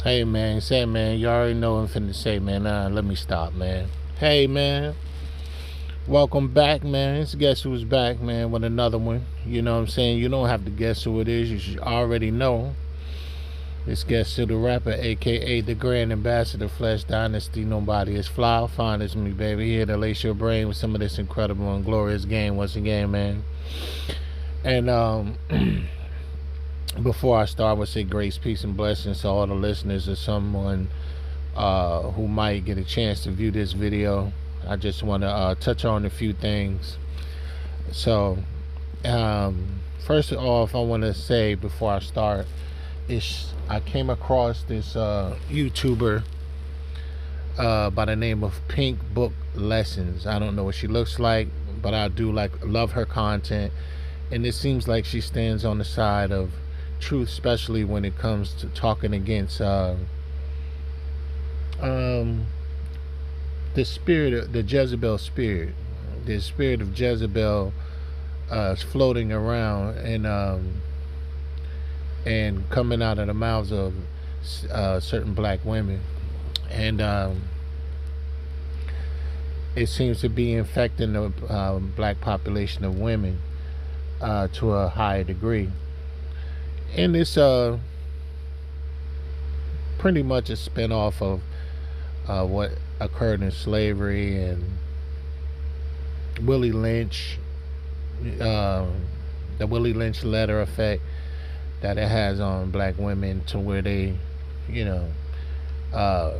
Hey man, say man, you already know what I'm finna say, man. Let me stop, man. Hey man, welcome back, man. It's Guess Who's Back, man, with another one. You know what I'm saying? You don't have to guess who it is, you should already know. It's Guess Who the Rapper, aka the Grand Ambassador, Flesh Dynasty. Nobody is fly or fine as me, baby. Here to lace your brain with some of this incredible and glorious game once again, man. And before I start, I would say grace, peace, and blessings to all the listeners or someone who might get a chance to view this video. I just want to touch on a few things. So, first off, I want to say before I start, I came across this YouTuber by the name of Pink Book Lessons. I don't know what she looks like, but I do love her content, and it seems like she stands on the side of truth, especially when it comes to talking against the spirit, the Jezebel spirit, the spirit of Jezebel is floating around and coming out of the mouths of certain black women, and it seems to be infecting the black population of women to a higher degree. And it's pretty much a spinoff of what occurred in slavery and Willie Lynch, the Willie Lynch letter effect that it has on black women, to where they, you know, uh,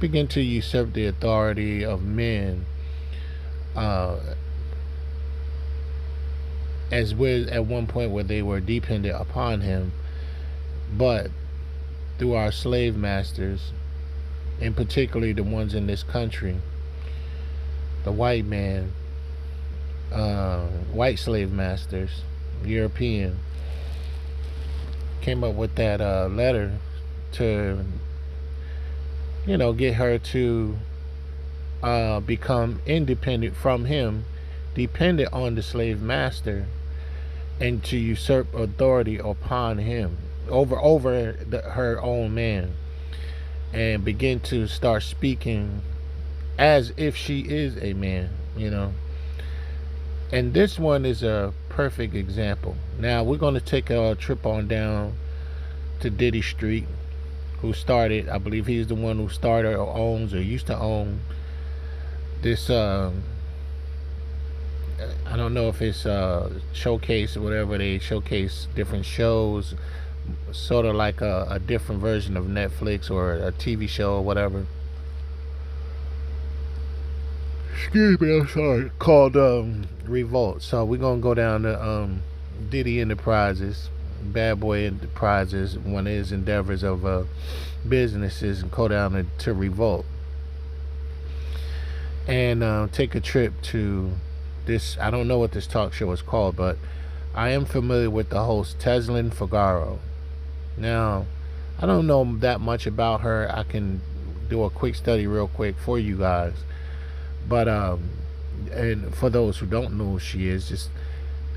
begin to usurp the authority of men, uh, as with at one point where they were dependent upon him, but through our slave masters, and particularly the ones in this country, the white man, white slave masters, European, came up with that letter to, get her to become independent from him, dependent on the slave master, and to usurp authority upon him over her own man, and begin to start speaking as if she is a man. And this one is a perfect example. Now we're going to take a trip on down to Diddy Street, who started, I believe he's the one who started or owns or used to own this I don't know if it's showcase or whatever. They showcase different shows, sort of like a different version of Netflix or a TV show or whatever. Excuse me, I'm sorry. Called Revolt. So we're gonna go down to Diddy Enterprises, Bad Boy Enterprises, one of his endeavors of businesses, and go down to Revolt and take a trip to this. I don't know what this talk show is called, but I am familiar with the host, Tezlyn Figaro. Now, I don't know that much about her. I can do a quick study real quick for you guys. But and for those who don't know who she is, just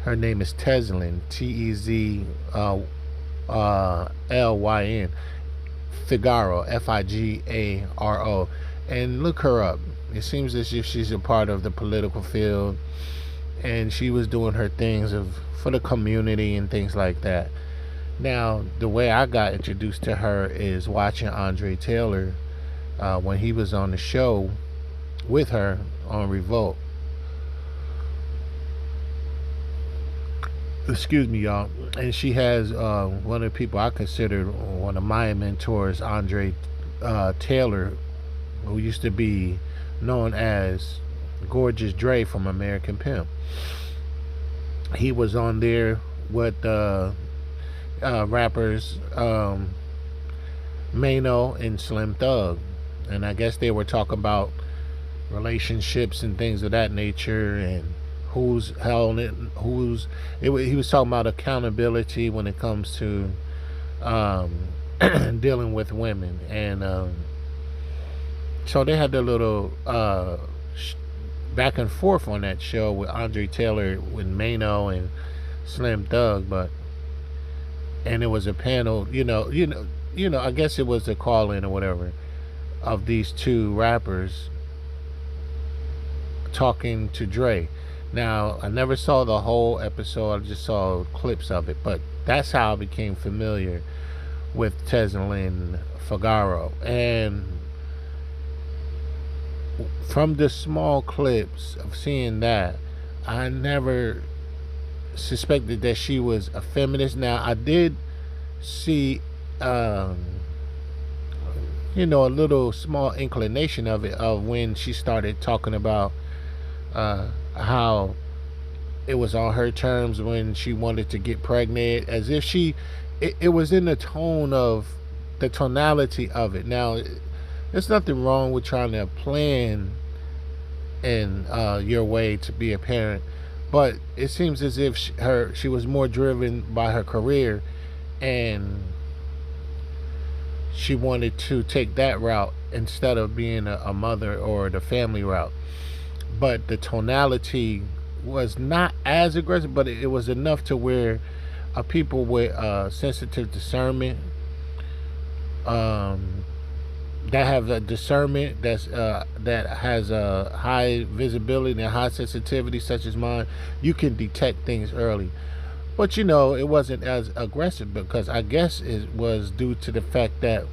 her name is Tezlyn, Tezlyn, Figaro, Figaro, and look her up. It seems as if she's a part of the political field, and she was doing her things for the community and things like that. Now, the way I got introduced to her is watching Andre Taylor when he was on the show with her on Revolt. Excuse me, y'all. And she has one of the people I consider one of my mentors, Andre Taylor, who used to be known as Gorgeous Dre from American Pimp. He was on there with rappers Mano and Slim Thug, and I guess they were talking about relationships and things of that nature, and who's held it, he was talking about accountability when it comes to dealing with women, and so they had their little back and forth on that show with Andre Taylor, with Mano and Slim Thug, but and it was a panel, I guess it was a call in or whatever of these two rappers talking to Dre. Now, I never saw the whole episode, I just saw clips of it, but that's how I became familiar with Tezlyn Figaro. And from the small clips of seeing that, I never suspected that she was a feminist. Now, I did see, a little small inclination of it, of when she started talking about how it was on her terms when she wanted to get pregnant, as if it was in the tone of the tonality of it. Now, there's nothing wrong with trying to plan in your way to be a parent, but it seems as if she was more driven by her career, and she wanted to take that route instead of being a mother or the family route. But the tonality was not as aggressive, but it was enough to where people with sensitive discernment, that have a discernment that has a high visibility and high sensitivity, such as mine, you can detect things early. But it wasn't as aggressive, because I guess it was due to the fact that,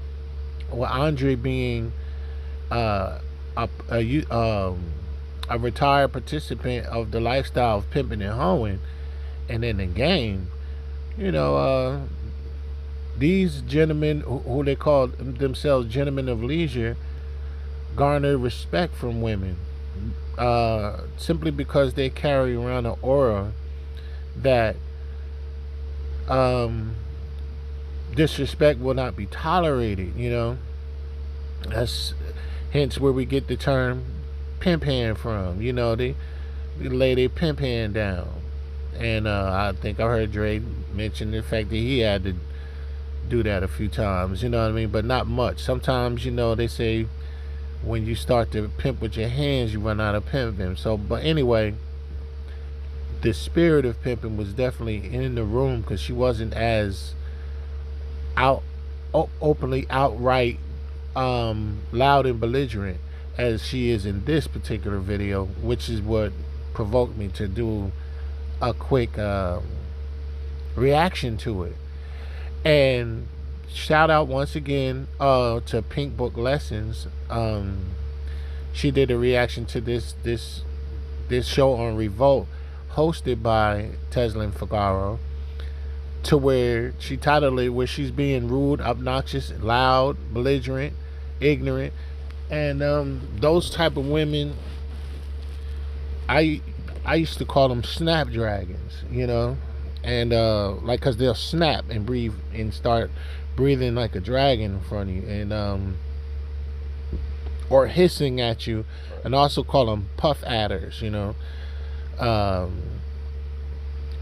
well, Andre being a retired participant of the lifestyle of pimping and hoeing, and in the game, you know, these gentlemen who they call themselves gentlemen of leisure garner respect from women, simply because they carry around an aura that disrespect will not be tolerated. That's hence where we get the term pimp hand from. They lay their pimp hand down. And I think I heard Dre mention the fact that he had to do that a few times, you know what I mean? But not much. Sometimes, they say when you start to pimp with your hands, you run out of pimping. So, but anyway, the spirit of pimping was definitely in the room, because she wasn't as openly outright loud and belligerent as she is in this particular video, which is what provoked me to do a quick reaction to it. And shout out once again to Pink Book Lessons. She did a reaction to this show on Revolt, hosted by Tezlyn Figaro, to where she titled it, where she's being rude, obnoxious, loud, belligerent, ignorant. And those type of women, I used to call them snapdragons, and like, cause they'll snap and breathe and start breathing like a dragon in front of you, and or hissing at you, and also call them puff adders,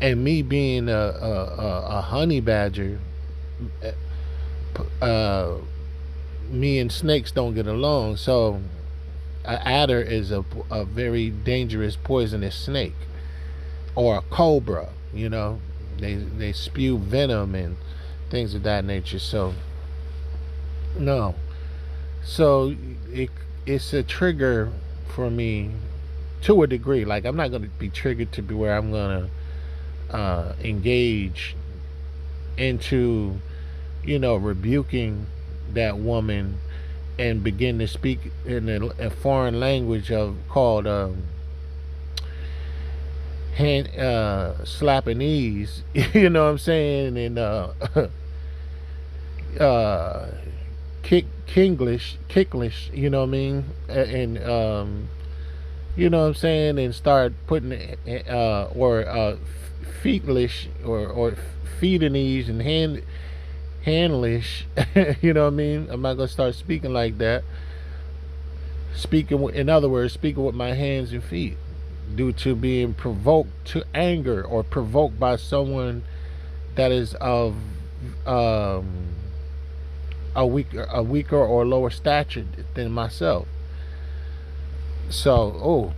and me being a honey badger, me and snakes don't get along. So an adder is a very dangerous, poisonous snake, or a cobra. They spew venom and things of that nature. So no, so it's a trigger for me to a degree. Like, I'm not going to be triggered to be where I'm going to engage into, rebuking that woman and begin to speak in a foreign language called hand Slappinese, you know what I'm saying, and kicklish, you know what I mean, and you know what I'm saying, and start putting or feetlish or feedinese and handlish, you know what I mean. I'm not gonna start speaking like that. In other words, speaking with my hands and feet, due to being provoked to anger or provoked by someone that is of a weaker or lower stature than myself. So,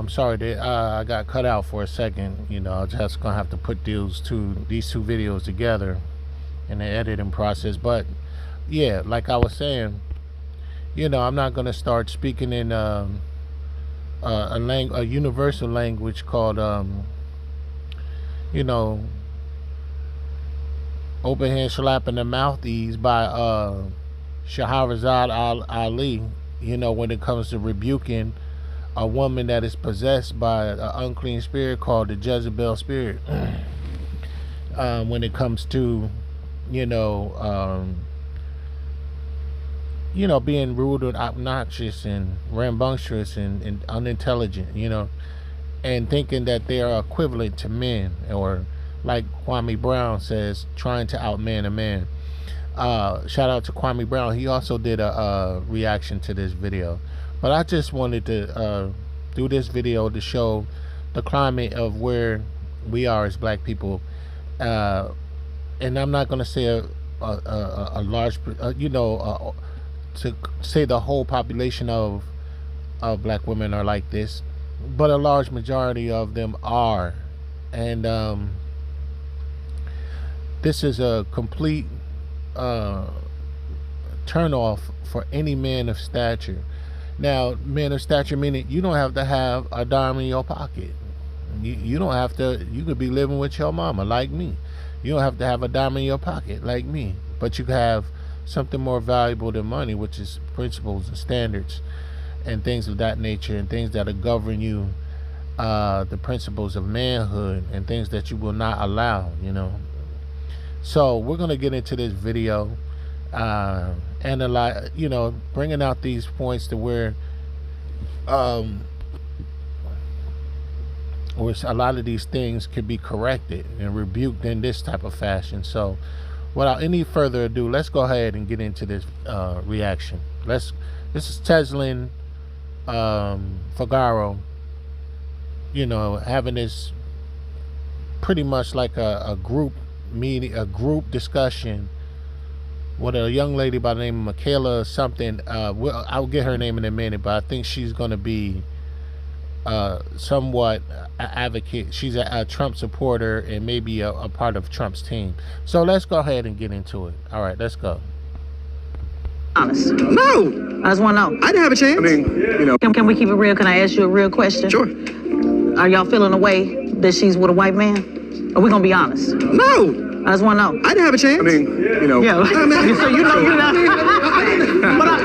Sorry that I got cut out for a second. I'm just gonna have to put these two videos together in the editing process. But yeah, like I was saying, I'm not gonna start speaking in a universal language called you know open hand slapping the mouth ease by Shahrazad Ali. When it comes to rebuking a woman that is possessed by an unclean spirit called the Jezebel spirit. When it comes to, you know, um, being rude and obnoxious and rambunctious and unintelligent, and thinking that they are equivalent to men, or like Kwame Brown says, trying to outman a man. Shout out to Kwame Brown. He also did a reaction to this video. But I just wanted to do this video to show the climate of where we are as black people. And I'm not going to say a large, to say the whole population of black women are like this, but a large majority of them are. And this is a complete turn off for any man of stature. Now, man of stature meaning you don't have to have a dime in your pocket. You don't have to. You could be living with your mama like me. You don't have to have a dime in your pocket like me. But you have something more valuable than money, which is principles and standards and things of that nature, and things that govern you, the principles of manhood and things that you will not allow. So we're gonna get into this video, analyze, bringing out these points to where a lot of these things can be corrected and rebuked in this type of fashion. So without any further ado, let's go ahead and get into this reaction. This is Tezlyn Figaro, having this pretty much like a group meeting, a group discussion with a young lady by the name of Michaela something. I'll get her name in a minute, but I think she's going to be somewhat an advocate. She's a Trump supporter and maybe a part of Trump's team. So let's go ahead and get into it. All right, let's go. Honest. No. I just want to know. I didn't have a chance. I mean, Can we keep it real? Can I ask you a real question? Sure. Are y'all feeling the way that she's with a white man? Are we going to be honest? No. I just want to know. I didn't have a chance. Yeah. So you're not.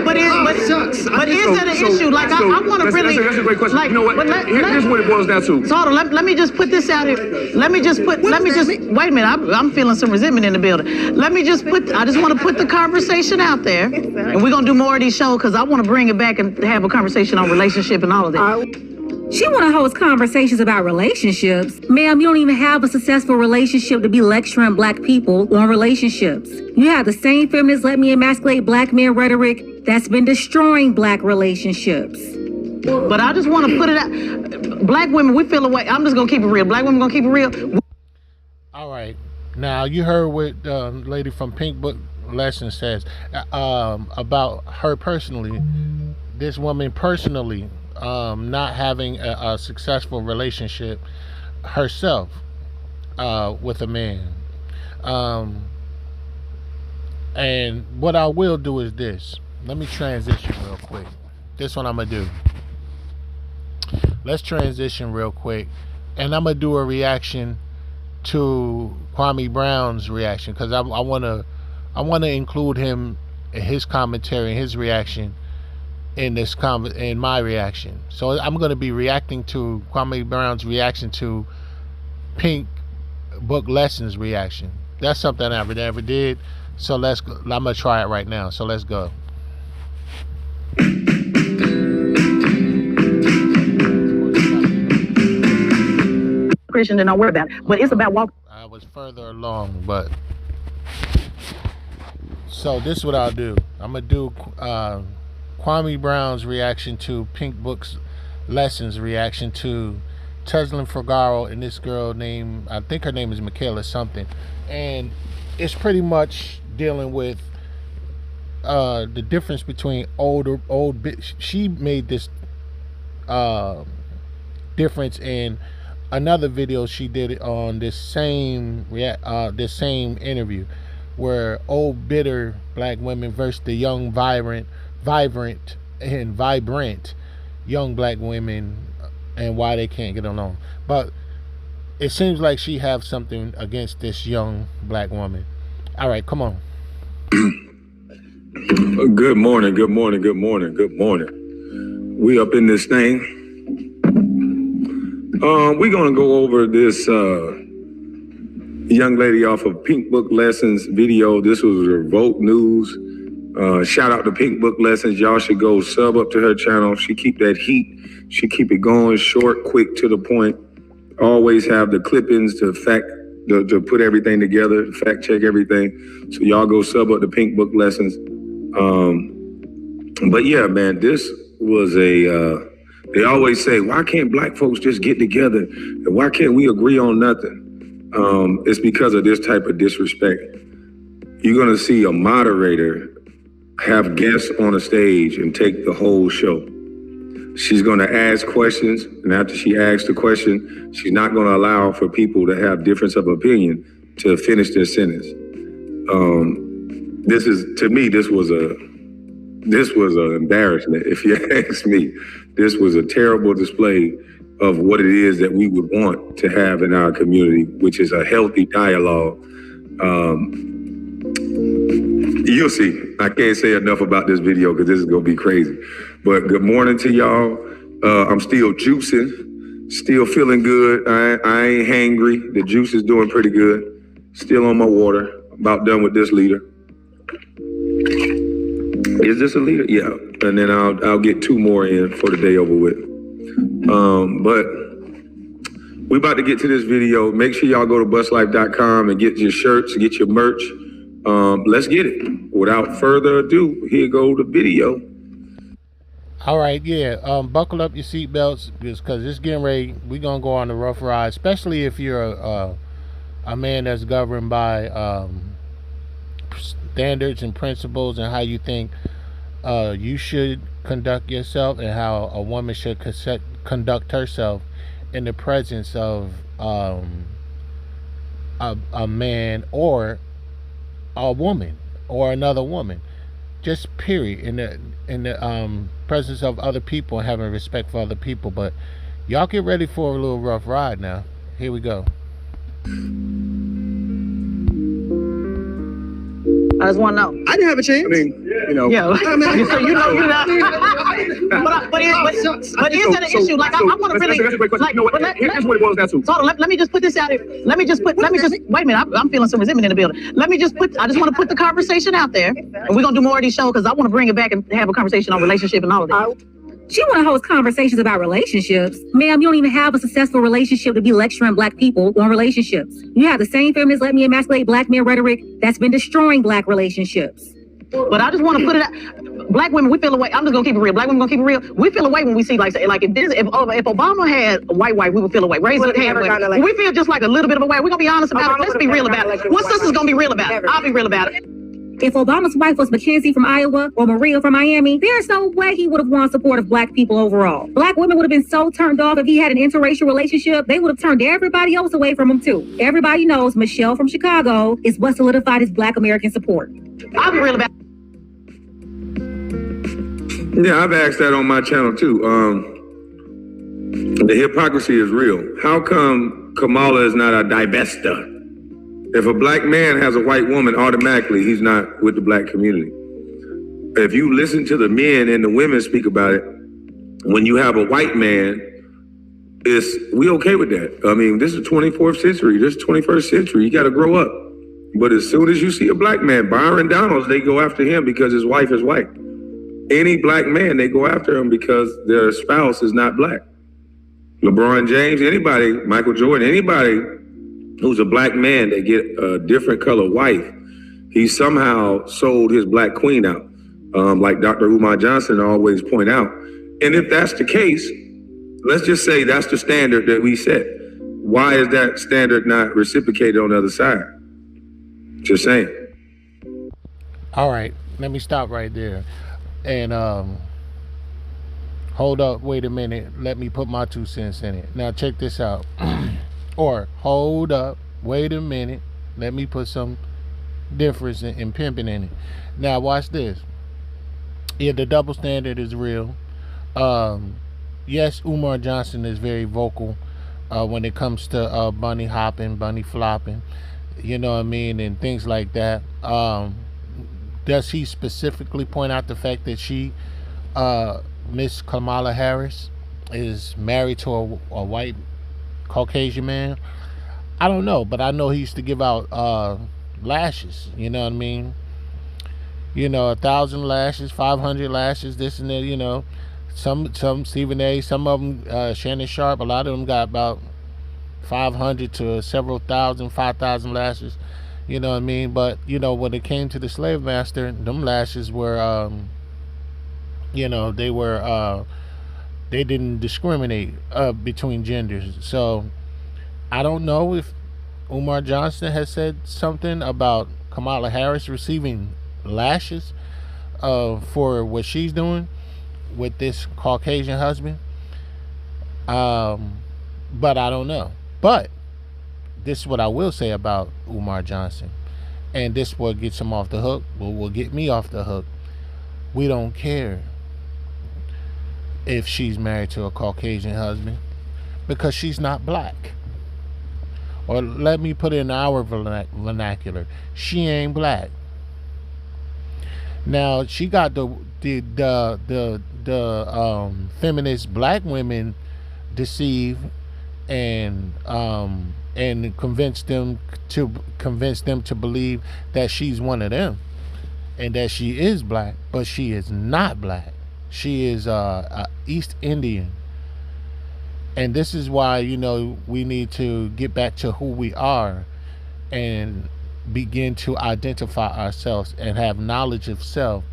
But is that an issue? Like, I want to really. That's a great question. Like, you know what? Here's what it boils down to. So hold on, let me just put this out here. Wait a minute, I'm feeling some resentment in the building. I just want to put the conversation out there. And we're going to do more of these shows because I want to bring it back and have a conversation on relationship and all of that. She want to host conversations about relationships. Ma'am, you don't even have a successful relationship to be lecturing black people on relationships. You have the same feminist let me emasculate black men rhetoric that's been destroying black relationships. But I just want to put it out. Black women, we feel away. I'm just going to keep it real. Black women going to keep it real. All right. Now, you heard what the lady from Pink Book Lesson says about her personally. This woman personally not having a successful relationship herself with a man. And what I will do is this. Let me transition real quick. This one I'm going to do. Let's transition real quick. And I'm going to do a reaction to Kwame Brown's reaction, because I want to include him in his commentary and his reaction in my reaction. So I'm going to be reacting to Kwame Brown's reaction to Pink Book Lessons reaction. That's something I never did. So let's go. I'm going to try it right now. So let's go. Christian, then don't worry about it. But it's about walking. I was further along, but so this is what I'll do. I'm going to do Kwame Brown's reaction to Pink Book's Lessons reaction to Tezlyn Figaro and this girl named, I think her name is Michaela something, and it's pretty much dealing with the difference between she made this difference in another video she did on this same interview, where old bitter black women versus the young vibrant young black women, and why they can't get along. But it seems like she have something against this young black woman. All right, come on. Good morning, good morning, good morning, good morning. We up in this thing. We're gonna go over this young lady off of Pink Book Lessons video. This was Revolt News. Shout out to Pink Book Lessons. Y'all should go sub up to her channel. She keep that heat. She keep it going short, quick, to the point. Always have the clippings to put everything together, fact check everything. So y'all go sub up to Pink Book Lessons. But yeah, man, this was they always say, why can't black folks just get together? And why can't we agree on nothing? It's because of this type of disrespect. You're gonna see a moderator have guests on a stage and take the whole show. She's gonna ask questions, and after she asks the question, she's not gonna allow for people to have difference of opinion to finish their sentence. This was an embarrassment, if you ask me. This was a terrible display of what it is that we would want to have in our community, which is a healthy dialogue. You'll see. I can't say enough about this video because this is gonna be crazy. But good morning to y'all. I'm still juicing, still feeling good. I ain't hangry. The juice is doing pretty good. Still on my water. About done with this liter. Is this a liter? Yeah. And then I'll get 2 more in for the day over with. But we about to get to this video. Make sure y'all go to buslife.com and get your shirts, get your merch. Let's get it. Without further ado, here go the video. All right, yeah. Buckle up your seatbelts because it's getting ready. We're gonna go on a rough ride, especially if you're a man that's governed by standards and principles and how you think you should conduct yourself and how a woman should conduct herself in the presence of a man or a woman or another woman, just period, in the presence of other people and having respect for other people. But y'all get ready for a little rough ride now. Here we go. I just want to know. I didn't have a chance. I mean, Yeah. So you know you're not. But is that an issue? Like, I want to really. Like, Here's what it boils down to. Hold on, let me just put this out here. Wait a minute, I'm feeling some resentment in the building. I just want to put the conversation out there, and we're going to do more of these shows because I want to bring it back and have a conversation on relationship and all of that. She want to host conversations about relationships. Ma'am, you don't even have a successful relationship to be lecturing black people on relationships. You have the same feminist let me emasculate black men rhetoric that's been destroying black relationships. But I just want to put it out. Black women, we feel away. I'm just gonna keep it real. Black women gonna keep it real. We feel away when we see if Obama had a white wife, we would feel away. Raise your hand. We feel just like a little bit of a way. We're gonna be honest about it. Let's be real about it. What sister's gonna be real about it? I'll be real about it. If Obama's wife was Mackenzie from Iowa or Maria from Miami, there's no way he would have won support of black people overall. Black women would have been so turned off if he had an interracial relationship, they would have turned everybody else away from him too. Everybody knows Michelle from Chicago is what solidified his black American support. I'll be real about it. Yeah, I've asked that on my channel too. The hypocrisy is real. How come Kamala is not a divester? If a black man has a white woman, automatically he's not with the black community. If you listen to the men and the women speak about it, when you have a white man, we okay with that. I mean, this is 24th century, this is 21st century, you gotta grow up. But as soon as you see a black man, Byron Donalds, they go after him because his wife is white. Any black man, they go after him because their spouse is not black. LeBron James, anybody, Michael Jordan, anybody who's a black man, they get a different color wife. He somehow sold his black queen out, like Dr. Umar Johnson always point out. And if that's the case, let's just say that's the standard that we set. Why is that standard not reciprocated on the other side? Just saying. All right, let me stop right there. And Hold up, wait a minute. Let me put my 2 cents in it. Now check this out. Or hold up, wait a minute. Let me put some difference in pimping in it. Now watch this. Yeah, the double standard is real. Yes, Umar Johnson is very vocal when it comes to bunny hopping, bunny flopping. You know what I mean, and things like that. Does he specifically point out the fact that she, Miss Kamala Harris, is married to a white Caucasian man? I don't know, but I know he used to give out lashes. You know what I mean? 1,000 lashes, 500 lashes, this and that. Some Stephen A, some of them Shannon Sharp. A lot of them got about 500 to several thousand, 5,000 lashes. You know what I mean? But when it came to the slave master, them lashes were, they didn't discriminate between genders. So I don't know if Umar Johnson has said something about Kamala Harris receiving lashes for what she's doing with this Caucasian husband. But I don't know. But this is what I will say about Umar Johnson, and this is what gets him off the hook. Will get me off the hook. We don't care if she's married to a Caucasian husband because she's not black. Or let me put it in our vernacular. She ain't black. Now she got the feminist black women deceived and convince them to believe that she's one of them and that she is black, but she is not black. She is a East Indian. And this is why we need to get back to who we are and begin to identify ourselves and have knowledge of self.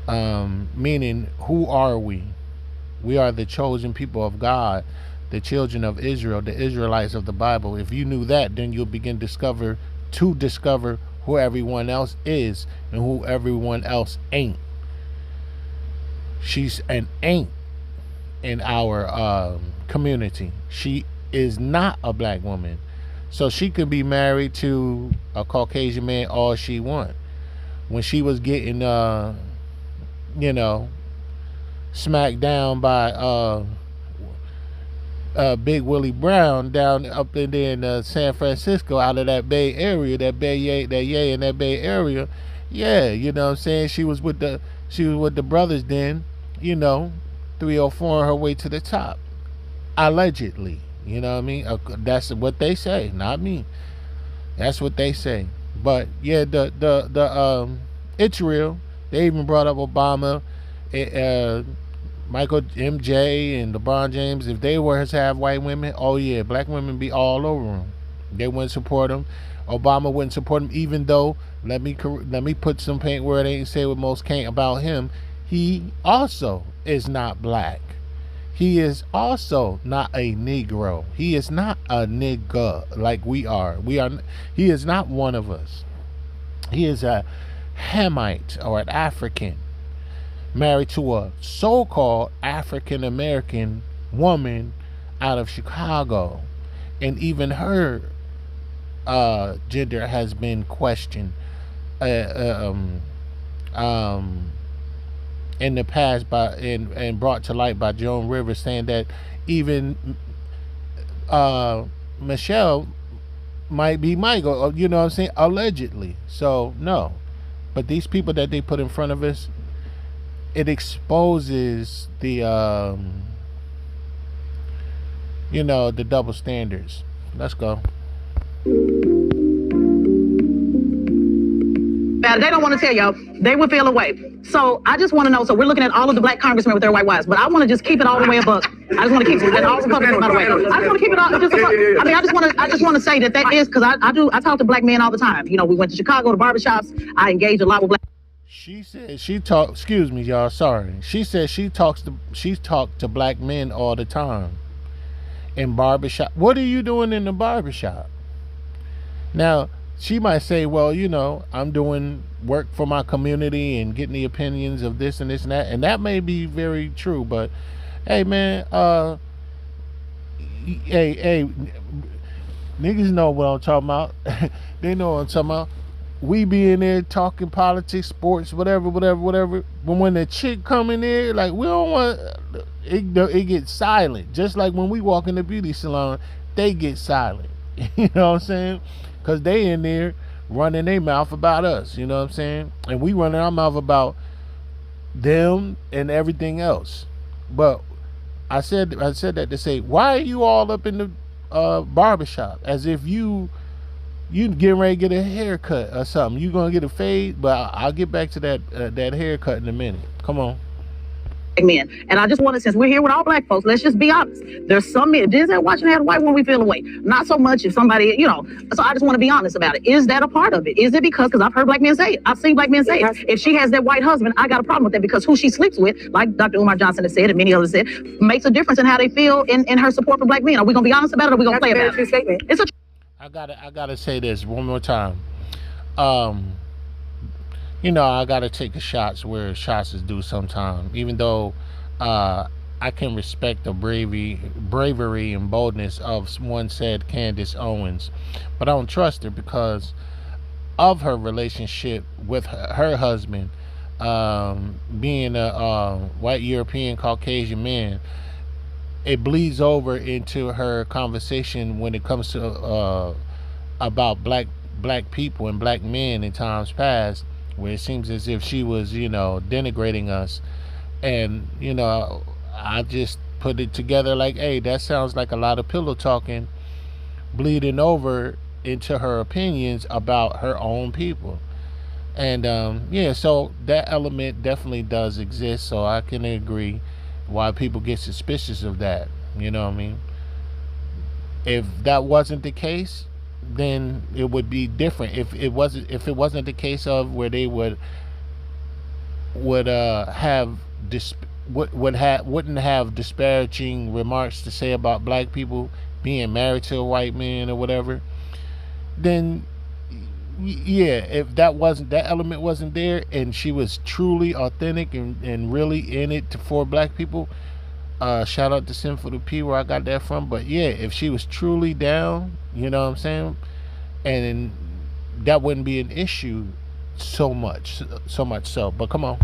Meaning, who are we? We are the chosen people of God, the children of Israel, the Israelites of the Bible. If you knew that, then you'll begin to discover who everyone else is and who everyone else ain't. She's an ain't in our community. She is not a black woman. So she could be married to a Caucasian man all she want. When she was getting smacked down by Big Willie Brown down up in San Francisco, out of that Bay Area, that Yay in that Bay Area. Yeah, you know what I'm saying? She was with the brothers then, 304 on her way to the top. Allegedly. You know what I mean? That's what they say, not me. That's what they say. But yeah, it's real. They even brought up Obama, Michael MJ and LeBron James. If they were to have white women, oh yeah, black women be all over them. They wouldn't support them. Obama wouldn't support him, even though let me put some paint where it ain't say what most can't about him. He also is not black. He is also not a Negro. He is not a nigga like we are. He is not one of us. He is a Hamite or an African married to a so-called African American woman out of Chicago, and even her gender has been questioned in the past by and brought to light by Joan Rivers, saying that even Michelle might be Michael, you know what I'm saying, allegedly. So no, but these people that they put in front of us, it exposes the the double standards. Let's go. They don't want to tell y'all. They will feel away. So I just want to know. So we're looking at all of the black congressmen with their white wives, but I want to just keep it all the way above. I just want to keep it, and all Republicans, by the way. I just want to keep it all. I just want to say that is because I talk to black men all the time. We went to Chicago to barbershops. I engage a lot with black. She said she talked. Excuse me, y'all. Sorry. She said she's talked to black men all the time in barbershop. What are you doing in the barbershop? Now, she might say, well, I'm doing work for my community and getting the opinions of this and this and that may be very true. But hey, man, hey, niggas know what I'm talking about. They know what I'm talking about. We be in there talking politics, sports, whatever. But when the chick come in there, like, we don't want it gets silent. Just like when we walk in the beauty salon, they get silent. You know what I'm saying? Because they in there running their mouth about us. You know what I'm saying? And we running our mouth about them and everything else. But I said that to say, why are you all up in the barbershop as if you getting ready to get a haircut or something? You gonna get a fade? But I'll get back to that haircut in a minute. Come on. Men. And I just want to, since we're here with all black folks, let's just be honest. There's some men, just that watching that white woman, we feel away. Not so much if somebody, so I just want to be honest about it. Is that a part of it? Is it because I've heard black men say it. I've seen black men say it. If she has that white husband, I got a problem with that because who she sleeps with, like Dr. Umar Johnson has said and many others said, makes a difference in how they feel in her support for black men. Are we going to be honest about it or are we going to play about it? That's a very true statement. It's a I gotta say this one more time. I gotta take the shots where shots is due sometime. Even though I can respect the bravery and boldness of one said Candace Owens, but I don't trust her because of her relationship with her husband, being a white European Caucasian man. It bleeds over into her conversation when it comes to about black people and black men in times past, where it seems as if she was denigrating us. And I just put it together like, hey, that sounds like a lot of pillow talking bleeding over into her opinions about her own people. And so that element definitely does exist, so I can agree why people get suspicious of that. You know what I mean? If that wasn't the case, then it would be different. If it wasn't the case of where they wouldn't have disparaging remarks to say about black people being married to a white man or whatever, then if that element wasn't there and she was truly authentic and really in it for black people, shout out to Sinful P where I got that from. But if she was truly down, you know what I'm saying, and that wouldn't be an issue so much so. But come on.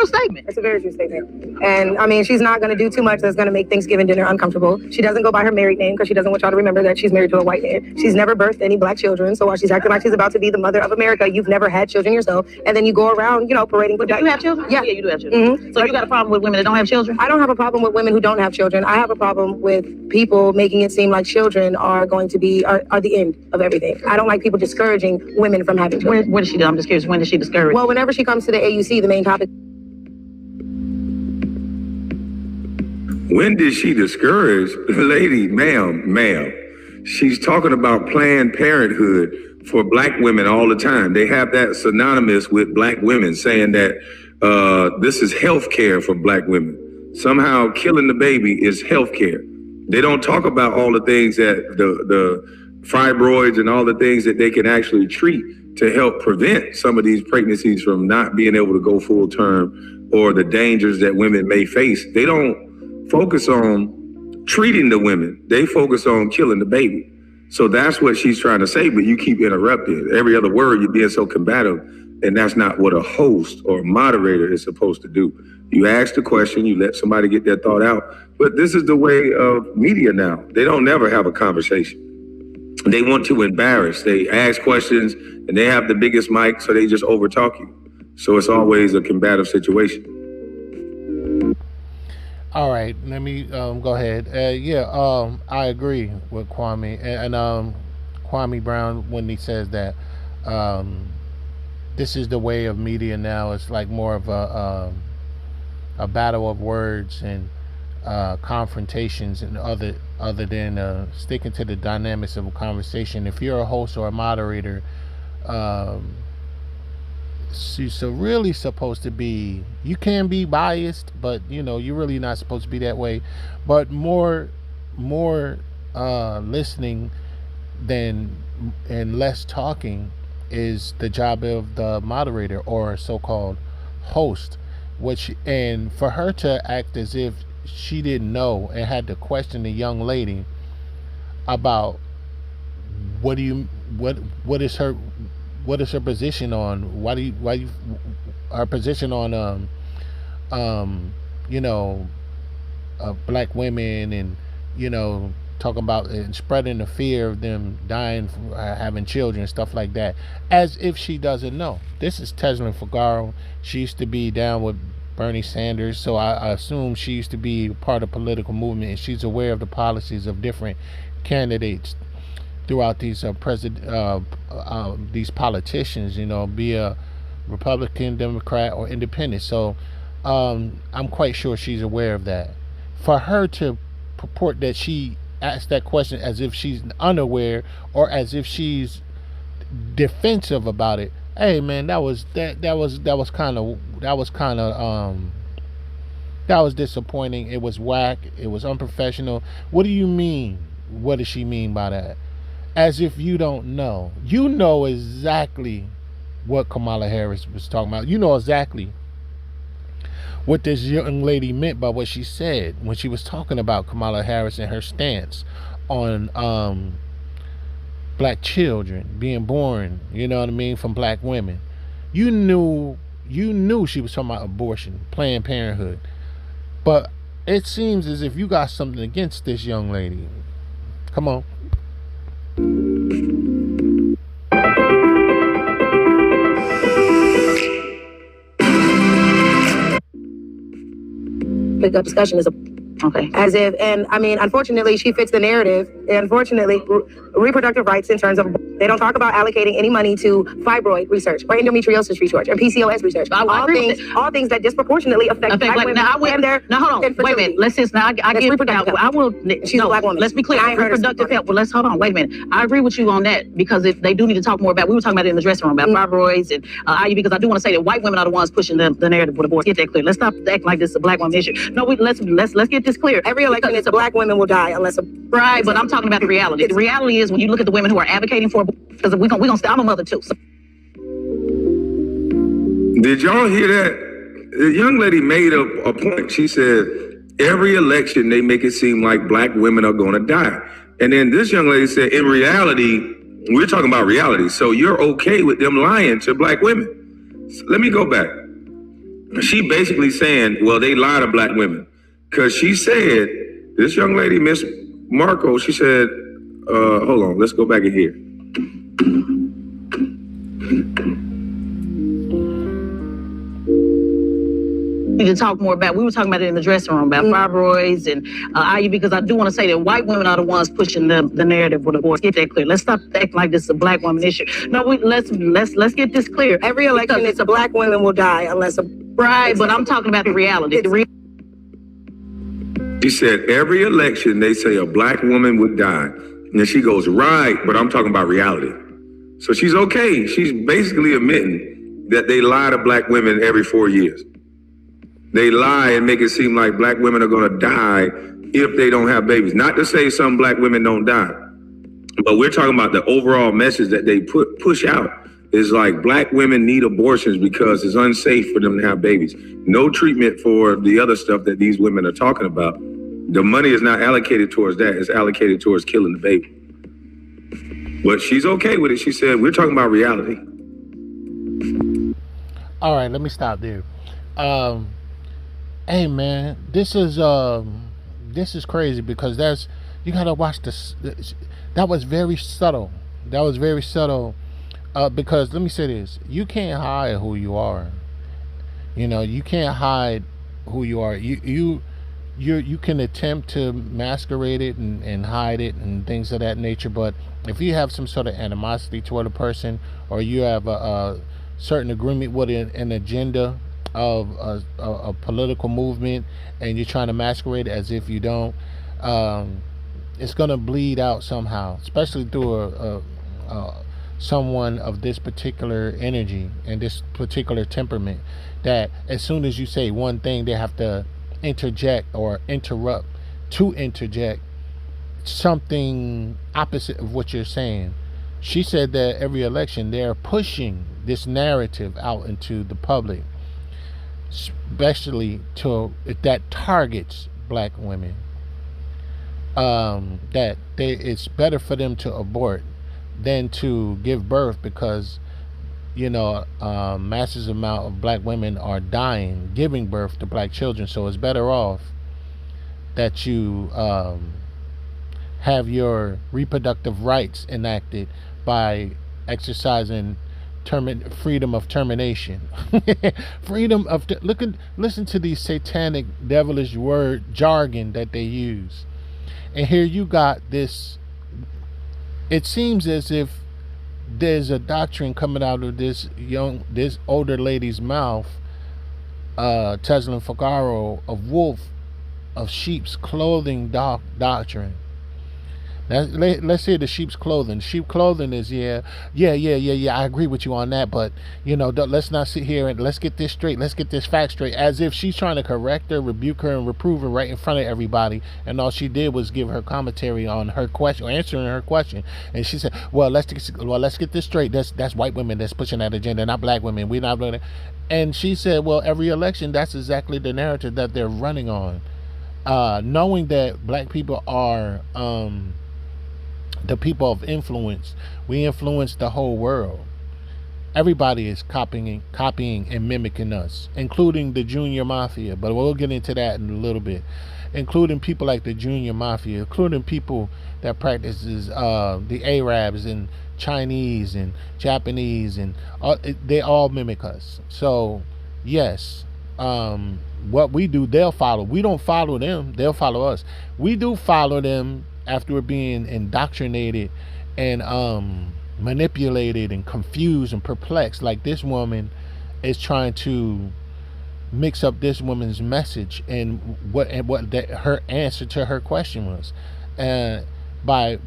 Statement. It's a very true statement. And I mean, she's not going to do too much that's going to make Thanksgiving dinner uncomfortable. She doesn't go by her married name because she doesn't want y'all to remember that she's married to a white man. She's never birthed any black children. So while she's acting like she's about to be the mother of America, you've never had children yourself. And then you go around, parading. But do you have children? Yeah. Yeah, you do have children. Mm-hmm. So you got a problem with women that don't have children? I don't have a problem with women who don't have children. I have a problem with people making it seem like children are going to be are the end of everything. I don't like people discouraging women from having children. What does she do? I'm just curious. When does she discourage? Well, whenever she comes to the AUC, the main topic. When did she discourage? Lady, ma'am, she's talking about Planned Parenthood for black women all the time. They have that synonymous with black women, saying that this is health care for black women. Somehow killing the baby is health care. They don't talk about all the things that the fibroids and all the things that they can actually treat to help prevent some of these pregnancies from not being able to go full term, or the dangers that women may face. They don't focus on treating the women. They focus on killing the baby. So that's what she's trying to say, but you keep interrupting. Every other word, you're being so combative, and that's not what a host or a moderator is supposed to do. You ask the question, you let somebody get their thought out, but this is the way of media now. They don't never have a conversation. They want to embarrass. They ask questions, and they have the biggest mic, so they just overtalk you. So it's always a combative situation. All right, let me go ahead. I agree with Kwame and Kwame Brown when he says that this is the way of media now. It's like more of a battle of words and confrontations, and other than sticking to the dynamics of a conversation. If you're a host or a moderator, she's really supposed to be, you can be biased, but you're really not supposed to be that way, but more listening then and less talking is the job of the moderator or so-called host. Which, and for her to act as if she didn't know and had to question the young lady about what do you what is her position on why you her position on you know black women, and talking about and spreading the fear of them dying from having children and stuff like that, as if she doesn't know. This is Tezlyn Figaro. She used to be down with Bernie Sanders, so I assume she used to be part of the political movement, and she's aware of the policies of different candidates throughout these these politicians, be a Republican, Democrat, or Independent. So I'm quite sure she's aware of that. For her to purport that she asked that question as if she's unaware or as if she's defensive about it, hey man, that was kind of disappointing. It was whack. It was unprofessional. What do you mean? What does she mean by that? As if you don't know. You know exactly what Kamala Harris was talking about. You know exactly what this young lady meant by what she said when she was talking about Kamala Harris and her stance on black children being born, from black women. You knew she was talking about abortion, Planned Parenthood. But it seems as if you got something against this young lady. Come on. Pick up discussion is okay. As if, and I mean, unfortunately, she fits the narrative. Unfortunately, reproductive rights in terms of they don't talk about allocating any money to fibroid research or endometriosis research or PCOS research. All things that disproportionately affect black women and their hold on. Wait a minute. Let's just now. I get reproductive. I will. She's a black woman. Let's be clear. Reproductive health. Well, let's hold on. Wait a minute. I agree with you on that because if they do need to talk more about, we were talking about it in the dressing room about fibroids and IU, because I do want to say that white women are the ones pushing the narrative with abortion. Get that clear. Let's stop acting like this is a black woman issue. No, let's get this clear. Every election, it's a black women will die unless a right. But I'm talking about the reality. The reality is when you look at the women who are advocating for abortion, because we're gonna I'm a mother too. So. Did y'all hear that? The young lady made a point. She said, every election they make it seem like black women are going to die. And then this young lady said, in reality, we're talking about reality. So you're okay with them lying to black women. So let me go back. She basically saying, well, they lie to black women. Because she said, this young lady, Miss Marco, she said, hold on, let's go back in here. We can talk more about. We were talking about it in the dressing room about fibroids and IU, because I do want to say that white women are the ones pushing the narrative with abortion. Get that clear. Let's stop acting like this is a black woman issue. No, let's get this clear. Every election, it's a black women will die unless a right. But I'm talking about the reality. She said every election they say a black woman would die, and she goes right. But I'm talking about reality. So she's okay. She's basically admitting that they lie to black women every 4 years. They lie and make it seem like black women are going to die if they don't have babies. Not to say some black women don't die, but we're talking about the overall message that they push out is like black women need abortions because it's unsafe for them to have babies. No treatment for the other stuff that these women are talking about. The money is not allocated towards that. It's allocated towards killing the baby. But she's okay with it. She said, we're talking about reality. All right, let me stop there. Hey man, this is crazy because you gotta watch this. That was very subtle. Because let me say this: you can't hide who you are. You can't hide who you are. You can attempt to masquerade it and hide it and things of that nature. But if you have some sort of animosity toward a person, or you have a certain agreement with an agenda of a political movement, and you're trying to masquerade it as if you don't, it's going to bleed out somehow, especially through someone of this particular energy and this particular temperament, that as soon as you say one thing, they have to interject or interrupt to interject something opposite of what you're saying. She said that every election they're pushing this narrative out into the public, especially to that targets black women. That it's better for them to abort than to give birth because massive amount of black women are dying giving birth to black children. So it's better off that you have your reproductive rights enacted by exercising freedom of termination. Listen to these satanic devilish word jargon that they use. And here you got this, it seems as if there's a doctrine coming out of this older lady's mouth, Tezlyn Figaro, of sheep's clothing doctrine. Now, let's hear the sheep's clothing. Sheep clothing is yeah. I agree with you on that, but let's not sit here and let's get this straight. Let's get this fact straight. As if she's trying to correct her, rebuke her, and reprove her right in front of everybody, and all she did was give her commentary on her question, or answering her question. And she said, "Well, let's get this straight. That's white women that's pushing that agenda, not black women. We're not doing it." And she said, "Well, every election, that's exactly the narrative that they're running on, knowing that black people are." The people of influence. We influence the whole world. Everybody is copying and mimicking us, including the Junior Mafia, but we'll get into that in a little bit. Including people like the Junior Mafia, including people that practices the Arabs and Chinese and Japanese, and they all mimic us. So yes, what we do, they'll follow. We don't follow them, they'll follow us. We do follow them after we're being indoctrinated and manipulated and confused and perplexed. Like this woman is trying to mix up this woman's message and what her answer to her question was, and by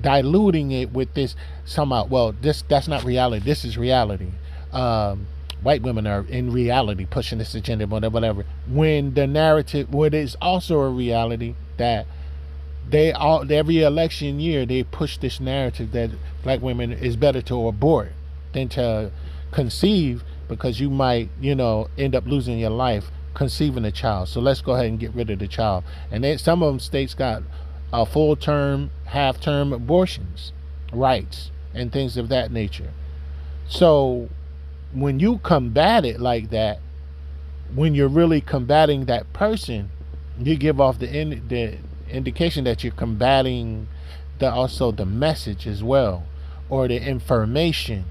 diluting it with this somehow. Well, that's not reality. This is reality. White women are in reality pushing this agenda, whatever. When the narrative, when it's also a reality that every election year they push this narrative that black women is better to abort than to conceive, because you might end up losing your life conceiving a child. So let's go ahead and get rid of the child. And then some of them states got full term, half term abortions rights and things of that nature. So when you combat it like that, when you're really combating that person, you give off the indication that you're combating also the message as well, or the information.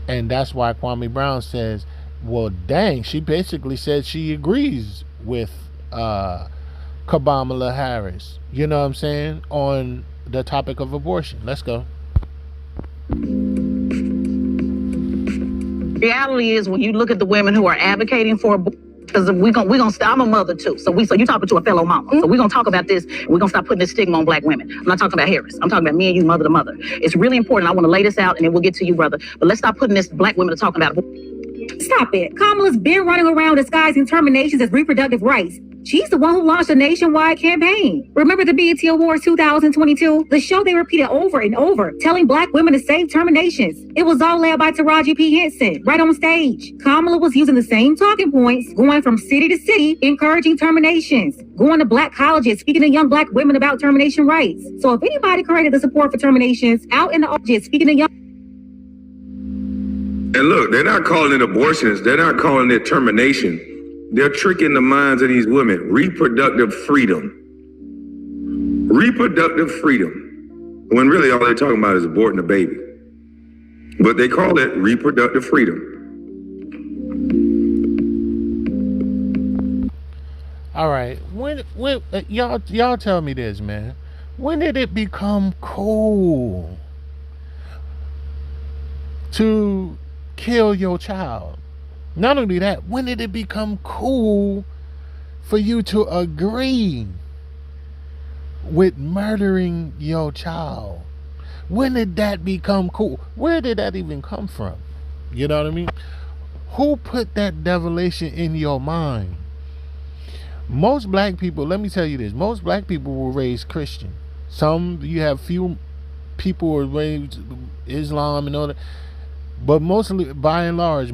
And that's why Kwame Brown says, well, dang, she basically said she agrees with Kamala Harris, you know what I'm saying, on the topic of abortion. Let's go. Reality is, when you look at the women who are advocating for abortion, because we're gonna stop. I'm a mother too, so you're talking to a fellow mama. So we're gonna talk about this. We're gonna stop putting this stigma on black women. I'm not talking about Harris. I'm talking about me and you, mother to mother. It's really important. I want to lay this out, and then we'll get to you, brother. But let's stop putting this black women are talking about. Stop it. Kamala's been running around disguising terminations as reproductive rights. She's the one who launched a nationwide campaign. Remember the BET Awards 2022? The show they repeated over and over, telling black women to save terminations. It was all led by Taraji P. Henson, right on stage. Kamala was using the same talking points, going from city to city, encouraging terminations, going to black colleges, speaking to young black women about termination rights. So if anybody created the support for terminations out in the audience, speaking to young... And look, they're not calling it abortions. They're not calling it termination. They're tricking the minds of these women. Reproductive freedom. Reproductive freedom. When really all they're talking about is aborting a baby. But they call it reproductive freedom. All right. When y'all tell me this, man. When did it become cool to kill your child? Not only that, when did it become cool for you to agree with murdering your child? When did that become cool? Where did that even come from? You know what I mean? Who put that devilation in your mind? Most black people, let me tell you this, most black people were raised Christian. Some, you have few people who were raised Islam and all that, but mostly, by and large,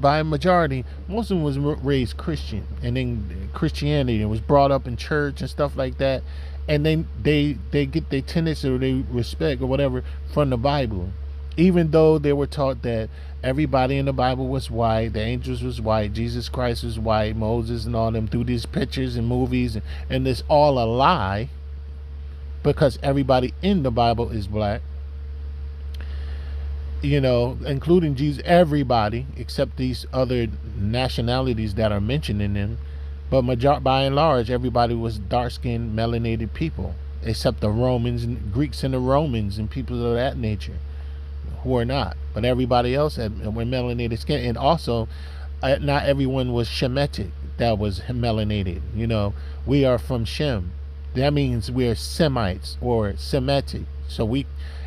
by a majority, most of them was raised Christian, and then Christianity, and was brought up in church and stuff like that, and then they get their tenets or they respect or whatever from the Bible, even though they were taught that everybody in the Bible was white, the angels was white, Jesus Christ was white, Moses and all them, through these pictures and movies, and it's all a lie, because everybody in the Bible is black, including Jesus, everybody except these other nationalities that are mentioned in them. But by and large, everybody was dark-skinned, melanated people, except the Romans and Greeks and the Romans and people of that nature who are not. But everybody else were melanated skin. And also, not everyone was Shemitic that was melanated. We are from Shem. That means we are Semites or Semitic. So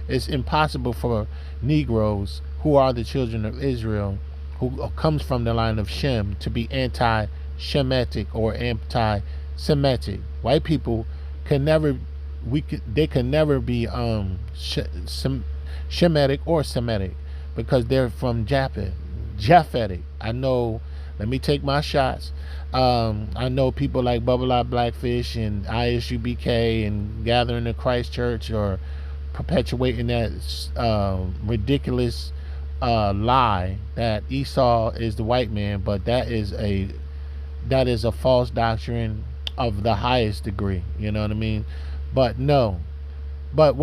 it's impossible for Negroes who are the children of Israel, who comes from the line of Shem, to be anti-Shemitic or anti-Semitic. White people can never be Shemitic or Semitic, because they're from Japhetic. I know. Let me take my shots. I know people like Bubble Eye Blackfish and ISUBK and Gathering of Christ Church are perpetuating that ridiculous lie that Esau is the white man, but that is a false doctrine of the highest degree. You know what I mean? But no. But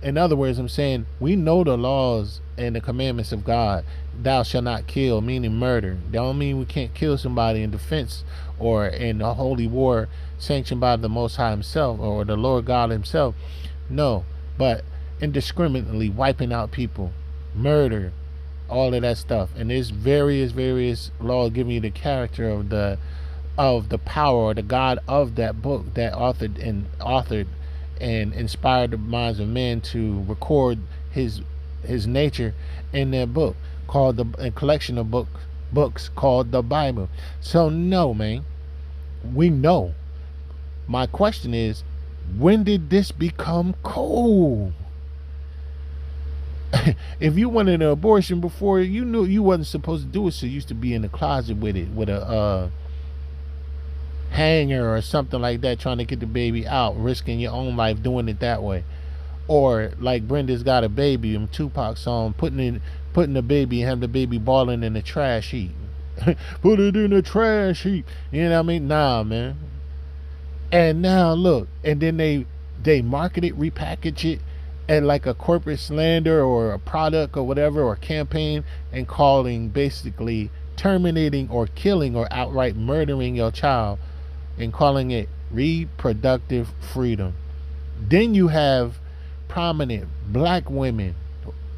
in other words, I'm saying we know the laws and the commandments of God. Thou shalt not kill, meaning murder. That don't mean we can't kill somebody in defense or in a holy war sanctioned by the Most High himself or the Lord God himself. No, but indiscriminately wiping out people, murder, all of that stuff. And there's various laws giving you the character of the power or the God of that book that authored and inspired the minds of men to record his nature in their book, called a collection of books called the Bible. So no, man, we know. My question is, when did this become cool? If you wanted an abortion before, you knew you wasn't supposed to do it, so you used to be in the closet with it, with a hanger or something like that, trying to get the baby out, risking your own life doing it that way. Or like Brenda's Got a Baby in Tupac song, putting the baby and having the baby balling in the trash heap. Put it in the trash heap. You know what I mean? Nah, man. And now look, and then they market it, repackage it at like a corporate slander or a product or whatever, or campaign, and calling, basically terminating or killing or outright murdering your child, and calling it reproductive freedom. Then you have prominent black women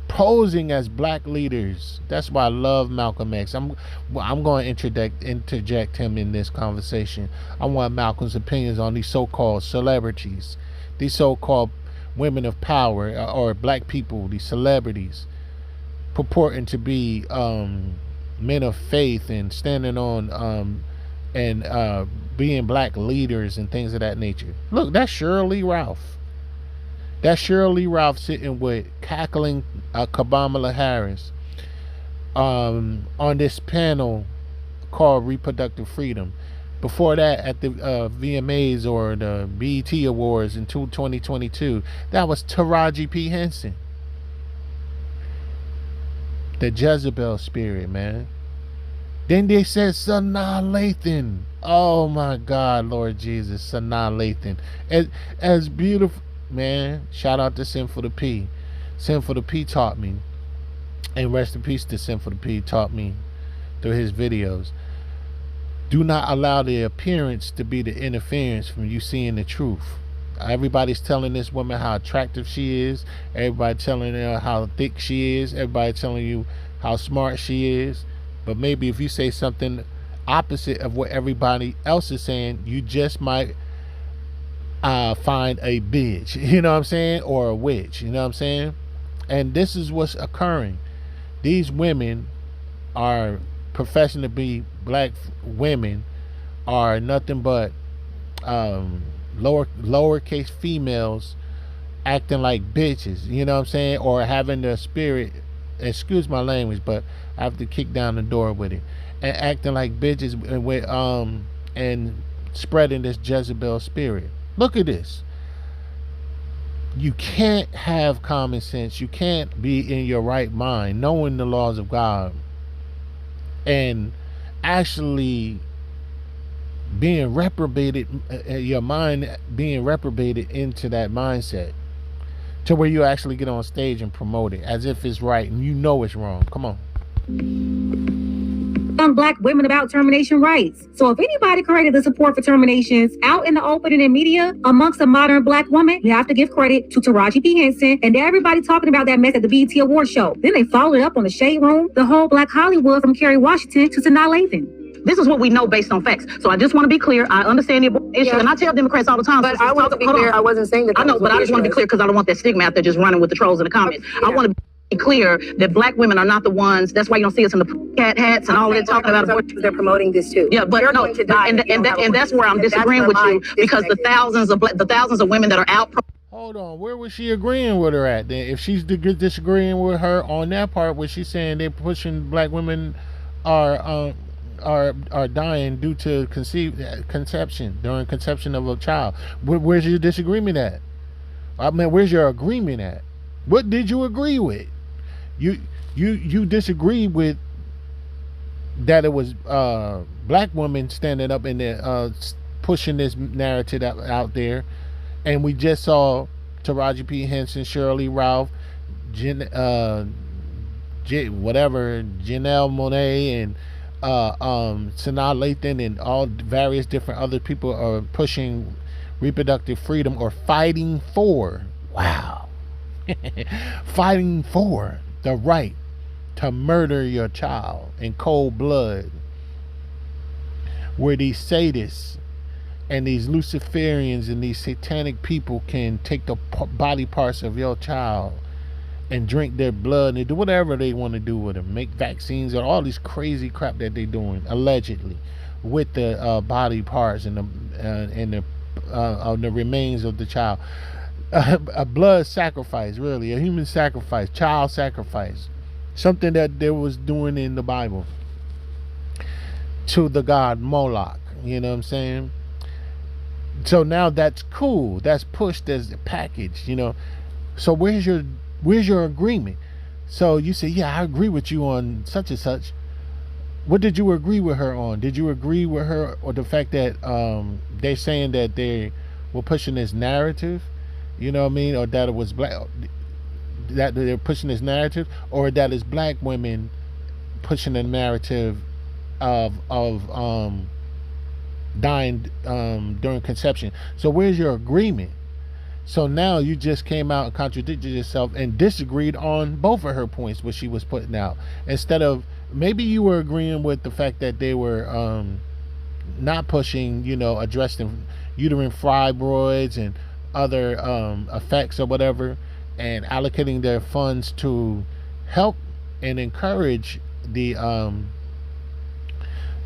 posing as black leaders. That's why I love Malcolm X. I'm going to interject him in this conversation. I want Malcolm's opinions on these so-called celebrities, these so-called women of power, or black people, these celebrities purporting to be men of faith and standing on and being black leaders and things of that nature. Look, that's Shirley Ralph. That's Shirley Ralph sitting with cackling Kamala Harris on this panel called Reproductive Freedom. Before that, at the VMAs or the BET Awards in 2022, that was Taraji P. Henson. The Jezebel spirit, man. Then they said Sanaa Lathan. Oh my God, Lord Jesus, Sanaa Lathan. As beautiful, man. Shout out to Sinful the P. Sinful the P taught me, and rest in peace to Sinful the P, taught me through his videos. Do not allow the appearance to be the interference from you seeing the truth. Everybody's telling this woman how attractive she is. Everybody telling her how thick she is. Everybody telling you how smart she is. But maybe if you say something opposite of what everybody else is saying, you just might find a bitch, you know what I'm saying, or a witch, you know what I'm saying. And this is what's occurring. These women are professing to be black women are nothing but lowercase females acting like bitches, you know what I'm saying, or having the spirit, excuse my language, but I have to kick down the door with it, and acting like bitches and with and spreading this Jezebel spirit. Look at this. You can't have common sense. You can't be in your right mind, knowing the laws of God, and actually being reprobated, your mind being reprobated into that mindset, to where you actually get on stage and promote it as if it's right and you know it's wrong. Come on. Young black women about termination rights. So if anybody created the support for terminations out in the open and in media amongst a modern black woman, you have to give credit to Taraji P. Henson and everybody talking about that mess at the BET Awards show. Then they followed up on the Shade Room, the whole Black Hollywood from Kerry Washington to Sanaa Lathan. This is what we know based on facts. So I just want to be clear. I understand the issue, and I tell Democrats all the time. But I want to be clear. I wasn't saying that. I know, but I just want to be clear because I don't want that stigma out there just running with the trolls in the comments. Yeah. I want to be clear that black women are not the ones. That's why you don't see us in the cat hats and all that talking about abortion. They're promoting this too. Yeah, but no, and that's where I'm disagreeing with you, because the thousands of women that are out. Hold on, where was she agreeing with her at then? If she's disagreeing with her on that part where she's saying they're pushing black women are dying due to conception, during conception of a child, where's your disagreement at? I mean, where's your agreement at? What did you agree with? You disagree with that it was black women standing up and pushing this narrative out there, and we just saw Taraji P. Henson, Shirley Ralph, Janelle Monáe, and Sanaa Lathan, and all various different other people are pushing reproductive freedom, or fighting for, fighting for the right to murder your child in cold blood, where these sadists and these Luciferians and these satanic people can take the body parts of your child and drink their blood and do whatever they want to do with them, make vaccines or all these crazy crap that they're doing allegedly with the body parts and the remains of the child. A blood sacrifice, really, a human sacrifice, child sacrifice, something that they was doing in the Bible to the god Moloch. You know what I'm saying? So now that's cool. That's pushed as a package. You know. So where's your agreement? So you say, yeah, I agree with you on such and such. What did you agree with her on? Did you agree with her or the fact that they're saying that they were pushing this narrative? You know what I mean? Or that it was black, that they're pushing this narrative, or that it's black women pushing the narrative of dying during conception. So where's your agreement? So now you just came out and contradicted yourself and disagreed on both of her points, what she was putting out. Instead of, maybe you were agreeing with the fact that they were not pushing, addressing uterine fibroids and other effects or whatever, and allocating their funds to help and encourage the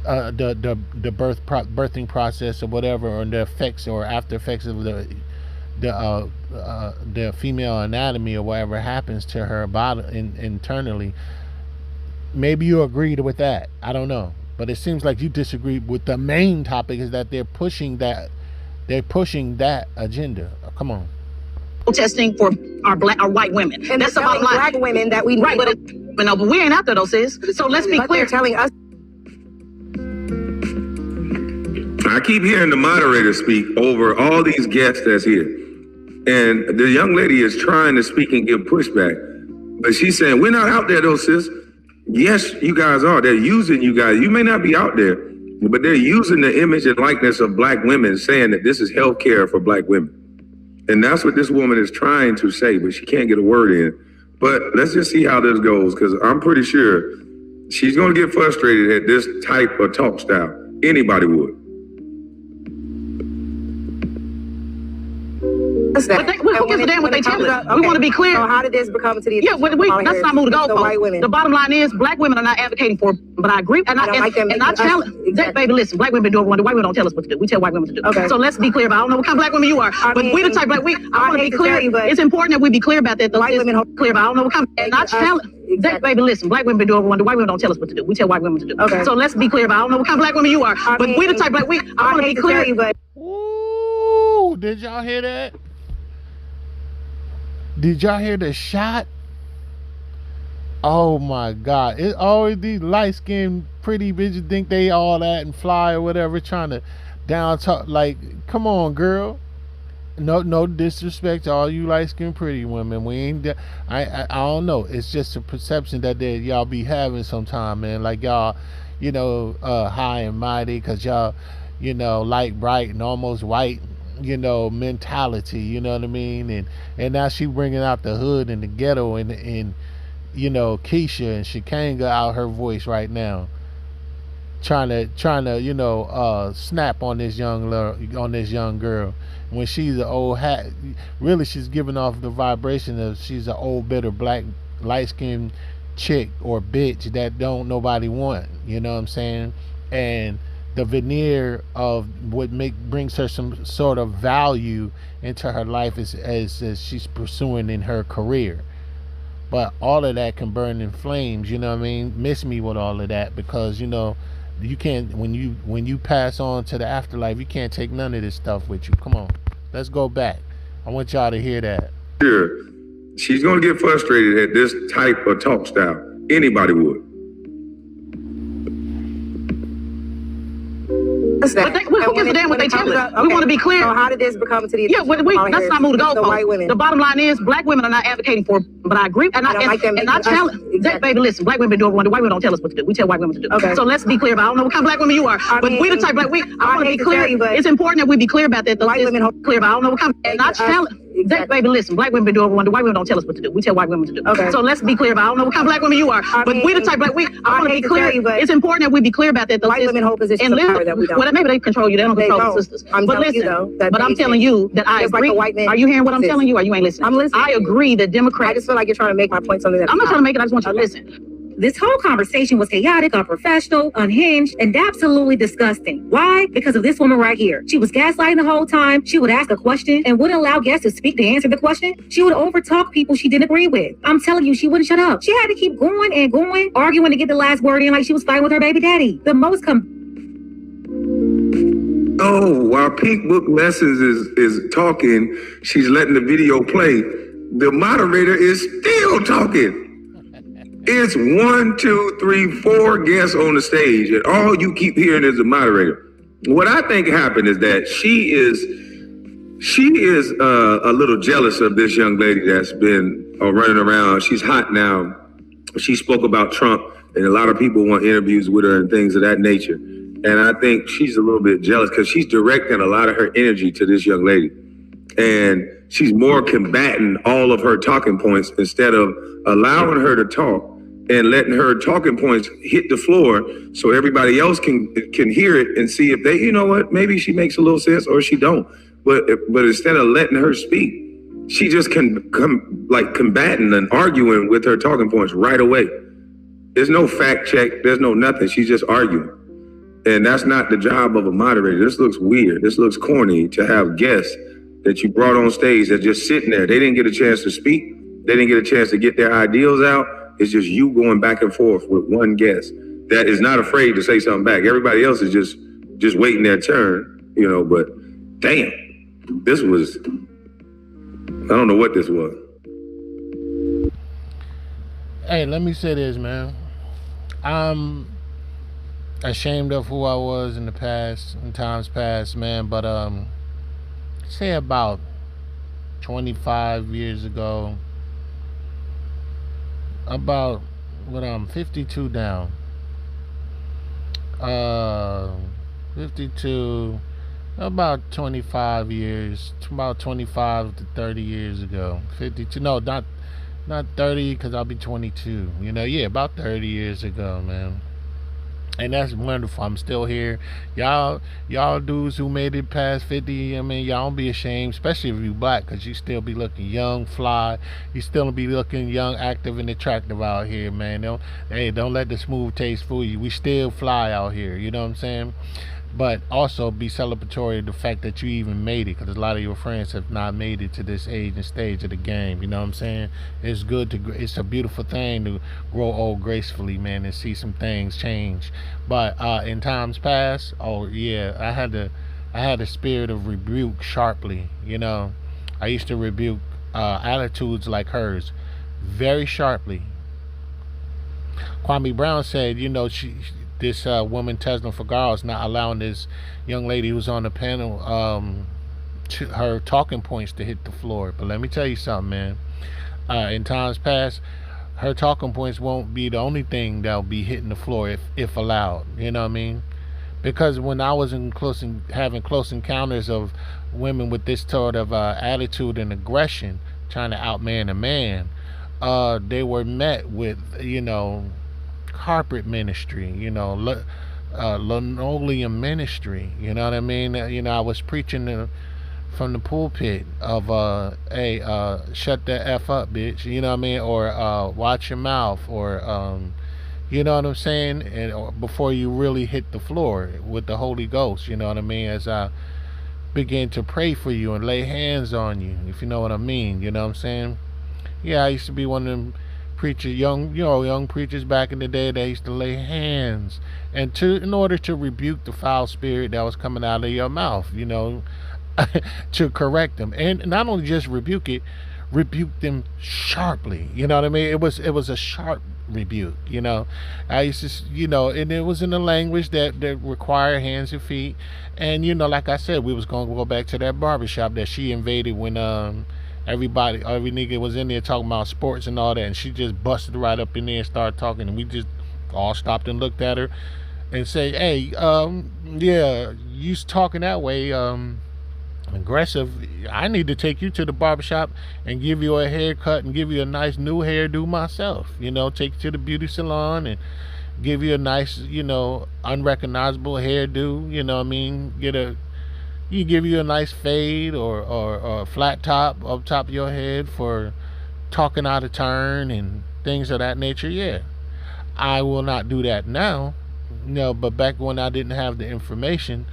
birthing process or whatever, or the effects or after effects of the female anatomy or whatever happens to her body internally. Maybe you agreed with that. I don't know, but it seems like you disagreed with the main topic, is that they're pushing that agenda. Come on. Protesting for our white women. And that's about black women that we right, but we ain't out there though, sis. So let's be clear. Telling us. I keep hearing the moderator speak over all these guests that's here. And the young lady is trying to speak and give pushback. But she's saying, we're not out there though, sis. Yes, you guys are. They're using you guys. You may not be out there, but they're using the image and likeness of black women, saying that this is health care for black women. And that's what this woman is trying to say, but she can't get a word in. But let's just see how this goes, because I'm pretty sure she's going to get frustrated at this type of talk style. Anybody would. Who gives a damn what they tell us? We want to be clear. So how did this become to the Yeah, let's not move the goalposts. The bottom line is black women are not advocating for, but I agree. And I challenge. Baby, listen, black women do what white women don't tell us what to do. We tell white women to do. Okay. So let's be clear about, I don't know what kind of black women you are, but we the type I want to be clear. It's important that we be clear about that. White women clear about, I don't know what kind of, and I challenge. Baby, listen, black women do what white women don't tell us what to do. We tell white women to do. Okay. So let's be clear about, I don't know what kind of black women you are, but we the type I want to be clear. Ooh, did y'all hear that? Did y'all hear the shot? Oh my God. It always these light-skinned pretty bitches think they all that and fly or whatever, trying to down talk. Like, come on, girl. No disrespect to all you light-skinned pretty women. We ain't I don't know. It's just a perception that y'all be having sometime, man. Like y'all, high and mighty because y'all, light, bright, and almost white, mentality, you know what I mean? And now she bringing out the hood and the ghetto and Keisha and Shikanga out her voice right now, trying to snap on this young girl when she's an old hat. Really, she's giving off the vibration of she's an old, bitter, black, light-skinned chick or bitch that don't nobody want. You know what I'm saying? And the veneer of what brings her some sort of value into her life as she's pursuing in her career. But all of that can burn in flames, you know what I mean? Miss me with all of that, because you can't, when you pass on to the afterlife, you can't take none of this stuff with you. Come on, let's go back. I want y'all to hear that. Sure, she's gonna get frustrated at this type of talk style. Anybody would. Who gives a damn what they tell us? We want to be clear. So how did this become to the let's not move the goalposts. White women. The bottom line is black women are not advocating for, but I agree. And I challenge. Baby, listen, black women do what white women don't tell us what to do. We tell white women to do. Okay. So let's be clear about, I don't know what kind of black women you are, but we the type I want to be clear. It's important that we be clear about that. White women clear about, I don't know what kind of, and I challenge. Baby, listen, black women do what white women don't tell us what to do. We tell white women to do. Okay. So let's be clear about, I don't know what kind of black women you are, but we the type I want to be clear. It's important that we be clear about that. White women hold positions of power that we don't. Well, maybe they control you. They don't control the sisters. I'm telling you that I agree. Are you hearing what I'm telling you, or you ain't listening? I'm listening. I agree that Democrats. I just feel like you're trying to make my point something that I'm not trying to make it. I just want you to listen. This whole conversation was chaotic, unprofessional, unhinged, and absolutely disgusting. Why? Because of this woman right here. She was gaslighting the whole time. She would ask a question and wouldn't allow guests to speak to answer the question. She would overtalk people she didn't agree with. I'm telling you, she wouldn't shut up. She had to keep going and going, arguing to get the last word in like she was fighting with her baby daddy. The most while Pink Book Lessons is talking, she's letting the video play. The moderator is still talking. It's 1, 2, 3, 4 guests on the stage, and all you keep hearing is the moderator. What I think happened is that she is a little jealous of this young lady that's been running around. She's hot now. She spoke about Trump, and a lot of people want interviews with her and things of that nature. And I think she's a little bit jealous because she's directing a lot of her energy to this young lady. And she's more combating all of her talking points instead of allowing her to talk and letting her talking points hit the floor so everybody else can hear it and see if they, you know what, maybe she makes a little sense or she don't. But instead of letting her speak, she just combating and arguing with her talking points right away. There's no fact check. There's no nothing. She's just arguing. And that's not the job of a moderator. This looks weird. This looks corny to have guests that you brought on stage that just sitting there. They didn't get a chance to speak. They didn't get a chance to get their ideals out. It's just you going back and forth with one guest that is not afraid to say something back. Everybody else is just waiting their turn, but damn, this was, I don't know what this was. Hey, let me say this, man. I'm ashamed of who I was in times past, man, but say about 25 years ago, about what I'm 52 down. 52, about 25 years, about 25 to 30 years ago. 52, no, not 30, because I'll be 22. About 30 years ago, man. And that's wonderful. I'm still here. Y'all dudes who made it past 50, I mean, y'all don't be ashamed, especially if you black, because you still be looking young, fly. You still be looking young, active, and attractive out here, man. Don't let the smooth taste fool you. We still fly out here, you know what I'm saying? But also be celebratory of the fact that you even made it, because a lot of your friends have not made it to this age and stage of the game. You know what I'm saying? It's a beautiful thing to grow old gracefully, man, and see some things change. But in times past, oh yeah, I had a spirit of rebuke sharply. You know, I used to rebuke attitudes like hers very sharply. Kwame Brown said, you know, this woman Tezlyn Figaro is not allowing this young lady who's on the panel her talking points to hit the floor. But let me tell you something, man. In times past, her talking points won't be the only thing that'll be hitting the floor if allowed. You know what I mean? Because when I was having close encounters of women with this sort of attitude and aggression, trying to outman a man, they were met with, you know, carpet ministry, you know, linoleum ministry, you know what I mean? You know, I was preaching from the pulpit of hey, shut the F up, bitch, you know what I mean? Or watch your mouth, or you know what I'm saying? And before you really hit the floor with the Holy Ghost, you know what I mean? As I begin to pray for you and lay hands on you, if you know what I mean, you know what I'm saying? Yeah, I used to be one of them preachers, young preachers back in the day that used to lay hands in order to rebuke the foul spirit that was coming out of your mouth, you know, to correct them, and not only just rebuke them sharply. You know what I mean? It was a sharp rebuke. You know, I used to, you know, and it was in a language that required hands and feet, and you know, like I said, we was gonna go back to that barbershop that she invaded when every nigga was in there talking about sports and all that, and she just busted right up in there and started talking, and we just all stopped and looked at her and say, hey, yeah, you talking that way, aggressive. I need to take you to the barbershop and give you a haircut and give you a nice new hairdo myself, you know, take you to the beauty salon and give you a nice, you know, unrecognizable hairdo, you know what I mean, give you a nice fade or a flat top up top of your head for talking out of turn and things of that nature. Yeah, I will not do that now. You know, but back when I didn't have the information,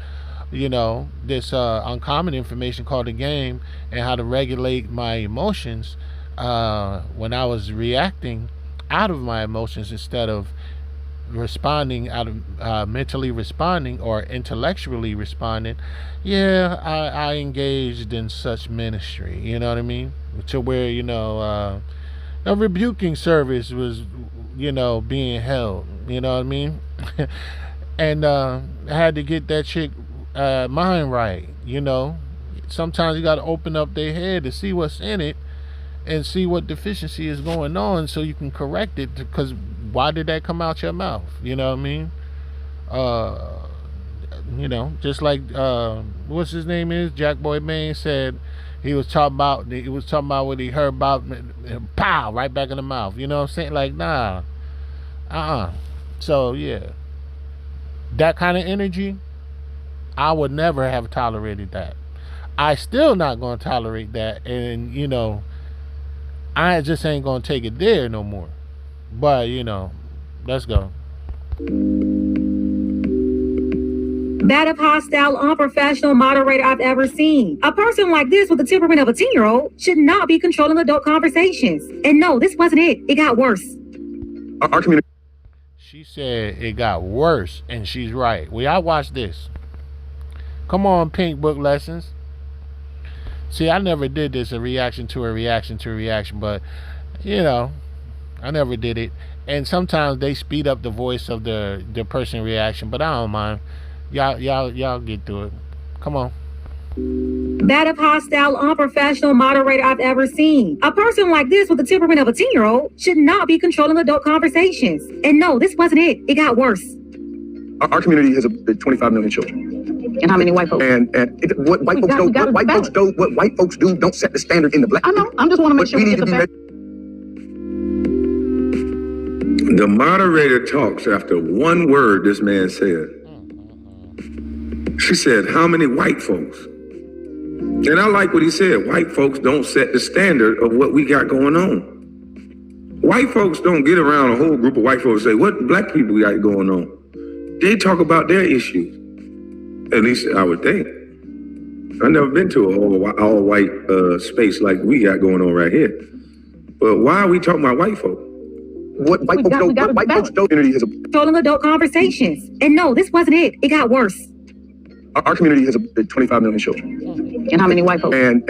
you know, this uncommon information called the game and how to regulate my emotions, when I was reacting out of my emotions instead of responding out of mentally responding or intellectually responding, yeah, I engaged in such ministry, you know what I mean, to where, you know, a rebuking service was, you know, being held, you know what I mean. And I had to get that chick mind right, you know. Sometimes you got to open up their head to see what's in it and see what deficiency is going on so you can correct it, because why did that come out your mouth, you know what I mean? You know, just like what's his name is, Jack Boy Maine said he was talking about what he heard about, pow, right back in the mouth, you know what I'm saying? Like, nah, so yeah, that kind of energy, I would never have tolerated that. I still not gonna tolerate that, and you know, I just ain't gonna take it there no more. But you know, let's go. That of hostile, unprofessional moderator I've ever seen. A person like this with the temperament of a 10-year-old should not be controlling adult conversations. And no, this wasn't it. It got worse. Our community. She said it got worse, and she's right. Will y'all watch this? Come on, Pink Book Lessons. See, I never did this, a reaction to a reaction to a reaction, but, you know, I never did it. And sometimes they speed up the voice of the person reaction, but I don't mind. Y'all get through it. Come on. That of hostile, unprofessional moderator I've ever seen. A person like this with the temperament of a 10-year-old should not be controlling adult conversations. And no, this wasn't it. It got worse. Our community has 25 million children. And how many white folks? And what white folks do don't set the standard in the black. I know. I just want to make sure we get the fact. The moderator talks after one word this man said. She said, how many white folks? And I like what he said. White folks don't set the standard of what we got going on. White folks don't get around a whole group of white folks and say, what black people got going on? They talk about their issues. At least I would think. I've never been to a all white space like we got going on right here. But why are we talking about white folks? What white folks don't, what white folks don't, community has a, Controlling adult conversations. And no, this wasn't it. It got worse. our community has 25 million children. And how many white folks? And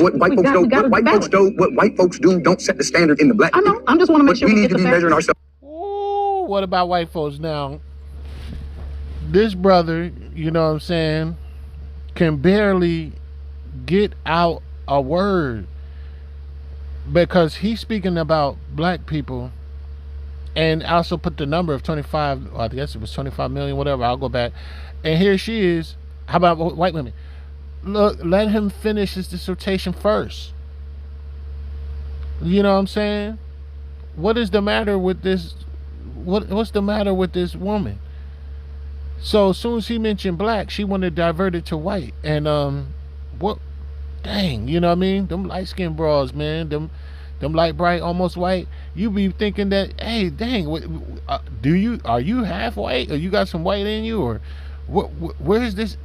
what white folks don't, what white folks do don't set the standard in the black. I know. I just want to make sure we we need get to the be facts. measuring ourselves. Ooh, what about white folks now? This brother, you know what I'm saying, can barely get out a word because he's speaking about black people and also put the number of 25, I guess it was 25 million, whatever. I'll go back. And here she is. How about white women? Look, let him finish his dissertation first. You know what I'm saying? What is the matter with this? What's the matter with this woman? So as soon as he mentioned black, she wanted to divert it to white. And what? Dang, you know what I mean? Them light skinned bras, man. Them light bright, almost white. You be thinking that, hey, dang, are you half white, or you got some white in you, or where's this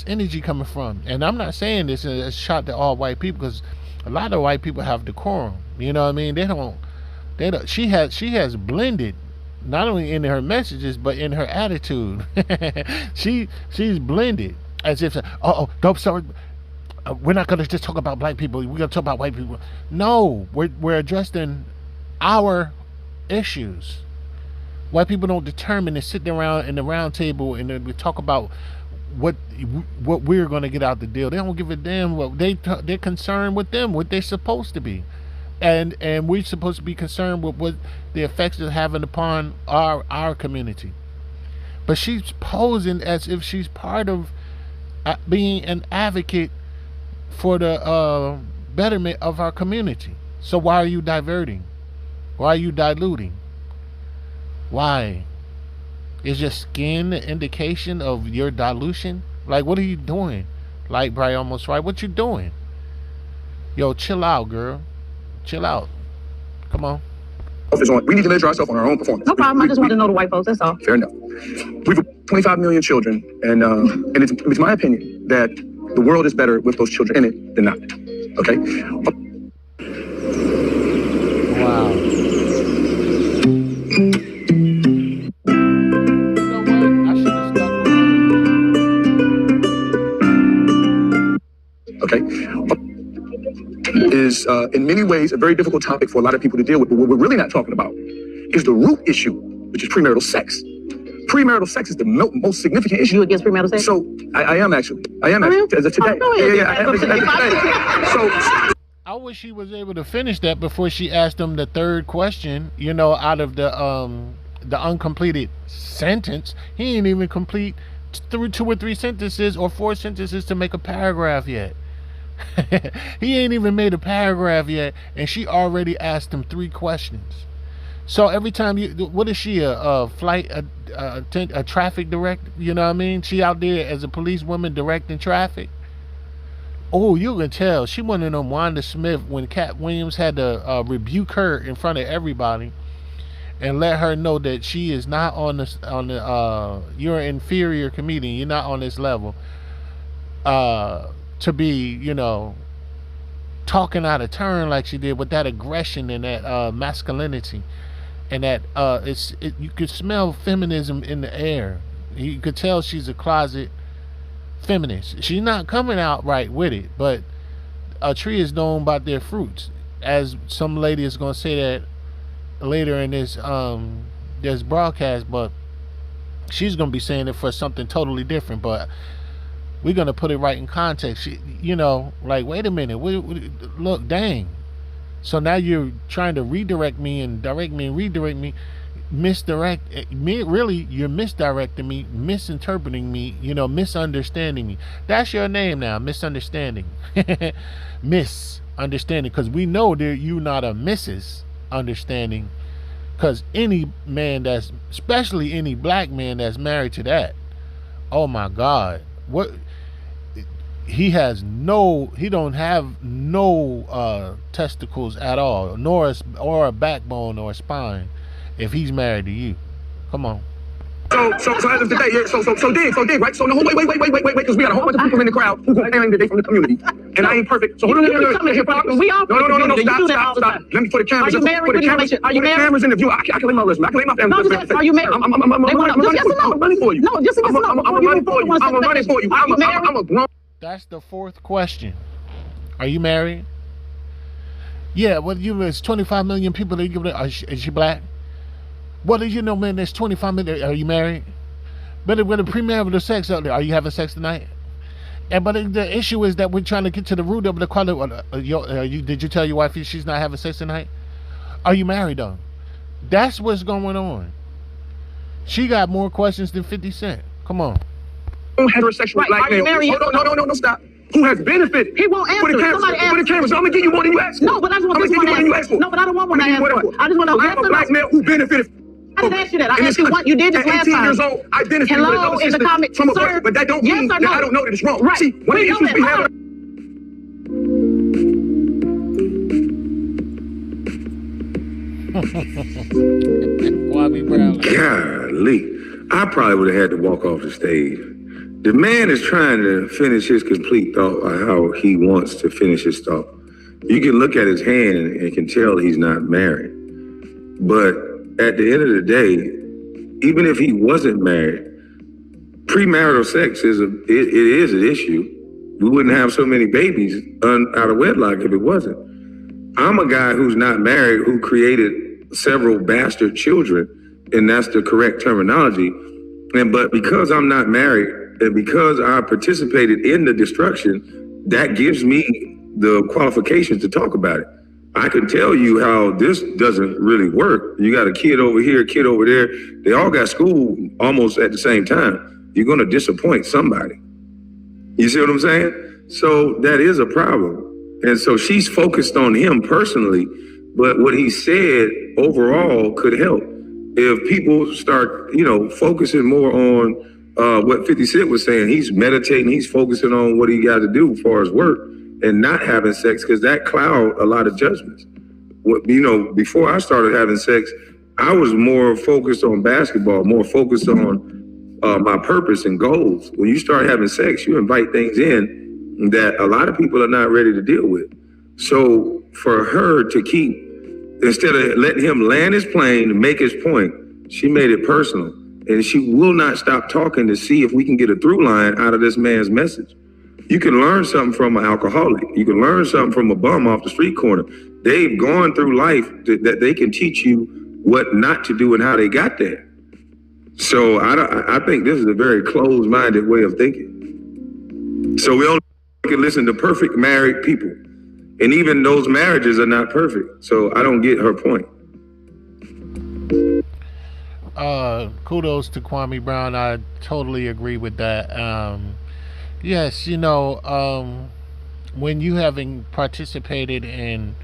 energy coming from? And I'm not saying this as a shot to all white people, because a lot of white people have decorum. You know what I mean? They don't. She has blended, not only in her messages but in her attitude. she's blended as if, don't sorry. We're not going to just talk about black people. We're going to talk about white people. No, we're addressing our issues. White people don't determine and sit around in the round table and we talk about what we're going to get out the deal. They don't give a damn what they're concerned with them, what they're supposed to be. And we're supposed to be concerned with what the effects it's having upon our community. But she's posing as if she's part of being an advocate for the betterment of our community. So why are you diverting? Why are you diluting? Why? Is your skin an indication of your dilution? Like, what are you doing? Like Brian almost right. What you doing? Yo, chill out, girl. Chill out. Come on. We need to measure ourselves on our own performance. No problem. I just want to know the white folks. That's all. Fair enough. We've 25 million children, and it's my opinion that the world is better with those children in it than not. Okay? Wow. You know what? I should have stuck with her. Okay? Is in many ways a very difficult topic for a lot of people to deal with, but what we're really not talking about is the root issue, which is premarital sex. Premarital sex is the most significant issue. You against premarital sex? So I am actually. As of today. So I wish he was able to finish that before she asked him the third question. You know, out of the uncompleted sentence, he ain't even complete through 2 or 3 sentences or 4 sentences to make a paragraph yet. He ain't even made a paragraph yet, and she already asked him 3 questions. So every time what is she, a traffic director? You know what I mean? She out there as a policewoman directing traffic. Oh, you can tell she one of them Wanda Smith when Cat Williams had to rebuke her in front of everybody and let her know that she is not on the you're an inferior comedian. You're not on this level. To be, you know, talking out of turn like she did with that aggression and that masculinity, and that you could smell feminism in the air. You could tell she's a closet feminist. She's not coming out right with it, but a tree is known by their fruits, as some lady is going to say that later in this broadcast, but she's going to be saying it for something totally different. But we're going to put it right in context. You know, like, wait a minute. Look, dang. So now you're trying to redirect me and direct me and redirect me. Misdirect me. Really, you're misdirecting me, misinterpreting me, you know, misunderstanding me. That's your name now, misunderstanding. Misunderstanding. Because we know that you're not a Mrs. Understanding. Because any man that's, especially any black man that's married to that, oh my God, what he don't have no testicles at all, nor or a backbone or a spine, if he's married to you. Come on. So as of today, yeah, so dig, right? So no, wait, because we got a whole bunch of people in the crowd who claiming that they from the community, and I ain't perfect. So hold on, We all no, stop. stop. Let me put the cameras. Are you married? Are you married? Cameras in the view. I can lay my resume. I can lay my family. No, just are you married? I'm running for you. No, just yes or no. I'm running for you. I'm running for you. I'm a grown. That's the fourth question. Are you married? Yeah. Well, it's 25 million people that you give it. Is she black? What do you know, man? There's 25 million. Are you married? But with the premarital sex out there, are you having sex tonight? And but the issue is that we're trying to get to the root of the quality. Did you tell your wife she's not having sex tonight? Are you married though? That's what's going on. She got more questions than 50 Cent. Come on. Heterosexual black male. No, stop. Who has benefited? He won't answer. Somebody answer. For the cameras, I'm gonna give you more than you asked for. No, but I just want to answer. No, but I don't want one to answer. I just want to know. I'm a black male who benefited. I didn't ask you that. I asked you what you did just last time. At 18 years old, I benefited with another sister from a birth, but that don't mean that I don't know that it's wrong. Right. See, one of the issues we have. Kwame Brown. Golly, I probably would have had to walk off the stage. The man is trying to finish his complete thought of how he wants to finish his thought. You can look at his hand and can tell he's not married. But at the end of the day, even if he wasn't married, premarital sex is an issue. We wouldn't have so many babies out of wedlock if it wasn't. I'm a guy who's not married who created several bastard children, and that's the correct terminology. But because I'm not married and because I participated in the destruction, that gives me the qualifications to talk about it. I can tell you how this doesn't really work. You got a kid over here, a kid over there. They all got school almost at the same time. You're going to disappoint somebody. You see what I'm saying? So that is a problem. And so she's focused on him personally, but what he said overall could help. If people start, focusing more on what 50 Cent was saying, he's meditating, he's focusing on what he got to do as far as work and not having sex, because that cloud a lot of judgments. Before I started having sex, I was more focused on basketball, more focused on my purpose and goals. When you start having sex, you invite things in that a lot of people are not ready to deal with. So for her to keep, instead of letting him land his plane and make his point, she made it personal. And she will not stop talking to see if we can get a through line out of this man's message. You can learn something from an alcoholic. You can learn something from a bum off the street corner. They've gone through life that they can teach you what not to do and how they got there. So I think this is a very closed-minded way of thinking. So we only can listen to perfect married people. And even those marriages are not perfect. So I don't get her point. Kudos to Kwame Brown. I totally agree with that. Yes, when you having participated in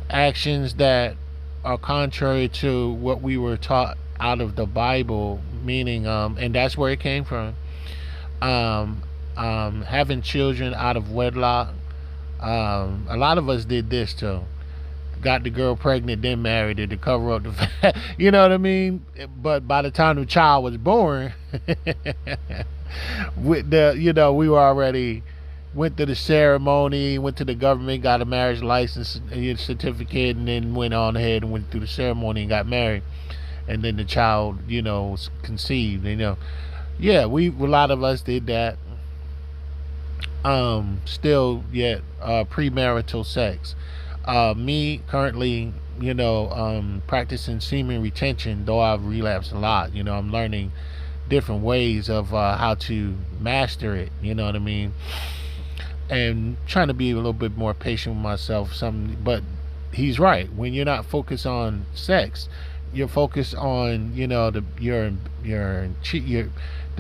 actions that are contrary to what we were taught out of the Bible, meaning, and that's where it came from, having children out of wedlock. A lot of us did this too. Got the girl pregnant, then married her to cover up the fact. You know what I mean? But by the time the child was born, with we were already went to the ceremony, went to the government, got a marriage license certificate, and then went on ahead and went through the ceremony and got married, and then the child, was conceived. Yeah, a lot of us did that. Still yet premarital sex. Me currently, practicing semen retention, though I've relapsed a lot. I'm learning different ways of how to master it, you know what I mean? And trying to be a little bit more patient with myself. But he's right. When you're not focused on sex, you're focused on, the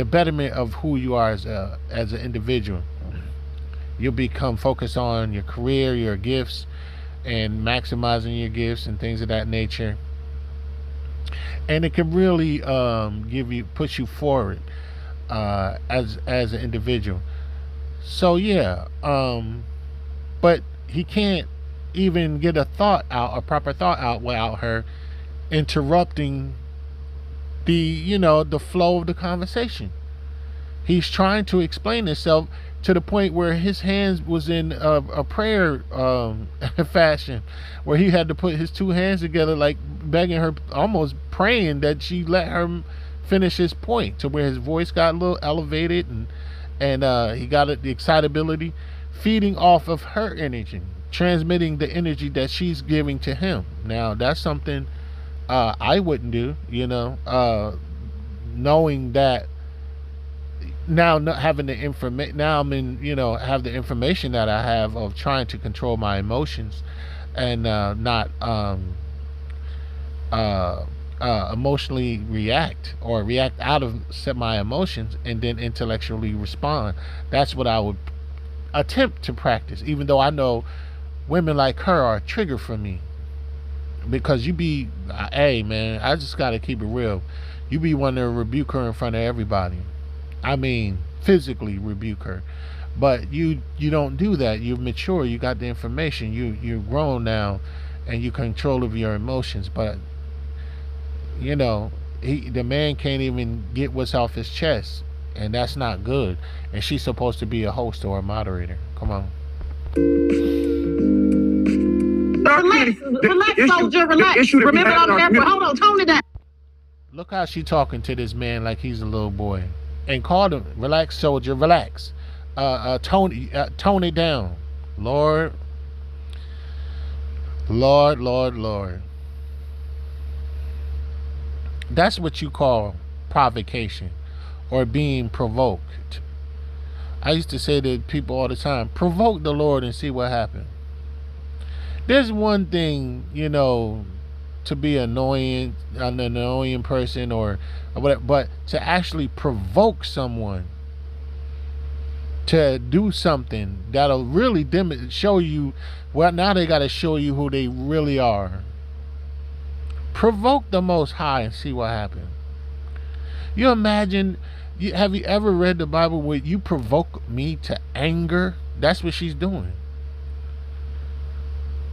betterment of who you are as an individual. You'll become focused on your career, your gifts, and maximizing your gifts and things of that nature. and it can really push you forward as an individual. So yeah, but he can't even get a proper thought out without her interrupting the flow of the conversation. He's trying to explain himself to the point where his hands was in a prayer fashion, where he had to put his two hands together, like begging her, almost praying that she let her finish his point, to where his voice got a little elevated, and he got the excitability, feeding off of her energy, transmitting the energy that she's giving to him. Now that's something I wouldn't do, knowing that now, not having the information. Now I'm in, have the information that I have of trying to control my emotions, and not emotionally react, or react out of my emotions and then intellectually respond. That's what I would attempt to practice, even though I know women like her are a trigger for me, because hey man, I just gotta keep it real. You be wanting to rebuke her in front of everybody. I mean, physically rebuke her, but you don't do that. You're mature. You got the information. You're grown now, and you control of your emotions. But the man can't even get what's off his chest, and that's not good. And she's supposed to be a host or a moderator. Come on. Relax, soldier, relax. Remember, I'm there. Hold on, tone it down. Look how she talking to this man like he's a little boy, and called him, relax, soldier, relax. Tone it down. Lord. That's what you call provocation, or being provoked. I used to say to people all the time, provoke the Lord and see what happens. There's one thing, to be an annoying person or whatever, but to actually provoke someone to do something that'll really show you, well, now they got to show you who they really are. Provoke the Most High and see what happens. You imagine, have you ever read the Bible where you provoke me to anger? That's what she's doing.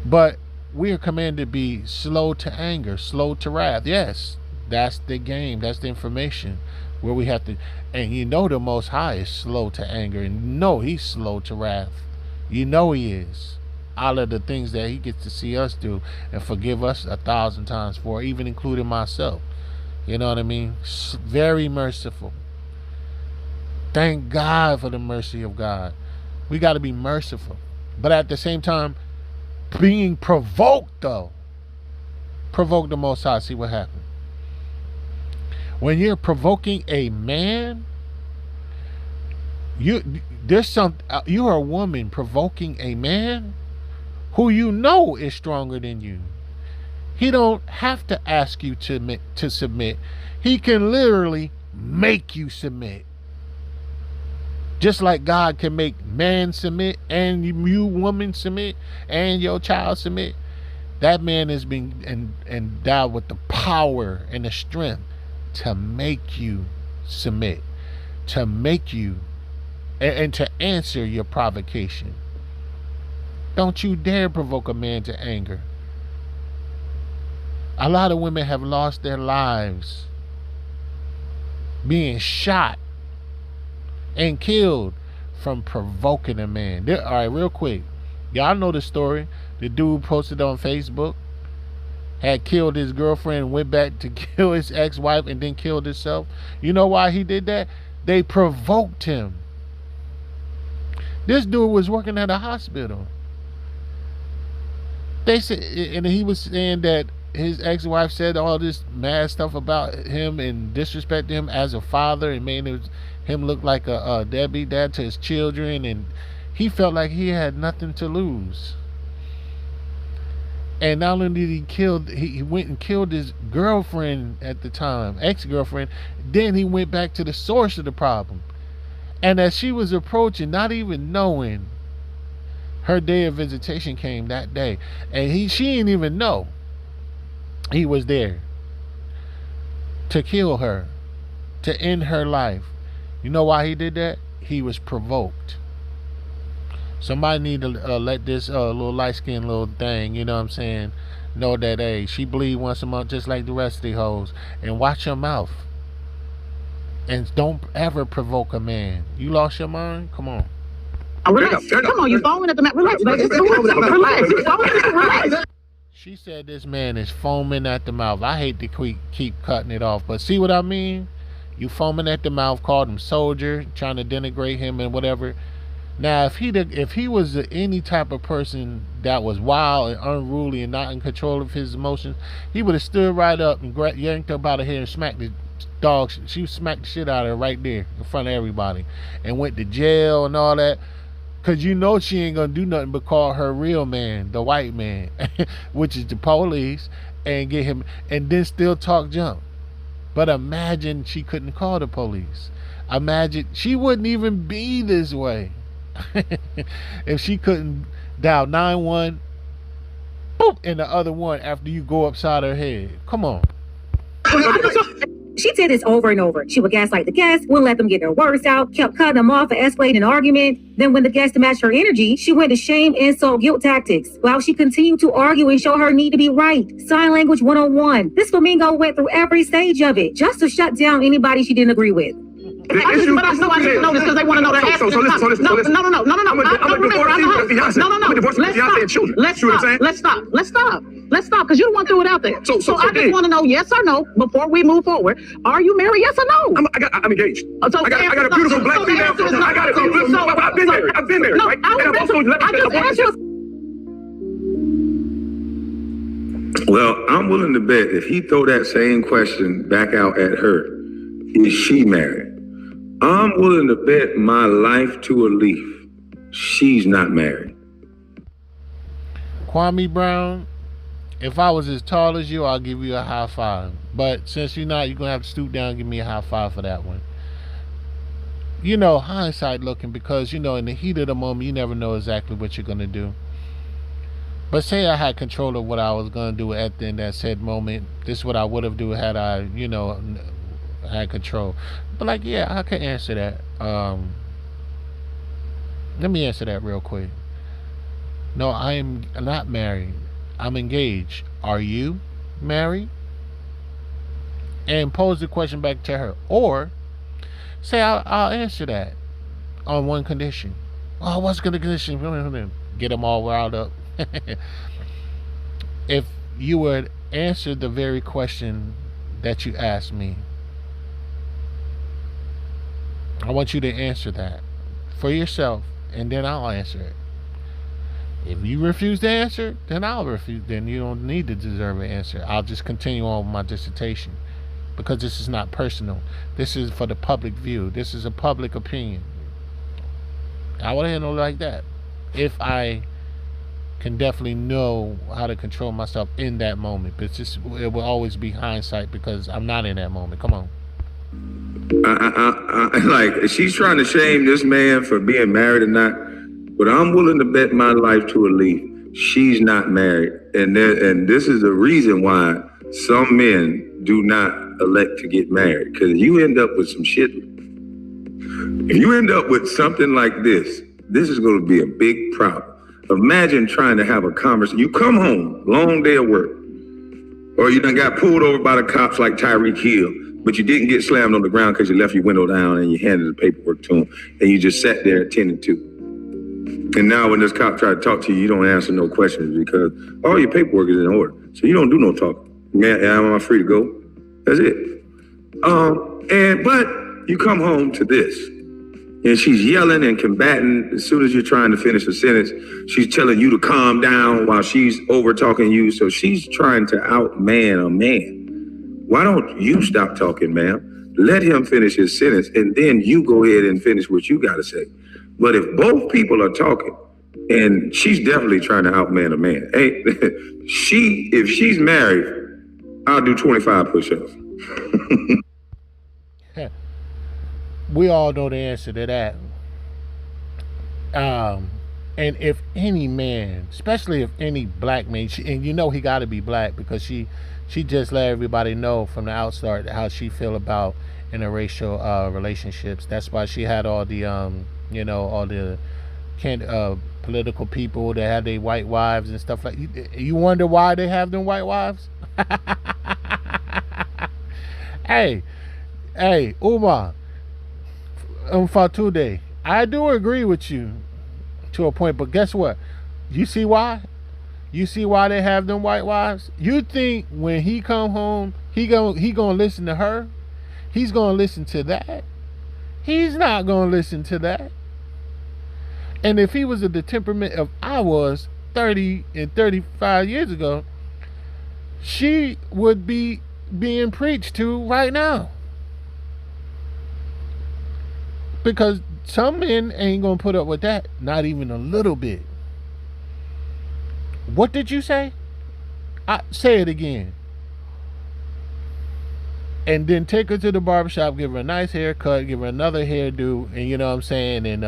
But we are commanded to be slow to anger, slow to wrath. Yes, that's the game. That's the information where we have to. And the Most High is slow to anger, and he's slow to wrath. He is. All of the things that he gets to see us do and forgive us 1,000 times for, even including myself. You know what I mean? Very merciful. Thank God for the mercy of God. We got to be merciful. But at the same time, being provoked, though. Provoke the Most High, see what happens. When you're provoking a man, you are a woman provoking a man who is stronger than you. He don't have to ask you to submit. He can literally make you submit. Just like God can make man submit, and you woman submit, and your child submit. That man is being endowed with the power and the strength to make you submit, to make you and to answer your provocation. Don't you dare provoke a man to anger. A lot of women have lost their lives being shot and killed from provoking a man. All right, real quick. Y'all know the story. The dude posted on Facebook, had killed his girlfriend, went back to kill his ex-wife, and then killed himself. You know why he did that? They provoked him. This dude was working at a hospital. They said, and he was saying that his ex-wife said all this mad stuff about him and disrespected him as a father, and made him look like a deadbeat dad to his children, and he felt like he had nothing to lose. And not only did he went and killed his girlfriend at the time, ex-girlfriend, then he went back to the source of the problem. And as she was approaching, not even knowing, her day of visitation came that day, and she didn't even know he was there. to kill her, to end her life. You know why he did that? He was provoked. Somebody need to let this little light skinned little thing, you know what I'm saying, know that, hey, she bleed once a month just like the rest of the hoes. And watch your mouth. And don't ever provoke a man. You lost your mind? Come on. Relax. Come on, you foaming at the mouth. Relax, baby. Relax. Relax. She said this man is foaming at the mouth. I hate to keep cutting it off, but see what I mean? You foaming at the mouth, called him soldier, trying to denigrate him and whatever. Now, if he was any type of person that was wild and unruly and not in control of his emotions, he would have stood right up and yanked her out of here and smacked the dog. She smacked the shit out of her right there in front of everybody and went to jail and all that. Because you know she ain't going to do nothing but call her real man, the white man, which is the police, and get him, and then still talk junk. But imagine she couldn't call the police. Imagine she wouldn't even be this way. If she couldn't dial 911, boop, and the other one after you go upside her head. Come on. She did this over and over. She would gaslight the guests, wouldn't let them get their words out, kept cutting them off and escalating an argument. Then when the guests matched her energy, she went to shame, insult, guilt tactics, while she continued to argue and show her need to be right. Sign language 101. This flamingo went through every stage of it just to shut down anybody she didn't agree with. But I just know this because they want to know the answer. No. Let's stop, because you the one threw it out there. So I just want to know, yes or no, before we move forward. Are you married? Yes or no? I'm engaged. I got a beautiful black female. I've been married, right? Well, I'm willing to bet if he throw that same question back out at her, is she married? I'm willing to bet my life to a leaf, she's not married. Kwame Brown, if I was as tall as you, I'll give you a high five. But since you're not, you're going to have to stoop down and give me a high five for that one. You know, hindsight looking, because, you know, in the heat of the moment, you never know exactly what you're going to do. But say I had control of what I was going to do in that said moment. This is what I would have done had I, you know, had control. But like, yeah, I can answer that. Let me answer that real quick. No, I am not married. I'm engaged. Are you married? And pose the question back to her. Or say I'll answer that on one condition. Oh, what's the condition? Get them all riled up. If you would answer the very question that you asked me, I want you to answer that for yourself, and then I'll answer it. If you refuse to answer, then I'll refuse. Then you don't need to deserve an answer. I'll just continue on with my dissertation, because this is not personal. This is for the public view. This is a public opinion. I would handle it like that if I can definitely know how to control myself in that moment. But it will always be hindsight, because I'm not in that moment. Come on. Like, she's trying to shame this man for being married or not, but I'm willing to bet my life to a leaf, she's not married. And this is the reason why some men do not elect to get married, because you end up with some shit. If you end up with something like this is going to be a big problem. Imagine trying to have a conversation. You come home, long day of work, or you done got pulled over by the cops like Tyreek Hill, but you didn't get slammed on the ground because you left your window down and you handed the paperwork to him, and you just sat there attending to. And now when this cop tried to talk to you, you don't answer no questions because all your paperwork is in order. So you don't do no talking. Man, am I free to go? That's it. But you come home to this, and she's yelling and combating. As soon as you're trying to finish a sentence, she's telling you to calm down while she's over talking you. So she's trying to outman a man. Why don't you stop talking, ma'am? Let him finish his sentence, and then you go ahead and finish what you got to say. But if both people are talking, and she's definitely trying to outman a man. Hey, if she's married, I'll do 25 push-ups. We all know the answer to that. And if any man, especially if any black man, and you know he got to be black because she just let everybody know from the outstart how she feel about interracial relationships. That's why she had all the all the political people that had their white wives and stuff like. You wonder why they have them white wives? Hey, Umar, Fatude, I do agree with you to a point, but guess what? You see why? You see why they have them white wives? You think when he come home, he gonna listen to her? He's gonna listen to that? He's not gonna listen to that. And if he was of the temperament of I was 30 and 35 years ago, she would be being preached to right now. Because some men ain't gonna put up with that, not even a little bit. What did you say? Say it again. And then take her to the barbershop, give her a nice haircut, give her another hairdo, and you know what I'm saying, and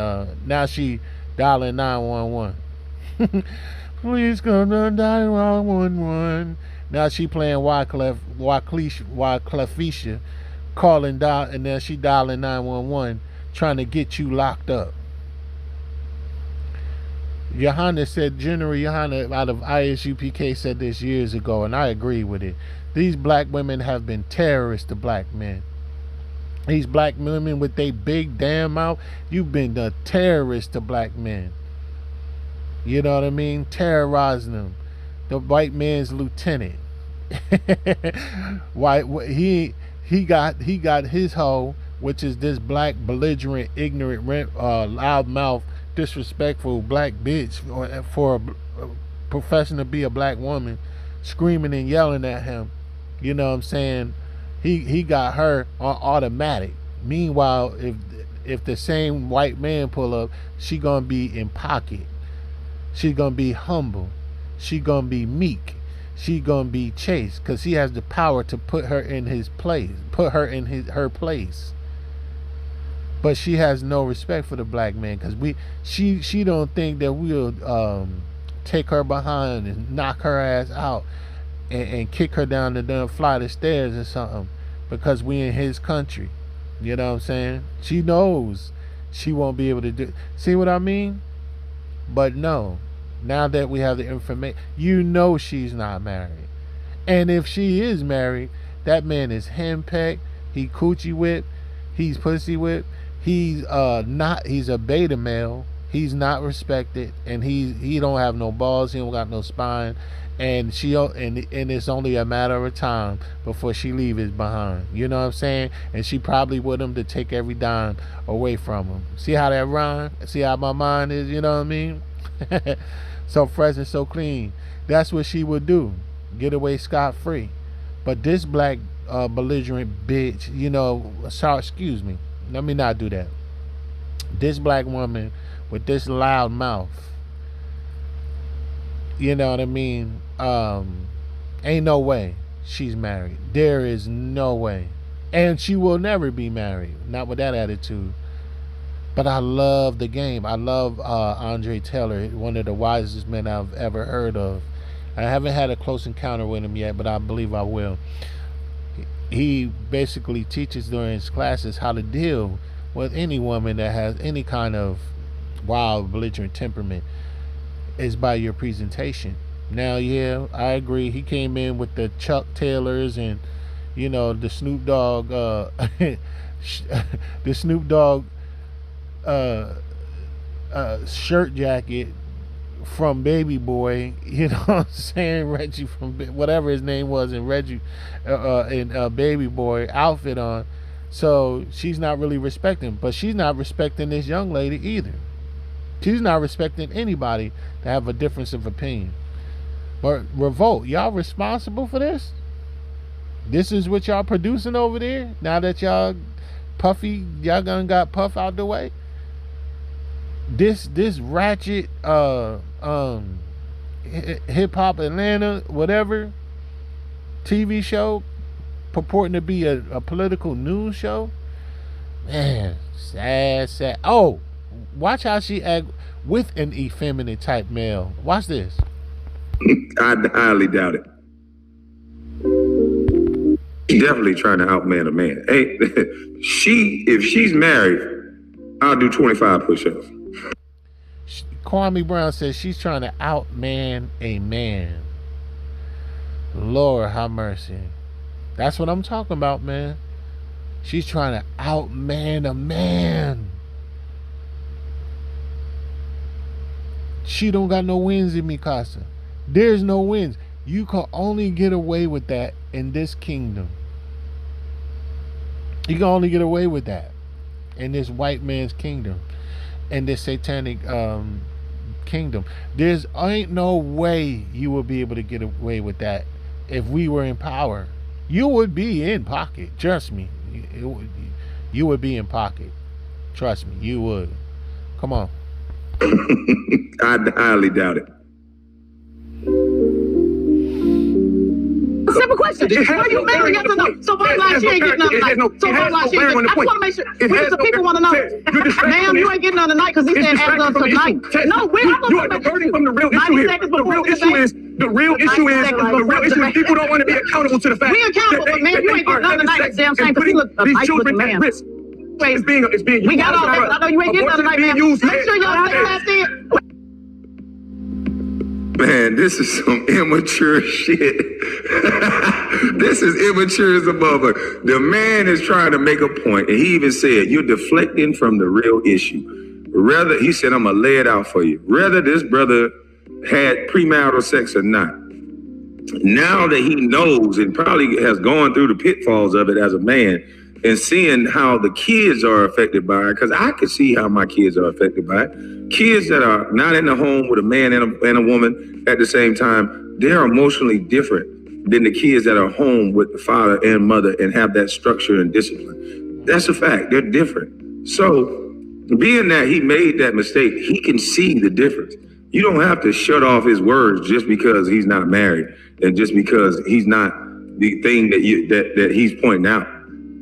now she dialing 911. Please come to 911. Now she playing Wyclefisha, calling down, and then she dialing 911, trying to get you locked up. Johanna said, General Johanna out of ISUPK said this years ago, and I agree with it. These black women have been terrorists to black men. These black women with their big damn mouth, you've been a terrorist to black men. You know what I mean? Terrorizing them. The white man's lieutenant. He got his hoe, which is this black belligerent, ignorant, loudmouth, disrespectful black bitch for professing to be a black woman, screaming and yelling at him. You know what I'm saying? He got her on automatic. Meanwhile, if the same white man pull up, she gonna be in pocket. She gonna be humble. She gonna be meek. She gonna be chaste, because he has the power to put her in his place, put her in her place. But she has no respect for the black man, because she don't think that we'll take her behind and knock her ass out and kick her down the damn flight of stairs or something, because we in his country. You know what I'm saying? She knows she won't be able to do. See what I mean? But no, now that we have the information, you know she's not married. And if she is married, that man is henpecked, he coochie whipped, he's pussy whipped, he's a beta male, he's not respected, and he don't have no balls, he don't got no spine, and it's only a matter of time before she leave his behind. You know what I'm saying? And she probably with him to take every dime away from him. See how that rhyme? See how my mind is? You know what I mean? So fresh and so clean. That's what she would do. Get away scot-free. But this black belligerent bitch, excuse me, let me not do that. This black woman with this loud mouth, you know what I mean? Ain't no way she's married. There is no way. And she will never be married. Not with that attitude. But I love the game. I love Andre Taylor, one of the wisest men I've ever heard of. I haven't had a close encounter with him yet, but I believe I will. He basically teaches during his classes how to deal with any woman that has any kind of wild, belligerent temperament is by your presentation. Now, yeah, I agree. He came in with the Chuck Taylors and, the Snoop Dogg, the Snoop Dogg shirt jacket from Baby Boy, you know what I'm saying? Reggie from whatever his name was, and Reggie and Baby Boy outfit on. So she's not really respecting, but she's not respecting this young lady either. She's not respecting anybody that have a difference of opinion. But Revolt, y'all responsible for this? This is what y'all producing over there? Now that y'all done got Puff out the way? This ratchet hip hop Atlanta whatever TV show purporting to be a political news show, man, sad. Oh, Watch how she act with an effeminate type male. Watch this. I highly doubt it. She's definitely trying to outman a man. Hey, if she's married, I'll do 25 push-ups. Kwame Brown says she's trying to outman a man. Lord have mercy. That's what I'm talking about, man. She's trying to outman a man. She don't got no wins in Mikasa. There's no wins. You can only get away with that in this kingdom. You can only get away with that in this white man's kingdom, in this satanic kingdom. There's ain't no way you will be able to get away with that if we were in power. You would be in pocket. Trust me. You would be in pocket. Trust me, you would. Come on. I highly doubt it. Simple question. Why you married? Yes or no? So bottom line, she ain't getting none tonight. So bottom line, she ain't getting. I just want to make sure. Because the people want to know. Ma'am, you ain't getting none tonight because he said ask us tonight. No, we're not You are diverting from the real issue here. The real issue is people don't want to be accountable to the fact. We accountable, but man, you ain't getting none tonight. Damn shame, because he look a nice looking man. It's being we got all that, but I know you ain't getting none tonight, man. Make sure y'all say that in. Man, this is some immature shit. This is immature as a mother. The man is trying to make a point, and he even said, you're deflecting from the real issue. Rather, he said, I'm going to lay it out for you. Whether this brother had premarital sex or not, now that he knows and probably has gone through the pitfalls of it as a man, and seeing how the kids are affected by it, because I can see how my kids are affected by it. Kids that are not in the home with a man and a woman at the same time, they're emotionally different than the kids that are home with the father and mother and have that structure and discipline. That's a fact. They're different. So, being that he made that mistake, he can see the difference. You don't have to shut off his words just because he's not married and just because he's not the thing that he's pointing out.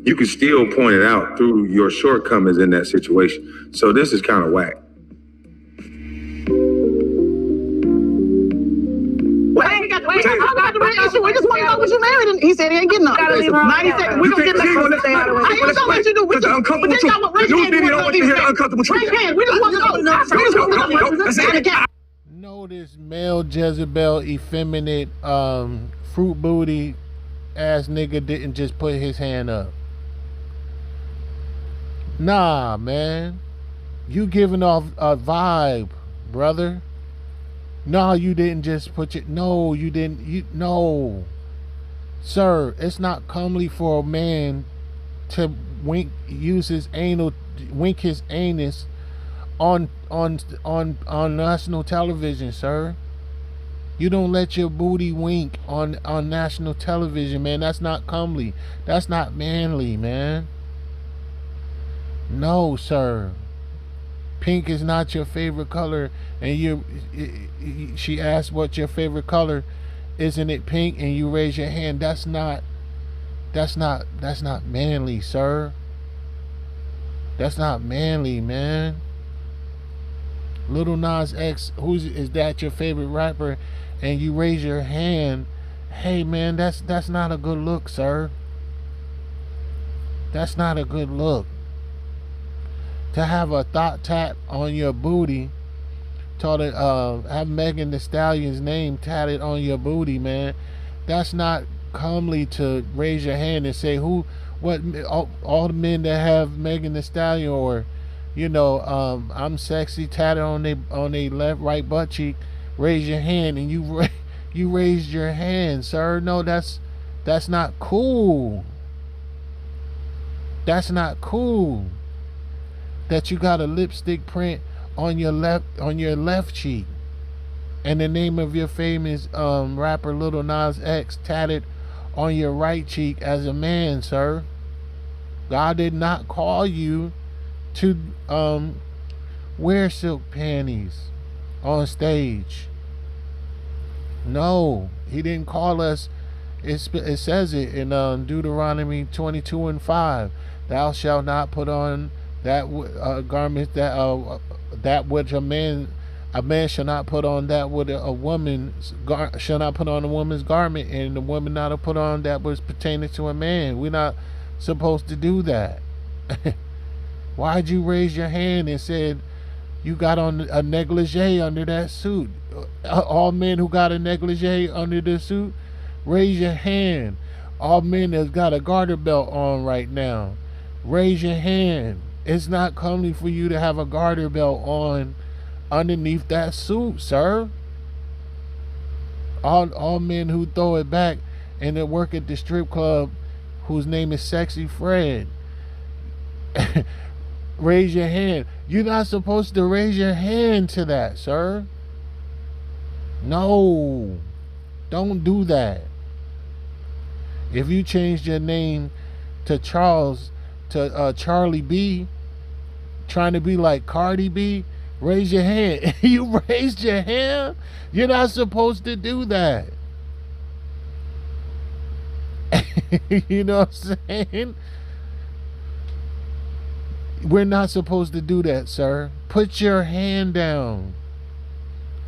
You can still point it out through your shortcomings in that situation. So this is kind of whack. We just want to know what you married, and he said he ain't getting up. 90 seconds. We're going to get that. I ain't gonna let you do it. Uncomfortable truth. The news media don't want you to hear the uncomfortable truth. We just want to know. Know this male Jezebel, effeminate, fruit booty ass nigga didn't just put his hand up. Nah, man. You giving off a vibe, brother. No, you didn't just put your... No, you didn't. No. Sir, it's not comely for a man to wink his anus on national television, sir. You don't let your booty wink on national television, man. That's not comely. That's not manly, man. No, sir. Pink is not your favorite color, and she asked what your favorite color. Isn't it pink? And you raise your hand. That's not manly, sir. That's not manly, man. Lil Nas X, is that your favorite rapper? And you raise your hand. Hey, man, that's not a good look, sir. That's not a good look. To have a thought tat on your booty, have Megan Thee Stallion's name tatted on your booty, man. That's not comely to raise your hand and say all the men that have Megan Thee Stallion or I'm sexy tatted on they left right butt cheek. Raise your hand, and you raised your hand, sir. No, that's not cool. That's not cool. That you got a lipstick print on your left cheek, and the name of your famous rapper Lil Nas X tatted on your right cheek as a man, sir. God did not call you to wear silk panties on stage. No, he didn't call us. It says it in Deuteronomy 22:5. Thou shalt not put on garments that which a man shall not put on, that would a woman shall not put on a woman's garment, and the woman not to put on that was pertaining to a man. We're not supposed to do that. Why'd you raise your hand and said you got on a negligee under that suit? All men who got a negligee under the suit, raise your hand. All men that's got a garter belt on right now, raise your hand. It's not comely for you to have a garter belt on underneath that suit, sir. All men who throw it back and that work at the strip club, whose name is Sexy Fred, raise your hand. You're not supposed to raise your hand to that, sir. No, don't do that. If you changed your name to Charles, to Charlie B, trying to be like Cardi B, raise your hand. You raised your hand? You're not supposed to do that. You know what I'm saying? We're not supposed to do that, sir. Put your hand down.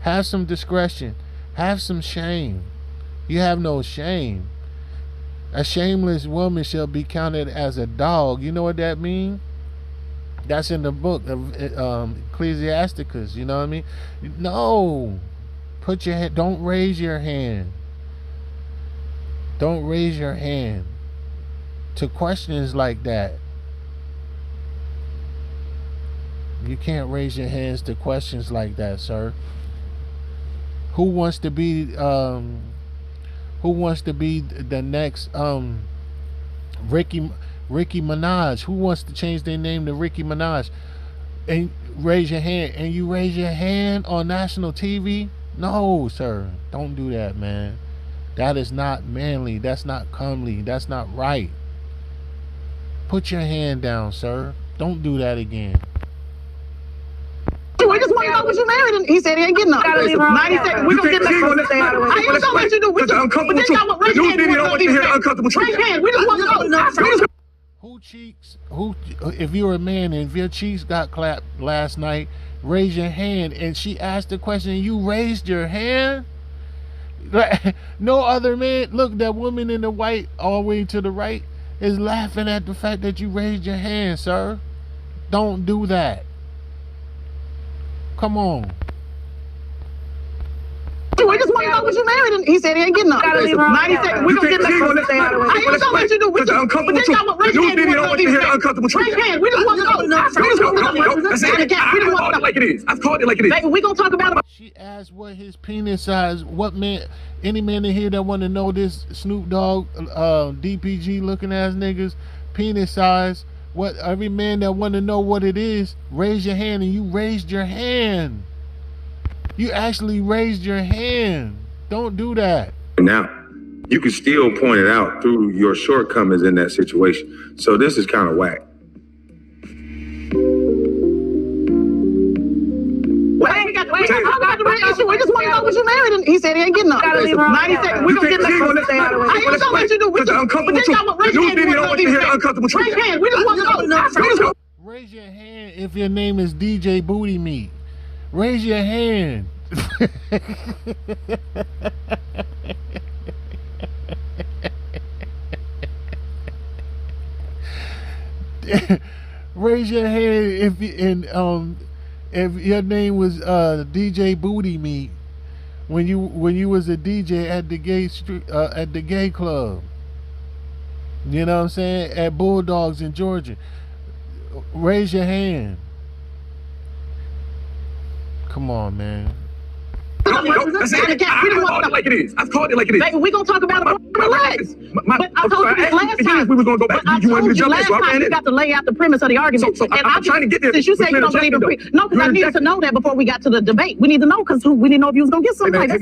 Have some discretion. Have some shame. You have no shame. A shameless woman shall be counted as a dog. You know what that means? That's in the book of Ecclesiasticus. You know what I mean? No. Put your hand. Don't raise your hand. Don't raise your hand to questions like that. You can't raise your hands to questions like that, sir. Who wants to be the next Ricky Minaj? Who wants to change their name to Ricky Minaj? And raise your hand. And you raise your hand on national TV? No, sir. Don't do that, man. That is not manly. That's not comely. That's not right. Put your hand down, sir. Don't do that again. I just want to know what you married, and he said he ain't getting nothing. 90 seconds. We're going to get the I ain't gonna let you do what you uncomfortable truth. The news media don't want you to hear the uncomfortable truth. Raise hand. We just want to know. If you're a man and if your cheeks got clapped last night, raise your hand. And she asked the question, and you raised your hand? No other man. Look, that woman in the white all the way to the right is laughing at the fact that you raised your hand, sir. Don't do that. Come on. I just want to know what you married, and he said he ain't getting nothing. 90 seconds. We're going to get the I ain't gonna let you do what you uncomfortable truth. The news media don't want you to hear the uncomfortable truth. Raise hand. We just want to know. I've called it like it is. I've called it like it is. Baby, we gonna talk about it. She asked what his penis size. What man? Any man in here that want to know this Snoop Dogg, DPG looking ass niggas penis size? What every man that want to know what it is, raise your hand. And you raised your hand. You actually raised your hand. Don't do that. Now, you can still point it out through your shortcomings in that situation. So this is kind of whack. We just want to know what you married, and he said he ain't getting nothing. 90 seconds. We're going to get the I ain't gonna let you do what you uncomfortable truth. The news media don't want you to hear the uncomfortable truth. Raise hand. We just want to know. Raise your hand if your name is DJ Booty Meat. Raise your hand. Raise your hand if your name was DJ Booty Meat when you was a DJ at the gay club. You know what I'm saying? At Bulldogs in Georgia. Raise your hand. Come on, man. I've called it like it is. I've called it like it is. Baby, we gonna talk about it. Relax. But I told you this last time. We were gonna go back. You wanted me to jump in, so I ran in. You got to lay out the premise of the argument. So I'm trying to get there. Since you said you don't believe in no, because I needed to know that before we got to the debate. We need to know because we didn't know if you was gonna get somebody.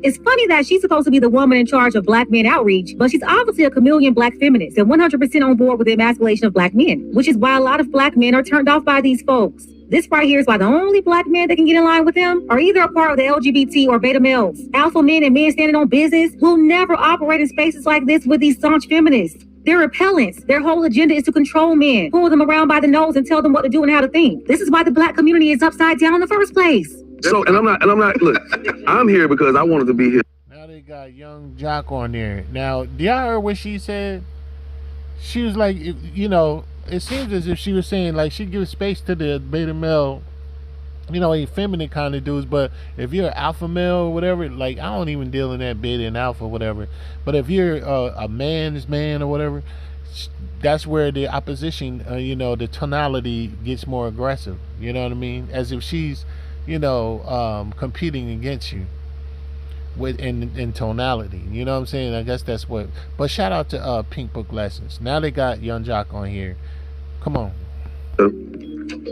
It's funny that she's supposed to be the woman in charge of Black men outreach, but she's obviously a chameleon Black feminist and 100% on board with the emasculation of Black men, which is why a lot of Black men are turned off by these folks. This right here is why the only Black men that can get in line with them are either a part of the LGBT or beta males. Alpha men and men standing on business will never operate in spaces like this with these staunch feminists. They're repellents. Their whole agenda is to control men, pull them around by the nose and tell them what to do and how to think. This is why the black community is upside down in the first place. So, and I'm not, look, I'm here because I wanted to be here. Now they got Young Jock on there. Now, do y'all heard what she said? She was like, you know, it seems as if she was saying, like, she gives space to the beta male, you know, a feminine kind of dudes, but if you're an alpha male or whatever, like, I don't even deal in that beta and alpha or whatever, but if you're a man's man or whatever, that's where the opposition, you know, the tonality gets more aggressive, you know what I mean? As if she's, you know, competing against you with in tonality, you know what I'm saying? I guess that's what, but shout out to Pink Book Lessons. Now they got Young Jock on here. Come on.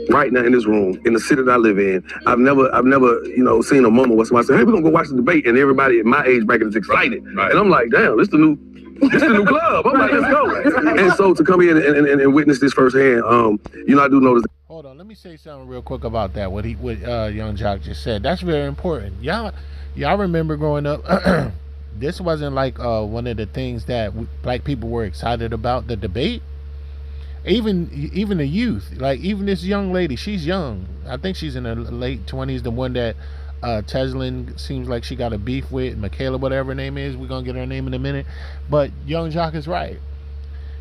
Right now in this room, in the city that I live in, I've never, you know, seen a moment where somebody said, "Hey, we're gonna go watch the debate," and everybody at my age bracket is excited. Right. And I'm like, damn, this the new club. I'm like, let's go. And so to come in and witness this firsthand, you know, I do notice. Hold on, let me say something real quick about that. What Young Jock just said. That's very important. Y'all remember growing up? This wasn't like one of the things that black people were excited about. The debate. Even the youth, like even this young lady, she's young. I think she's in her late 20s. The one that Tezlyn seems like she got a beef with, Michaela, whatever her name is. We're gonna get her name in a minute. But Young Jock is right.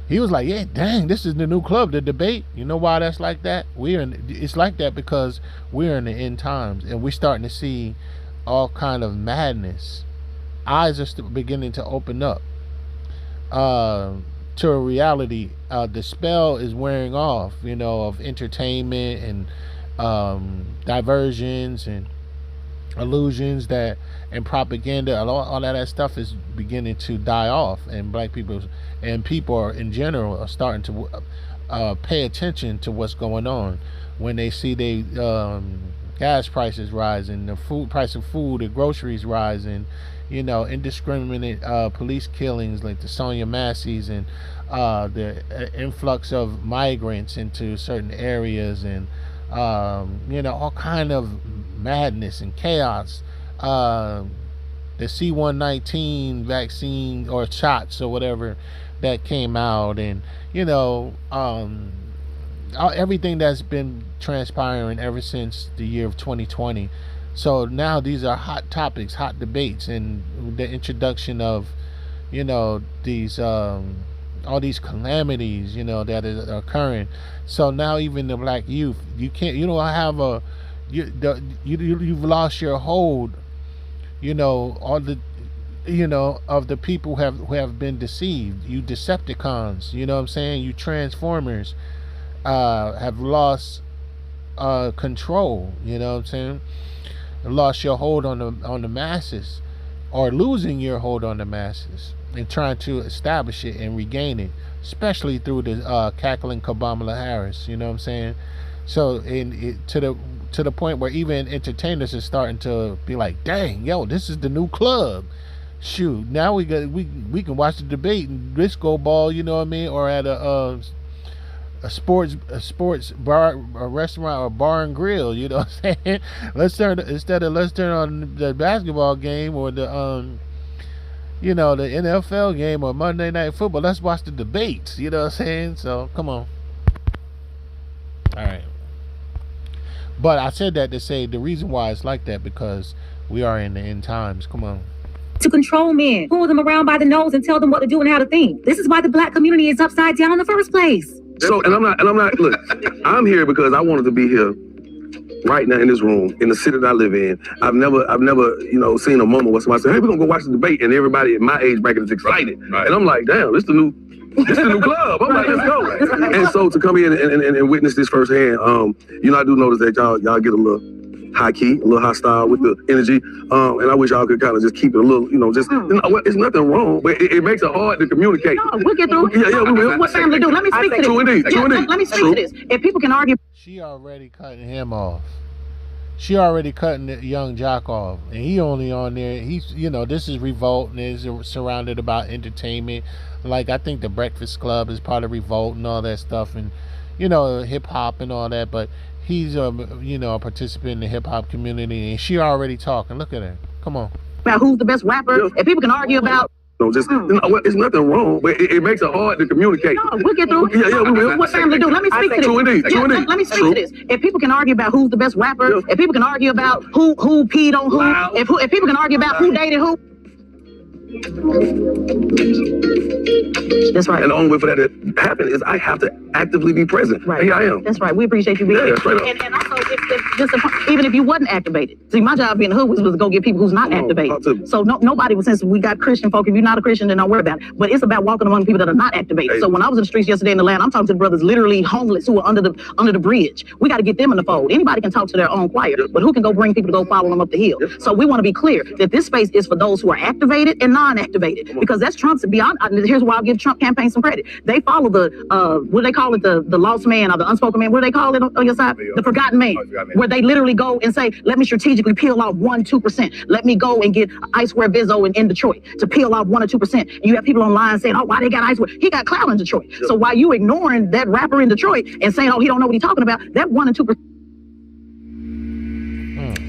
He was like, yeah, dang, this is the new club, the debate. You know why that's like that? It's like that because we're in the end times and we're starting to see all kind of madness. Eyes are beginning to open up to a reality. The spell is wearing off, you know, of entertainment and diversions and illusions and propaganda. All of that stuff is beginning to die off, and black people and people in general are starting to pay attention to what's going on when they see gas prices rising, the price of food and groceries rising, you know, indiscriminate police killings like the Sonia Massey's, and the influx of migrants into certain areas, and you know, all kind of madness and chaos. The C-119 vaccine or shots or whatever that came out, and you know, everything that's been transpiring ever since the year of 2020. So now these are hot topics, hot debates, and the introduction of, you know, these all these calamities, you know, that is occurring. So now even the black youth, you don't have you've lost your hold, you know, all the, you know, of the people who have been deceived. You Decepticons, you know what I'm saying? You Transformers have lost control, you know what I'm saying? Lost your hold on the masses, or losing your hold on the masses and trying to establish it and regain it, especially through the cackling Kamala Harris, you know what I'm saying? So to the point where even entertainers are starting to be like, dang, yo, this is the new club. Shoot, now we can watch the debate and disco ball, you know what I mean, or at a sports bar, a restaurant, or bar and grill, you know what I'm saying? Let's turn on the basketball game, or the you know, the NFL game, or Monday Night Football. Let's watch the debates, you know what I'm saying? So come on. All right. But I said that to say the reason why it's like that, because we are in the end times. Come on. To control men, pull them around by the nose and tell them what to do and how to think. This is why the black community is upside down in the first place. So, and I'm not, look, I'm here because I wanted to be here right now in this room, in the city that I live in. I've never, you know, seen a moment where somebody said, "Hey, we're gonna go watch the debate," and everybody at my age bracket is excited. Right. And I'm like, damn, this the new club. I'm like, let's go. And so to come in and witness this firsthand, you know, I do notice that y'all get a little high key, a little hostile with the energy, and I wish y'all could kind of just keep it a little, you know, just, you know, it's nothing wrong, but it makes it hard to communicate. No, we'll get through. Yeah, we will. What family do? Let me speak to this. True indeed. Let me speak to this. If people can argue. She already cutting him off. She already cutting the Young Jock off, and he only on there. He's, you know, this is Revolt, and is surrounded about entertainment. Like, I think the Breakfast Club is part of Revolt and all that stuff, and, you know, hip hop and all that. But he's you know, a participant in the hip hop community, and she already talking. Look at her. Come on. About who's the best rapper, and people can argue about. It's nothing wrong, but it makes it hard to communicate. No, we'll get through it. Yeah, we will. What family do? Let me speak to this. True indeed. Yeah, let me speak to this. If people can argue about who's the best rapper, if people can argue about who peed on who, if people can argue about who dated who. That's right. And the only way for that to happen is I have to actively be present. Right. Here I am. That's right. We appreciate you being here. Straight up. And also, even if you wasn't activated. See, my job being the hood was to go get people who's not activated. So nobody was, since we got Christian folk, if you're not a Christian, then don't worry about it. But it's about walking among people that are not activated. So when I was in the streets yesterday in Atlanta, I'm talking to the brothers literally homeless who are under the bridge. We got to get them in the fold. Anybody can talk to their own choir, but who can go bring people to go follow them up the hill? So we want to be clear that this space is for those who are activated and non-activated, because that's Trump's. Here's why I'll give Trump campaign some credit. They follow the what do they call it, the lost man or the unspoken man? What do they call it on your side? The forgotten man, where they literally go and say, let me strategically peel off 1-2%. Let me go and get Iceware Bizzo in Detroit to peel off 1 or 2%. You have people online saying, oh, why they got Iceware? He got clout in Detroit. So while you ignoring that rapper in Detroit and saying, oh, he don't know what he's talking about, that 1 and 2%.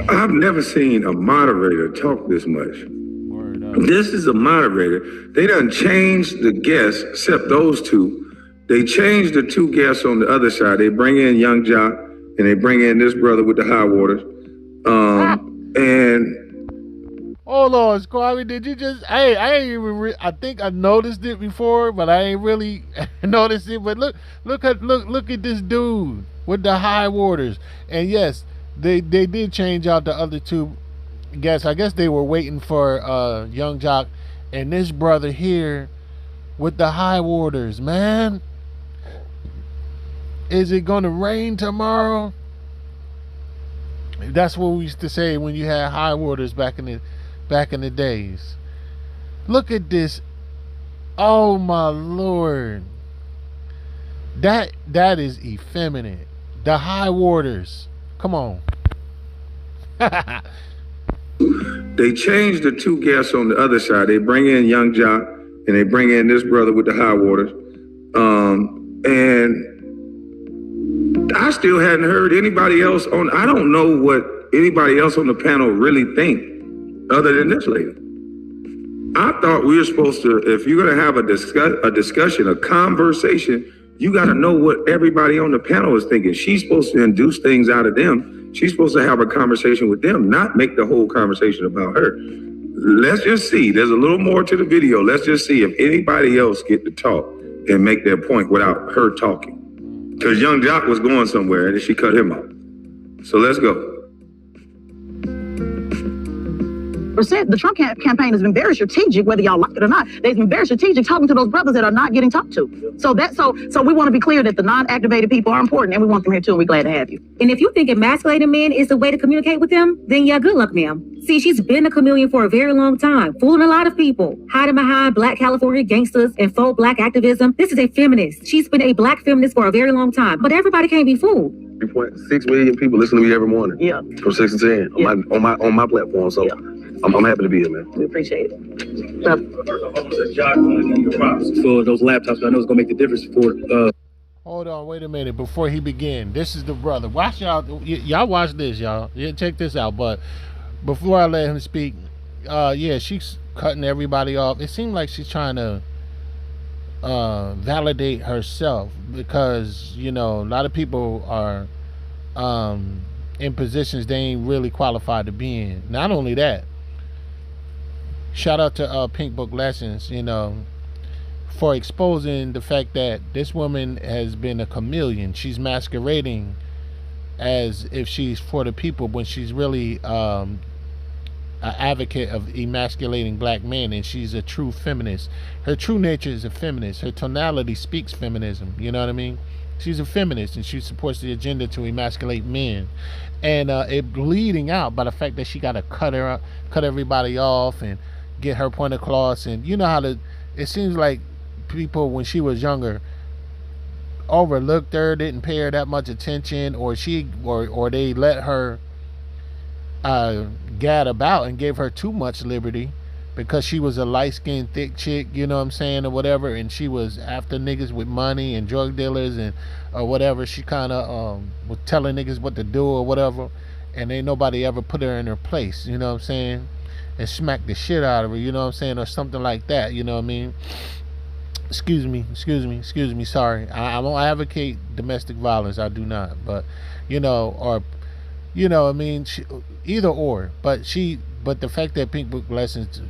I've never seen a moderator talk this much. This is a moderator. They done changed the guests, except those two. They changed the two guests on the other side. They bring in Young Jock and they bring in this brother with the high waters. And hold on, Squabby, did you just? Hey, I ain't even. I think I noticed it before, but I ain't really noticed it. But look at this dude with the high waters. And yes, they did change out the other two guests. I guess they were waiting for Young Jock and this brother here with the high waters. Man, is it gonna rain tomorrow? That's what we used to say when you had high waters back in the days. Look at this. Oh my Lord. That is effeminate. The high waters. Come on. they changed the two guests on the other side. They bring in Young Jock and they bring in this brother with the high waters. And I still hadn't heard anybody else I don't know what anybody else on the panel really think other than this lady. I thought we were supposed to, if you're going to have a discussion, a conversation, you got to know what everybody on the panel is thinking. She's supposed to induce things out of them. She's supposed to have a conversation with them, not make the whole conversation about her. Let's just see. There's a little more to the video. Let's just see if anybody else get to talk and make their point without her talking. Because Young Jock was going somewhere and she cut him out. So let's go. The Trump campaign has been very strategic, whether y'all like it or not. They've been very strategic talking to those brothers that are not getting talked to. So we want to be clear that the non-activated people are important, and we want them here too, and we're glad to have you. And if you think emasculating men is the way to communicate with them, then yeah, good luck, ma'am. See, she's been a chameleon for a very long time, fooling a lot of people, hiding behind Black California gangsters and faux Black activism. This is a feminist. She's been a Black feminist for a very long time, but everybody can't be fooled. 3.6 million people listen to me every morning. Yeah. From 6 to 10 on my platform. So. Yeah. I'm happy to be here, man. We appreciate it. So those laptops, I know it's gonna make the difference for. Hold on, wait a minute. Before he begin, this is the brother. Watch y'all watch this, y'all. Yeah, check this out. But before I let him speak, yeah, she's cutting everybody off. It seems like she's trying to validate herself because a lot of people are in positions they ain't really qualified to be in. Not only that. Shout out to Pink Book Lessons, for exposing the fact that this woman has been a chameleon. She's masquerading as if she's for the people when she's really an advocate of emasculating Black men, and she's a true feminist. Her true nature is a feminist. Her tonality speaks feminism. You know what I mean? She's a feminist, and she supports the agenda to emasculate men. And it bleeding out by the fact that she got to cut everybody off and get her point across. And you know how it seems like people when she was younger overlooked her, didn't pay her that much attention, or they let her gad about and gave her too much liberty because she was a light-skinned thick chick, you know what I'm saying, or whatever, and she was after niggas with money and drug dealers and or whatever. She kind of was telling niggas what to do or whatever, and ain't nobody ever put her in her place, you know what I'm saying. and smack the shit out of her, you know what I'm saying, or something like that, you know what I mean? Excuse me, sorry. I don't advocate domestic violence, I do not, but, or, I mean, either or, but the fact that Pink Book Blessings,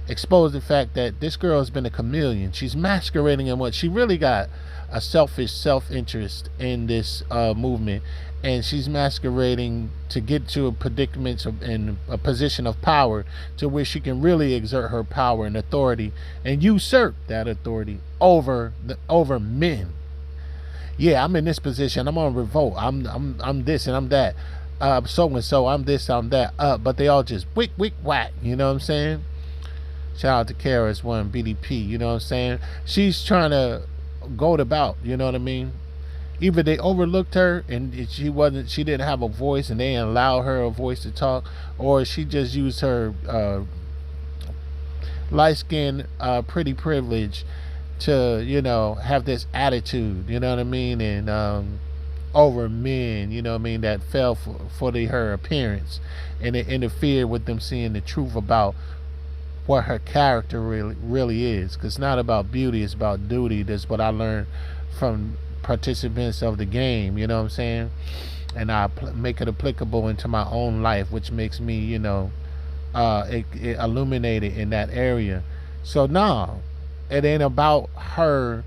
exposed the fact that this girl has been a chameleon. She's masquerading in what she really got a selfish self-interest in this movement, and she's masquerading to get to a predicament in a position of power to where she can really exert her power and authority and usurp that authority over men. Yeah, I'm in this position. I'm on revolt. I'm this and I'm that. So and so. I'm this. I'm that. But they all just wick whack. You know what I'm saying? Shout out to Kara's one BDP, you know what I'm saying? She's trying to go about, you know what I mean? Either they overlooked her and she didn't have a voice and they didn't allow her a voice to talk, or she just used her light-skinned pretty privilege to, have this attitude, you know what I mean? And over men, you know what I mean, that fell for her appearance, and it interfered with them seeing the truth about what her character really is, because it's not about beauty, it's about duty. That's what I learned from participants of the game, you know what I'm saying? And I make it applicable into my own life, which makes me, it illuminated in that area. So no, it ain't about her,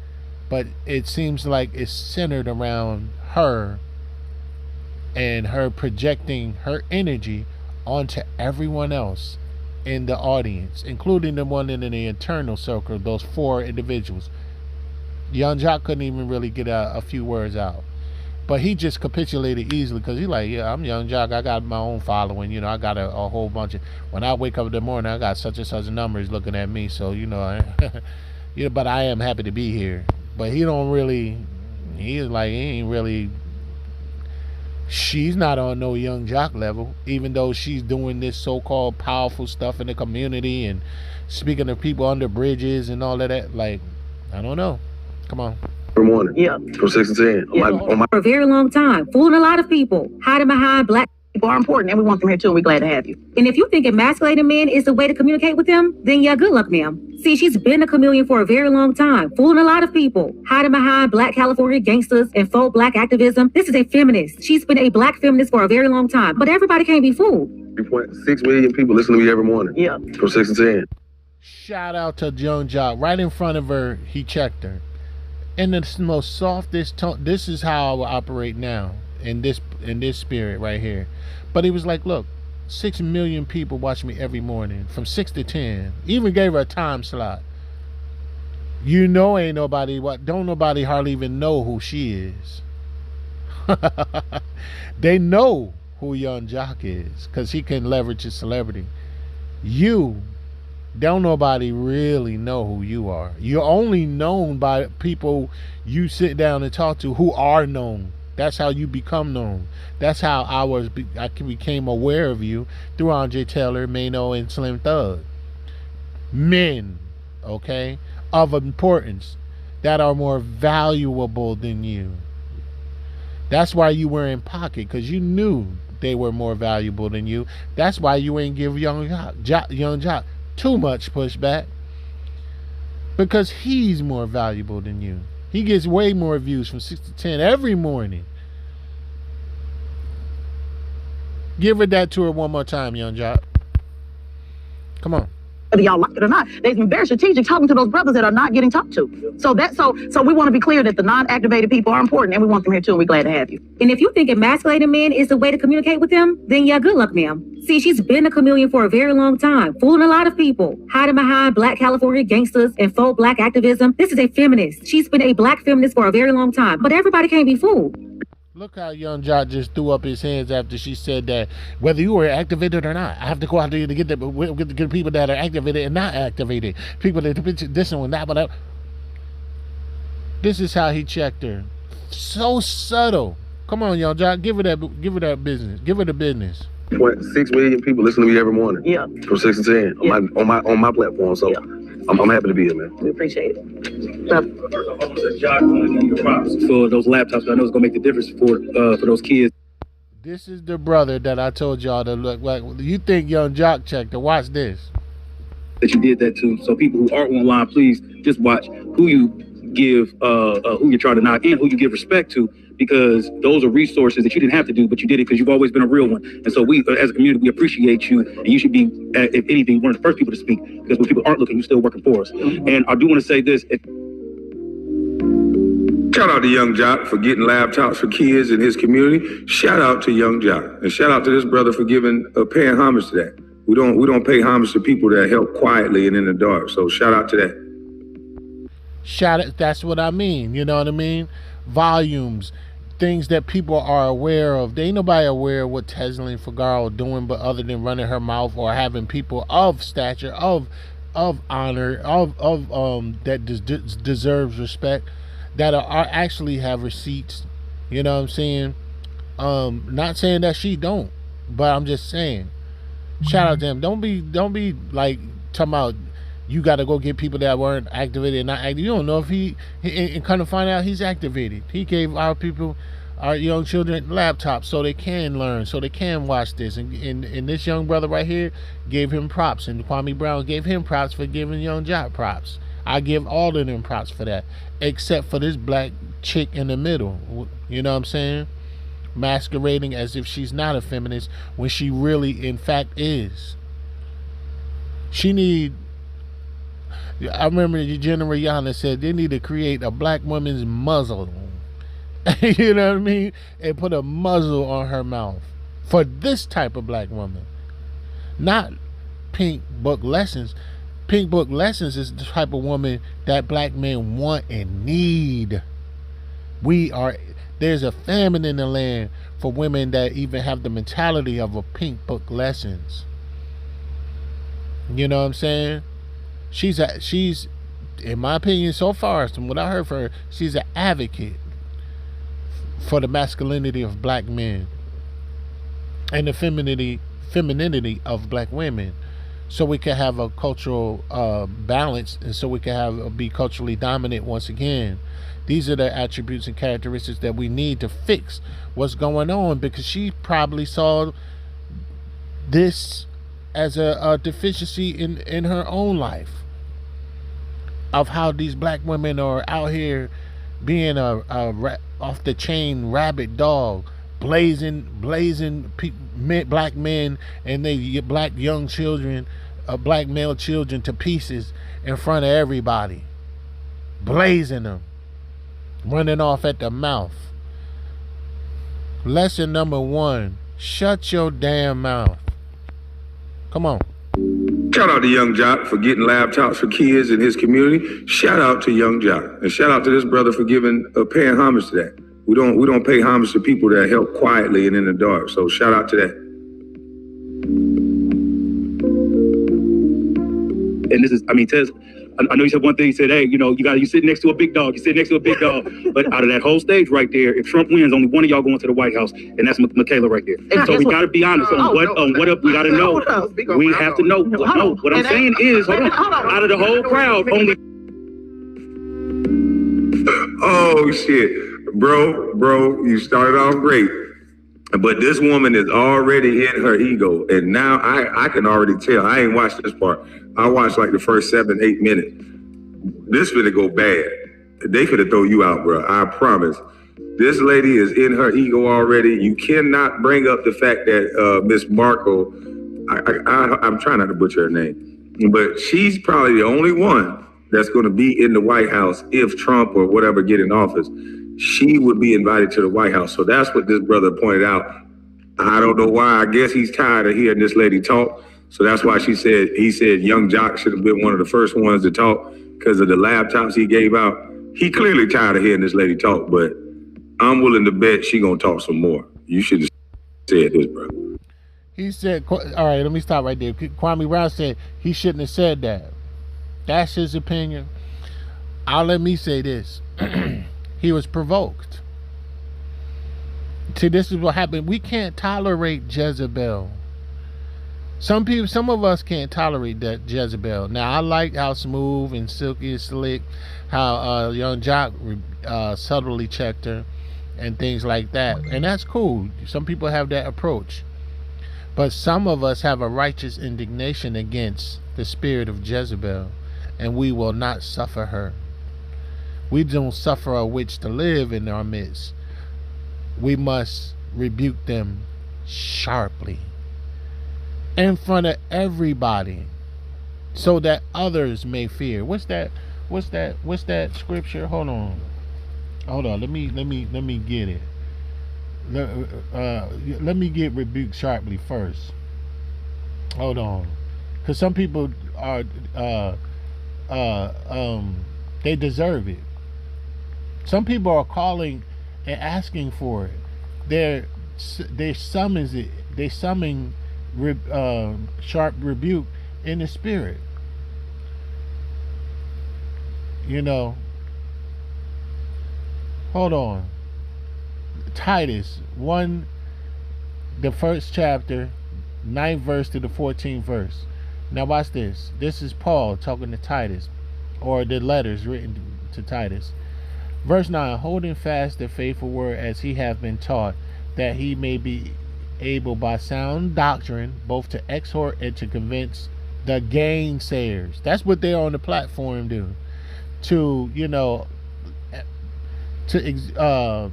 but it seems like it's centered around her and her projecting her energy onto everyone else in the audience, including the one in the internal circle, those 4 individuals. Young Jock couldn't even really get a few words out, but he just capitulated easily because he's like, yeah, I'm Young Jock, I got my own following, I got a whole bunch of, when I wake up in the morning, I got such and such numbers looking at me, so but I am happy to be here. But he's ain't really, she's not on no Young Jock level, even though she's doing this so-called powerful stuff in the community and speaking to people under bridges and all of that. Like, I don't know. Come on. Every morning. Yeah. From 6 to 10. On my For a very long time, fooling a lot of people, hiding behind black People are important, and we want them here too, and we're glad to have you. And if you think emasculating men is the way to communicate with them, then yeah, good luck, ma'am. See, she's been a chameleon for a very long time, fooling a lot of people, hiding behind black California gangsters and faux black activism. This is a feminist. She's been a black feminist for a very long time, but everybody can't be fooled. 3.6 million people listen to me every morning. Yeah. From 6 to 10. Shout out to Young Jock. Right in front of her, he checked her. In the most softest tone. This is how I will operate now in this spirit right here. But he was like, look, 6 million people watch me every morning from 6 to 10. Even gave her a time slot. Ain't nobody, don't nobody hardly even know who she is. They know who Young Jock is because he can leverage his celebrity. Don't nobody really know who you are. You're only known by people you sit down and talk to who are known. That's how you become known. That's how I became aware of you through Andre Taylor, Mano, and Slim Thug. Men, okay, of importance that are more valuable than you. That's why you were in pocket, because you knew they were more valuable than you. That's why you ain't give Young Jock too much pushback, because he's more valuable than you. He gets way more views from 6 to 10 every morning. Give her that to her one more time, Young Jock. Come on. Whether y'all like it or not, they've been very strategic talking to those brothers that are not getting talked to. So we want to be clear that the non-activated people are important, and we want them here too, and we're glad to have you. And if you think emasculating men is the way to communicate with them, then yeah, good luck, ma'am. See, she's been a chameleon for a very long time, fooling a lot of people, hiding behind black California gangsters and faux black activism. This is a feminist. She's been a black feminist for a very long time, but everybody can't be fooled. Look how Young Jock just threw up his hands after she said that whether you were activated or not, I have to go out there to get the people that are activated and not activated. People that this and that, but this is how he checked her. So subtle. Come on, Young Jock, give her that business. Give her the business. 6 million people listen to me every morning. Yeah. From 6 to 10 on my platform. So yeah. I'm happy to be here, man. We appreciate it. For those laptops, I know it's gonna make the difference for those kids. This is the brother that I told y'all to look like. You think Young Jock checked to watch this? That you did that to. So people who are online, please just watch who you give, who you're trying to knock, and who you give respect to, because those are resources that you didn't have to do, but you did it because you've always been a real one. And so we, as a community, we appreciate you, and you should be, if anything, one of the first people to speak, because when people aren't looking, you're still working for us. And I do want to say this. Shout out to Young Jock for getting laptops for kids in his community. Shout out to Young Jock, and shout out to this brother for paying homage to that. We don't pay homage to people that help quietly and in the dark. So shout out to that. That's what I mean. You know what I mean? Volumes, things that people are aware of. There ain't nobody aware of what Tezlyn Figaro doing, but other than running her mouth or having people of stature, of honor, that deserves respect, that are actually have receipts. You know what I'm saying? Not saying that she don't, but I'm just saying. Shout out to him. Don't be like talking about you got to go get people that weren't activated and not active. You don't know if he and kind of find out he's activated. He gave our people, our young children, laptops so they can learn, so they can watch this. And this young brother right here gave him props, and Kwame Brown gave him props for giving Young Jock props. I give all of them props for that, except for this black chick in the middle. You know what I'm saying? Masquerading as if she's not a feminist when she really in fact is. I remember General Yana said they need to create a black woman's muzzle. You know what I mean? And put a muzzle on her mouth for this type of black woman. Not Pink Book Lessons. Pink Book Lessons is the type of woman that black men want and need. There's a famine in the land for women that even have the mentality of a Pink Book Lessons. You know what I'm saying? She's in my opinion so far, from what I heard from her, she's an advocate for the masculinity of black men and the femininity of black women, so we can have a cultural balance, and so we can be culturally dominant once again. These are the attributes and characteristics that we need to fix what's going on, because she probably saw this as a deficiency in her own life, of how these black women are out here being a off the chain rabid dog, blazing black men and they black young children, black male children to pieces in front of everybody, blazing them, running off at the mouth. Lesson number 1: shut your damn mouth. Come on. Shout out to Young Jock for getting laptops for kids in his community. Shout out to Young Jock, and shout out to this brother for paying homage to that. We don't pay homage to people that help quietly and in the dark. So shout out to that. And this is, Tez, I know you said one thing. You said, hey, you sit next to a big dog. You sit next to a big dog. But out of that whole stage right there, if Trump wins, only one of y'all going to the White House, and that's Michaela right there. So we got to be honest on what we got to know. We have to know. No, what I'm saying is, hold on. Out of the whole crowd, only. Oh shit, bro, you started off great, but this woman is already in her ego, and now I can already tell. I ain't watched this part. I watched like the first 7-8 minutes. This finna go bad. They finna throw you out, bro. I promise. This lady is in her ego already. You cannot bring up the fact that Miss Markle, I'm trying not to butcher her name, but she's probably the only one that's going to be in the White House if Trump or whatever get in office. She would be invited to the White House. So that's what this brother pointed out. I don't know why. I guess he's tired of hearing this lady talk. So that's why he said Young Jock should have been one of the first ones to talk because of the laptops he gave out. He clearly tired of hearing this lady talk, but I'm willing to bet she gonna talk some more. You should have said this, bro. He said, all right, let me stop right there. Kwame Brown said he shouldn't have said that. That's his opinion. Let me say this. He was provoked. See, this is what happened. We can't tolerate Jezebel. Some of us can't tolerate that Jezebel. Now, I like how smooth and silky and slick, how Young Jock subtly checked her, and things like that. And that's cool. Some people have that approach. But some of us have a righteous indignation against the spirit of Jezebel, and we will not suffer her. We don't suffer a witch to live in our midst. We must rebuke them sharply in front of everybody, so that others may fear. What's that scripture? Hold on. Let me get it. Let me get rebuked sharply first. Hold on, because some people are they deserve it. Some people are calling and asking for it. They summons it. They summon sharp rebuke in the spirit. You know. Hold on. Titus 1, the first chapter, 9th verse to the 14th verse. Now watch this. This is Paul talking to Titus, or the letters written to Titus. Verse 9, holding fast the faithful word as he hath been taught, that he may be able by sound doctrine both to exhort and to convince the gainsayers. That's what they're on the platform do. To, you know, to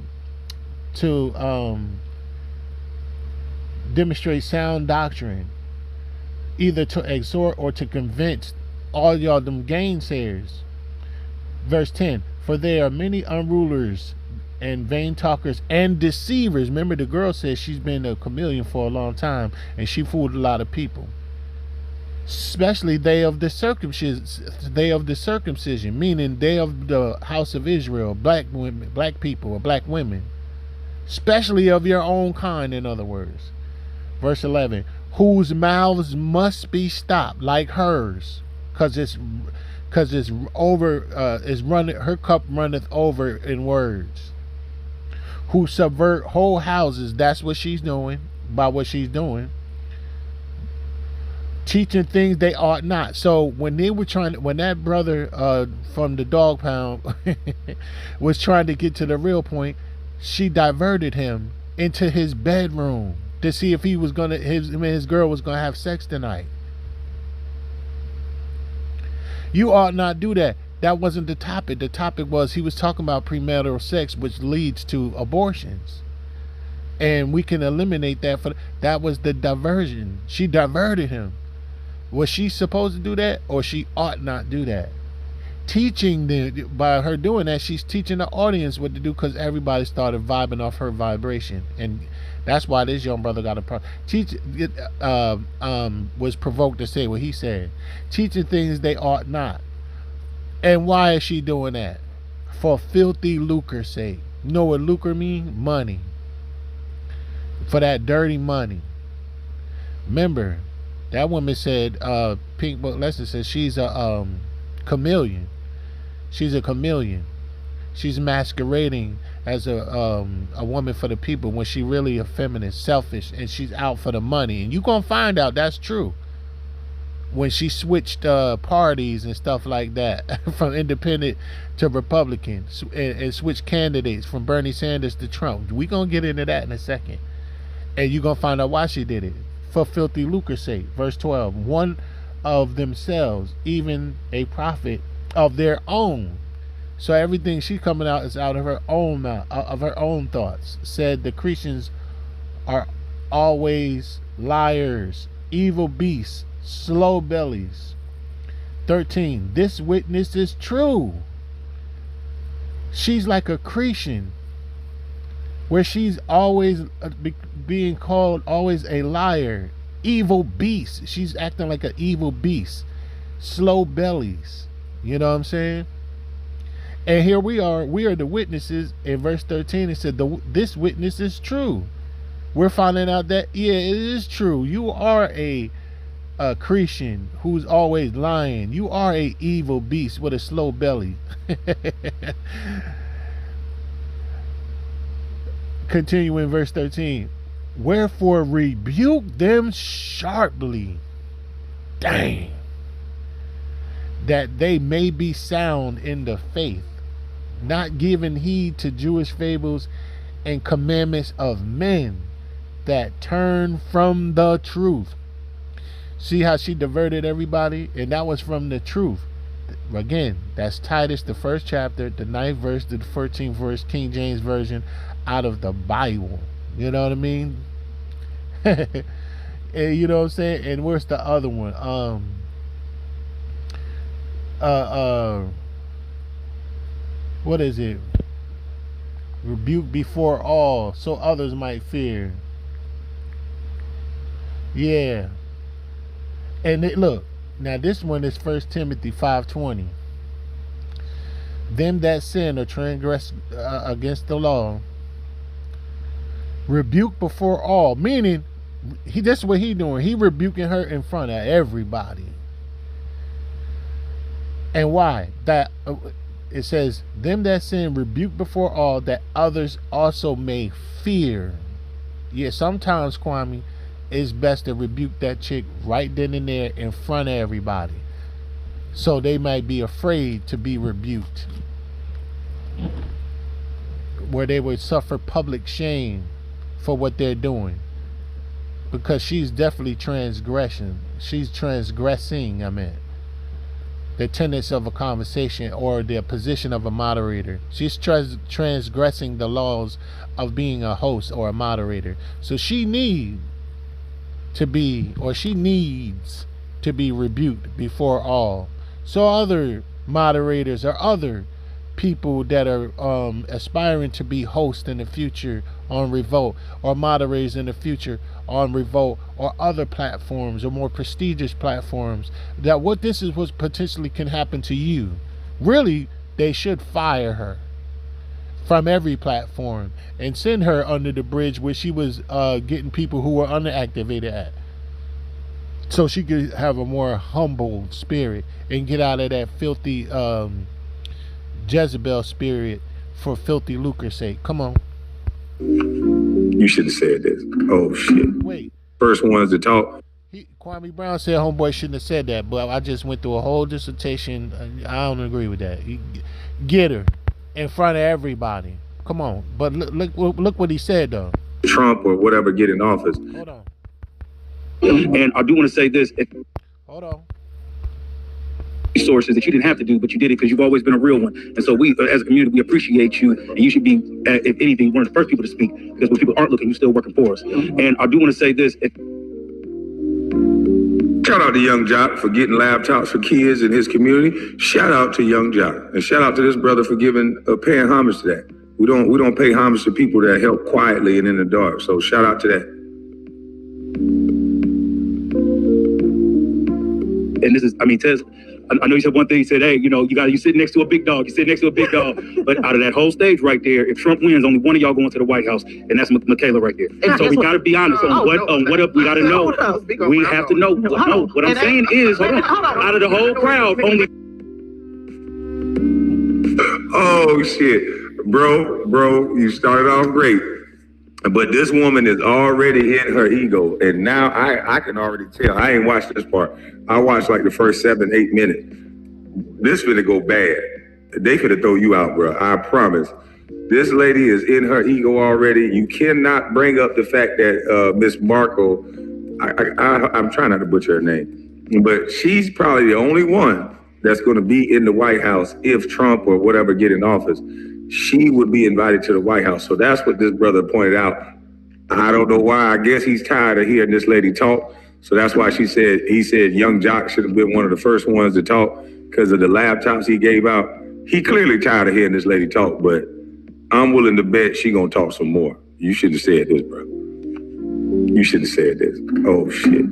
demonstrate sound doctrine, either to exhort or to convince all y'all them gainsayers. Verse 10, for there are many unrulers and vain talkers and deceivers. Remember, the girl says she's been a chameleon for a long time, and she fooled a lot of people, especially they of the circumcision, meaning they of the house of Israel, black women, black people, or black women, especially of your own kind, in other words. Verse 11, whose mouths must be stopped like hers, because it's over, is running, her cup runneth over in words. Who subvert whole houses. That's what she's doing, by what she's doing. Teaching things they ought not. So when they were when that brother from the dog pound was trying to get to the real point, she diverted him into his bedroom to see if he was gonna his girl was gonna have sex tonight. You ought not do that. That wasn't the topic. The topic was, he was talking about premarital sex, which leads to abortions, and we can eliminate that. That was the diversion. She diverted him. Was she supposed to do that, or she ought not do that? By her doing that, she's teaching the audience what to do, because everybody started vibing off her vibration, and that's why this young brother got a problem. Was provoked to say what he said, teaching things they ought not. And why is she doing that? For filthy lucre's sake. You know what lucre mean? Money. For that dirty money. Remember, that woman said, Pink Book Lesson says she's a chameleon. She's a chameleon. She's masquerading as a woman for the people, when she really a feminist, selfish, and she's out for the money. And you're gonna find out that's true when she switched parties and stuff like that, from independent to Republican, and switched candidates from Bernie Sanders to Trump. We're gonna get into that in a second, and you're gonna find out why she did it. For filthy lucre's sake. Verse 12, one of themselves, even a prophet of their own. So everything she's coming out is out of her own mouth, of her own thoughts. Said the Christians are always liars, evil beasts, slow bellies. 13, this witness is true. She's like a Cretan, where she's always being called always a liar, evil beast. She's acting like an evil beast, slow bellies. You know what I'm saying? And here we are the witnesses. In verse 13 it said, this witness is true. We're finding out that, yeah, it is true. You are a Cretan who's always lying. You are a evil beast with a slow belly. Continuing verse 13, wherefore rebuke them sharply, dang, that they may be sound in the faith, not giving heed to Jewish fables and commandments of men that turn from the truth. See how she diverted everybody? And that was from the truth. Again, that's Titus, the 1st chapter, the 9th verse to the 14th verse, King James Version, out of the Bible. You know what I mean? And you know what I'm saying? And where's the other one? What is it? Rebuke before all, so others might fear. Yeah. And look, now this one is 1 Timothy 5:20. Them that sin or transgress against the law, rebuke before all. Meaning, that's what he doing. He rebuking her in front of everybody. And why? That it says, them that sin rebuke before all, that others also may fear. Yeah, sometimes, Kwame, it's best to rebuke that chick right then and there in front of everybody, so they might be afraid to be rebuked, where they would suffer public shame for what they're doing, because she's definitely transgressing. She's transgressing, the tenets of a conversation or the position of a moderator. She's transgressing the laws of being a host or a moderator. So she needs to be rebuked before all. So other moderators or other people that are aspiring to be hosts in the future on Revolt, or moderators in the future on Revolt, or other platforms or more prestigious platforms, that what this is what potentially can happen to you. Really, they should fire her from every platform and send her under the bridge where she was getting people who were underactivated at, so she could have a more humble spirit and get out of that filthy Jezebel spirit for filthy lucre's sake. Come on. You should have said this. Oh shit. Wait. First ones to talk. Kwame Brown said homeboy shouldn't have said that, but I just went through a whole dissertation. I don't agree with that. Get her in front of everybody. Come on. But look what he said though. Trump or whatever get in office. Hold on. And I do want to say this. Hold on. Resources that you didn't have to do, but you did it because you've always been a real one. And so we, as a community, we appreciate you. And you should be, if anything, one of the first people to speak, because when people aren't looking, you're still working for us. And I do want to say this. Shout out to Young Jock for getting laptops for kids in his community. Shout out to Young Jock, and shout out to this brother for paying homage to that. We don't pay homage to people that help quietly and in the dark. So shout out to that. And this is, Tez, I know you said one thing. You said, hey, you sit next to a big dog. You sit next to a big dog. But out of that whole stage right there, if Trump wins, only one of y'all going to the White House, and that's Michaela right there. And so we got to be honest on what up. We got to know. We have to know. No, what I'm saying is, out of the whole crowd, only. Oh shit, bro, you started off great, but this woman is already in her ego, and now I can already tell. I ain't watched this part. I watched like the first 7-8 minutes. This finna go bad. They finna throw you out, bro. I promise. This lady is in her ego already. You cannot bring up the fact that Miss Markle, I'm trying not to butcher her name, but she's probably the only one that's going to be in the White House if Trump or whatever get in office. She would be invited to the White House. So that's what this brother pointed out. I don't know why. I guess he's tired of hearing this lady talk. So that's why he said Young Jock should have been one of the first ones to talk because of the laptops he gave out. He clearly tired of hearing this lady talk, but I'm willing to bet she gonna talk some more. You should have said this, bro. You should have said this. Oh shit.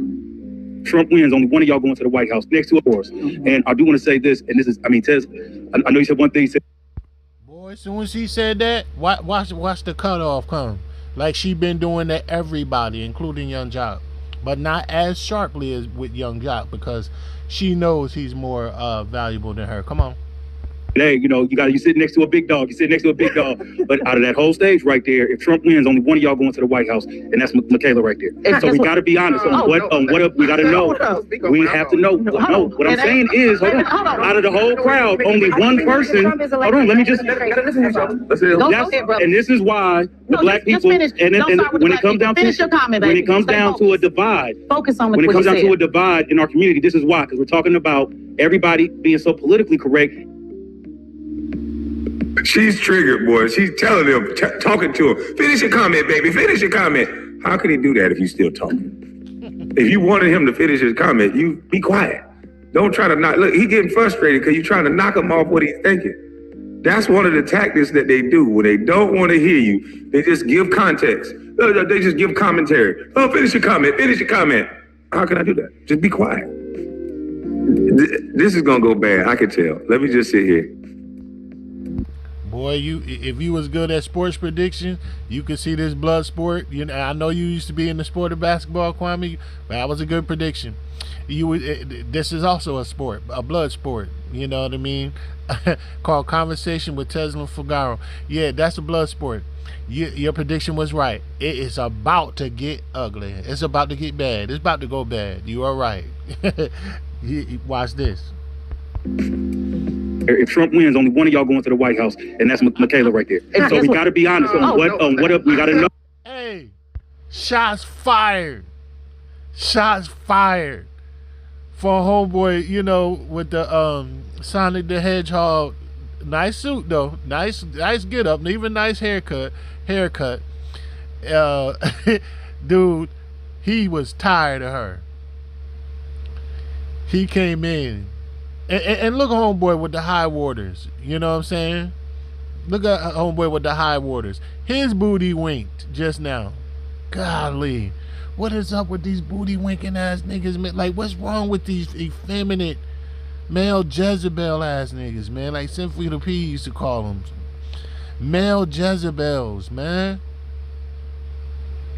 Trump wins, only one of y'all going to the White House next to, of course. And I do want to say this, and this is, Tez, I know you said one thing. Boy, as soon as he said that, watch the cutoff come. Like she been doing to everybody, including Young Jock. But not as sharply as with Young Jock, because she knows he's more valuable than her. Come on. Hey, you sit next to a big dog. You sit next to a big dog. But out of that whole stage right there, if Trump wins, only one of y'all going to the White House, and that's Michaela right there. So we got to be honest on what we got to know. We have to know. No, what I'm saying is, hold on. Out of the whole crowd, only one person. Hold on, let me just. And this is why the black people. And when it comes down to a divide, focus on when it comes down to a divide in our community, this is why, because we're talking about everybody being so politically correct. She's triggered, boy. She's telling him, talking to him. Finish your comment, baby. Finish your comment. How can he do that if he's still talking? If you wanted him to finish his comment, you be quiet. Don't try to knock. Look, he's getting frustrated because you're trying to knock him off what he's thinking. That's one of the tactics that they do when they don't want to hear you. They just give context. They just give commentary. Oh, finish your comment. Finish your comment. How can I do that? Just be quiet. This is gonna go bad. I can tell. Let me just sit here. Boy, if you was good at sports prediction, you could see this blood sport. I know you used to be in the sport of basketball, Kwame, but that was a good prediction. This is also a sport, a blood sport. You know what I mean? Called Conversation with Tezlyn Figaro. Yeah, that's a blood sport. Your prediction was right. It is about to get ugly. It's about to get bad. It's about to go bad. You are right. Watch this. If Trump wins, only one of y'all going to the White House, and that's Michaela right there. So we got to be honest on what we got to know. Hey, shots fired. Shots fired for a homeboy, with the Sonic the Hedgehog. Nice suit though. Nice get up. Even nice haircut. Dude, he was tired of her. He came in. And look at homeboy with the high waters. You know what I'm saying? Look at homeboy with the high waters. His booty winked just now. Golly. What is up with these booty winking ass niggas, man? Like, what's wrong with these effeminate male Jezebel ass niggas, man? Like Symphony the P used to call them. Male Jezebels, man.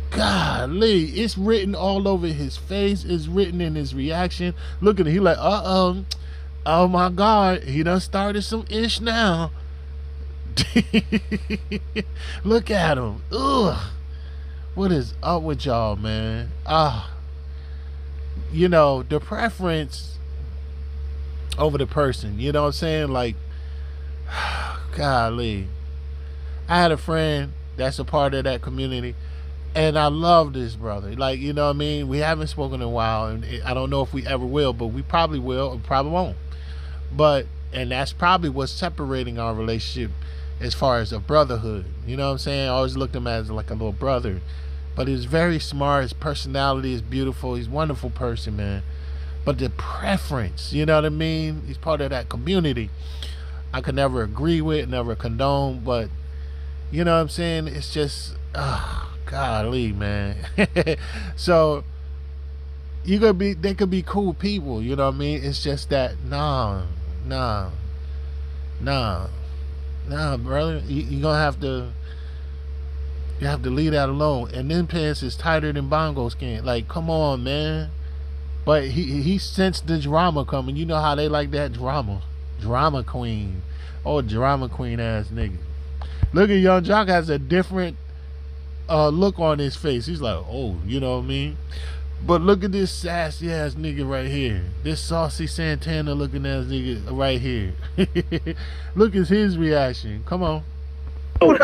Golly. It's written all over his face. It's written in his reaction. Look at it. He like, oh my God, he done started some ish now. Look at him. Ugh. What is up with y'all, man? The preference over the person. You know what I'm saying? Like, golly. I had a friend that's a part of that community, and I love this brother. Like, you know what I mean? We haven't spoken in a while, and I don't know if we ever will, but we probably will or probably won't. And that's probably what's separating our relationship as far as a brotherhood. You know what I'm saying? I always looked at him as like a little brother. But he's very smart. His personality is beautiful. He's a wonderful person, man. But the preference, you know what I mean? He's part of that community. I could never agree with, never condone, but you know what I'm saying? It's just, golly, man. So they could be cool people, you know what I mean? It's just that, nah, brother. You have to leave that alone. And them pants is tighter than bongo skin. Like, come on, man. But he sensed the drama coming. You know how they like that drama. Drama queen. Oh, drama queen ass nigga. Look at Young Jock has a different look on his face. He's like, oh, you know what I mean? But look at this sassy ass nigga right here. This saucy Santana looking ass nigga right here. Look at his reaction. Come on. We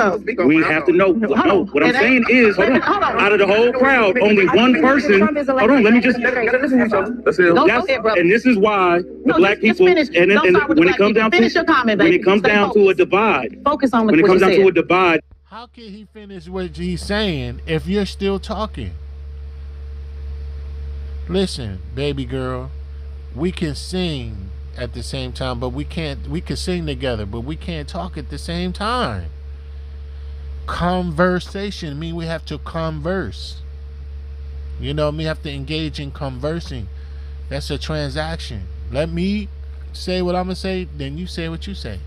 have to know. No, what I'm saying is, hold on. Out of the whole crowd, only one person. Hold on, let me just. And this is why the black people. And when it comes down to a divide. Focus on when it comes down to a divide. How can he finish what he's saying if you're still talking? Listen, baby girl, we can sing at the same time, but we can sing together, but we can't talk at the same time. Conversation mean we have to converse. You know, we have to engage in conversing. That's a transaction. Let me say what I'm gonna say, then you say what you say.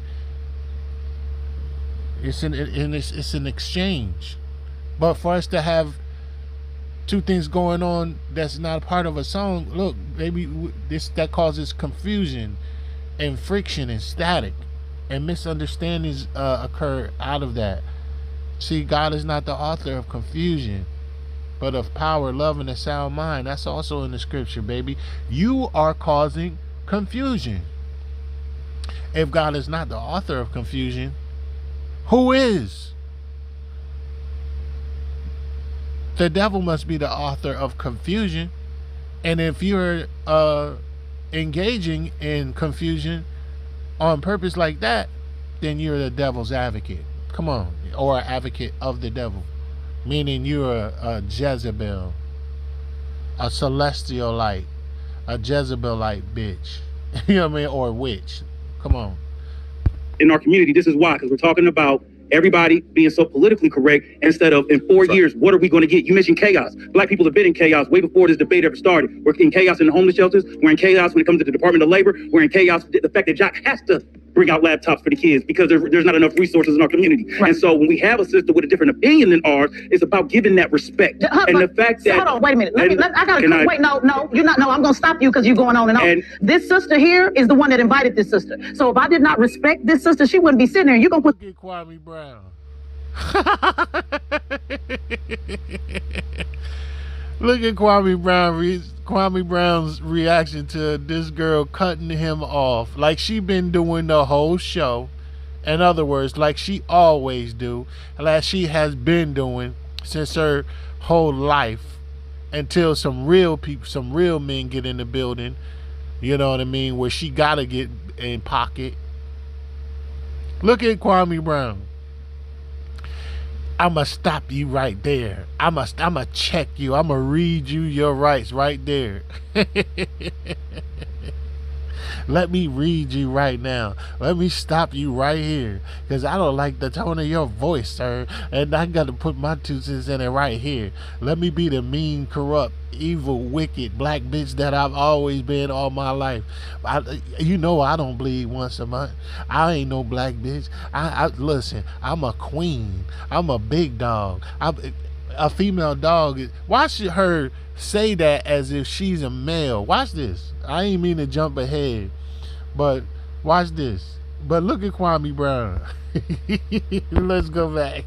It's an exchange. But for us to have two things going on that's not part of a song, look, baby, that causes confusion and friction and static. and misunderstandings occur out of that. See, God is not the author of confusion, but of power, love, and a sound mind. That's also in the scripture, baby. You are causing confusion. If God is not the author of confusion, who is? The devil must be the author of confusion. And if you're engaging in confusion on purpose like that, then you're the devil's advocate. Come on. Or an advocate of the devil. Meaning you're a Jezebel, a celestial light, a Jezebelite bitch. You know what I mean? Or witch. Come on. In our community, this is why, because we're talking about everybody being so politically correct instead of in 4 years, what are we going to get? You mentioned chaos. Black people have been in chaos way before this debate ever started. We're in chaos in the homeless shelters. We're in chaos when it comes to the Department of Labor. We're in chaos with the fact that Jock has to bring out laptops for the kids because there's not enough resources in our community. Right. And so when we have a sister with a different opinion than ours, it's about giving that respect. And the fact that... Hold on, wait a minute. Wait, no, you're not. No, I'm going to stop you because you're going on and on. This sister here is the one that invited this sister. So if I did not respect this sister, she wouldn't be sitting there. You're going to put... Get Kwame Brown. Look at Kwame Brown. Kwame Brown's reaction to this girl cutting him off like she been doing the whole show. In other words, like she always do, like she has been doing since her whole life, until some real people, some real men get in the building. You know what I mean? Where she gotta get in pocket. Look at Kwame Brown. I'ma stop you right there. I'ma check you. I'ma read you your rights right there. Let me read you right now. Let me stop you right here. Because I don't like the tone of your voice, sir. And I got to put my 2 cents in it right here. Let me be the mean, corrupt, evil, wicked black bitch that I've always been all my life. You know I don't bleed once a month. I ain't no black bitch. Listen, I'm a queen. I'm a big dog. I'm a female dog. Watch her say that as if she's a male. Watch this. I ain't mean to jump ahead, but watch this. But look at Kwame Brown. Let's go back.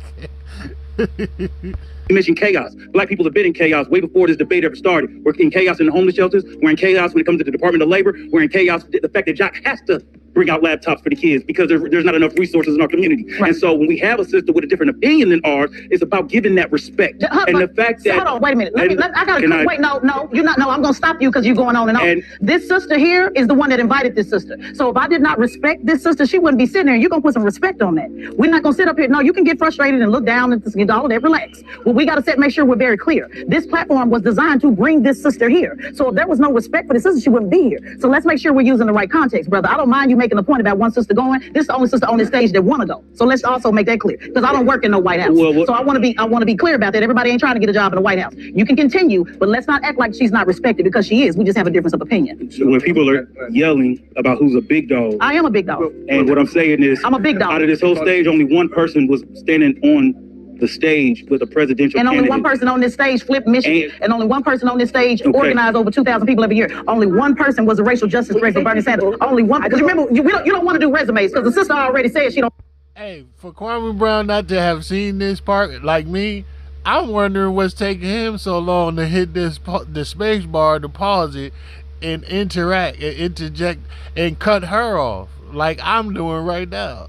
You mentioned chaos. Black people have been in chaos way before this debate ever started. We're in chaos in the homeless shelters. We're in chaos when it comes to the Department of Labor. We're in chaos with the fact that Jock has to bring out laptops for the kids because there's not enough resources in our community. Right. And so when we have a sister with a different opinion than ours, it's about giving that respect. And the fact that... Hold on, wait a minute. Wait, no, you're not. No, I'm going to stop you because you're going on and on. This sister here is the one that invited this sister. So if I did not respect this sister, she wouldn't be sitting there. You're going to put some respect on that. We're not going to sit up here. No, you can get frustrated and look down and all of that. Relax. Well, we got to make sure we're very clear. This platform was designed to bring this sister here. So if there was no respect for the sister, she wouldn't be here. So let's make sure we're using the right context, brother. I don't mind you making a point about one sister going. This is the only sister on this stage that want to go. So let's also make that clear, because I don't work in no White House. So I want to be clear about that. Everybody ain't trying to get a job in the White House. You can continue, but let's not act like she's not respected, because she is. We just have a difference of opinion. So when people are yelling about who's a big dog, I am a big dog. And what I'm saying is, I'm a big dog. Out of this whole stage, only one person was standing on the stage with a presidential and candidate. Only one person on this stage flipped Michigan, and only one person on this stage organized over 2,000 people every year. Only one person was a racial justice director, Bernie Sanders. Only one. Because remember, you don't want to do resumes, because the sister already said she don't. Hey, for Kwame Brown not to have seen this part like me, I'm wondering what's taking him so long to hit the space bar to pause it and interact and interject and cut her off like I'm doing right now.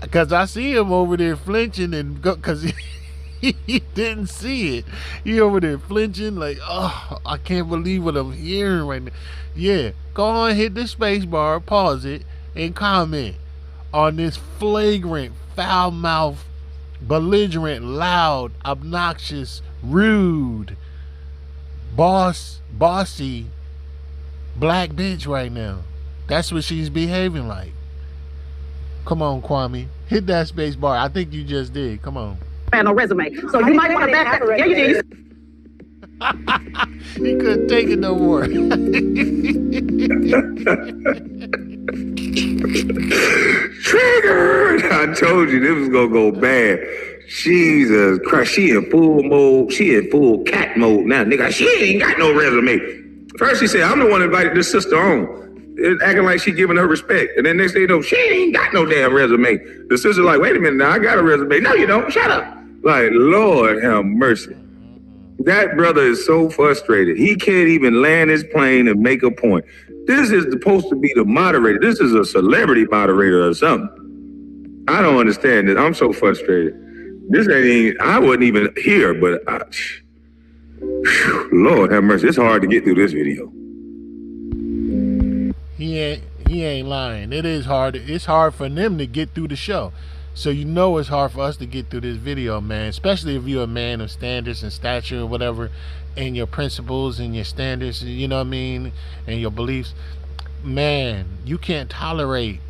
Because I see him over there flinching and because he didn't see it. He over there flinching like, oh, I can't believe what I'm hearing right now. Yeah, go on, hit the space bar, pause it, and comment on this flagrant, foul-mouthed, belligerent, loud, obnoxious, rude, bossy black bitch right now. That's what she's behaving like. Come on, Kwame. Hit that space bar. I think you just did. Come on. No resume. So you might want to back that. Yeah, you did. He couldn't take it no more. Triggered! I told you this was gonna go bad. Jesus Christ, she in full mode. She in full cat mode now, nigga. She ain't got no resume. First she said, I'm the one that invited this sister on. and acting like she giving her respect. And then next thing you know, she ain't got no damn resume. The sister like, wait a minute now, I got a resume. No, you don't. Shut up. Like, Lord have mercy. That brother is so frustrated. He can't even land his plane and make a point. This is supposed to be the moderator. This is a celebrity moderator or something. I don't understand it. I'm so frustrated. This ain't even, I wasn't even here, but Lord have mercy. It's hard to get through this video. He ain't lying. It is hard. It's hard for them to get through the show. So you know it's hard for us to get through this video, man. Especially if you're a man of standards and stature or whatever, and your principles and your standards, you know what I mean, and your beliefs. Man, you can't tolerate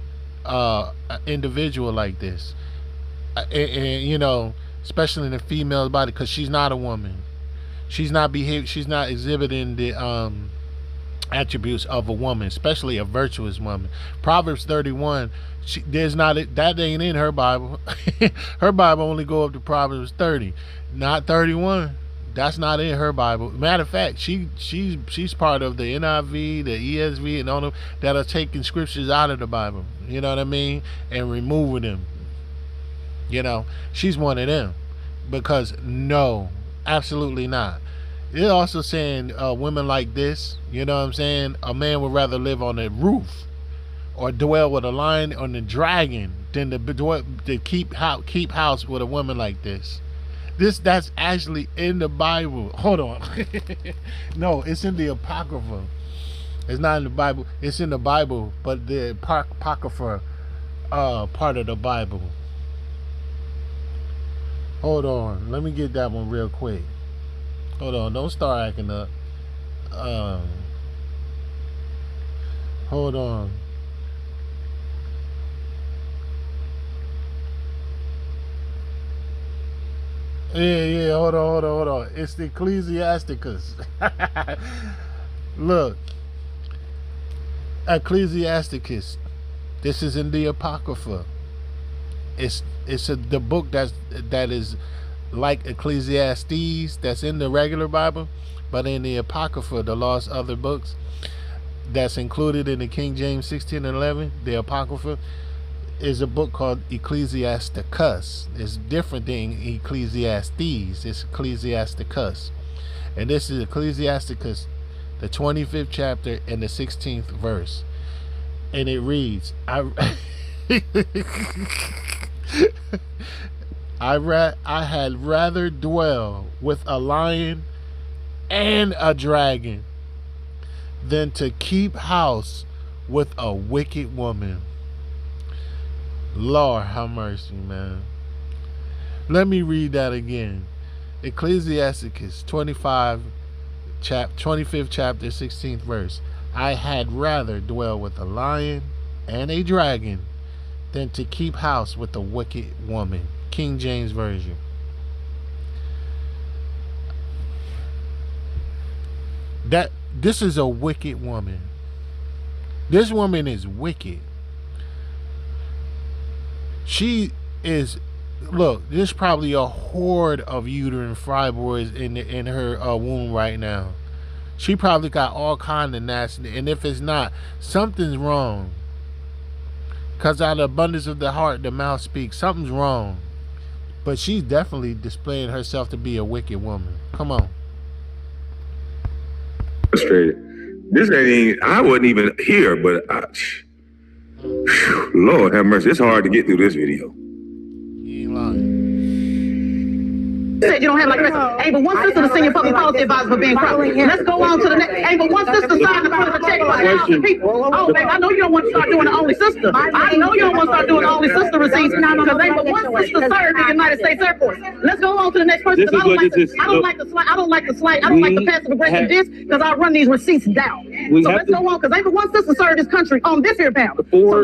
an individual like this, and you know, especially in a female's body, because she's not a woman. She's not exhibiting the attributes of a woman, especially a virtuous woman. Proverbs 31, that ain't in her Bible. Her Bible only go up to Proverbs 30, not 31. That's not in her Bible. Matter of fact, she's part of the NIV, the ESV, and all them that are taking scriptures out of the Bible. You know what I mean? And removing them. You know, she's one of them. Because no, absolutely not. It's also saying women like this, you know what I'm saying? A man would rather live on a roof or dwell with a lion or a dragon than to keep house with a woman like this. That's actually in the Bible. Hold on. No, it's in the Apocrypha. It's not in the Bible. It's in the Bible, but the Apocrypha part of the Bible. Hold on. Let me get that one real quick. Hold on, don't start acting up. Hold on. Yeah, hold on. It's the Ecclesiasticus. Look. Ecclesiasticus. This is in the Apocrypha. It's the book that is like Ecclesiastes, that's in the regular Bible, but in the Apocrypha, the lost other books that's included in the King James 16:11, the Apocrypha is a book called Ecclesiasticus. It's different than Ecclesiastes. It's Ecclesiasticus, and this is Ecclesiasticus, the 25th chapter and the 16th verse, and it reads, I had rather dwell with a lion and a dragon than to keep house with a wicked woman. Lord have mercy, man. Let me read that again. Ecclesiasticus 25th chapter, 16th verse. I had rather dwell with a lion and a dragon than to keep house with a wicked woman. King James Version. This is a wicked woman. This woman is wicked. She is, look, there's probably a horde of uterine fibroids in her womb right now. She probably got all kind of nasty, and if it's not, something's wrong. Because out of the abundance of the heart, the mouth speaks. Something's wrong. But she's definitely displaying herself to be a wicked woman. Come on. Frustrated. This ain't even, I wasn't even here, but Lord have mercy. It's hard to get through this video. He ain't lying. Said you don't have like the rest. Hey, but one sister to senior public policy advisor for being corrupt. Let's go on to the next. Hey, but one sister signed the proof of check for 1,000 people. Oh, babe, I know you don't want to start doing the only sister. I know you don't want to start doing the only sister receipts because they but one sister served in the United States Air Force. Let's go on to the next person. I don't like the passive aggressive diss because I run these receipts down. So let's go on because they but one sister served this country on this here panel. 4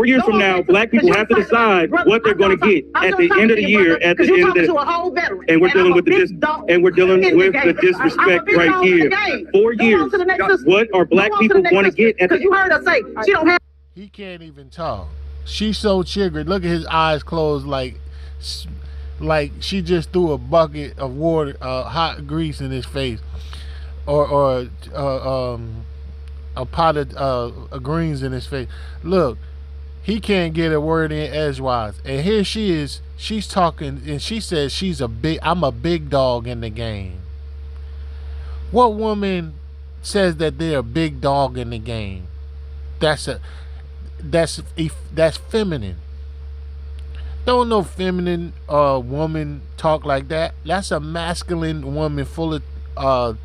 years from now, black people have to decide what they're going to get at the end of the year. At the end of the and we're dealing with the disrespect right here. 4 years. What are black people going to get at the? Because you heard her say she don't have. He can't even talk. She's so triggered. Look at his eyes closed, like she just threw a bucket of water, hot grease in his face, or a pot of greens in his face. Look, he can't get a word in edgewise, and here she is. She's talking, and she says I'm a big dog in the game. What woman says that they're a big dog in the game? That's feminine. Don't no feminine woman talk like that. That's a masculine woman full of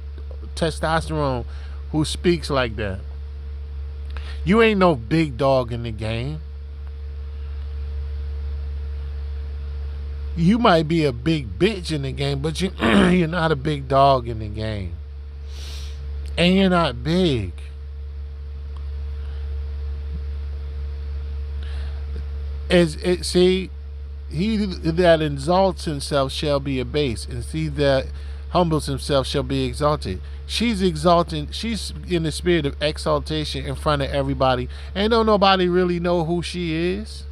testosterone who speaks like that. You ain't no big dog in the game. You might be a big bitch in the game, but you're not a big dog in the game. And you're not big. See, he that exalts himself shall be abased, and he that humbles himself shall be exalted. She's exalting. She's in the spirit of exaltation in front of everybody, and don't nobody really know who she is.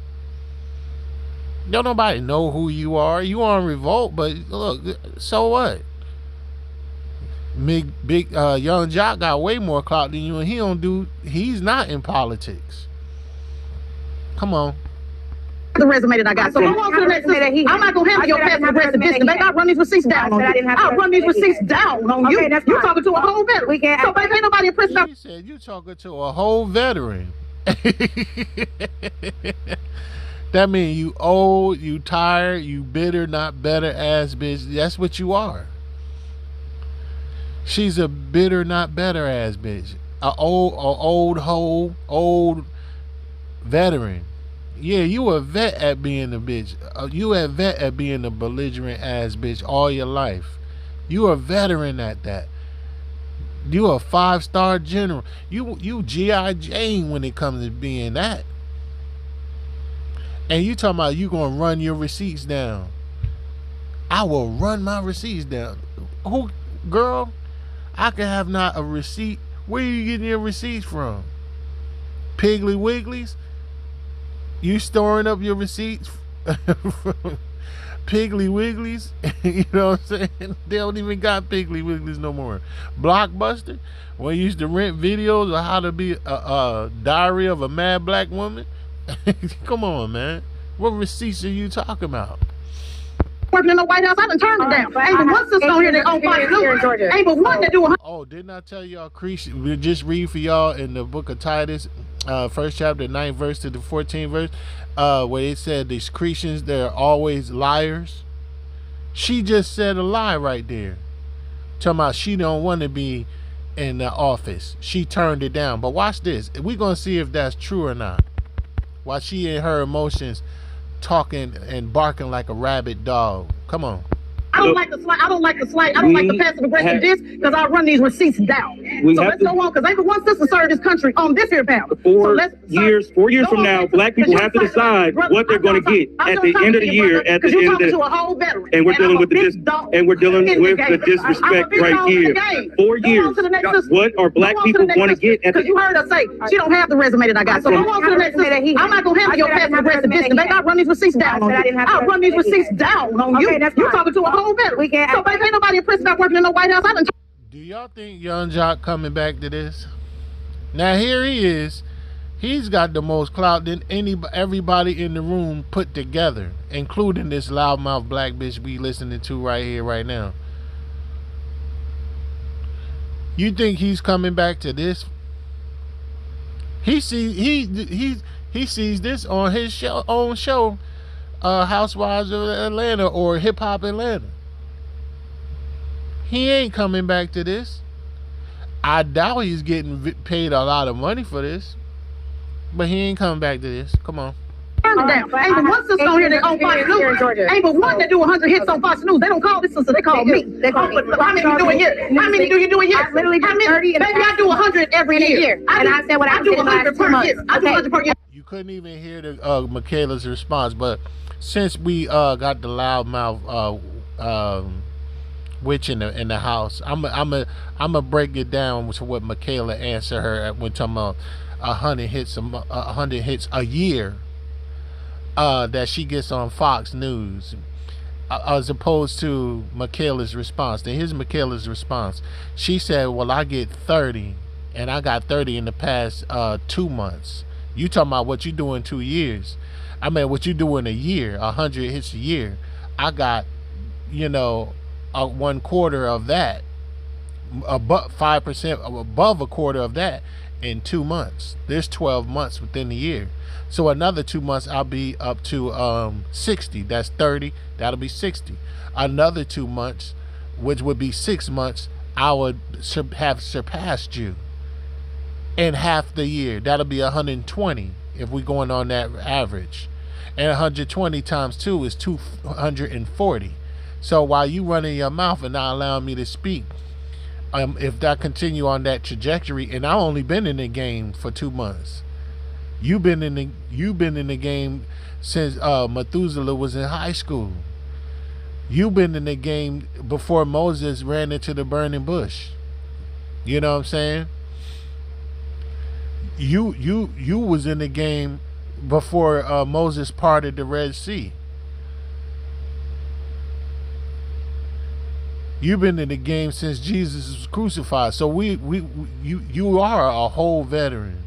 Don't nobody know who you are. You are in revolt, but look, so what? Big Young Jock got way more clout than you, and he's not in politics. Come on. The resume that I got. So I'm on to the next. I'm not gonna handle your passive aggressive business. Baby, I'll run these receipts down on you. I'll run these receipts down on you. You're talking to a whole veteran. So baby, ain't nobody impressed. She said you talking to a whole veteran. That means you old, you tired, you bitter, not better ass bitch. That's what you are. She's a bitter, not better ass bitch. A old veteran. Yeah, you a vet at being a bitch. You a vet at being a belligerent ass bitch all your life. You a veteran at that. You a 5-star general. You G.I. Jane when it comes to being that. And you talking about you gonna run your receipts down. I will run my receipts down. Who, girl? I can have not a receipt. Where are you getting your receipts from? Piggly Wigglies? You storing up your receipts from Piggly Wigglies? You know what I'm saying? They don't even got Piggly Wigglies no more. Blockbuster, when you used to rent videos of how to be a diary of a mad black woman. Come on, man. What receipts are you talking about? Working in the White House, I done turned it down. Ain't but one sister on here that own Fox News. Ain't but one that do a. Oh, didn't I tell y'all? We just read for y'all in the book of Titus, first chapter, 9th verse to the 14th verse, where it said these Christians, they're always liars. She just said a lie right there. Talking about she don't want to be in the office. She turned it down. But watch this. We're going to see if that's true or not. While she in her emotions talking and barking like a rabid dog. Come on. I don't like the slight. I don't like the passive aggressive diss because I run these receipts down. So let's go on because ain't but one sister served this country on this here panel. 4 years from now, black people have to decide what they're going to get at the end of the year. At the end of the and we're dealing with the disrespect right here. 4 years. What are black people going to get? Because you heard her say she don't have the resume that I got. So go on to the next. I'm not gonna handle your passive aggressive diss. Baby, I'll run these receipts down on you. I'll run these receipts down on you. You're talking to a whole veteran. So baby, ain't nobody impressed about working in the White House. Do y'all think Young Jock coming back to this? Now here he is. He's got the most clout than everybody in the room put together, including this loudmouth black bitch we listening to right here, right now. You think he's coming back to this? He sees this on his own show, Housewives of Atlanta or Hip Hop Atlanta. He ain't coming back to this. I doubt he's getting paid a lot of money for this, but he ain't coming back to this. Come on. Turn it down. Ain't but one sister on here that own Fox News. Ain't but one that do 100 hits on Fox News. They don't call this sister. They call me. How many you doing here? How many do you do a year? I literally do 30. Baby, I do 100 every year. And I said what I do 100 per year. I do 100 per year. You couldn't even hear the Michaela's response, but since we got the loudmouth witch in the house, I'm a break it down to what Michaela answered her when talking about 100 hits a year that she gets on Fox News, as opposed to Michaela's response. Then here's Michaela's response. She said, "Well, I get 30 and I got 30 in the past 2 months. You talking about what you do in 2 years? I mean, what you do in a year? 100 hits a year. I got, you know, 1/4 of that, above 5%, above a quarter of that in 2 months. There's 12 months within the year. So another 2 months, I'll be up to 60. That's 30. That'll be 60. Another 2 months, which would be 6 months, I would have surpassed you in half the year. That'll be 120 if we're going on that average. And 120 times 2 is 240. So while you running your mouth and not allowing me to speak, if that continue on that trajectory, and I've only been in the game for 2 months. You've been in the game since Methuselah was in high school. You've been in the game before Moses ran into the burning bush. You know what I'm saying? You was in the game before Moses parted the Red Sea. You've been in the game since Jesus was crucified. So you are a whole veteran.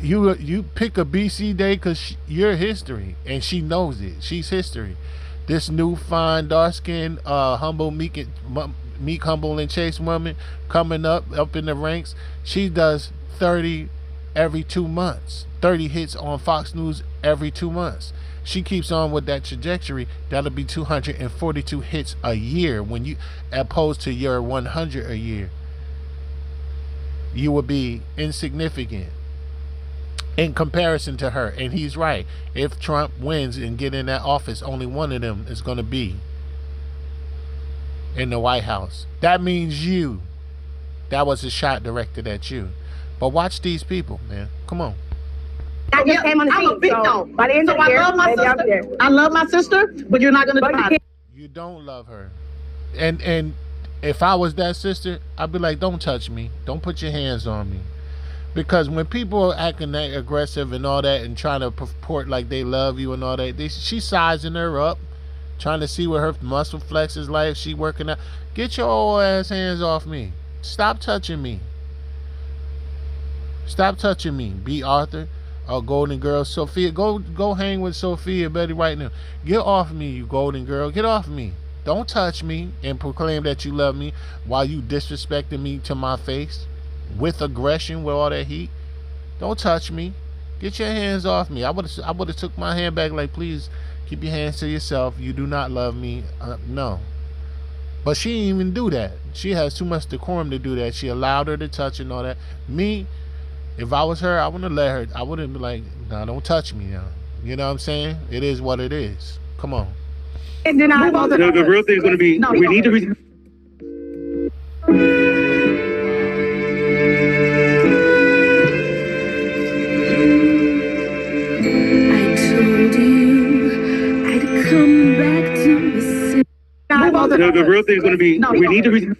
You pick a BC day because you're history, and she knows it. She's history. This new, fine, dark-skinned, humble, meek, humble, and chaste woman coming up in the ranks, she does 30 every 2 months. 30 hits on Fox News every 2 months. She keeps on with that trajectory. That'll be 242 hits a year when you, opposed to your 100 a year. You will be insignificant in comparison to her. And he's right. If Trump wins and get in that office, only one of them is going to be in the White House. That means you. That was a shot directed at you. But watch these people, man. Come on. I just came on the scene, so by the end of the year, maybe I'll be there. I love my sister, but you're not going to divide. You don't love her. And if I was that sister, I'd be like, don't touch me. Don't put your hands on me. Because when people are acting that aggressive and all that and trying to purport like they love you and all that, she's sizing her up, trying to see what her muscle flex is like. She working out. Get your old ass hands off me. Stop touching me. Stop touching me. B. Arthur. Golden Girl. Sophia. Go hang with Sophia Betty right now. Get off me, you golden girl. Get off me. Don't touch me and proclaim that you love me while you disrespecting me to my face with aggression, with all that heat. Don't touch me. Get your hands off me. I would have took my hand back like, please keep your hands to yourself. You do not love me. No. But she didn't even do that. She has too much decorum to do that. She allowed her to touch and all that. Me, if I was her, I wouldn't have let her. I wouldn't be like, nah, don't touch me now. You know what I'm saying? It is what it is. Come on. The real thing is going to be, we need to... The real thing is going to be, we need to...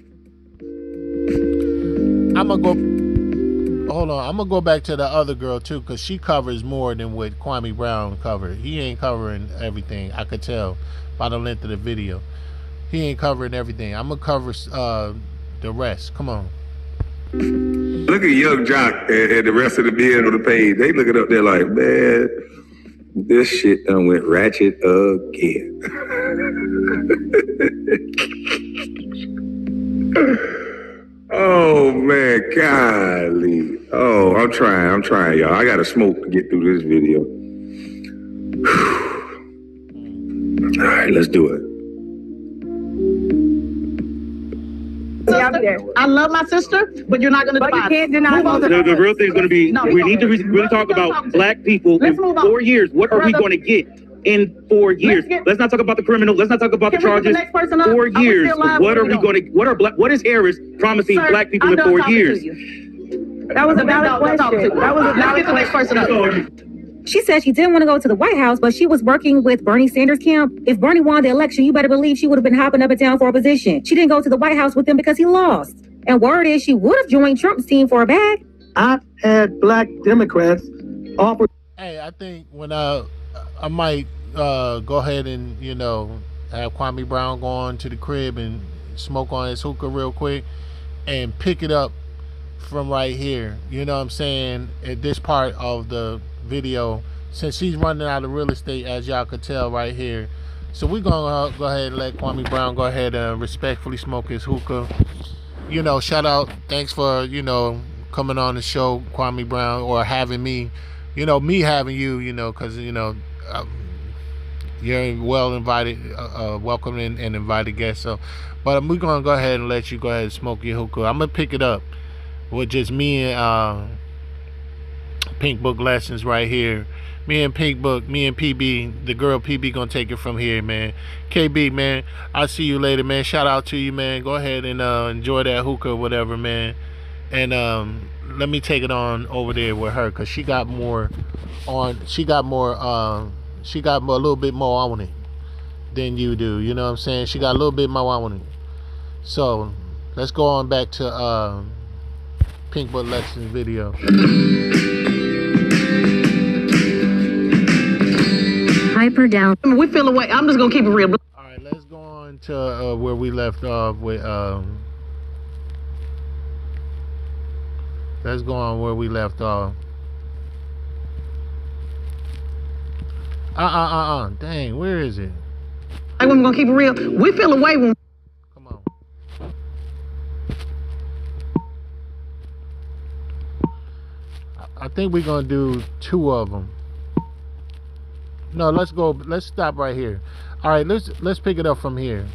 I'm going to go... Hold on. I'm going to go back to the other girl, too, because she covers more than what Kwame Brown covered. He ain't covering everything. I could tell by the length of the video. He ain't covering everything. I'm going to cover the rest. Come on. Look at Young Jock and the rest of the men on the page. They looking up there like, man, this shit done went ratchet again. Oh, man, golly. Oh, I'm trying, y'all. I got to smoke to get through this video. All right, let's do it. I love my sister, but you're not going to divide. But you can't deny the real thing is going to be, we need to really talk about black people in 4 years. What are we going to get in 4 years? Let's not talk about the criminal. Let's not talk about the charges. 4 years. What are we going to? What is Harris promising black people in 4 years? That was a valid question. That was a valid question. She said she didn't want to go to the White House, but she was working with Bernie Sanders' camp. If Bernie won the election, you better believe she would have been hopping up and down for a position. She didn't go to the White House with him because he lost. And word is she would have joined Trump's team for a bag. I've had black Democrats offer. Hey, I think when I might go ahead and, have Kwame Brown go on to the crib and smoke on his hookah real quick and pick it up from right here. You know what I'm saying? At this part of the video, since she's running out of real estate, as y'all could tell right here. So we're gonna go ahead and let Kwame Brown go ahead and respectfully smoke his hookah. You know, shout out, thanks for, you know, coming on the show, Kwame Brown, or having me, you know, me having you, you know, because, you know, you're well invited, welcome and invited guest. So, but we're gonna go ahead and let you go ahead and smoke your hookah. I'm gonna pick it up with just me and Pink Book Lessons right here. Me and Pink Book, me and PB, the girl PB gonna take it from here, man. KB, man, I'll see you later, man. Shout out to you, man. Go ahead and enjoy that hookah or whatever, man. And let me take it on over there with her, cause she got more on. She got a little bit more on it than you do. You know what I'm saying? She got a little bit more on it. So let's go on back to Pink Book Lessons video. Hyper down. We feel away. I'm just gonna keep it real. All right, let's go on to where we left off with. Let's go on where we left off. Dang, where is it? I'm gonna keep it real. We feel away when. Come on. I think we're gonna do 2 of them. No, let's go. Let's stop right here. All right, let's pick it up from here.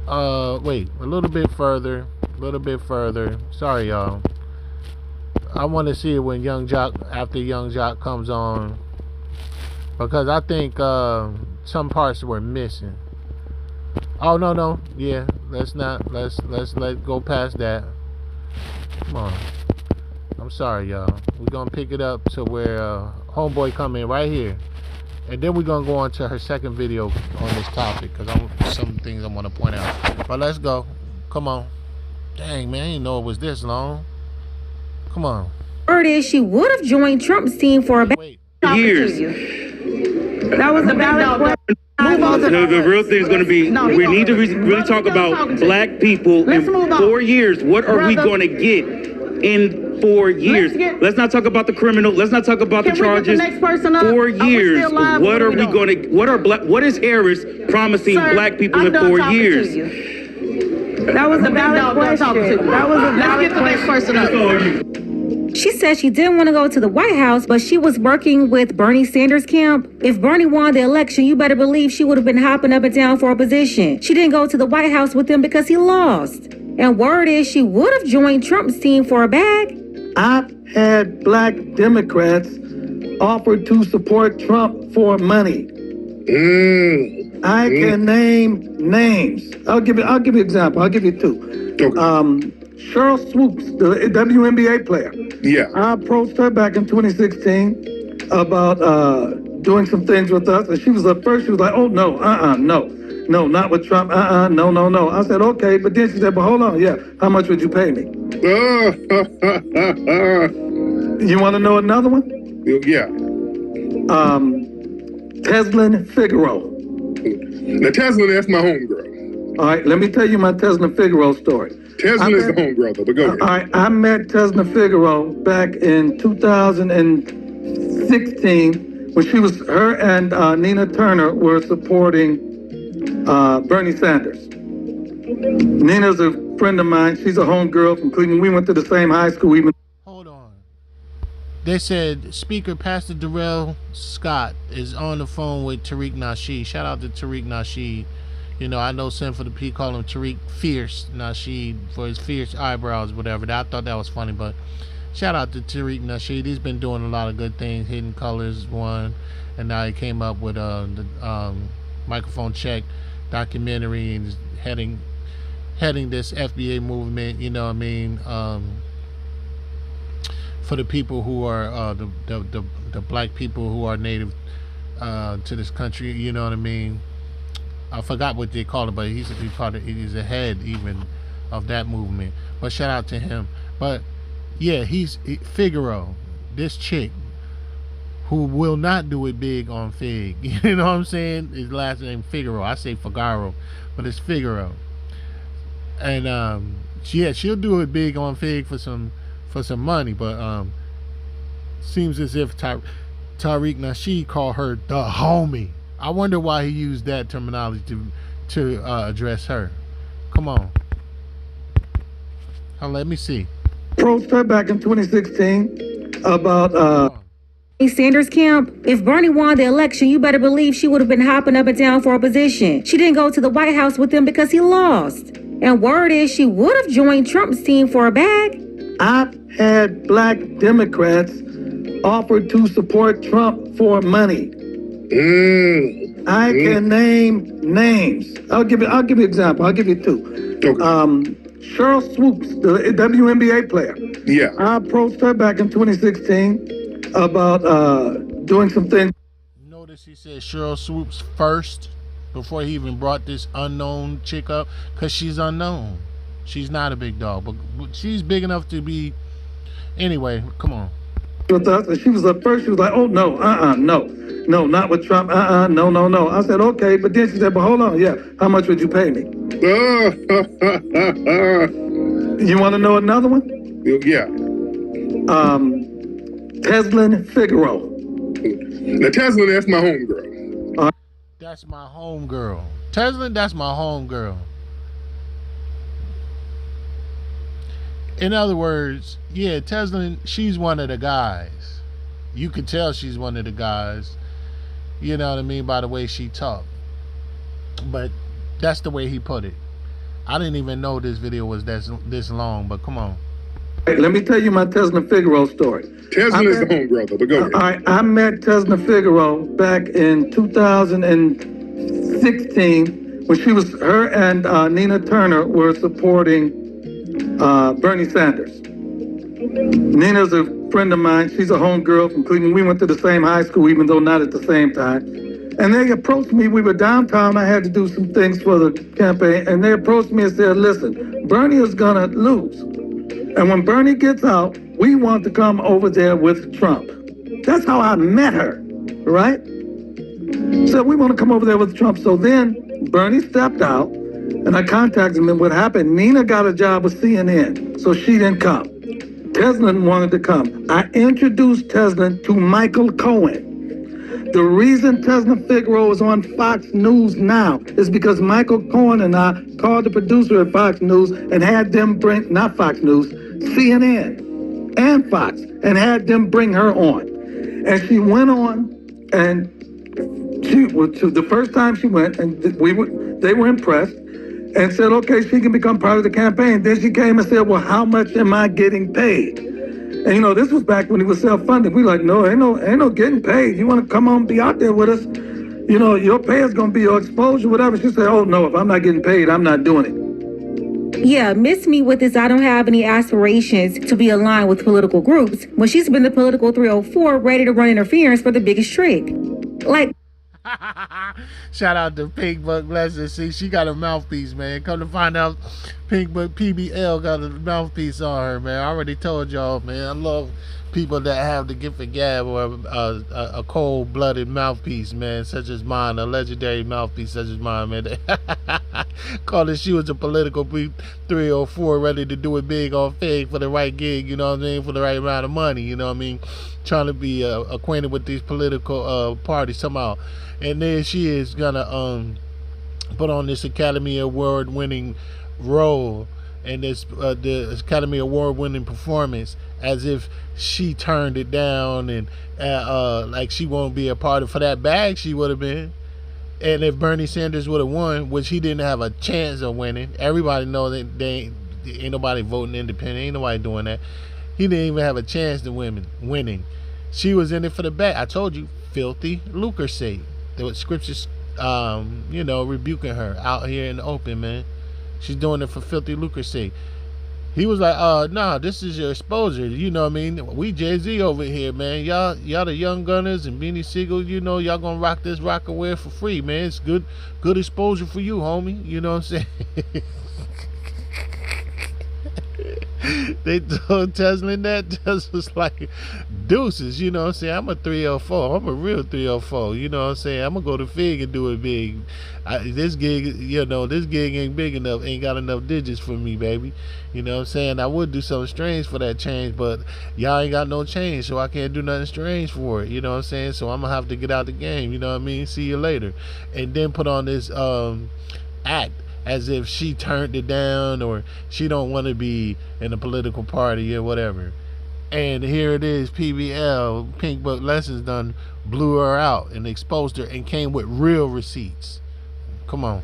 Wait, a little bit further. Sorry, y'all. I want to see it when Young Jock, after Young Jock comes on, because I think some parts were missing. Oh no, yeah. Let's go past that. Come on. I'm sorry, y'all. We're gonna pick it up to where homeboy come in right here, and then we're gonna go on to her second video on this topic, because some things I want to point out. But let's go. Come on. Dang, man, I didn't know it was this long. Come on. Word is she would have joined Trump's team for about years. That was a valid question. The real thing is going to be, we need to really talk about black people in 4 years. What are we going to get in 4 years? Let's not talk about the criminal. Let's not talk about the charges. 4 years. What are we going to? What is Harris promising black people in 4 years? That was a valid question. That was a valid question. She said she didn't want to go to the White House, but she was working with Bernie Sanders' camp. If Bernie won the election, you better believe she would have been hopping up and down for a position. She didn't go to the White House with him because he lost. And word is she would have joined Trump's team for a bag. I've had black Democrats offer to support Trump for money. I can name names. I'll give you an example. I'll give you 2. Okay. Cheryl Swoops, the WNBA player. Yeah. I approached her back in 2016 about doing some things with us, and she was at first. She was like, "Oh no, no, not with Trump. No." I said, "Okay," but then she said, "But hold on, yeah. How much would you pay me?" You want to know another one? Yeah. Tezlyn Figaro. Now, Tezlyn, that's my homegirl. All right, let me tell you my Tezlyn Figaro story. Tezlyn is the homegirl, though, but go ahead. All right, I met Tezlyn Figaro back in 2016 when her and Nina Turner were supporting Bernie Sanders. Nina's a friend of mine. She's a homegirl from Cleveland. We went to the same high school. Hold on. They said Speaker Pastor Darrell Scott is on the phone with Tariq Nasheed. Shout out to Tariq Nasheed. You know, I know Sin for the P call him Tariq Fierce Nasheed for his fierce eyebrows, whatever. I thought that was funny, but shout out to Tariq Nasheed. He's been doing a lot of good things. Hidden Colors one, and now he came up with the Microphone Check documentary and is heading this FBA movement. You know what I mean? For the people who are the black people who are native to this country. You know what I mean? I forgot what they call it, but he's he's a head even of that movement. But shout out to him. But yeah, Figaro, this chick who will not do it big on Fig. You know what I'm saying? His last name Figaro. I say Figaro, but it's Figaro. And Yeah, she'll do it big on Fig for some money, but seems as if Tariq Nasheed called her the homie. I wonder why he used that terminology to address her. Come on. Let me see. Approached her back in 2016 about Sanders camp. If Bernie won the election, you better believe she would have been hopping up and down for a position. She didn't go to the White House with him because he lost. And word is she would have joined Trump's team for a bag. I've had black Democrats offer to support Trump for money. I can name names. I'll give you an example. I'll give you two. Okay. Cheryl Swoops, the WNBA player. Yeah. I approached her back in 2016 about doing some things. Notice he said Cheryl Swoops first before he even brought this unknown chick up, because she's unknown. She's not a big dog, but she's big enough to be. Anyway, come on. With us, and she was at first. She was like, "Oh no, no, not with Trump. No." I said, "Okay," but then she said, "But hold on, yeah. How much would you pay me?" You want to know another one? Yeah. Tezlyn Figaro. Now, Tezlyn, that's my homegirl. That's my homegirl. Tezlyn, that's my homegirl. In other words, yeah, Tezlyn, she's one of the guys. You could tell she's one of the guys. You know what I mean, by the way she talked. But that's the way he put it. I didn't even know this video was this long, but come on. Let me tell you my Tezlyn Figaro story. Tezlyn is the homegirl, though, but go ahead. I met Tezlyn Figaro back in 2016 when her and Nina Turner were supporting Bernie Sanders. Nina's a friend of mine. She's a homegirl from Cleveland. We went to the same high school, even though not at the same time. And they approached me. We were downtown. I had to do some things for the campaign. And they approached me and said, "Listen, Bernie is going to lose. And when Bernie gets out, we want to come over there with Trump." That's how I met her, right? So we want to come over there with Trump. So then Bernie stepped out, and I contacted him. And what happened, Nina got a job with CNN, so she didn't come. Tezlyn wanted to come. I introduced Tezlyn to Michael Cohen. The reason Tezlyn Figaro is on Fox News now is because Michael Cohen and I called the producer at Fox News and had them bring, not Fox News, CNN and Fox, and had them bring her on. And she went on, and the first time she went, and they were impressed and said, "Okay, she can become part of the campaign." Then she came and said, "Well, how much am I getting paid?" And this was back when he was self-funded. We like, "No, ain't no getting paid. You want to come on, be out there with us? Your pay is going to be your exposure, whatever." She said, "Oh no, if I'm not getting paid, I'm not doing it." Yeah, miss me with this. I don't have any aspirations to be aligned with political groups. Well, she's been the political 304, ready to run interference for the biggest trick. Like, shout out to Pink Buck Blessing. See, she got a mouthpiece, man. Come to find out, Pink Buck PBL got a mouthpiece on her, man. I already told y'all, man. I love people that have the gift of gab or a cold-blooded mouthpiece, man, such as mine, a legendary mouthpiece such as mine, man. Call it she was a political 304, ready to do it big on Fig for the right gig, you know what I mean, for the right amount of money, you know what I mean, trying to be acquainted with these political parties somehow. And then she is gonna put on this Academy Award-winning role and this the Academy Award-winning performance as if she turned it down and like she won't be a part of for that bag she would have been. And if Bernie Sanders would have won, which he didn't have a chance of winning, everybody knows that ain't nobody voting independent, ain't nobody doing that. He didn't even have a chance to winning. She was in it for the bag. I told you, filthy lucre's sake. There was scriptures, rebuking her out here in the open, man. She's doing it for filthy lucre's sake. He was like, nah, this is your exposure. You know what I mean? We Jay-Z over here, man. Y'all the Young Gunners and Beanie Siegel, y'all gonna rock this Rockaware for free, man. It's good exposure for you, homie. You know what I'm saying? They told Tezlyn that. Tez was like, deuces, you know what I'm saying? I'm a 304. I'm a real 304. You know what I'm saying? I'm gonna go to Fig and do it big. This gig, this gig ain't big enough, ain't got enough digits for me, baby. You know what I'm saying? I would do something strange for that change, but y'all ain't got no change, so I can't do nothing strange for it. You know what I'm saying? So I'm gonna have to get out the game. You know what I mean? See you later. And then put on this act as if she turned it down or she don't want to be in a political party or whatever. And here it is, PBL, Pink Book Lessons done blew her out and exposed her and came with real receipts. Come on.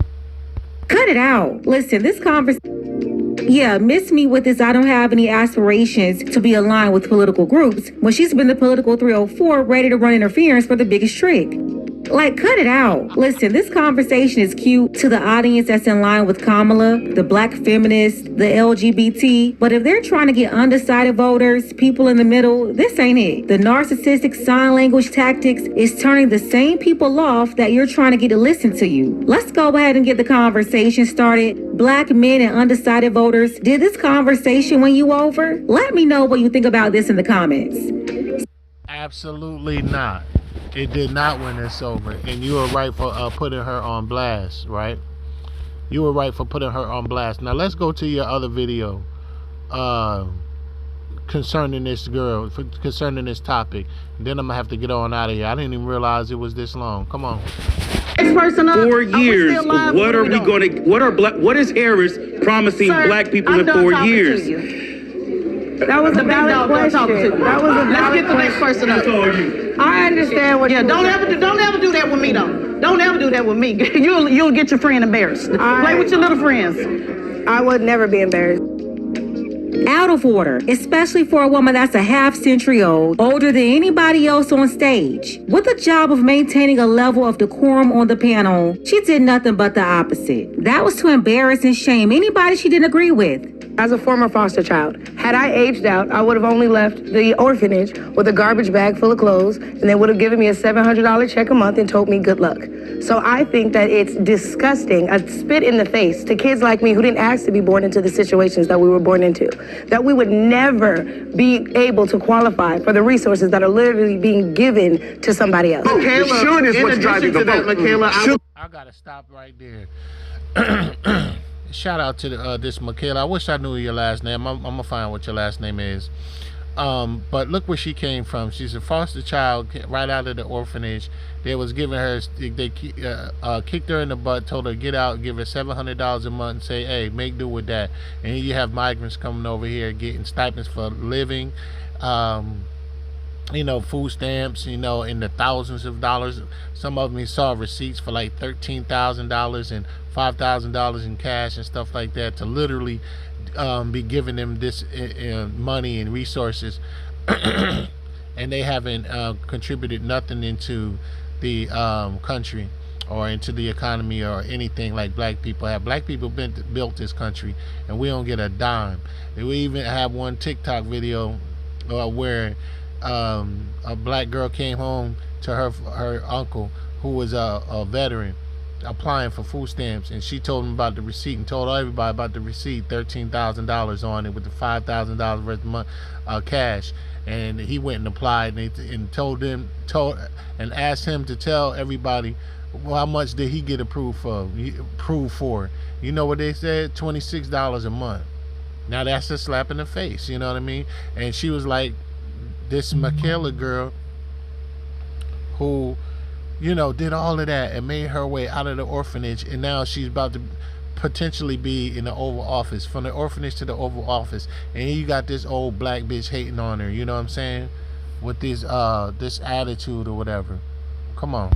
Cut it out. Listen, this conversation, yeah, miss me with this. I don't have any aspirations to be aligned with political groups when she's been the political 304 ready to run interference for the biggest trick. Like, cut it out. Listen, this conversation is cute to the audience that's in line with Kamala, the black feminists, the LGBT. But if they're trying to get undecided voters, people in the middle, this ain't it. The narcissistic sign language tactics is turning the same people off that you're trying to get to listen to you. Let's go ahead and get the conversation started. Black men and undecided voters, did this conversation win you over? Let me know what you think about this in the comments. Absolutely not. It did not win us over, and you were right for putting her on blast, right? You were right for putting her on blast. Now let's go to your other video concerning this girl, concerning this topic. Then I'm gonna have to get on out of here. I didn't even realize it was this long. Come on. Next person up. 4 years. What is Harris promising black people in 4 years? That was a valid question. That was a valid Let's get the next person up. I understand what don't ever do that with me though. Don't ever do that with me. You'll get your friend embarrassed. Play with your little friends. I would never be embarrassed. Out of order, especially for a woman that's a half-century old, older than anybody else on stage. With the job of maintaining a level of decorum on the panel, she did nothing but the opposite. That was to embarrass and shame anybody she didn't agree with. As a former foster child, had I aged out, I would have only left the orphanage with a garbage bag full of clothes, and they would have given me a $700 check a month and told me good luck. So I think that it's disgusting, a spit in the face to kids like me who didn't ask to be born into the situations that we were born into, that we would never be able to qualify for the resources that are literally being given to somebody else. Michaela, should is what's driving the vote. Michaela, I gotta stop right there. Shout out to this Michaela. I wish I knew your last name. I'm gonna find what your last name is. But look where she came from. She's a foster child right out of the orphanage. They was giving her, they kicked her in the butt, told her get out, give her $700 a month, and say, hey, make do with that. And you have migrants coming over here getting stipends for living, food stamps, in the thousands of dollars. Some of them saw receipts for like $13,000 and $5,000 in cash and stuff like that to literally be giving them this money and resources, and they haven't contributed nothing into the country or into the economy or anything like black people have. Black people built this country, and we don't get a dime. We even have one TikTok video where a black girl came home to her uncle who was a veteran applying for food stamps, and she told him about the receipt and told everybody about the receipt, $13,000 on it with the $5,000 worth of cash. And he went and applied and told and asked him to tell everybody, well, how much did he get approved for? You know what they said? $26 a month. Now that's a slap in the face, you know what I mean? And she was like, this Michaela girl who did all of that and made her way out of the orphanage, and now she's about to potentially be in the Oval Office, from the orphanage to the Oval Office, and you got this old black bitch hating on her, you know what I'm saying, with this attitude or whatever. Come on.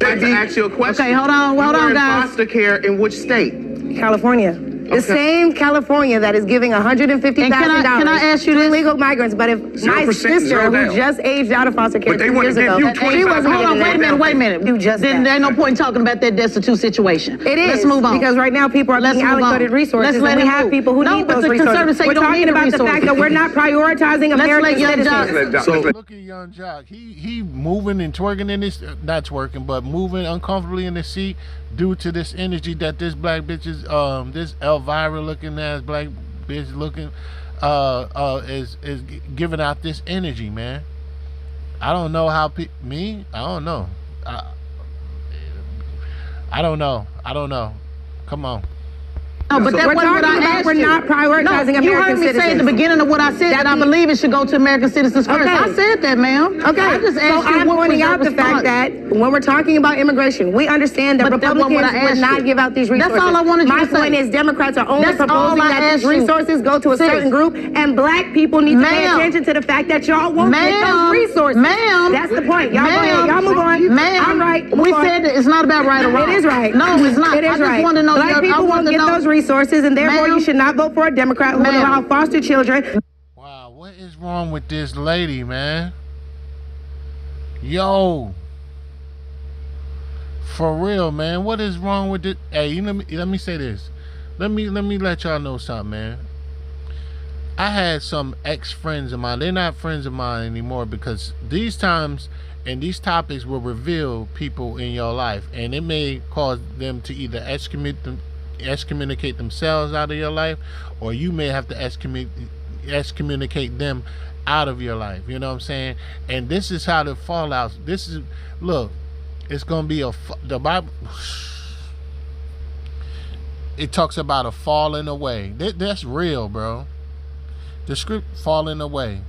I'd like to ask you a question. Okay, hold on, guys. Foster care in which state? California. The same California that is giving $150,000 can I ask you to this? illegal migrants. But if my sister, who just aged out of foster care 2 years ago, she wasn't Hold on, wait a minute. Then there's no point in talking about that destitute situation. It is. Let's move on. Because right now people are being allocated resources, and we have people who need those resources. We're talking about the fact that we're not prioritizing American citizens. So look at Young Jock. He moving and twerking in this, not twerking, but moving uncomfortably in the seat due to this energy that this black bitch is, this Elvira looking ass black bitch looking, is giving out this energy, man. I don't know how me. I don't know. I don't know. I don't know. Come on. No, but that wasn't what I asked we're you. not prioritizing American you heard me say at the beginning of what I said that I believe it should go to American citizens first. I said that, ma'am. Okay. I just asked you I'm what pointing was out your the fact response. that when we're talking about immigration, we understand that But that wasn't Republicans what I would asked not you. give out these resources. That's all I wanted you My to say. point is Democrats are only That's all proposing I that these asked you. resources go to a Sis. certain group, and black people need to pay Ma'am. attention to the fact that y'all won't get those resources. Ma'am. That's the point. Y'all go ahead. Y'all move on. Ma'am. I'm right. We said that it's not about right or wrong. It is right. No, it's not. It is I just right. want to know. Black people won't get those resources, and therefore you should not vote for a Democrat who will allow foster children. Wow, what is wrong with this lady, man? Yo, for real, man. What is wrong with it? Hey, let me say this. Let me let y'all know something, man. I had some ex-friends of mine. They're not friends of mine anymore because these times and these topics will reveal people in your life, and it may cause them to either excommunicate themselves out of your life, or you may have to excommunicate them out of your life. You know what I'm saying? And this is how the fallout. Look, it's gonna be the Bible. It talks about a falling away. That's real, bro. The script falling away.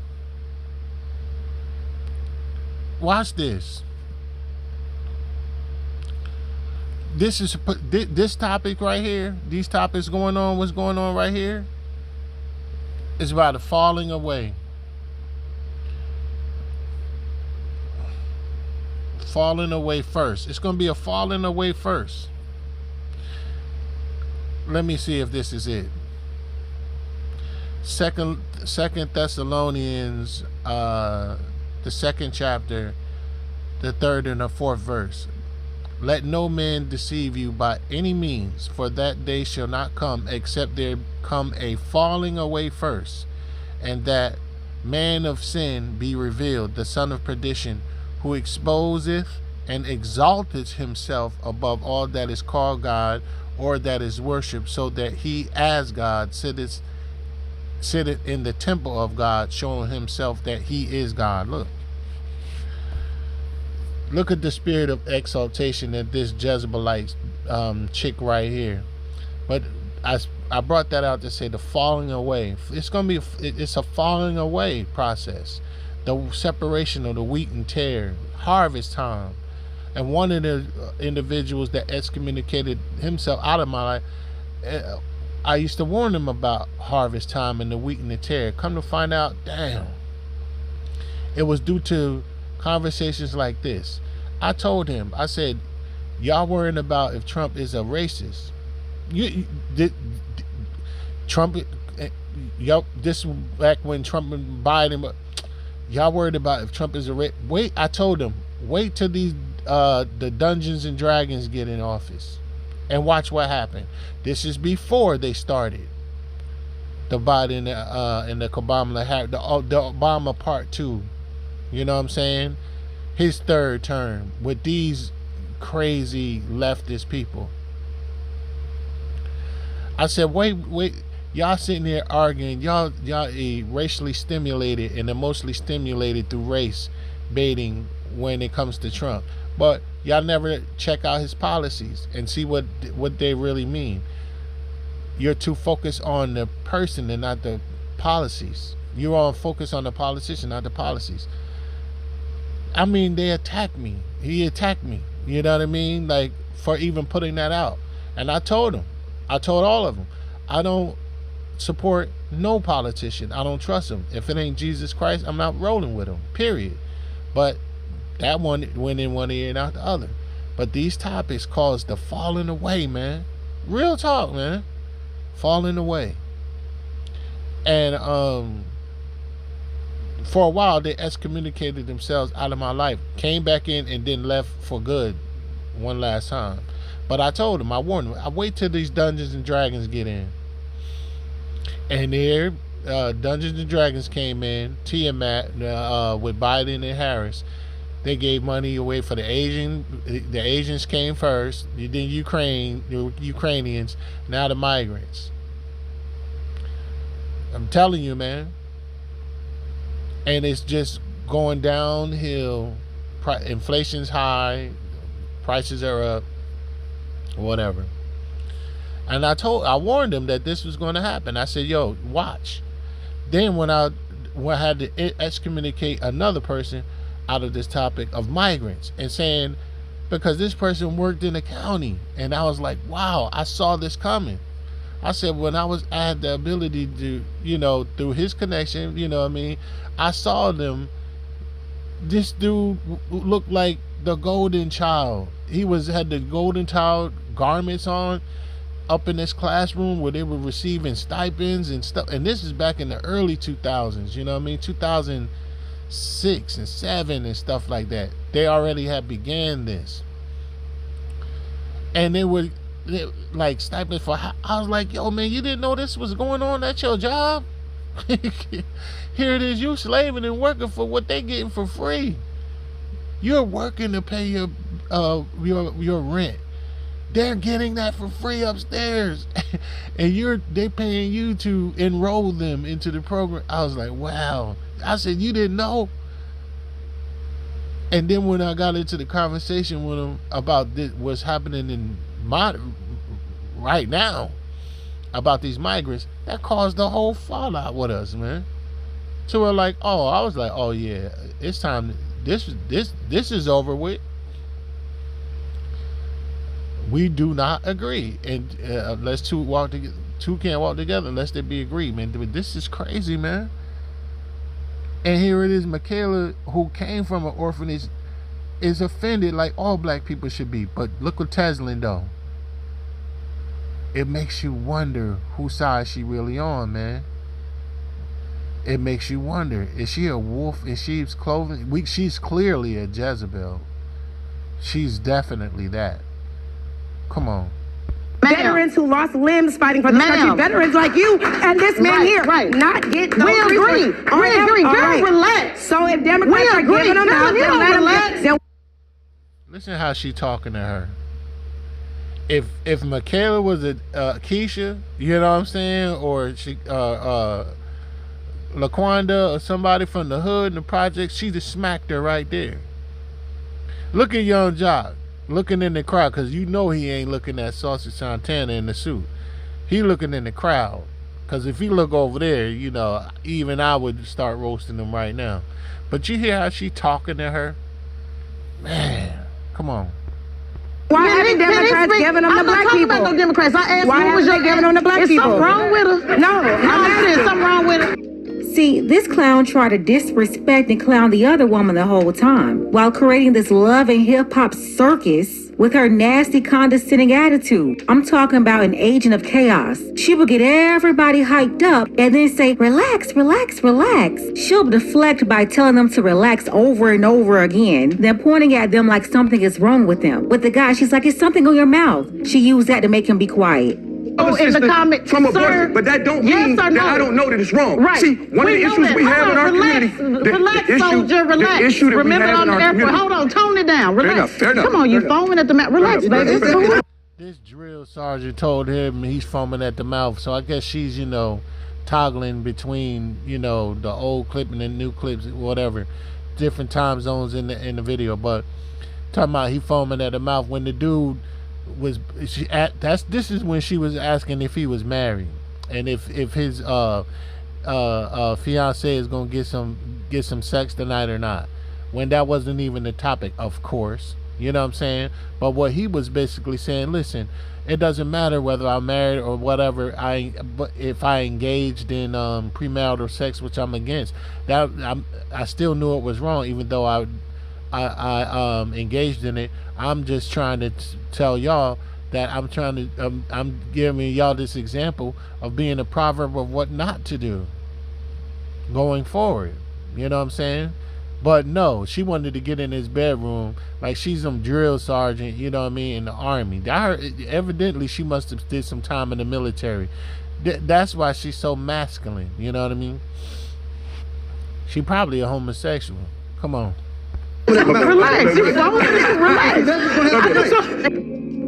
Watch this. This topic right here. These topics going on. What's going on right here? It's about a falling away. Falling away first. It's going to be a falling away first. Let me see if this is it. Second Thessalonians, the 2nd chapter, the 3rd and the 4th verse. Let no man deceive you by any means, for that day shall not come, except there come a falling away first, and that man of sin be revealed, the son of perdition, who exposeth and exalteth himself above all that is called God, or that is worshipped, so that he as God sitteth in the temple of God, showing himself that he is God. Look at the spirit of exaltation that this Jezebelite chick right here. But I brought that out to say the falling away. It's a falling away process. The separation of the wheat and tare, harvest time. And one of the individuals that excommunicated himself out of my life, I used to warn him about harvest time and the wheat and the tare. Come to find out, damn, it was due to conversations like this. I told him, I said, y'all worrying about if Trump is a racist. Trump, this back when Trump and Biden, y'all worried about if Trump is a racist. Wait, I told him, wait till the Dungeons and Dragons get in office and watch what happened. This is before they started the Biden and the Obama, the Obama part 2. You know what I'm saying? His 3rd term with these crazy leftist people. I said, wait, y'all sitting there arguing, y'all racially stimulated and emotionally stimulated through race baiting when it comes to Trump. But y'all never check out his policies and see what they really mean. You're too focused on the person and not the policies. You're all focused on the politician, not the policies. I mean, they attacked me. He attacked me. You know what I mean? Like, for even putting that out. And I told him. I told all of them. I don't support no politician. I don't trust him. If it ain't Jesus Christ, I'm not rolling with him. Period. But that one went in one ear and out the other. But these topics caused the falling away, man. Real talk, man. Falling away. And for a while they excommunicated themselves out of my life, came back in and then left for good one last time. But I told them, I warned them, I wait till these Dungeons and Dragons get in. And there Dungeons and Dragons came in, Tiamat, with Biden and Harris. They gave money away for the Asians came first, then the Ukrainians, now the migrants. I'm telling you, man. And it's just going downhill. Inflation's high, prices are up, whatever. And I warned them that this was going to happen. I said, yo, watch. Then when I had to excommunicate another person out of this topic of migrants and saying, because this person worked in the county, and I was like, wow, I saw this coming. I said, when I had the ability to, through his connection, I saw them. This dude looked like the golden child. He had the golden child garments on up in this classroom where they were receiving stipends and stuff. And this is back in the early 2000s, 2006 and 7 and stuff like that. They already had began this. And they were like stipends for, I was like, yo, man, you didn't know this was going on at your job? Here it is, you slaving and working for what they getting for free. You're working to pay your rent. They're getting that for free upstairs, and they paying you to enroll them into the program. I was like, wow. I said, you didn't know? And then when I got into the conversation with him about this, what's happening in right now about these migrants, that caused the whole fallout with us, man. So we're like, I was like, oh yeah, it's time. This is over with. We do not agree, and unless two can't walk together unless they be agreed, man. This is crazy, man. And here it is, Michaela, who came from an orphanage, is offended like all black people should be. But look what Tezlyn though. It makes you wonder whose side she really on, man. It makes you wonder, is she a wolf in sheep's clothing? She's clearly a Jezebel. She's definitely that. Come on. Veterans who lost limbs fighting for the country. Veterans like you and this man here. Right. Not get those We agree. We agree. Girl, relax. So if Democrats are giving them out, then let them get. Listen how she talking to her. If Michaela was a Keisha, you know what I'm saying, or she LaQuanda or somebody from the hood and the project, she'd have smacked her right there. Look at Young Jock looking in the crowd, because he ain't looking at Saucy Santana in the suit. He looking in the crowd, because if he look over there, even I would start roasting him right now. But you hear how she talking to her? Man, come on. Why haven't Democrats given them the black people? I'm not talking about no Democrats. I asked why haven't they given them the black people? Is something wrong with her? No, I'm something wrong with her. See, this clown tried to disrespect and clown the other woman the whole time, while creating this love and hip-hop circus with her nasty, condescending attitude. I'm talking about an agent of chaos. She will get everybody hyped up and then say, relax, relax, relax. She'll deflect by telling them to relax over and over again, then pointing at them like something is wrong with them. With the guy, she's like, it's something on your mouth. She used that to make him be quiet. In the comments, from abortion, but that don't mean that I don't know that it's wrong. Right. See, one of the issues we have in our community, relax, soldier, relax. The issue that Remember we have in our community. Hold on, tone it down. Relax. Fair enough. Come on, you foaming at the mouth. Relax, baby. This drill sergeant told him he's foaming at the mouth, so I guess she's, toggling between, the old clip and the new clips, whatever, different time zones in the video. But talking about he foaming at the mouth when the dude was this is when she was asking if he was married and if his fiance is gonna get some sex tonight or not, when that wasn't even the topic, of course, you know what I'm saying. But what he was basically saying, listen, it doesn't matter whether I'm married or whatever, but if I engaged in premarital sex, which I'm against, that I still knew it was wrong, even though I engaged in it. I'm just trying to tell y'all that I'm giving y'all this example of being a proverb of what not to do going forward. You know what I'm saying? But no, she wanted to get in his bedroom like she's some drill sergeant, you know what I mean, in the army. Evidently she must have did some time in the military. That's why she's so masculine, you know what I mean? She probably a homosexual. Come on. Relax. Relax.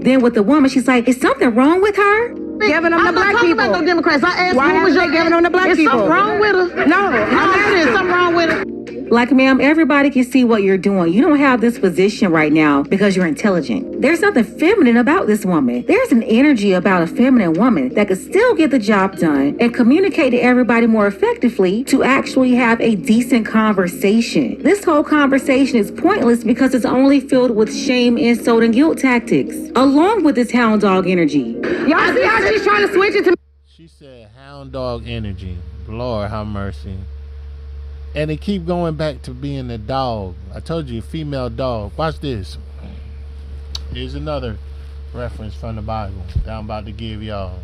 Then with the woman, she's like, is something wrong with her? Giving them the black people. I'm not talking about no Democrats. I asked why haven't they giving them the black people? Is something wrong with her? No. I'm saying something wrong with her. Like, ma'am, everybody can see what you're doing. You don't have this position right now because you're intelligent. There's nothing feminine about this woman. There's an energy about a feminine woman that could still get the job done and communicate to everybody more effectively to actually have a decent conversation. This whole conversation is pointless because it's only filled with shame, insult, and guilt tactics, along with this hound dog energy. Y'all see how she's trying to switch it to She said hound dog energy. Lord have mercy. And they keep going back to being a dog. I told you, female dog. Watch this. Here's another reference from the Bible that I'm about to give y'all.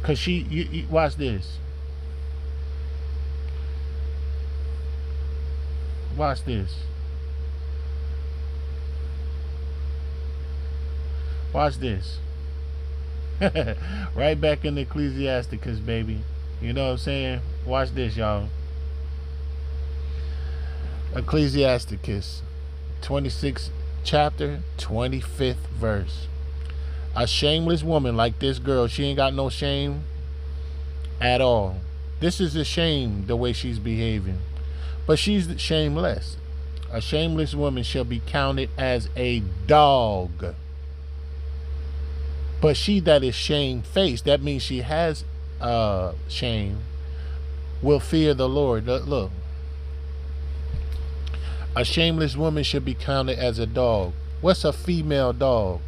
Cause you watch this. Watch this. Watch this. Right back in the Ecclesiasticus, baby. You know what I'm saying? Watch this, y'all. Ecclesiasticus 26th chapter, 25th verse. A shameless woman like this girl, she ain't got no shame at all. This is a shame the way she's behaving. But she's shameless. A shameless woman shall be counted as a dog. But she that is shamefaced, that means she has shame, will fear the Lord. Look. A shameless woman should be counted as a dog. What's a female dog?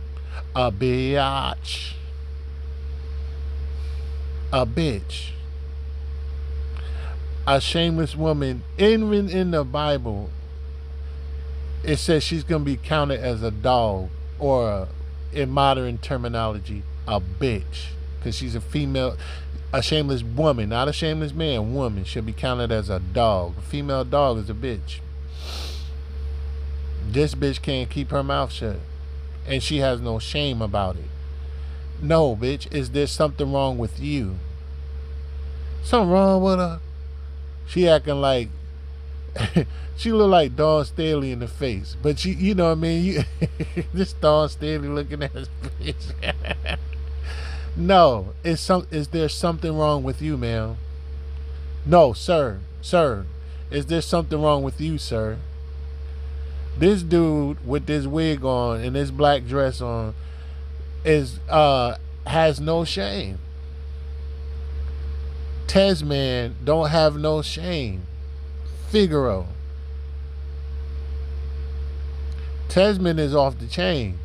A biatch. A bitch. A shameless woman, even in the Bible, it says she's going to be counted as a dog, or in modern terminology, a bitch, because she's a female. A shameless woman, not a shameless man, woman, should be counted as a dog. A female dog is a bitch. This bitch can't keep her mouth shut, and she has no shame about it. No, bitch, is there something wrong with you? Something wrong with her? She acting like she look like Dawn Staley in the face, but you know what I mean. This Dawn Staley looking at his bitch. No, is there something wrong with you, ma'am? No, sir. Is there something wrong with you, sir? This dude with this wig on and this black dress on is has no shame. Tezman don't have no shame. Figaro. Tezman is off the chain.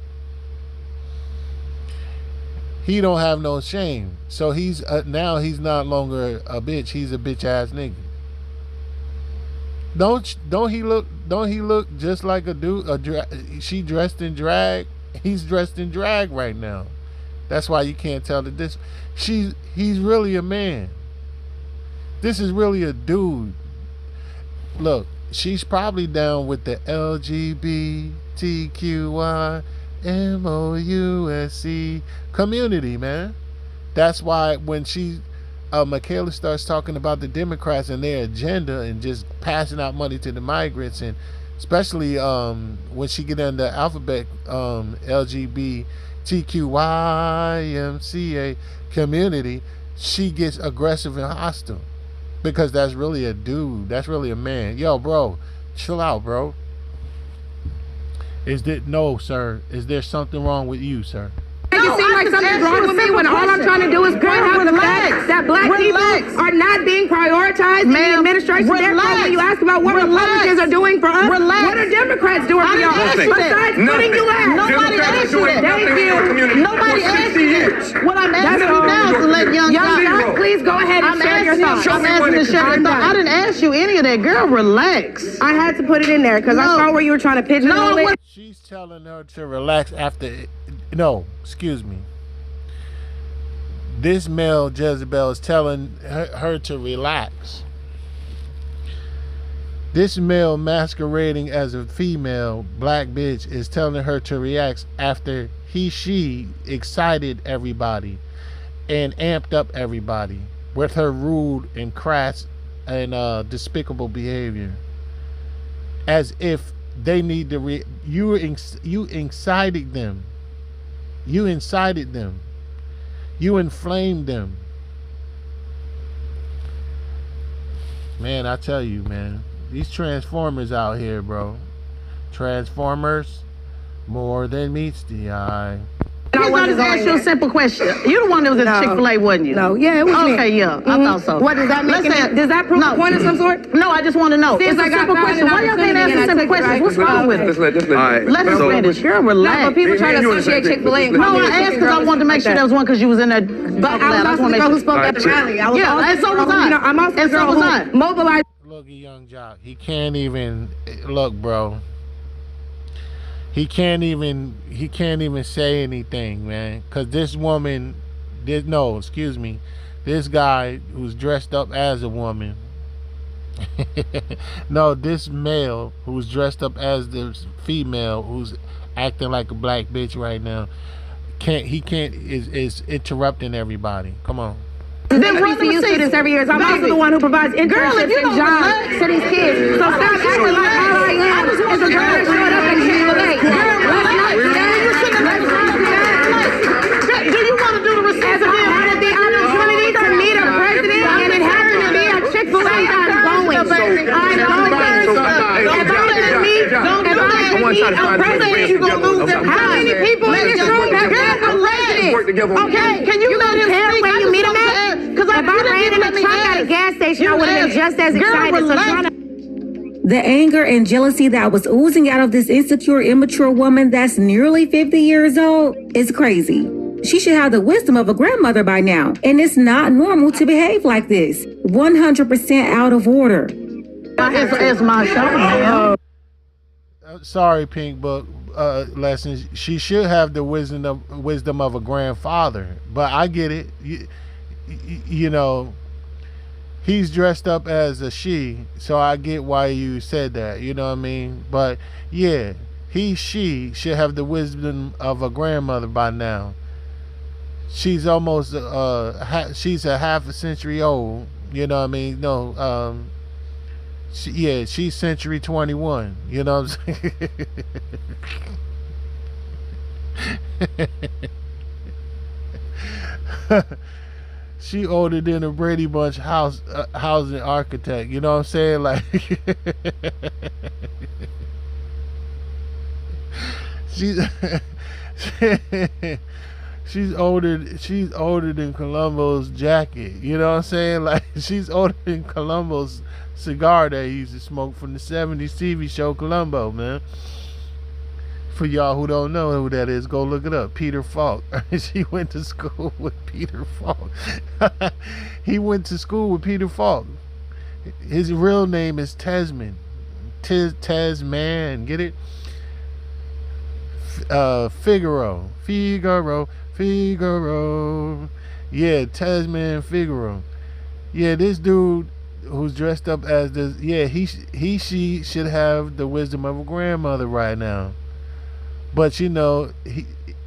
He don't have no shame. So he's now he's not longer a bitch. He's a bitch ass nigga. Don't he look just like a dude? She dressed in drag. He's dressed in drag right now. That's why you can't tell that this. He's really a man. This is really a dude. Look, she's probably down with the LGBTQIMOUSC community, man. That's why when Michaela starts talking about the Democrats and their agenda and just passing out money to the migrants, and especially when she get in the alphabet LGBTQYMCA community, she gets aggressive and hostile. Because that's really a dude. That's really a man. Yo, bro, chill out, bro. No, sir. Is there something wrong with you, sir? Make it seem like something's wrong with me when all I'm trying to do is point out the fact that black people are not being prioritized in the administration. Therefore, when you ask about what Republicans are doing for us, what are Democrats doing for y'all? Besides putting you out. Nobody asked you that. Thank you. Nobody asked you that. What I'm asking you now is to let young John, please go ahead and share your thoughts. I'm asking to share your thoughts. I didn't ask you any of that. Girl, relax. I had to put it in there because I saw where you were trying to pigeonhole it. She's telling her to relax after. No, excuse me. This male Jezebel is telling her to relax. This male masquerading as a female black bitch is telling her to relax after she excited everybody and amped up everybody with her rude and crass and despicable behavior, as if they need to you incited them. You incited them. You inflamed them. Man, I tell you, man, these Transformers out here, bro. Transformers, more than meets the eye. I just ask you a simple question. You the one that was at Chick-fil-A, wasn't you? No, yeah, it was me. Okay, yeah, I thought so. What does that make? Does that prove a point of some sort? No, I just want to know. Since It's a simple question. Why y'all can't answer simple questions? What's wrong with it? All right. Let us finish. You're relaxed. No, but people try to associate Chick-fil-A and No, I asked because I wanted to make sure there was one because you was in there. But I was also the girl who spoke at the rally. Yeah, and so was I. I'm also the girl who mobilized. Look at young Jock. He can't even look, bro. He can't even say anything, man. Cause this woman, this guy who's dressed up as a woman. No, this male who's dressed up as the female who's acting like a black bitch right now. Is interrupting everybody. Come on. Then run the students every year. I'm also the one who provides internships and jobs to these kids. So stop acting like all I am is a girl that showed up at Chick-fil-A. Do you want to do the responsibility? I had the opportunity to meet a president and it happened to be at Chick-fil-A. I'm going. If I let me, don't do that. A president, you're going to lose their how many people in this room have been a president? Okay, can you let him speak? When you meet him at? If I ran in a truck at a gas station, I would have been just as excited. The anger and jealousy that was oozing out of this insecure, immature woman that's nearly 50 years old is crazy. She should have the wisdom of a grandmother by now. And it's not normal to behave like this. 100% out of order. It's my show, man. Sorry, Pink Book Lessons. She should have the wisdom of a grandfather. But I get it. You know, he's dressed up as a she, so I get why you said that, you know what I mean? But yeah, she should have the wisdom of a grandmother by now. She's almost she's a half a century old, you know what I mean? No, she's century 21, you know what I'm saying? She older than a Brady Bunch housing architect. You know what I'm saying? Like, she's older than Columbo's jacket. You know what I'm saying? Like, she's older than Columbo's cigar that he used to smoke from the 70s TV show Columbo, man. For y'all who don't know who that is, go look it up. Peter Falk. She went to school with Peter Falk. He went to school with Peter Falk. His real name is Tezman. Tezman. Get it? Figaro. Yeah, Tezlyn Figaro. Yeah, this dude who's dressed up as this. Yeah, she should have the wisdom of a grandmother right now. But you know,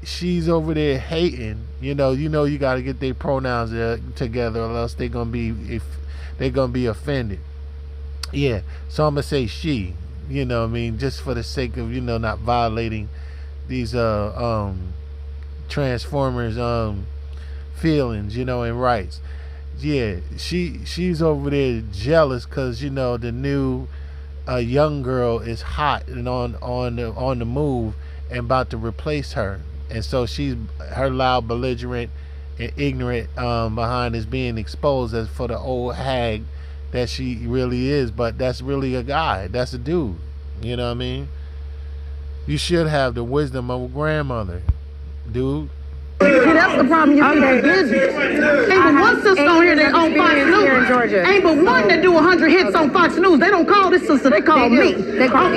she's over there hating. You know, you got to get their pronouns together, or else they're gonna be offended. Yeah, so I'm gonna say she. You know what I mean, just for the sake of not violating these Transformers feelings, and rights. Yeah, she's over there jealous because the new young girl is hot and on the move and about to replace her, and so her loud, belligerent, and ignorant behind is being exposed as for the old hag that she really is. But that's really a guy. That's a dude. You know what I mean? You should have the wisdom of a grandmother, dude. See, that's the problem. You think business. Ain't but one sister on here that on Fox News. Ain't but one that do 100 hits on Fox News. They don't call this sister. They call me. How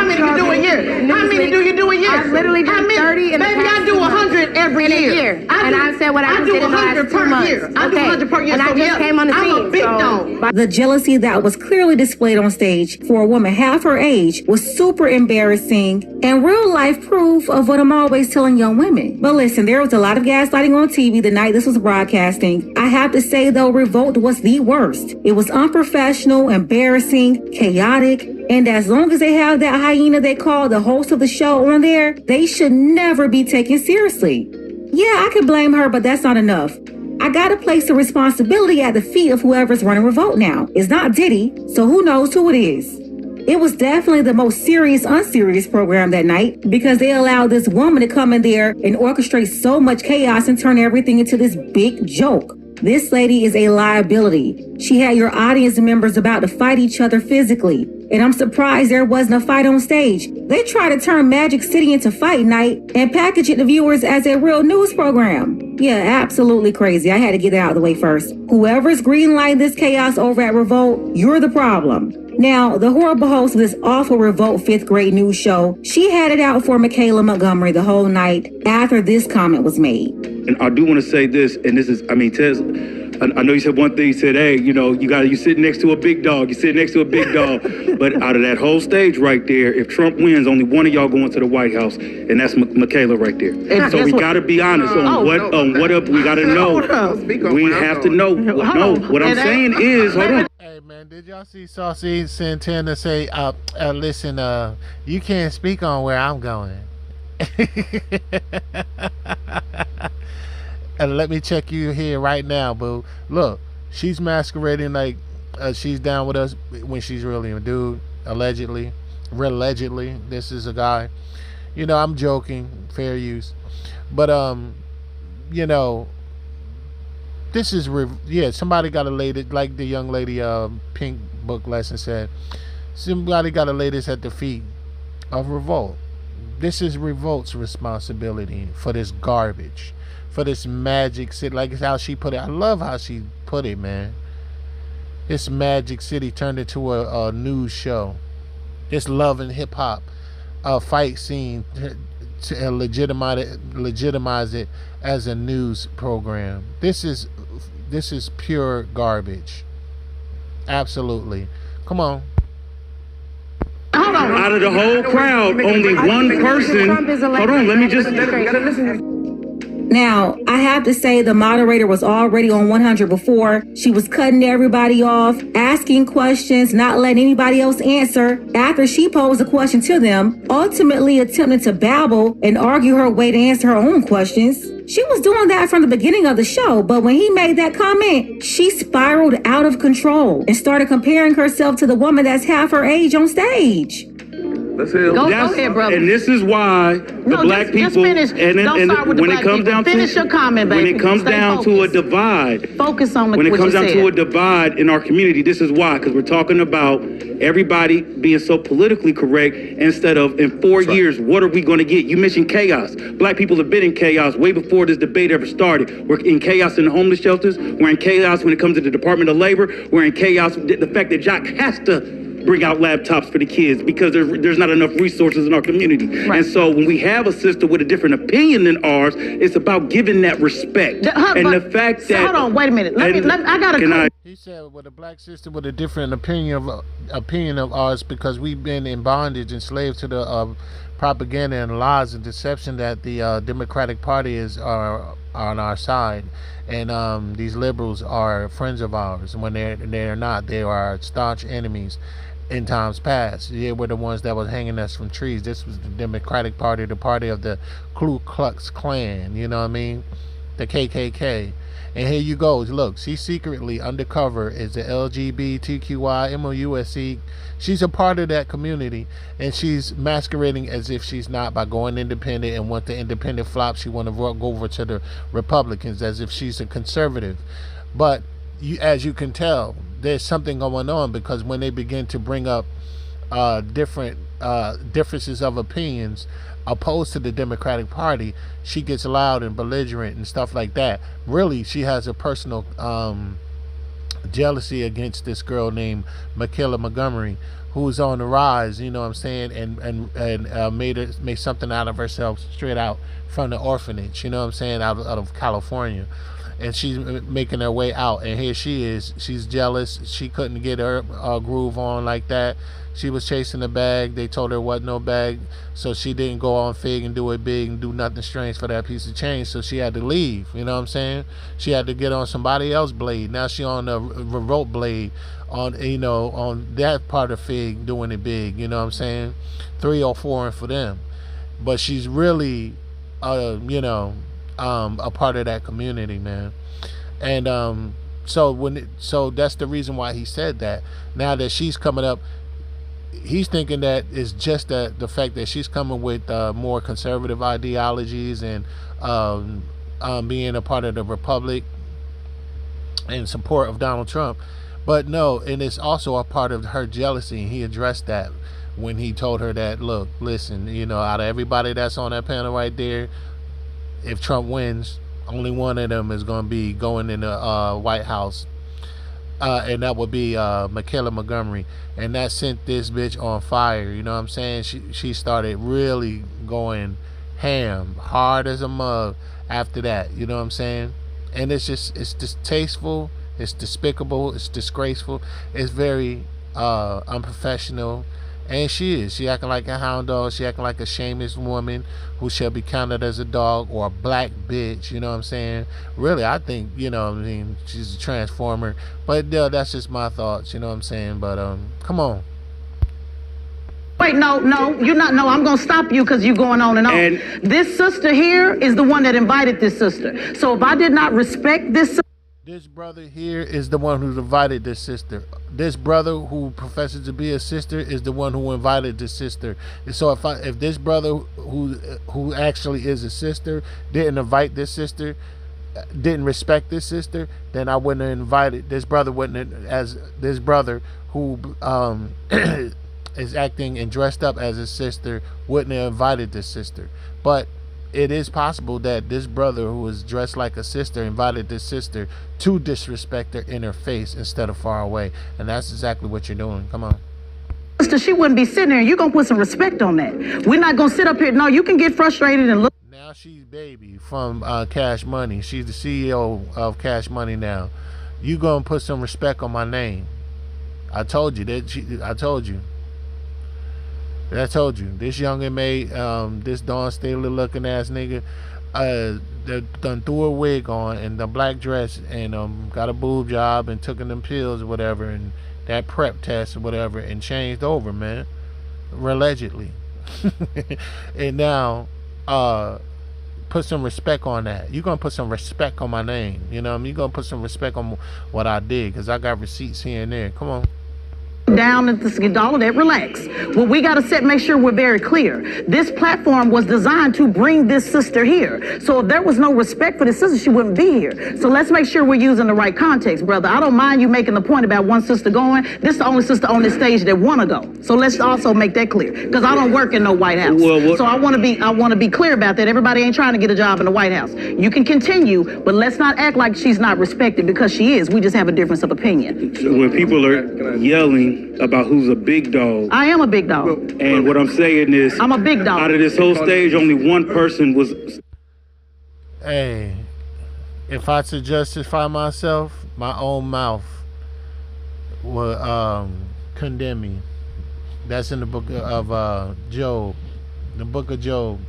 many you do a year? How many do you do a year? I literally do 30 in the Maybe I do 100 every year. And I said what I do 100 per year. I do 100 per year. And I just came on the scene. I'm a big dog. The jealousy that was clearly displayed on stage for a woman half her age was super embarrassing and real life proof of what I'm always telling young women. But listen, there was a lot of gaslighting on TV the night this was broadcasting. I have to say though, Revolt was the worst. It was unprofessional, embarrassing, chaotic, and as long as they have that hyena they call the host of the show on there, they should never be taken seriously. Yeah, I could blame her, but that's not enough. I gotta place the responsibility at the feet of whoever's running Revolt now. It's not Diddy, so who knows who it is. It was definitely the most serious, unserious program that night because they allowed this woman to come in there and orchestrate so much chaos and turn everything into this big joke. This lady is a liability. She had your audience members about to fight each other physically. And I'm surprised there wasn't a fight on stage. They try to turn Magic City into Fight Night and package it to viewers as a real news program. Yeah, absolutely crazy. I had to get that out of the way first. Whoever's greenlighting this chaos over at Revolt, you're the problem. Now, the horrible host of this awful Revolt 5th grade news show, she had it out for Michaela Montgomery the whole night after this comment was made. And I do want to say this, and this is, Tez, I know you said one thing, you said, hey, you sit next to a big dog, but out of that whole stage right there, if Trump wins, only one of y'all going to the White House, and that's Michaela right there. And so we got to be honest on what up we got to know. We have to know. What I'm saying is, hold on. Hey man, did y'all see Saucy Santana say, listen, you can't speak on where I'm going. And let me check you here right now, boo. Look, she's masquerading like she's down with us when she's really a dude. Allegedly, this is a guy. I'm joking, fair use, but this is somebody got to lay it, like the young lady Pink Book Lesson said. Somebody got to lay this at the feet of Revolt. This is Revolt's responsibility for this garbage, for this Magic City, like how she put it. I love how she put it, man. This Magic City turned into a news show. This love and hip hop fight scene to legitimize it as a news program. This is pure garbage. Absolutely. Come on. Out of the whole crowd, only one person. Hold on, let me just. Now, I have to say the moderator was already on 100 before. She was cutting everybody off, asking questions, not letting anybody else answer after she posed a question to them, ultimately attempting to babble and argue her way to answer her own questions. She was doing that from the beginning of the show, but when he made that comment, she spiraled out of control and started comparing herself to the woman that's half her age on stage. Let's hear Go ahead, brother. And this is why the black people. Just finish. Don't start with the black people. Finish your comment, baby. When it comes down to a divide. Focus on what you said. When it comes down to a divide in our community, this is why. Because we're talking about everybody being so politically correct instead of in 4 years, what are we going to get? You mentioned chaos. Black people have been in chaos way before this debate ever started. We're in chaos in the homeless shelters. We're in chaos when it comes to the Department of Labor. We're in chaos. The fact that Jock has to bring out laptops for the kids because there's not enough resources in our community. Right. And so when we have a sister with a different opinion than ours, it's about giving that respect. The fact that... Hold on, wait a minute. I got to... He said with a black sister with a different opinion of ours because we've been in bondage, enslaved to the propaganda and lies and deception that the Democratic Party are on our side. And these liberals are friends of ours. And when they're not, they are staunch enemies. In times past, they were the ones that was hanging us from trees. This was the Democratic Party, the party of the Ku Klux Klan, you know what I mean? The KKK. And here you go. Look, she's secretly undercover is the LGBTQI MOUSC. She's a part of that community, and she's masquerading as if she's not by going independent. And once the independent flops, she want to go over to the Republicans as if she's a conservative. But as you can tell, there's something going on because when they begin to bring up different differences of opinions opposed to the Democratic Party, she gets loud and belligerent and stuff like that. Really, she has a personal jealousy against this girl named Michaela Montgomery, who's on the rise, you know what I'm saying, and made something out of herself straight out from the orphanage, you know what I'm saying, out of California. And she's making her way out, and here she is. She's jealous. She couldn't get her groove on like that. She was chasing the bag. They told her wasn't no bag, so she didn't go on Fig and do it big and do nothing strange for that piece of change. So she had to leave. You know what I'm saying? She had to get on somebody else's blade. Now she on the Revolt blade, on that part of Fig doing it big. You know what I'm saying? 3 or 4 for them, but she's really, a part of that community, man. And so that's the reason why he said that. Now that she's coming up, he's thinking that it's just the fact that she's coming with more conservative ideologies and being a part of the Republic in support of Donald Trump. But no, and it's also a part of her jealousy. And he addressed that when he told her that, look, listen, out of everybody that's on that panel right there, if Trump wins, only one of them is going to be going in the White House. And that would be Michaela Montgomery. And that sent this bitch on fire. You know what I'm saying? She started really going ham, hard as a mug after that. You know what I'm saying? And it's distasteful. It's despicable. It's disgraceful. It's very unprofessional. And she acting like a hound dog. She acting like a shameless woman who shall be counted as a dog, or a black bitch. You know what I'm saying? Really, I think, she's a transformer. But that's just my thoughts. You know what I'm saying? But come on. Wait, no, you're not. No, I'm going to stop you because you're going on and on. This sister here is the one that invited this sister. So if I did not respect this sister. This brother here is the one who invited this sister. This brother who professes to be a sister is the one who invited this sister. And so if this brother who actually is a sister didn't invite this sister, didn't respect this sister, then I wouldn't have invited this brother. As this brother who is acting and dressed up as a sister wouldn't have invited this sister. But it is possible that this brother who is dressed like a sister invited this sister to disrespect her in her face instead of far away. And that's exactly what you're doing. Come on. Sister, she wouldn't be sitting there. You're going to put some respect on that. We're not going to sit up here. No, you can get frustrated and look. Now she's Baby from Cash Money. She's the CEO of Cash Money now. You going to put some respect on my name. I told you. I told you. This young and made this Dawn Staley looking ass nigga done threw a wig on and the black dress and got a boob job and took them pills or whatever and that prep test or whatever and changed over, man, allegedly. And now put some respect on that. You're gonna put some respect on my name. You know what I mean? You're gonna put some respect on what I did, because I got receipts here and there. Come on. Down and all of that, relax. What we got to make sure we're very clear. This platform was designed to bring this sister here. So if there was no respect for this sister, she wouldn't be here. So let's make sure we're using the right context, brother. I don't mind you making the point about one sister going. This is the only sister on this stage that want to go. So let's also make that clear, because I don't work in no White House. So I want to be clear about that. Everybody ain't trying to get a job in the White House. You can continue, but let's not act like she's not respected, because she is. We just have a difference of opinion. When people are yelling about who's a big dog. I am a big dog. And what I'm saying is, I'm a big dog. Out of this whole stage, only one person was. Hey, if I to justify myself, my own mouth will condemn me. That's in the book of Job. The book of Job.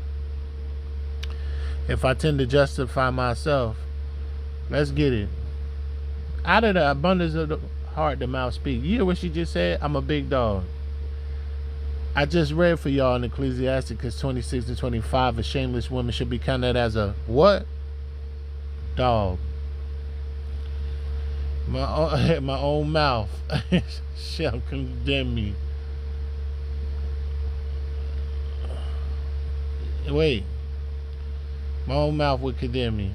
If I tend to justify myself, let's get it. Out of the abundance of the heart, the mouth speak. You hear what she just said? I'm a big dog. I just read for y'all in Ecclesiasticus 26 and 25, a shameless woman should be counted as a what? Dog. My own mouth shall condemn me. Wait. My own mouth would condemn me.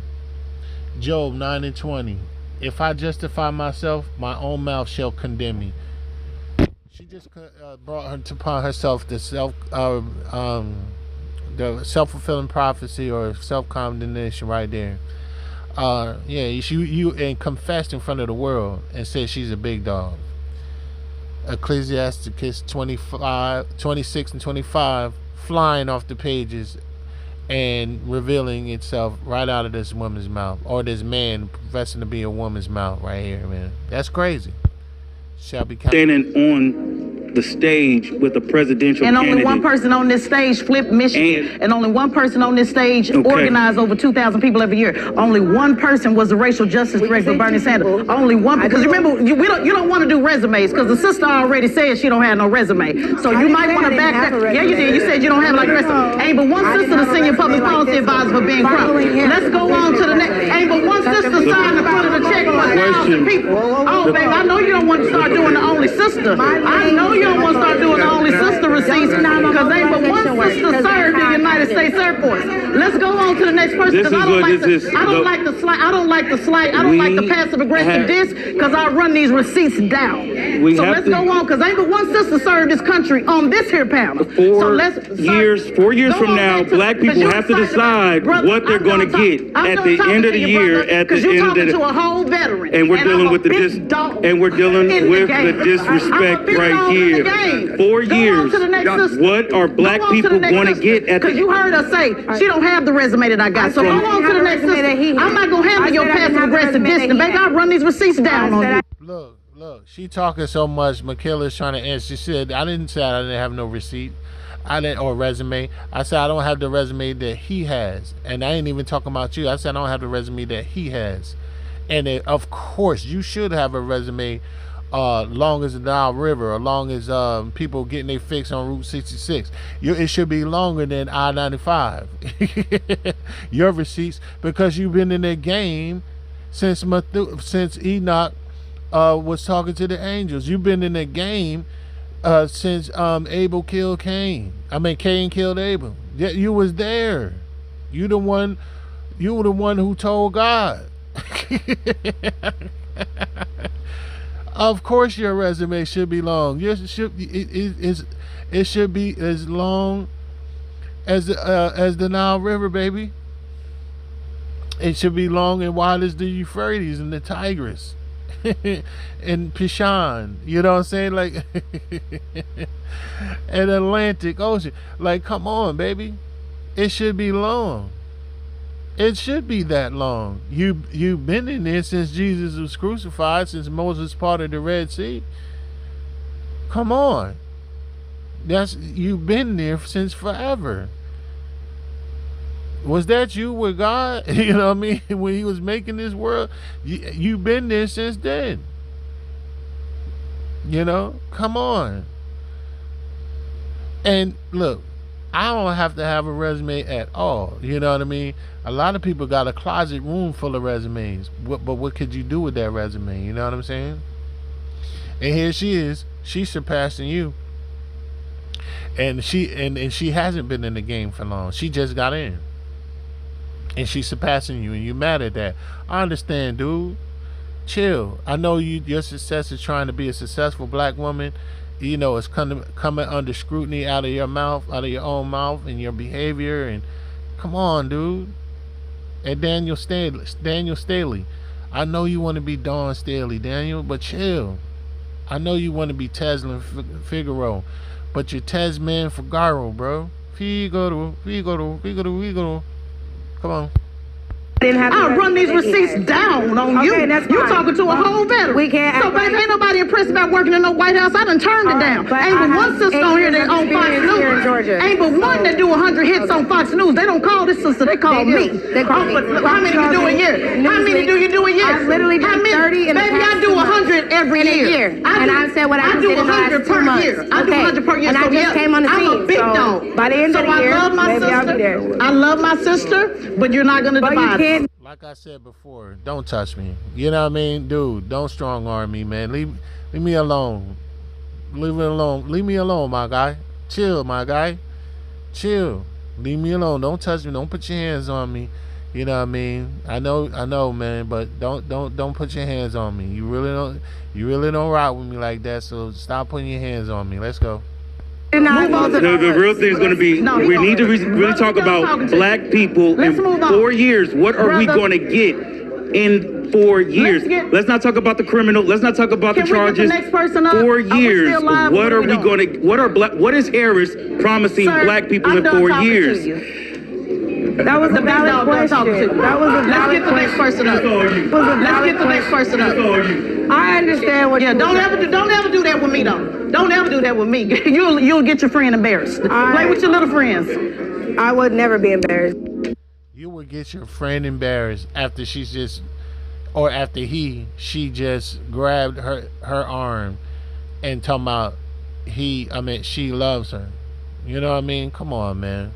Job 9 and 20. If I justify myself, my own mouth shall condemn me. She just brought her upon herself the self-fulfilling prophecy or self-condemnation right there. You and confessed in front of the world and said she's a big dog. Ecclesiasticus 26 and 25, flying off the pages and revealing itself right out of this woman's mouth, or this man professing to be a woman's mouth right here, man. That's crazy. Shall be standing on the stage with a presidential and only candidate. one person on this stage flipped Michigan, and only one person on this stage organized over 2,000 people every year. Only one person was the racial justice director for Bernie Sanders. Only one, because remember, you don't want to do resumes because the sister already said she don't have no resume. So you might want to back that. Yeah, you did. You said you don't have like resume. Ain't but one sister, the senior public policy advisor for Ben Crump. Let's go on to the next. Ain't but one sister signed to put in a check for 1,000 people. Oh, baby, I know you don't want to start doing the only sister. I know you don't want to start doing the only sister receipts because ain't but one sister served in the United States Air Force. Let's go on to the next person because I don't like the passive aggressive diss because I run these receipts down. So let's go on because ain't but one sister served this country on this here panel. 4 years from now, black people have to decide what they're going to get at the end of the year. At the end of the, to a whole veteran, and we're dealing with the disrespect right here. 4 years. What are black people going to get at the? Because you heard her say she don't have the resume that I got. So go on to the next sister. I'm not gonna handle your passive aggressive distance, baby. I run these receipts down on you. Look, she talking so much. Michaela's trying to answer. She said, I didn't say I didn't have no receipt. Or resume. I said I don't have the resume that he has. And I ain't even talking about you. I said I don't have the resume that he has. And of course, you should have a resume long as the Nile River, or long as people getting their fix on Route 66. It should be longer than I-95. Your receipts, because you've been in the game since Enoch was talking to the angels. You've been in the game since Abel killed Cain. Cain killed Abel. Yeah, you was there. You were the one who told God. Of course your resume should be long. It should be as long as the Nile River, baby. It should be long and wide as the Euphrates and the Tigris. And Pishon, you know what I'm saying? Like an Atlantic Ocean. Like, come on, baby. It should be long. It should be that long. You've been in there since Jesus was crucified, since Moses parted the Red Sea. Come on. You've been there since forever. Was that you with God? You know what I mean? When he was making this world, you've been there since then. You know? Come on. And look, I don't have to have a resume at all. You know what I mean? A lot of people got a closet room full of resumes. But what could you do with that resume? You know what I'm saying? And here she is. She's surpassing you. And she hasn't been in the game for long. She just got in. And she's surpassing you, and you mad at that. I understand, dude. Chill. I know your success is trying to be a successful black woman. You know, it's coming under scrutiny out of your mouth, out of your own mouth, and your behavior. And come on, dude. And Daniel Staley. I know you want to be Dawn Staley, Daniel, but chill. I know you want to be Tezlyn Figaro, but you're Tezlyn Figaro, bro. Figaro. Come on. I'll run these receipts down on you. You talking to a whole veteran. We can't. So, baby, ain't nobody impressed about working in no White House. I done turned it down. Ain't but one sister on here that on Fox News. Ain't but one that do 100 hits on Fox News. They don't call this sister. They call me. How many you do a year? How many do you do a year? I literally do 30 in the past 2 months. Baby, I do 100 every year. And I said what I do 100 per year. I do 100 per year. And I just came on the scene. I'm a big dog. By the end of the year, maybe I'll be there. I love my sister, but you're not gonna divide us. Like I said before, don't touch me. You know what I mean? Dude, don't strong arm me, man. Leave me alone. Leave me alone. Leave me alone, my guy. Chill, my guy. Chill. Leave me alone. Don't touch me. Don't put your hands on me. You know what I mean? I know, man, but don't put your hands on me. You really don't rock with me like that, so stop putting your hands on me. Let's go. The real thing is going to be, we need to really talk about black people in 4 years. What are we going to get in 4 years? Let's not talk about the criminal. Let's not talk about the charges. 4 years. What are we going to? What is Harris promising black people in 4 years? That was a valid question. That was a valid question. Let's get the next person up. Let's get the next person up. I understand what. Yeah, don't ever do that with me though. Don't ever do that with me. You'll get your friend embarrassed. Play with your little friends. I would never be embarrassed. You would get your friend embarrassed after she just grabbed her arm and talking about she loves her. You know what I mean? Come on, man.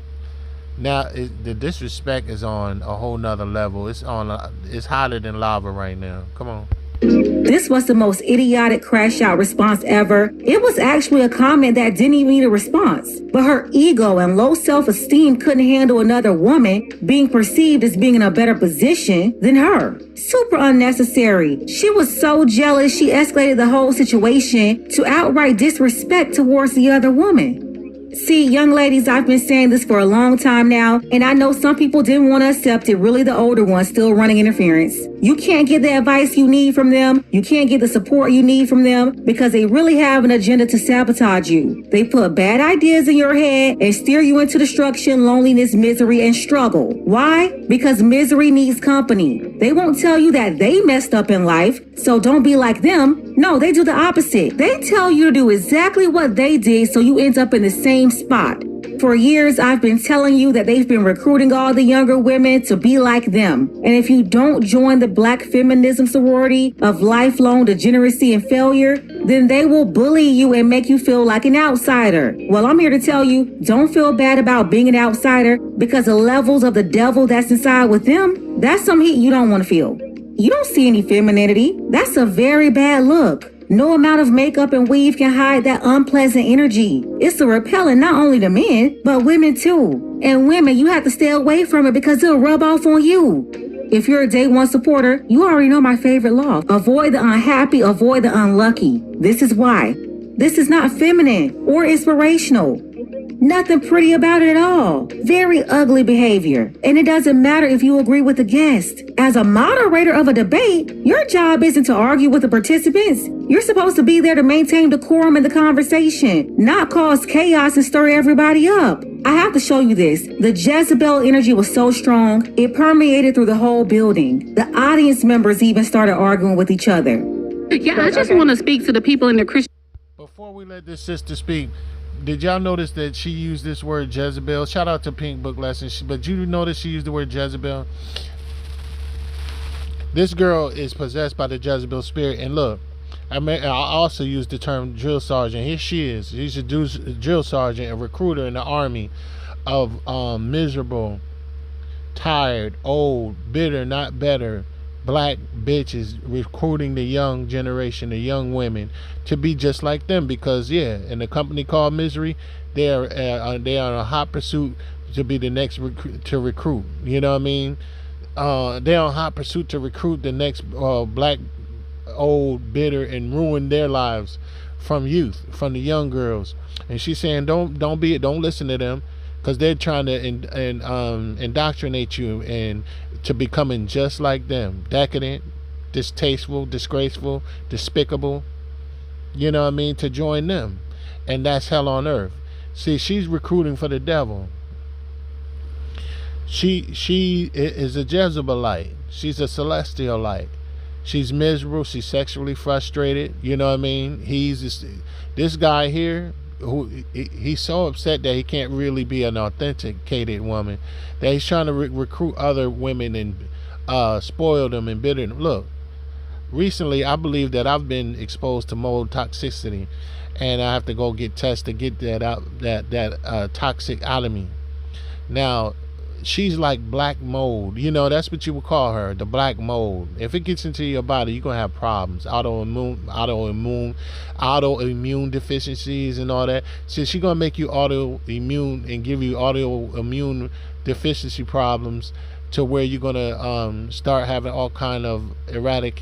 Now the disrespect is on a whole nother level. It's hotter than lava right now. Come on. This was the most idiotic crash out response ever. It was actually a comment that didn't even need a response. But her ego and low self-esteem couldn't handle another woman being perceived as being in a better position than her. Super unnecessary. She was so jealous she escalated the whole situation to outright disrespect towards the other woman. See, young ladies, I've been saying this for a long time now, and I know some people didn't want to accept it, really the older ones still running interference. You can't get the advice you need from them. You can't get the support you need from them because they really have an agenda to sabotage you. They put bad ideas in your head and steer you into destruction, loneliness, misery, and struggle. Why? Because misery needs company. They won't tell you that they messed up in life, so don't be like them. No, they do the opposite. They tell you to do exactly what they did so you end up in the same spot. For years, I've been telling you that they've been recruiting all the younger women to be like them. And if you don't join the Black feminism sorority of lifelong degeneracy and failure, then they will bully you and make you feel like an outsider. Well, I'm here to tell you, don't feel bad about being an outsider because the levels of the devil that's inside with them, that's some heat you don't want to feel. You don't see any femininity. That's a very bad look. No amount of makeup and weave can hide that unpleasant energy. It's a repellent not only to men, but women too. And women, you have to stay away from it because it'll rub off on you. If you're a day one supporter, you already know my favorite law. Avoid the unhappy, avoid the unlucky. This is why. This is not feminine or inspirational. Nothing pretty about it at all. Very ugly behavior. And it doesn't matter if you agree with the guest. As a moderator of a debate, your job isn't to argue with the participants. You're supposed to be there to maintain decorum in the conversation, not cause chaos and stir everybody up. I have to show you this. The Jezebel energy was so strong, it permeated through the whole building. The audience members even started arguing with each other. Yeah, I just want to speak to the people in the Christian. Before we let this sister speak, did y'all notice that she used this word Jezebel? Shout out to Pink Book Lessons. But you notice she used the word Jezebel? This girl is possessed by the Jezebel spirit. And look, I also used the term drill sergeant. Here she is. She's a drill sergeant, a recruiter in the army of miserable, tired, old, bitter, not better Black bitches recruiting the young generation, the young women, to be just like them. Because in a company called Misery, they are on a hot pursuit to be the next to recruit. You know what I mean? They're on hot pursuit to recruit the next Black, old, bitter, and ruin their lives from youth, from the young girls. And she's saying, don't listen to them, because they're trying to indoctrinate you and to becoming just like them. Decadent, distasteful, disgraceful, despicable. You know what I mean? To join them. And that's hell on earth. See, she's recruiting for the devil. She is a Jezebelite. She's a Celestialite. She's miserable. She's sexually frustrated. You know what I mean? This guy here, who he's so upset that he can't really be an authenticated woman, that he's trying to recruit other women and spoil them and bitter them. Look, recently I believe that I've been exposed to mold toxicity, and I have to go get tested to get that out, that toxic out of me. Now, she's like black mold. You know, that's what you would call her, the black mold. If it gets into your body, you're gonna have problems, autoimmune deficiencies and all that. So she's gonna make you autoimmune and give you autoimmune deficiency problems, to where you're gonna start having all kind of erratic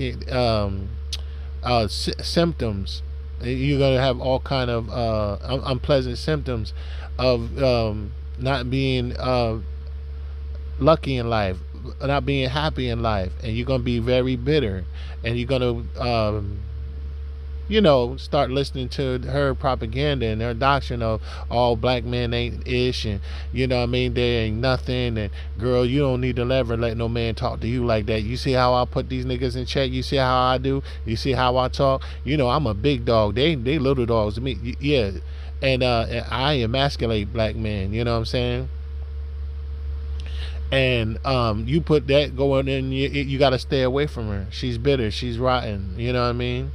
symptoms. You're gonna have all kind of unpleasant symptoms of not being lucky in life, not being happy in life, and you're gonna be very bitter, and you're gonna start listening to her propaganda and her doctrine of all black men ain't ish, and they ain't nothing, and girl, you don't need to ever let no man talk to you like that. You see how I put these niggas in check? You see how I do? You see how I talk? I'm a big dog. They little dogs to me. Yeah. And I emasculate black men, you know what I'm saying? And you put that going in, you got to stay away from her. She's bitter, she's rotten, you know what I mean?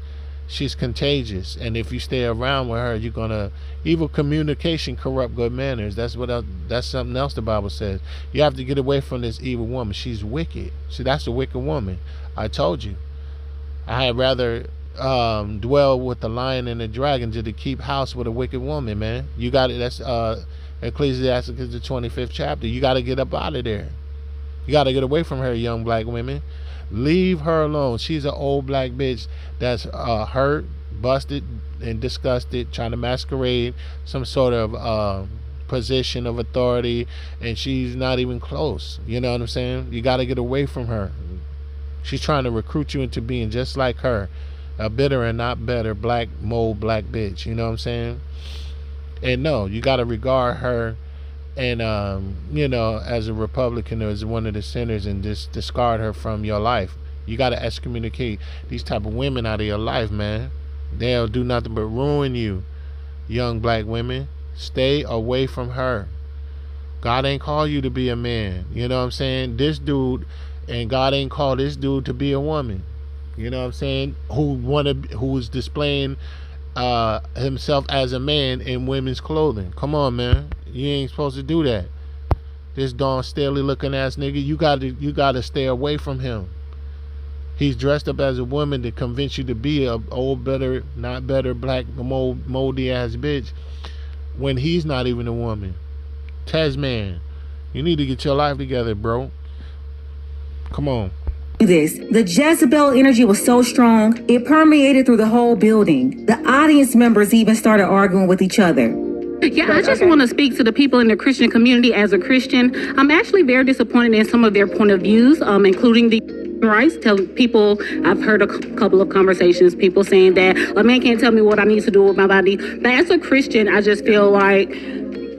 She's contagious, and if you stay around with her, you're gonna evil communication corrupt good manners. That's something else the Bible says. You have to get away from this evil woman. She's wicked. See, that's a wicked woman. I told you. I had rather dwell with the lion and the dragon than to keep house with a wicked woman, man. You got it. That's Ecclesiastes, the 25th chapter. You got to get up out of there. You got to get away from her, young black women. Leave her alone. She's an old black bitch that's hurt, busted, and disgusted, trying to masquerade some sort of position of authority, and she's not even close. You know what I'm saying? You got to get away from her. She's trying to recruit you into being just like her, a bitter and not better black mold black bitch. You know what I'm saying? And no, you got to regard her and as a Republican or as one of the sinners, and just discard her from your life. You got to excommunicate these type of women out of your life, man. They'll do nothing but ruin you, young black women. Stay away from her. God ain't called you to be a man. You know what I'm saying? And God ain't called this dude to be a woman. You know what I'm saying? Who's displaying himself as a man in women's clothing. Come on, man. You ain't supposed to do that. This Dawn Staley looking ass nigga, you gotta stay away from him. He's dressed up as a woman to convince you to be a old, better, not better, black, moldy ass bitch when he's not even a woman. Tezman, you need to get your life together, bro. Come on. The Jezebel energy was so strong, it permeated through the whole building. The audience members even started arguing with each other. Yeah, I just want to speak to the people in the Christian community. As a Christian, I'm actually very disappointed in some of their point of views, including the rights. Telling people, I've heard a couple of conversations, people saying that a man can't tell me what I need to do with my body. But as a Christian, I just feel like,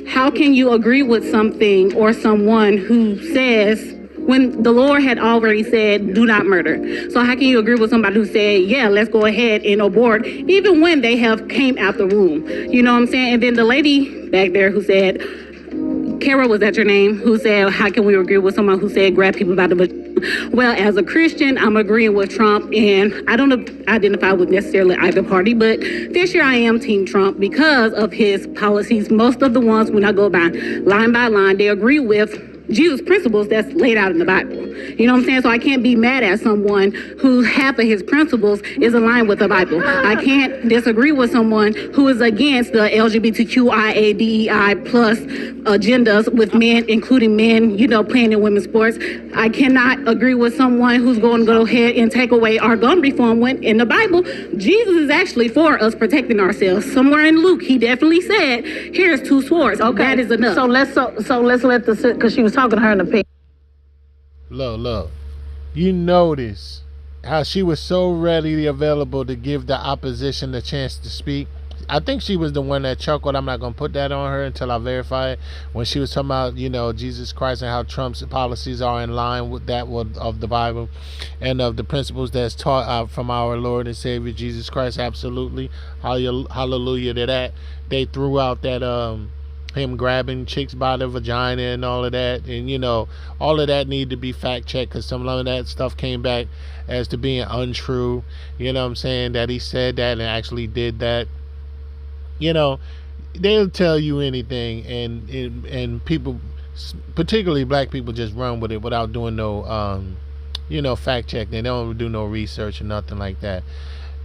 how can you agree with something or someone who says, when the Lord had already said, do not murder? So how can you agree with somebody who said, yeah, let's go ahead and abort, even when they have came out the womb? You know what I'm saying? And then the lady back there who said, Kara, was that your name? Who said, how can we agree with someone who said, grab people by the vagina? Well, as a Christian, I'm agreeing with Trump, and I don't identify with necessarily either party, but this year I am Team Trump because of his policies. Most of the ones, when I go by line, they agree with Jesus' principles that's laid out in the Bible. You know what I'm saying? So I can't be mad at someone who half of his principles is aligned with the Bible. I can't disagree with someone who is against the LGBTQIA, plus agendas with men, including men, playing in women's sports. I cannot agree with someone who's going to go ahead and take away our gun reform when in the Bible, Jesus is actually for us protecting ourselves. Somewhere in Luke, he definitely said, here's two swords. Okay. That is enough. So let's let because she was talking to her in the pink. Look. You notice how she was so readily available to give the opposition the chance to speak. I think she was the one that chuckled. I'm not going to put that on her until I verify it. When she was talking about, Jesus Christ and how Trump's policies are in line with that of the Bible and of the principles that's taught from our Lord and Savior Jesus Christ. Absolutely. Hallelujah to that. They threw out that him grabbing chicks by the vagina and all of that, and all of that need to be fact checked, because some of that stuff came back as to being untrue. You know what I'm saying? That he said that and actually did that. They'll tell you anything, and people, particularly black people, just run with it without doing no fact check. They don't do no research or nothing like that.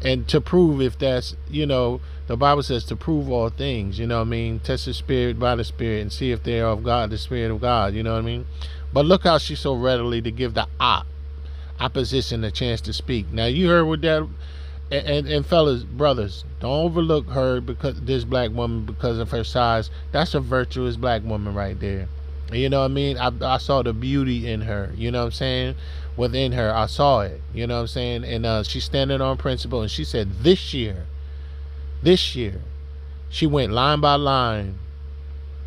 And to prove if that's, the Bible says to prove all things, test the spirit by the spirit and see if they are of God, the spirit of God, you know what I mean? But look how she's so readily to give the opposition a chance to speak. Now, you heard with that, and fellas, brothers, don't overlook her, because this black woman, because of her size. That's a virtuous black woman right there. You know what I mean? I saw the beauty in her, you know what I'm saying? Within her, I saw it, you know what I'm saying? And she's standing on principle, and she said this year This year, she went line by line,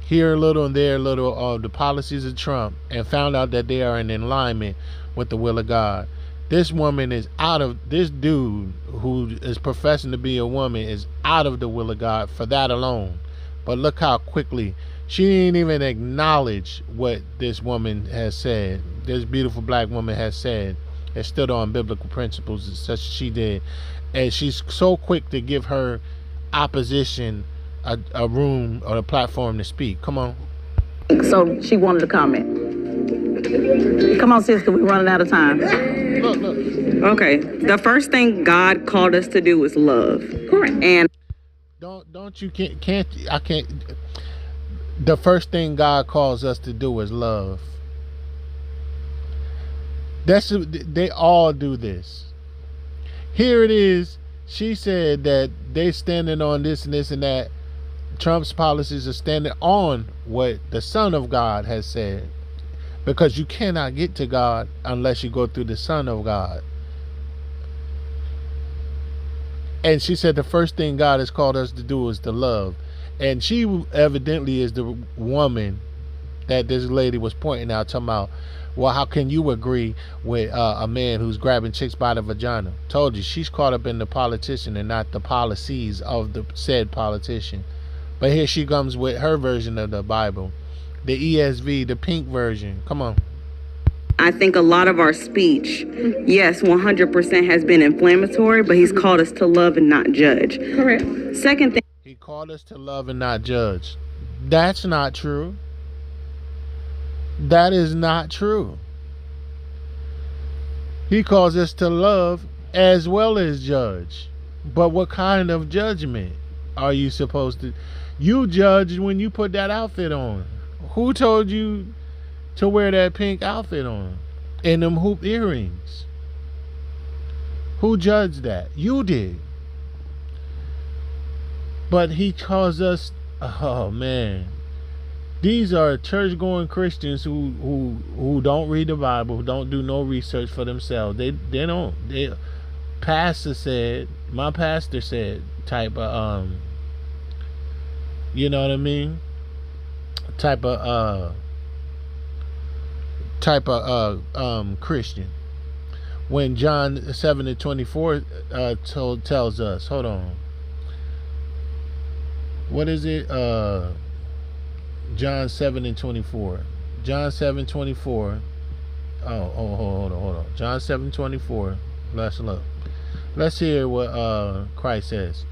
here a little and there a little, of the policies of Trump, and found out that they are in alignment with the will of God. This woman is out of, this dude who is professing to be a woman is out of the will of God for that alone. But look how quickly, she didn't even acknowledge what this woman has said, this beautiful black woman has said, and stood on biblical principles such as she did. And she's so quick to give her opposition a room or a platform to speak. Come on. So she wanted to comment. Come on, sister, we're running out of time. Look. Okay, the first thing God called us to do is love. Correct. And I can't. The first thing God calls us to do is love. They all do this. Here it is. She said that they standing on this and this and that. Trump's policies are standing on what the Son of God has said. Because you cannot get to God unless you go through the Son of God. And she said the first thing God has called us to do is to love. And she evidently is the woman that this lady was pointing out, talking about, well, how can you agree with a man who's grabbing chicks by the vagina? Told you, she's caught up in the politician and not the policies of the said politician. But here she comes with her version of the Bible, the ESV, the pink version. Come on. I think a lot of our speech, yes, 100% has been inflammatory, but he's called us to love and not judge. Correct. Second thing. He called us to love and not judge. That's not true. That is not true. He calls us to love as well as judge. But what kind of judgment are you supposed to? You judged when you put that outfit on. Who told you to wear that pink outfit on and them hoop earrings? Who judged that? You did. But he calls us, oh man, these are church-going Christians who don't read the Bible, who don't do no research for themselves. They don't. Pastor said, my pastor said, type of you know what I mean? Type of Christian. When John 7:24 tells us, hold on. What is it? John 7:24. John 7:24. Hold on. John 7:24. Let's look. Let's hear what Christ says.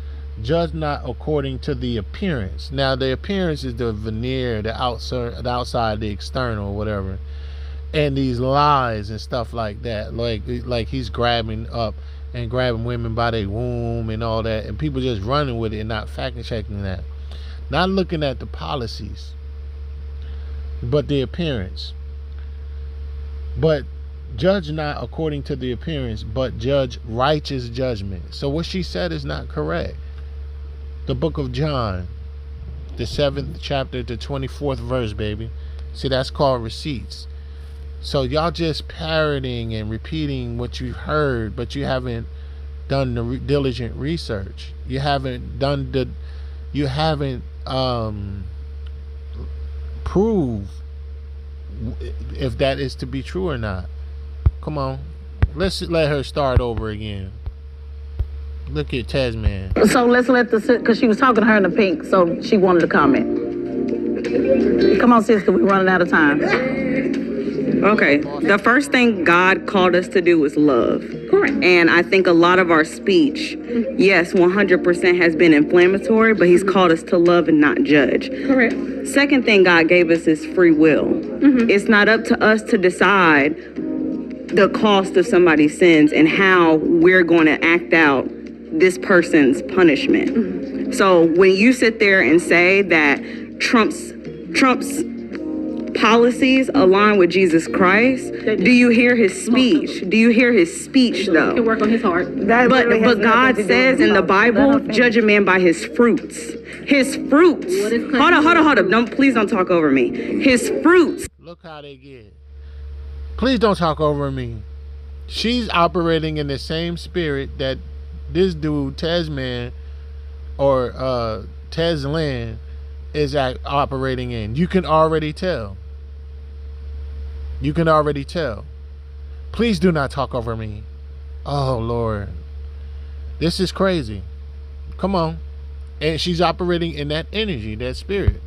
Judge not according to the appearance. Now the appearance is the veneer, the outside, the external, whatever. And these lies and stuff like that, like he's grabbing up and grabbing women by their womb and all that, and people just running with it and not fact checking that, not looking at the policies, but the appearance. But judge not according to the appearance, but judge righteous judgment. So what she said is not correct. The book of John, the 7th chapter, the 24th verse, baby. See, that's called receipts. So y'all just parroting and repeating what you heard, but you haven't done the diligent research. You haven't proved if that is to be true or not. Come on, let's let her start over again. Look at Tezman. So let's let because she was talking to her in the pink, so she wanted to comment. Come on, sister, we're running out of time. Okay, the first thing God called us to do is love. Correct. And I think a lot of our speech, yes, 100% has been inflammatory, but he's called us to love and not judge. Correct. Second thing God gave us is free will. It's not up to us to decide the cost of somebody's sins and how we're going to act out this person's punishment. So when you sit there and say that Trump's policies align with Jesus Christ, do you hear his speech? Do you hear his speech though? He can work on his heart. But God says in the Bible, judge a man by his fruits. His fruits. Hold on. Please don't talk over me. His fruits. Look how they get. Please don't talk over me. She's operating in the same spirit that this dude, Tezman, or Tezlyn is operating in. You can already tell. You can already tell. Please do not talk over me. Oh, Lord. This is crazy. Come on. And she's operating in that energy, that spirit.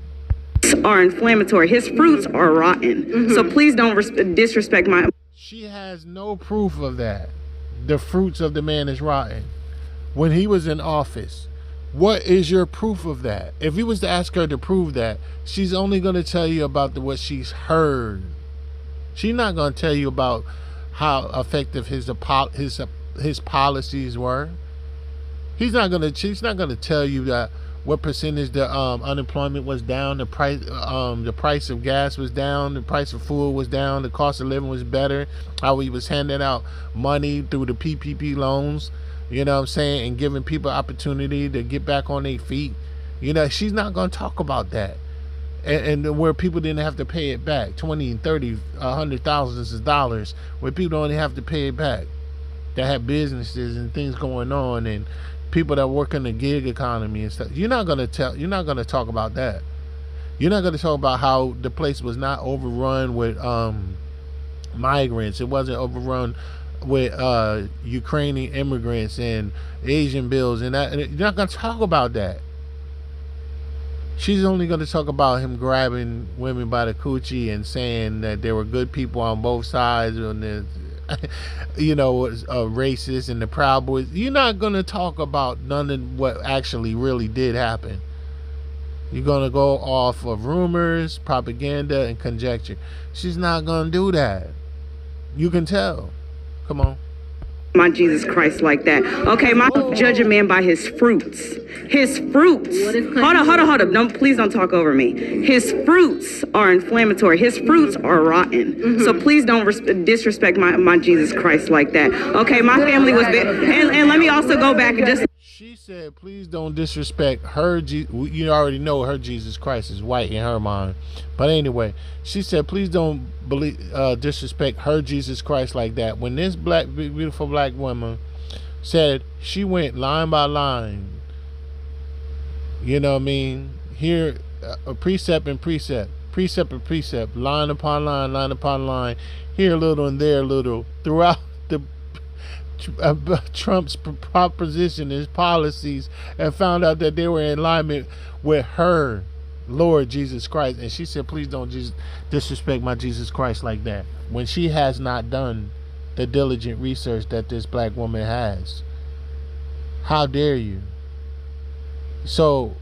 Are inflammatory. His fruits are rotten. So please don't disrespect my... She has no proof of that. The fruits of the man is rotten. When he was in office, what is your proof of that? If you was to ask her to prove that, she's only going to tell you about what she's heard. She's not going to tell you about how effective his policies were. She's not going to tell you that what percentage the unemployment was down, the price of gas was down, the price of food was down, the cost of living was better, how he was handing out money through the PPP loans, you know what I'm saying, and giving people opportunity to get back on their feet. You know, she's not going to talk about that. And where people didn't have to pay it back, 20 and 30, hundred thousands of dollars, where people don't have to pay it back, that have businesses and things going on, and people that work in the gig economy and stuff. You're not gonna talk about that. You're not gonna talk about how the place was not overrun with migrants. It wasn't overrun with Ukrainian immigrants and Asian bills and that. You're not gonna talk about that. She's only going to talk about him grabbing women by the coochie and saying that there were good people on both sides, and the, you know, racist and the Proud Boys. You're not going to talk about none of what actually really did happen. You're going to go off of rumors, propaganda, and conjecture. She's not going to do that. You can tell. Come on. My Jesus Christ like that. Okay, my judge a man by his fruits. His fruits. Hold up. Please don't talk over me. His fruits are inflammatory. His fruits are rotten. So please don't disrespect my Jesus Christ like that. Okay, my family was and let me also go back and just... She said, please don't disrespect her. You already know her Jesus Christ is white in her mind. But anyway, she said, please don't disrespect her Jesus Christ like that. When this beautiful black woman said, she went line by line, you know what I mean? Here, precept and precept, precept and precept, line upon line, here a little and there a little, throughout the Trump's proposition, his policies, and found out that they were in alignment with her Lord Jesus Christ. And she said, please don't disrespect my Jesus Christ like that, when she has not done the diligent research that this black woman has. How dare you? So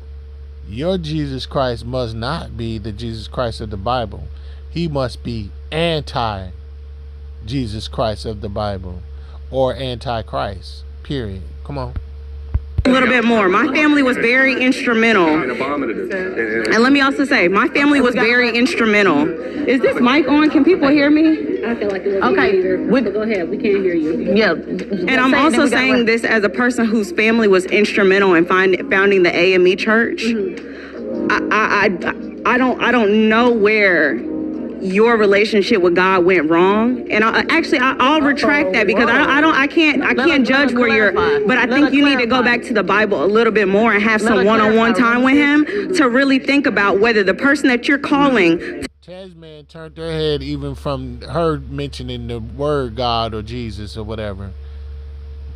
your Jesus Christ must not be the Jesus Christ of the Bible. He must be anti-Jesus Christ of the Bible, or anti-Christ, period. Come on. A little bit more. My family was very instrumental. And let me also say, my family was very instrumental. Is this mic on? Can people hear me? I feel like it was okay. Go ahead. We can't hear you. Yeah. And I'm also saying this as a person whose family was instrumental in founding the AME Church. I don't know where your relationship with God went wrong, and I'll retract that, because I can't judge where you're, but I think you need to go back to the Bible a little bit more and have some one-on-one time with him to really think about whether the person that you're calling. Tezman turned her head even from her mentioning the word God or Jesus or whatever.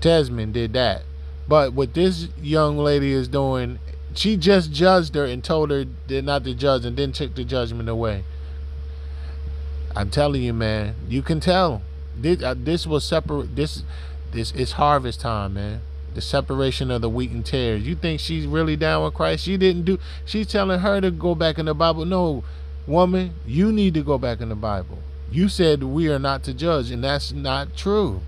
Tezman did that, but what this young lady is doing, she just judged her and told her not to judge, and then took the judgment away. I'm telling you, man, you can tell. This will separate. This is harvest time, man. The separation of the wheat and tares. You think she's really down with Christ? She's telling her to go back in the Bible. No, woman, you need to go back in the Bible. You said we are not to judge, and that's not true.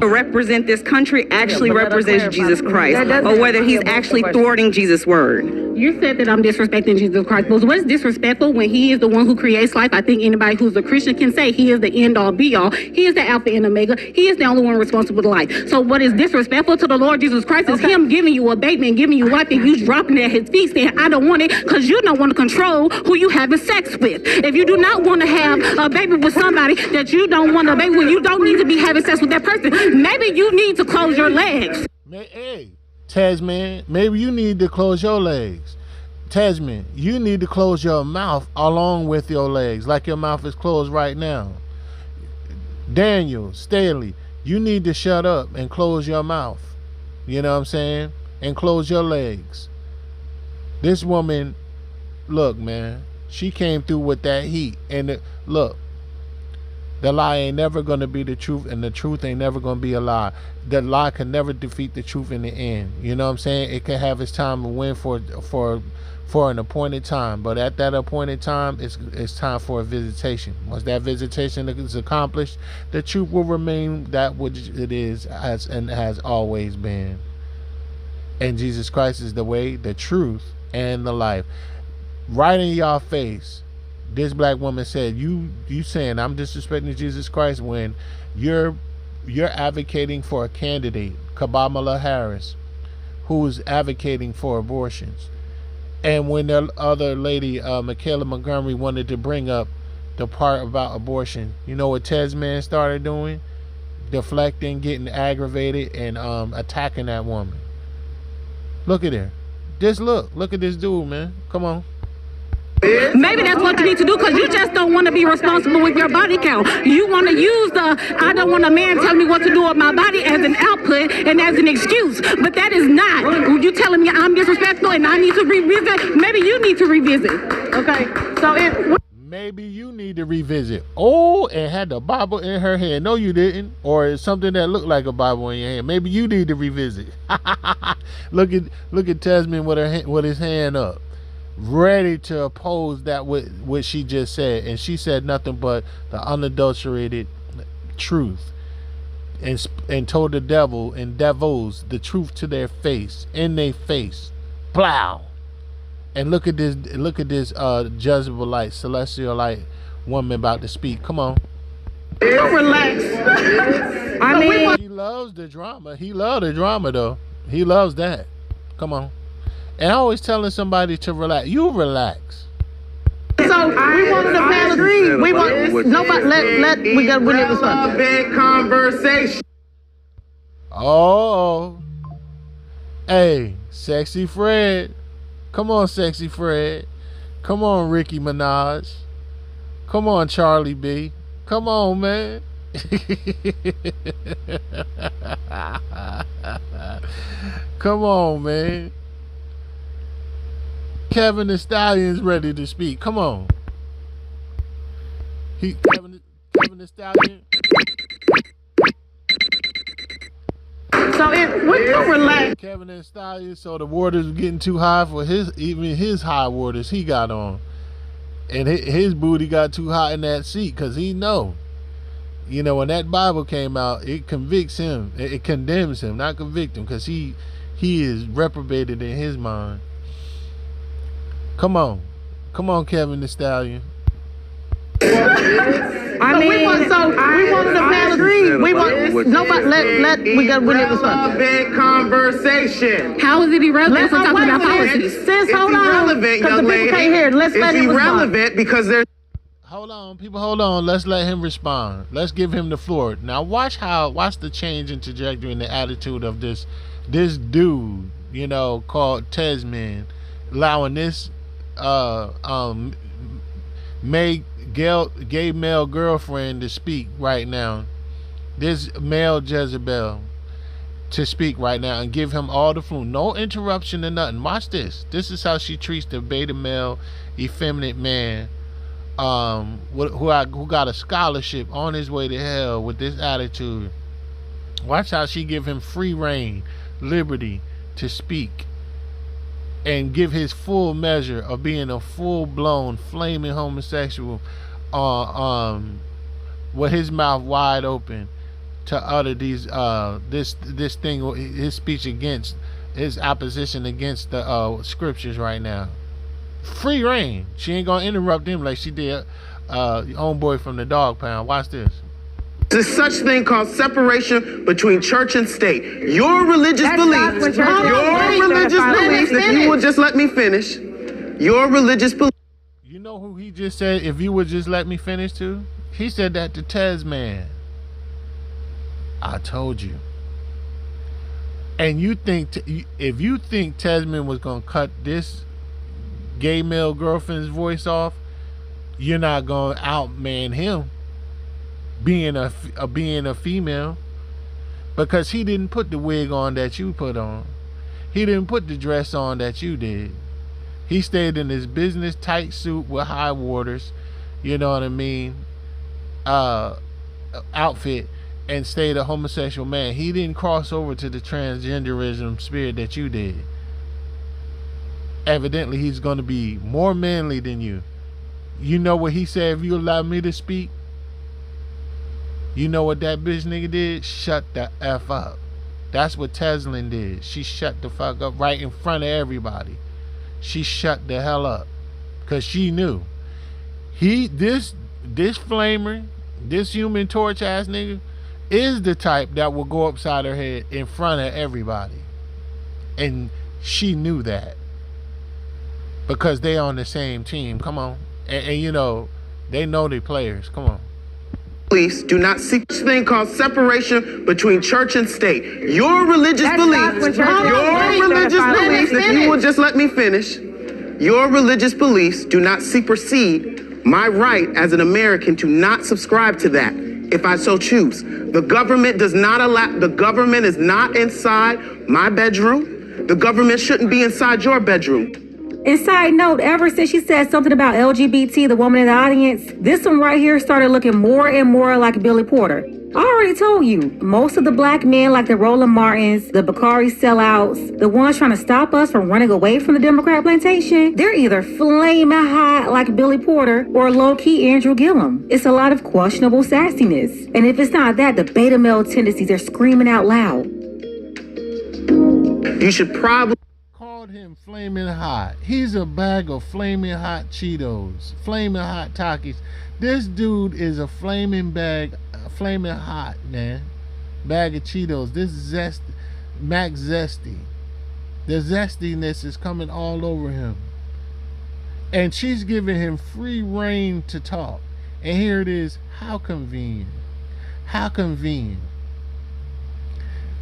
To represent this country actually represents Jesus Christ, or whether he's actually thwarting Jesus' word. You said that I'm disrespecting Jesus Christ, but what is disrespectful when he is the one who creates life? I think anybody who's a Christian can say he is the end all be all. He is the Alpha and Omega. He is the only one responsible for life. So what is disrespectful to the Lord Jesus Christ is him giving you a baby and giving you life, and you dropping it at his feet saying, I don't want it, because you don't want to control who you having sex with. If you do not want to have a baby with somebody that you don't want a baby with, you don't need to be having sex with that person. Maybe you need to close your legs. Hey, Tezman, maybe you need to close your legs. Tezman, you need to close your mouth along with your legs, like your mouth is closed right now. Daniel, Staley, you need to shut up and close your mouth. You know what I'm saying? And close your legs. This woman, look, man, she came through with that heat. And look, the lie ain't never going to be the truth, and the truth ain't never going to be a lie. The lie can never defeat the truth in the end. You know what I'm saying? It can have its time to win for an appointed time, but at that appointed time, it's time for a visitation. Once that visitation is accomplished, the truth will remain that which it is and has always been. And Jesus Christ is the way, the truth, and the life. Right in y'all face, this black woman said, "You saying I'm disrespecting Jesus Christ when you're advocating for a candidate, Kamala Harris, who's advocating for abortions." And when the other lady, Michaela Montgomery, wanted to bring up the part about abortion, you know what Tezman started doing? Deflecting, getting aggravated, and attacking that woman. Look at her. Just look at this dude, man. Come on. Maybe that's what you need to do, because you just don't want to be responsible with your body count. You want to use I don't want a man telling me what to do with my body as an output and as an excuse. But that is not. You telling me I'm disrespectful and I need to revisit? Maybe you need to revisit. Okay. So maybe you need to revisit. Oh, and had the Bible in her hand. No, you didn't. Or it's something that looked like a Bible in your hand. Maybe you need to revisit. Look at Tezman with his hand up, ready to oppose that what she just said. And she said nothing but the unadulterated truth, and told the devil and devils the truth to their face, in their face. Plow. And look at this Jezebelite, celestial light woman about to speak. Come on. Relax. I mean, he loves the drama. He loves the drama though. He loves that. Come on. And always telling somebody to relax. You relax. So we wanted to pass. We want nobody. We got relevant conversation. Oh, hey, Sexy Fred. Come on, Sexy Fred. Come on, Ricky Minaj. Come on, Charlie B. Come on, man. Come on, man. Kevin the Stallion's ready to speak. Come on. Kevin the Stallion. So relax. Kevin the Stallion. So the waters were getting too high for his high waters he got on, and his booty got too hot in that seat because he know. You know, when that Bible came out, it convicts him. It condemns him, not convict him, because he is reprobated in his mind. Come on, Kevin the Stallion. I mean, we wanted to pass. We want nobody. We got relevant conversation. How is it irrelevant if we're talking about policies? Sis, hold on. Irrelevant, young lady. Can't hear. Let's let him respond. It's irrelevant because there's. Hold on, people. Hold on. Let's let him respond. Let's give him the floor. Now, watch the change in trajectory and the attitude of this dude. You know, called Tezman, allowing this gay male girlfriend to speak right now, this male Jezebel to speak right now, and give him all the floor, no interruption or nothing. Watch this. This is how she treats the beta male, effeminate man, who got a scholarship on his way to hell with this attitude. Watch how she give him free reign, liberty to speak, and give his full measure of being a full-blown flaming homosexual, with his mouth wide open to utter these this thing, his speech against his opposition against the scriptures right now. Free reign. She ain't gonna interrupt him like she did homeboy from the dog pound. Watch this. There's such thing called separation between church and state. Your religious beliefs, if you would just let me finish, your religious beliefs. You know who he just said, if you would just let me finish to? He said that to Tezman. I told you. And you think if you think Tezlyn was gonna cut this gay male girlfriend's voice off, you're not gonna outman him being a female, because he didn't put the wig on that you put on. He didn't put the dress on that you did. He stayed in his business tight suit with high waters, you know what I mean, outfit, and stayed a homosexual man. He didn't cross over to the transgenderism spirit that you did. Evidently, he's going to be more manly than you. You know what he said, if you allow me to speak? You know what that bitch nigga did? Shut the F up. That's what Tezlyn did. She shut the fuck up right in front of everybody. She shut the hell up. Because she knew. This flamer, this Human Torch ass nigga, is the type that will go upside her head in front of everybody. And she knew that. Because they on the same team. Come on. And you know, they know they players. Come on. Police do not seek this thing called separation between church and state. Your religious beliefs, if you will just let me finish, your religious beliefs do not supersede my right as an American to not subscribe to that if I so choose. The government does not allow, the government is not inside my bedroom. The government shouldn't be inside your bedroom. And side note, ever since she said something about LGBT, the woman in the audience, this one right here started looking more and more like Billy Porter. I already told you, most of the black men like the Roland Martins, the Bakari sellouts, the ones trying to stop us from running away from the Democrat plantation, they're either flaming hot like Billy Porter or low-key Andrew Gillum. It's a lot of questionable sassiness. And if it's not that, the beta male tendencies are screaming out loud. You should probably called him flaming hot. He's a bag of flaming hot Cheetos, flaming hot Takis. This dude is a flaming bag, flaming hot, man. Bag of Cheetos. This Max Zesty. The zestiness is coming all over him. And she's giving him free reign to talk. And here it is. How convenient. How convenient.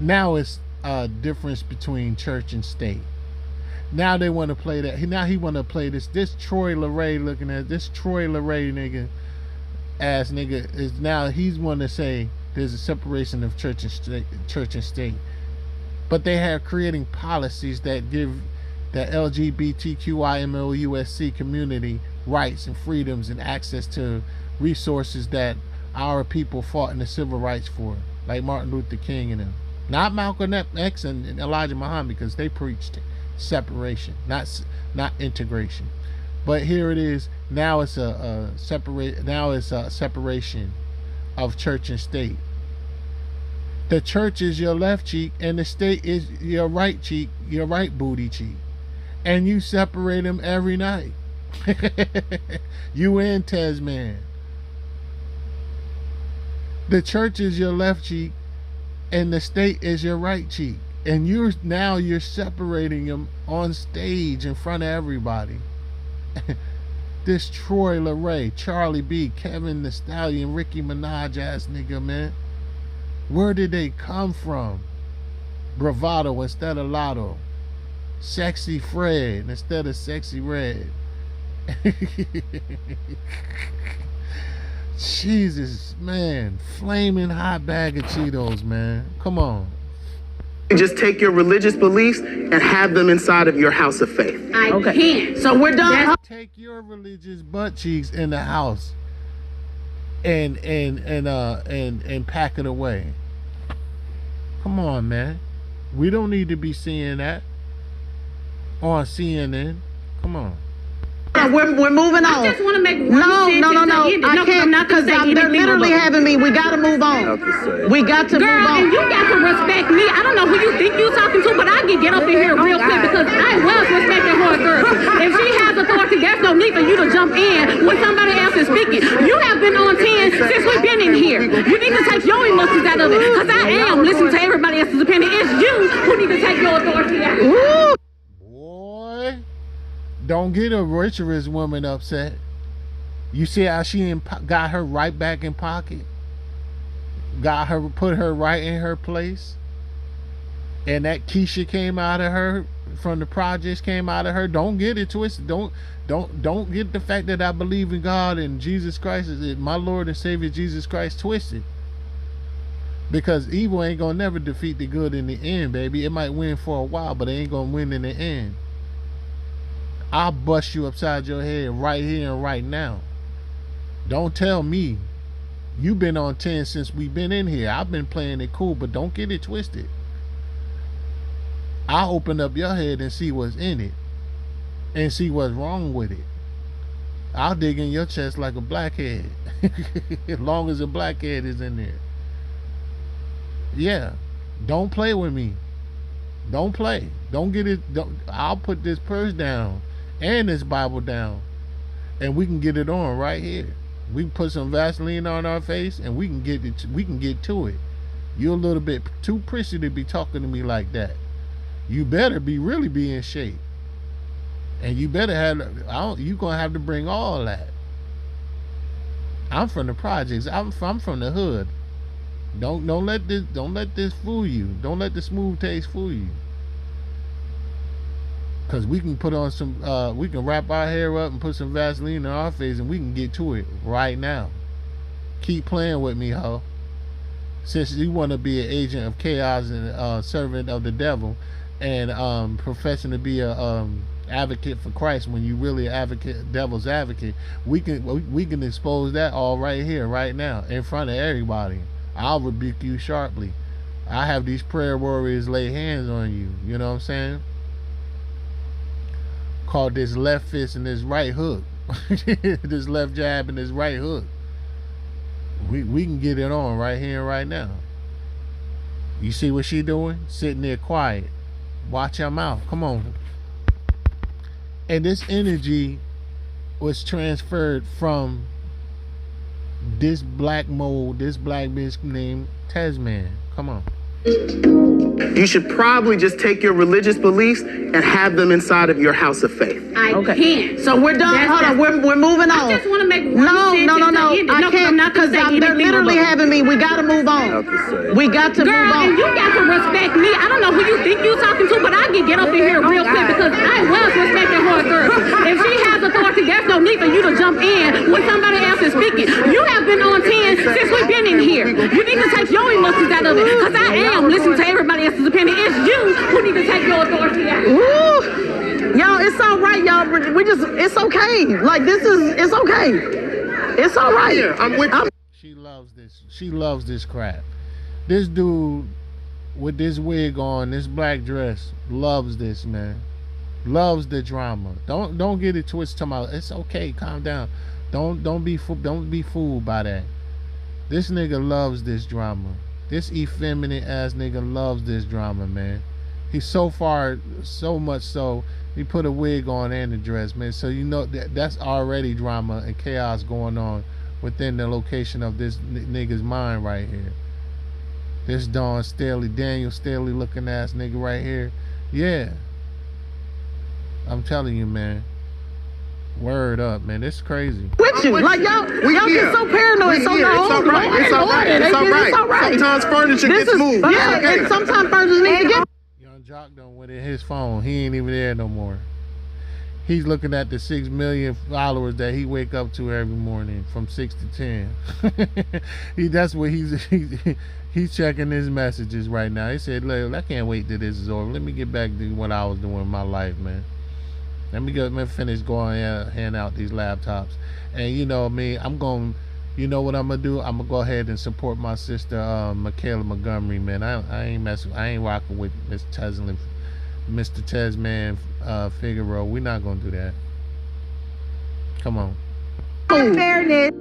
Now it's a difference between church and state. Now they want to play that. Now he want to play this. This Troy LeRae looking at this Troy LeRae nigga, ass nigga, is now he's want to say there's a separation of church and state. But they have creating policies that give the LGBTQIMLUSC community rights and freedoms and access to resources that our people fought in the civil rights for, like Martin Luther King and them. Not Malcolm X and Elijah Muhammad, because they preached separation, not integration. But here it is. Now it's a separation of church and state. The church is your left cheek and the state is your right cheek, your right booty cheek. And you separate them every night. You and Tezman. The church is your left cheek and the state is your right cheek. And you're separating them on stage in front of everybody. This Troy LeRae, Charlie B, Kevin the Stallion, Ricky Minaj ass nigga, man. Where did they come from? Bravado instead of Lotto. Sexy Fred instead of Sexy Red. Jesus, man. Flaming hot bag of Cheetos, man. Come on. Just take your religious beliefs and have them inside of your house of faith. I can't. So we're done. Take your religious butt cheeks in the house and pack it away. Come on, man. We don't need to be seeing that on CNN. Come on. We're moving on. I just want to make one No. sentence. I can't, because they're literally having me. We got to move on. We got to move on. And you got to respect me. I don't know who you think you're talking to, but I can get up in here real quick because I was respecting her authority. If she has authority, there's no need for you to jump in when somebody else is speaking. You have been on 10 since we've been in here. You need to take your emotions out of it, because I am listening to everybody else's opinion. It's you who need to take your authority out of it. Boy, don't get a rich woman upset. You see how she got her right back in pocket? Got her, put her right in her place? And that Keisha came out of her, from the projects came out of her. Don't get it twisted. Don't get the fact that I believe in God and Jesus Christ is my Lord and Savior Jesus Christ twisted. Because evil ain't gonna never defeat the good in the end, baby. It might win for a while, but it ain't gonna win in the end. I'll bust you upside your head right here and right now. Don't tell me. You've been on 10 since we've been in here. I've been playing it cool, but don't get it twisted. I'll open up your head and see what's in it. And see what's wrong with it. I'll dig in your chest like a blackhead. As long as a blackhead is in there. Yeah. Don't play with me. Don't play. Don't get it. I'll put this purse down and this Bible down. And we can get it on right here. We can put some Vaseline on our face and we can get it. We can get to it. You're a little bit too prissy to be talking to me like that. You better really be in shape. And you better have, you're going to have to bring all that. I'm from the projects. I'm from the hood. Don't let this fool you. Don't let the smooth taste fool you. Cause we can put on some, we can wrap our hair up and put some Vaseline on our face and we can get to it right now. Keep playing with me, ho. Since you want to be an agent of chaos and servant of the devil, and professing to be a advocate for Christ when you really devil's advocate, we can expose that all right here, right now, in front of everybody. I'll rebuke you sharply. I have these prayer warriors lay hands on you. You know what I'm saying? Called this left fist and this right hook. This left jab and this right hook. We can get it on right here and right now. You see what she doing? Sitting there quiet. Watch your mouth. Come on. And this energy was transferred from this black mold, this black bitch named Tezman. Come on. You should probably just take your religious beliefs and have them inside of your house of faith. I can't. So we're done. Hold on. We're moving on. I just want to make one No. sentence. I can't, because they're literally having me. We got to move on. We got to move on. And you got to respect me. I don't know who you think you're talking to, but I can get up in here real quick because I was respecting her authority. If she has authority, there's no need for you to jump in when somebody else is speaking. You have been on 10 since we've been in here. You need to take your emotions out of it, because I am listening to everybody else's opinion. It's you who need to take your authority out. Ooh. Y'all, it's all right, y'all. It's okay. Like, it's okay. It's all right. Yeah, I'm with you. She loves this. She loves this crap. This dude with this wig on, this black dress, loves this, man. Loves the drama. Don't get it twisted. About it's okay. Calm down. Don't be fooled by that. This nigga loves this drama. This effeminate ass nigga loves this drama, man. He's so much so, he put a wig on and a dress, man. So you know that's already drama and chaos going on within the location of this nigga's mind right here. This Daniel Staley looking ass nigga right here. Yeah. I'm telling you, man. Word up, man. This is crazy. With you. Like, y'all get so paranoid. So it's all right. It's all right. It's all right. Sometimes furniture gets moved. Yeah, okay. And sometimes furniture needs to get. Young Jock done went in his phone. He ain't even there no more. He's looking at the 6 million followers that he wake up to every morning from 6 to 10. That's what he's checking his messages right now. He said, "Look, I can't wait till this is over. Let me get back to what I was doing in my life, man. Let me finish going and hand out these laptops." And you know me, you know what I'm gonna do? I'm gonna go ahead and support my sister, Michaela Montgomery, man. I ain't rocking with Mr. Tezlyn Figaro. We're not gonna do that. Come on. Fairness.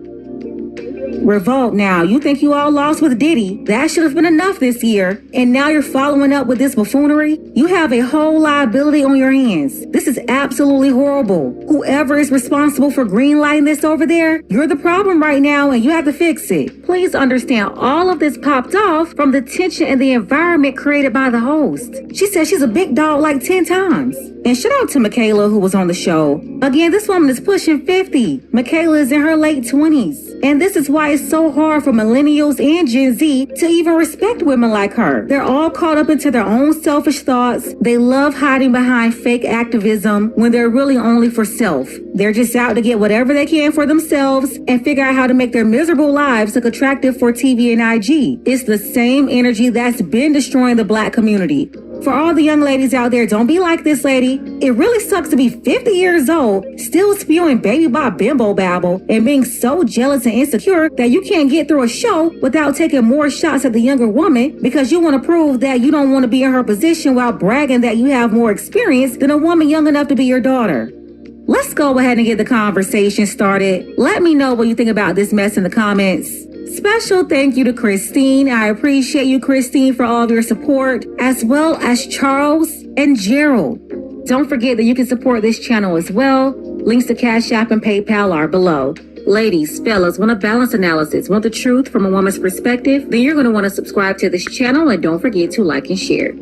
Revolt now. You think you all lost with Diddy? That should have been enough this year. And now you're following up with this buffoonery? You have a whole liability on your hands. This is absolutely horrible. Whoever is responsible for greenlighting this over there, you're the problem right now and you have to fix it. Please understand, all of this popped off from the tension and the environment created by the host. She said she's a big dog like 10 times. And shout out to Michaela, who was on the show. Again, this woman is pushing 50. Michaela is in her late 20s. And this is why why it's so hard for millennials and Gen Z to even respect women like her. They're all caught up into their own selfish thoughts. They love hiding behind fake activism when they're really only for self. They're just out to get whatever they can for themselves and figure out how to make their miserable lives look attractive for TV and IG. It's the same energy that's been destroying the Black community. For all the young ladies out there, don't be like this lady. It really sucks to be 50 years old, still spewing baby bop bimbo babble, and being so jealous and insecure that you can't get through a show without taking more shots at the younger woman because you want to prove that you don't want to be in her position while bragging that you have more experience than a woman young enough to be your daughter. Let's go ahead and get the conversation started. Let me know what you think about this mess in the comments. Special thank you to Christine. I appreciate you, Christine, for all of your support, as well as Charles and Gerald. Don't forget that you can support this channel as well. Links to Cash App and PayPal are below. Ladies, fellas, want a balanced analysis, want the truth from a woman's perspective? Then you're going to want to subscribe to this channel and don't forget to like and share.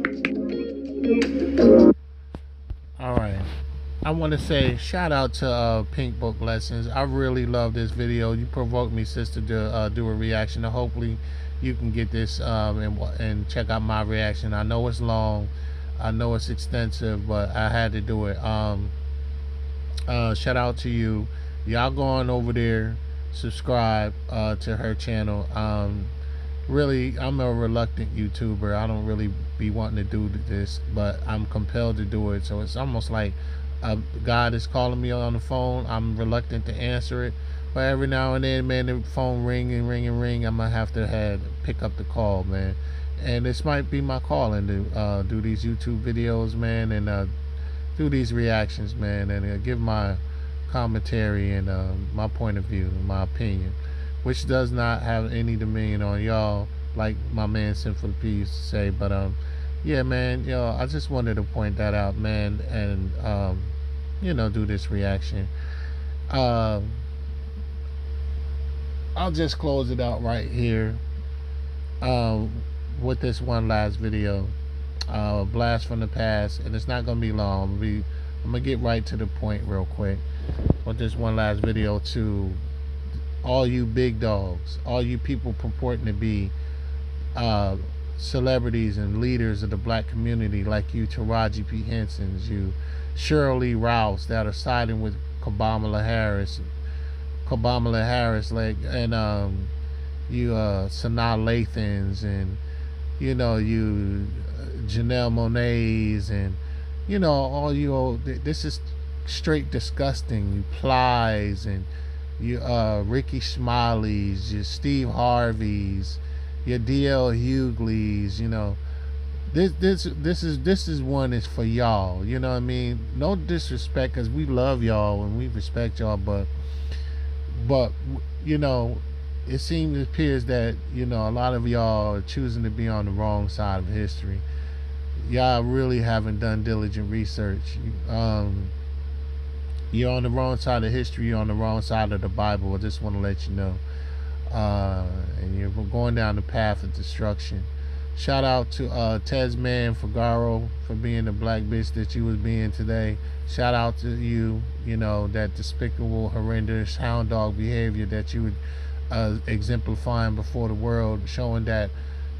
All right. I want to say shout out to Pink Book Lessons. I really love this video. You provoked me, sister, to do a reaction. And hopefully you can get this and check out my reaction. I know it's long. I know it's extensive, but I had to do it. Shout out to you. Y'all go on over there, subscribe to her channel. Really, I'm a reluctant YouTuber. I don't really be wanting to do this, but I'm compelled to do it. So it's almost like God is calling me on the phone. I'm reluctant to answer it, but every now and then, man, the phone ring and ring and ring. I'm gonna have to pick up the call, man. And this might be my calling to do these YouTube videos, man, and do these reactions, man, and give my commentary and my point of view, my opinion, which does not have any dominion on y'all, like my man Sinful P used to say. But yeah, man, yo, I just wanted to point that out, man, and do this reaction. I'll just close it out right here with this one last video, Blast from the Past, and it's not gonna be long. I'm gonna get right to the point real quick with this one last video to all you big dogs, all you people purporting to be celebrities and leaders of the Black community, like you Taraji P. Henson's, you Shirley Rouse, that are siding with Kamala Harris, like, and you Sanaa Lathans, and you Janelle Monáe's, and all you this is straight disgusting. You Plies, and you Ricky Smiley's, your Steve Harvey's, your DL Hughley's. This is one is for y'all. You know what I mean? No disrespect, because we love y'all and we respect y'all, but it appears that a lot of y'all are choosing to be on the wrong side of history. Y'all really haven't done diligent research. You're on the wrong side of history. You're on the wrong side of the Bible. I just want to let you know. And you're going down the path of destruction. Shout out to Tezlyn Figaro for being the black bitch that you was being today. Shout out to you, that despicable, horrendous hound dog behavior that you would exemplifying before the world, showing that,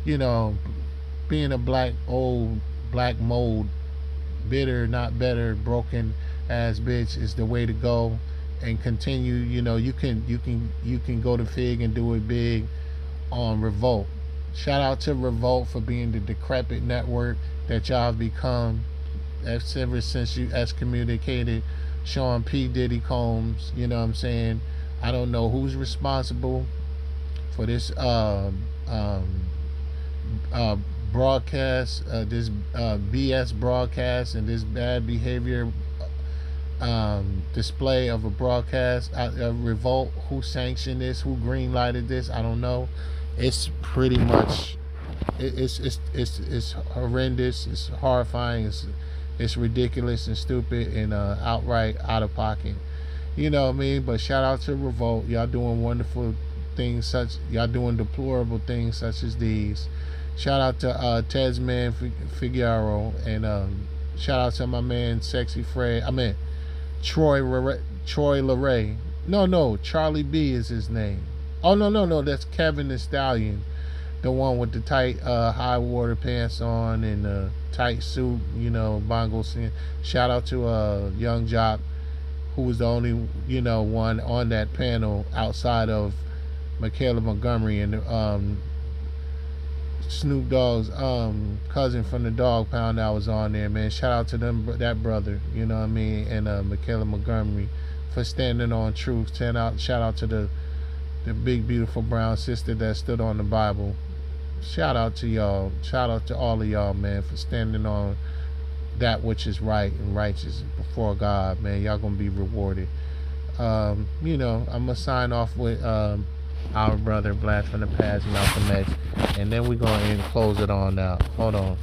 being a old black mold, bitter, not better, broken ass bitch is the way to go, and continue. You can go to Fig and do it big on Revolt. Shout out to Revolt for being the decrepit network that y'all have become ever since you excommunicated Sean P. Diddy Combs. You know what I'm saying? I don't know who's responsible for this broadcast, this BS broadcast, and this bad behavior display of a broadcast. Revolt, who sanctioned this, who green lighted this, I don't know. It's pretty much it's horrendous, it's horrifying, it's ridiculous and stupid and outright out of pocket. You know what I mean? But shout out to Revolt. Y'all doing wonderful things, y'all doing deplorable things such as these. Shout out to Tezlyn Figaro, and shout out to my man Sexy Fred. I mean Troy LaRay. No, Charlie B is his name. Oh no, that's Kevin the Stallion, the one with the tight high water pants on and the tight suit. You know, Bongo singing. Shout out to Young Jock, who was the only one on that panel outside of Michaela Montgomery and Snoop Dogg's cousin from the Dog Pound that was on there, man. Shout out to that brother, you know what I mean, and Michaela Montgomery for standing on truth. Shout out to the big beautiful brown sister that stood on the Bible. Shout out to y'all. Shout out to all of y'all, man, for standing on that which is right and righteous before God, man. Y'all gonna be rewarded. I'm gonna sign off with our brother Blast from the Past, Malcolm X, and then we're gonna close it on now. Hold on.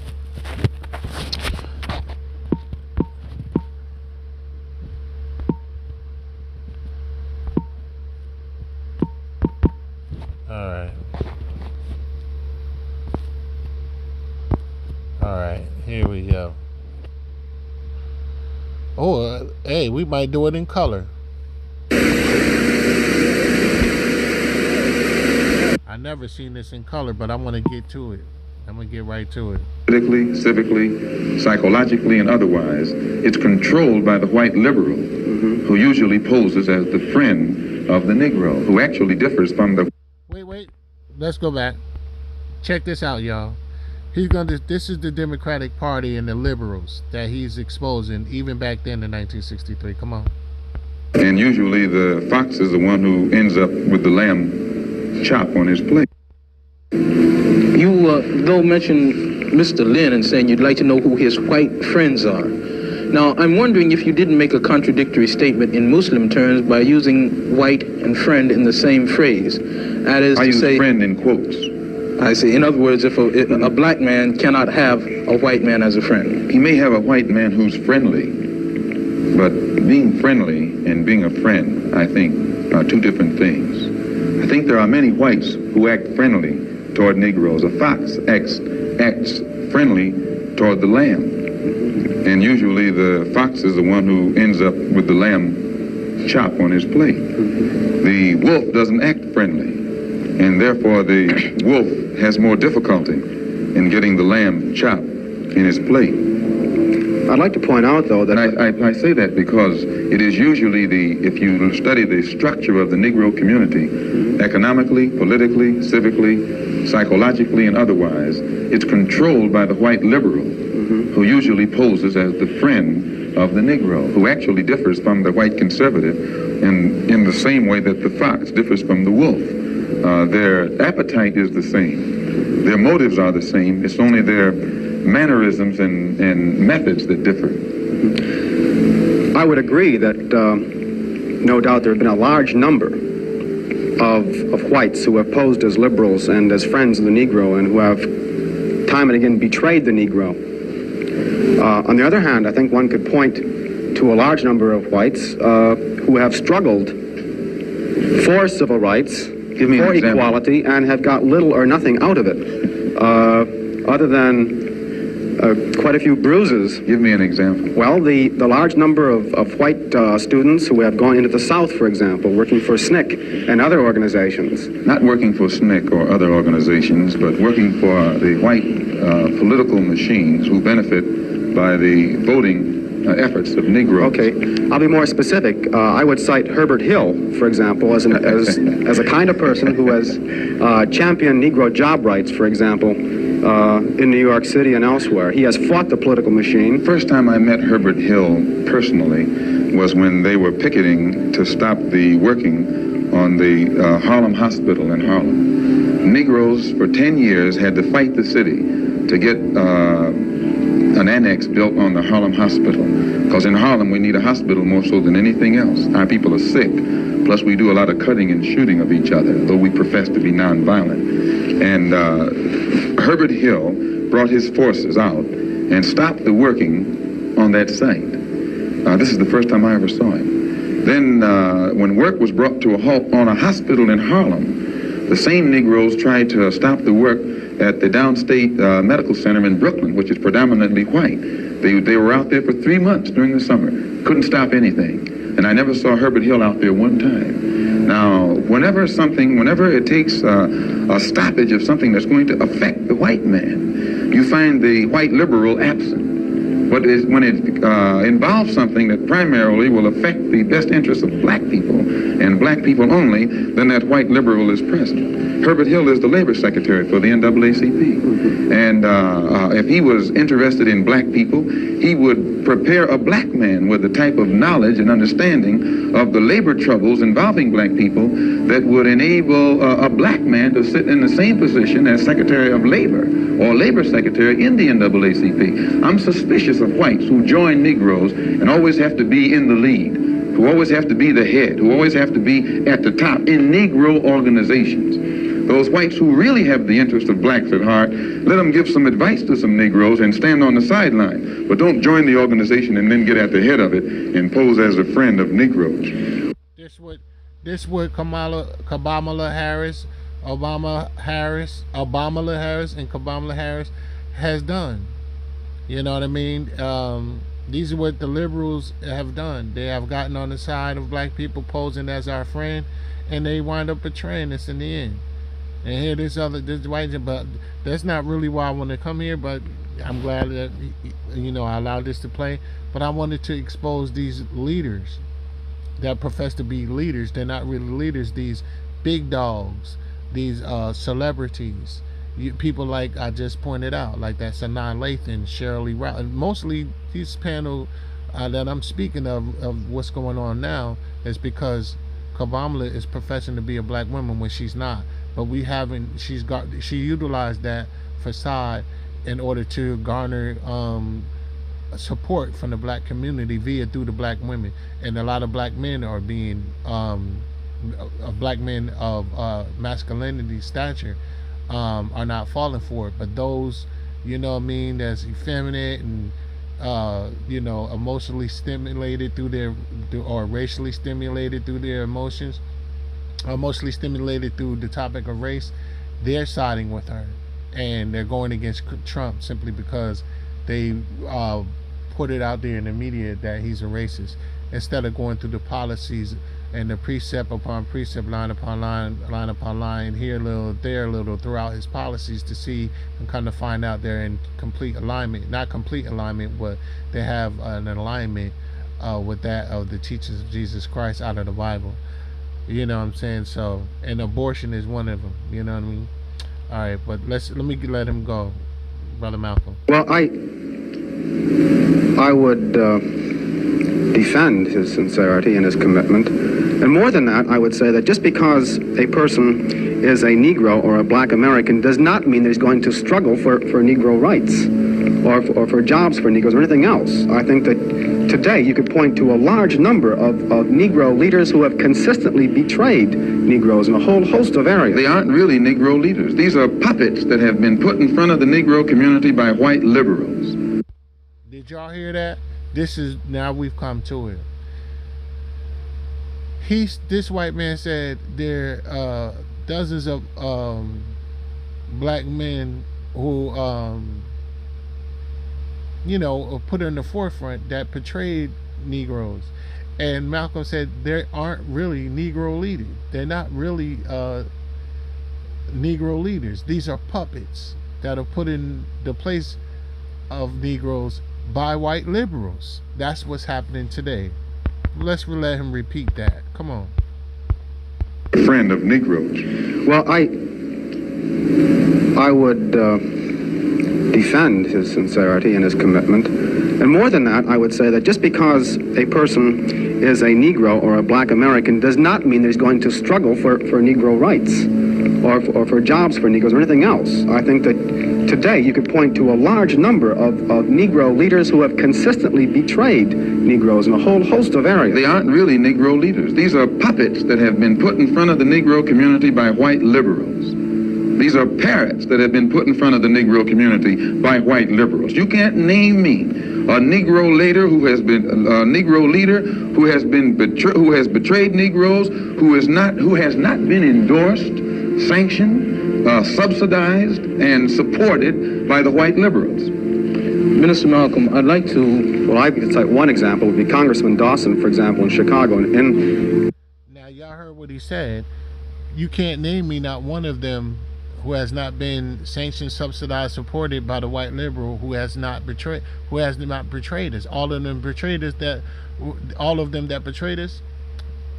All right, here we go. Oh, hey, we might do it in color. I never seen this in color, but I'm gonna get to it. I'm gonna get right to it. Politically, civically, psychologically, and otherwise, it's controlled by the white liberal, who usually poses as the friend of the Negro, who actually differs from the... Wait. Let's go back. Check this out, y'all. This is the Democratic Party and the liberals that he's exposing, even back then in 1963. Come on. And usually the fox is the one who ends up with the lamb chop on his plate. You, though, mentioned Mr. Lynn and saying you'd like to know who his white friends are. Now, I'm wondering if you didn't make a contradictory statement in Muslim terms by using white and friend in the same phrase. That is I to say, use friend in quotes. I see. In other words, if a black man cannot have a white man as a friend. He may have a white man who's friendly, but being friendly and being a friend, I think, are two different things. I think there are many whites who act friendly toward Negroes. A fox acts friendly toward the lamb. And usually the fox is the one who ends up with the lamb chop on his plate. The wolf doesn't act friendly, and therefore the wolf has more difficulty in getting the lamb chop in his plate. I'd like to point out, though, that... I say that because it is usually if you study the structure of the Negro community, economically, politically, civically, psychologically, and otherwise, it's controlled by the white liberal, who usually poses as the friend of the Negro, who actually differs from the white conservative in the same way that the fox differs from the wolf. Their appetite is the same. Their motives are the same. It's only their mannerisms and methods that differ. I would agree that no doubt there have been a large number of whites who have posed as liberals and as friends of the Negro and who have time and again betrayed the Negro. On the other hand, I think one could point to a large number of whites who have struggled for civil rights, for equality, and have got little or nothing out of it, other than quite a few bruises. Give me an example. Well, the large number of white students who have gone into the South, for example, working for SNCC and other organizations. Not working for SNCC or other organizations, but working for the white political machines who benefit by the voting efforts of Negroes. Okay, I'll be more specific. I would cite Herbert Hill, for example, as a kind of person who has championed Negro job rights, for example, in New York City and elsewhere. He has fought the political machine. First time I met Herbert Hill personally was when they were picketing to stop the working on the Harlem Hospital in Harlem. Negroes for 10 years had to fight the city to get an annex built on the Harlem Hospital, because in Harlem we need a hospital more so than anything else. Our people are sick, plus we do a lot of cutting and shooting of each other, though we profess to be nonviolent. And Herbert Hill brought his forces out and stopped the working on that site. This is the first time I ever saw him. Then when work was brought to a halt on a hospital in Harlem, the same Negroes tried to stop the work at the Downstate Medical Center in Brooklyn, which is predominantly white. They were out there for 3 months during the summer. Couldn't stop anything. And I never saw Herbert Hill out there one time. Now, whenever it takes a stoppage of something that's going to affect the white man, you find the white liberal absent. But when it involves something that primarily will affect the best interests of black people and black people only, then that white liberal is present. Herbert Hill is the labor secretary for the NAACP. And if he was interested in black people, he would prepare a black man with the type of knowledge and understanding of the labor troubles involving black people that would enable a black man to sit in the same position as Secretary of Labor or Labor Secretary in the NAACP. I'm suspicious of whites who join Negroes and always have to be in the lead, who always have to be the head, who always have to be at the top in Negro organizations. Those whites who really have the interest of blacks at heart, let them give some advice to some Negroes and stand on the sideline. But don't join the organization and then get at the head of it and pose as a friend of Negroes. This what Kamala Harris, Obama Harris, and Kamala Harris has done. You know what I mean? These are what the liberals have done. They have gotten on the side of black people, posing as our friend, and they wind up betraying us in the end. And here this white, but that's not really why I want to come here, but I'm glad that, you know, I allowed this to play. But I wanted to expose these leaders that profess to be leaders. They're not really leaders. These big dogs, these celebrities, people like I just pointed out, like that Sanaa Lathan, Shirley Rao, and mostly this panel that I'm speaking of what's going on now is because Kamala is professing to be a black woman when she's not. But she utilized that facade in order to garner support from the black community through the black women. And a lot of black men are being black men of masculinity stature are not falling for it. But those, you know what I mean, that's effeminate and you know, emotionally stimulated or racially stimulated through their emotions, emotionally stimulated through the topic of race, they're siding with her, and they're going against Trump simply because they put it out there in the media that he's a racist, instead of going through the policies and the precept upon precept, line upon line upon line, here a little, there a little, throughout his policies, to see and kind of find out they're in complete alignment. Not complete alignment, but they have an alignment with that of the teachings of Jesus Christ out of the Bible. You know what I'm saying? So, and abortion is one of them. You know what I mean? All right, but let me let him go, Brother Malcolm. Well, I would defend his sincerity and his commitment. And more than that, I would say that just because a person is a Negro or a black American does not mean that he's going to struggle for Negro rights or for jobs for Negroes or anything else. I think that today you could point to a large number of Negro leaders who have consistently betrayed Negroes in a whole host of areas. They aren't really Negro leaders. These are puppets that have been put in front of the Negro community by white liberals. Did y'all hear that? This is, now we've come to it. This white man said there are dozens of black men who you know, put in the forefront that portrayed Negroes, and Malcolm said there aren't really Negro leaders. They're not really Negro leaders. These are puppets that are put in the place of Negroes by white liberals. That's what's happening today. Let's let him repeat that. Come on. A friend of Negroes. Well, I would defend his sincerity and his commitment. And more than that, I would say that just because a person is a Negro or a black American does not mean that he's going to struggle for Negro rights or for jobs for Negroes or anything else. I think that today you could point to a large number of Negro leaders who have consistently betrayed Negroes in a whole host of areas. They aren't really Negro leaders. These are puppets that have been put in front of the Negro community by white liberals. These are parrots that have been put in front of the Negro community by white liberals. You can't name me a Negro leader who has been betrayed Negroes, who has not been endorsed, sanctioned, subsidized, and supported by the white liberals. Minister Malcolm, I'd like to, well, I could cite one example would be Congressman Dawson, for example, in Chicago. Now, y'all heard what he said. You can't name me not one of them who has not been sanctioned, subsidized, supported by the white liberal, who has not betrayed us. All of them that betrayed us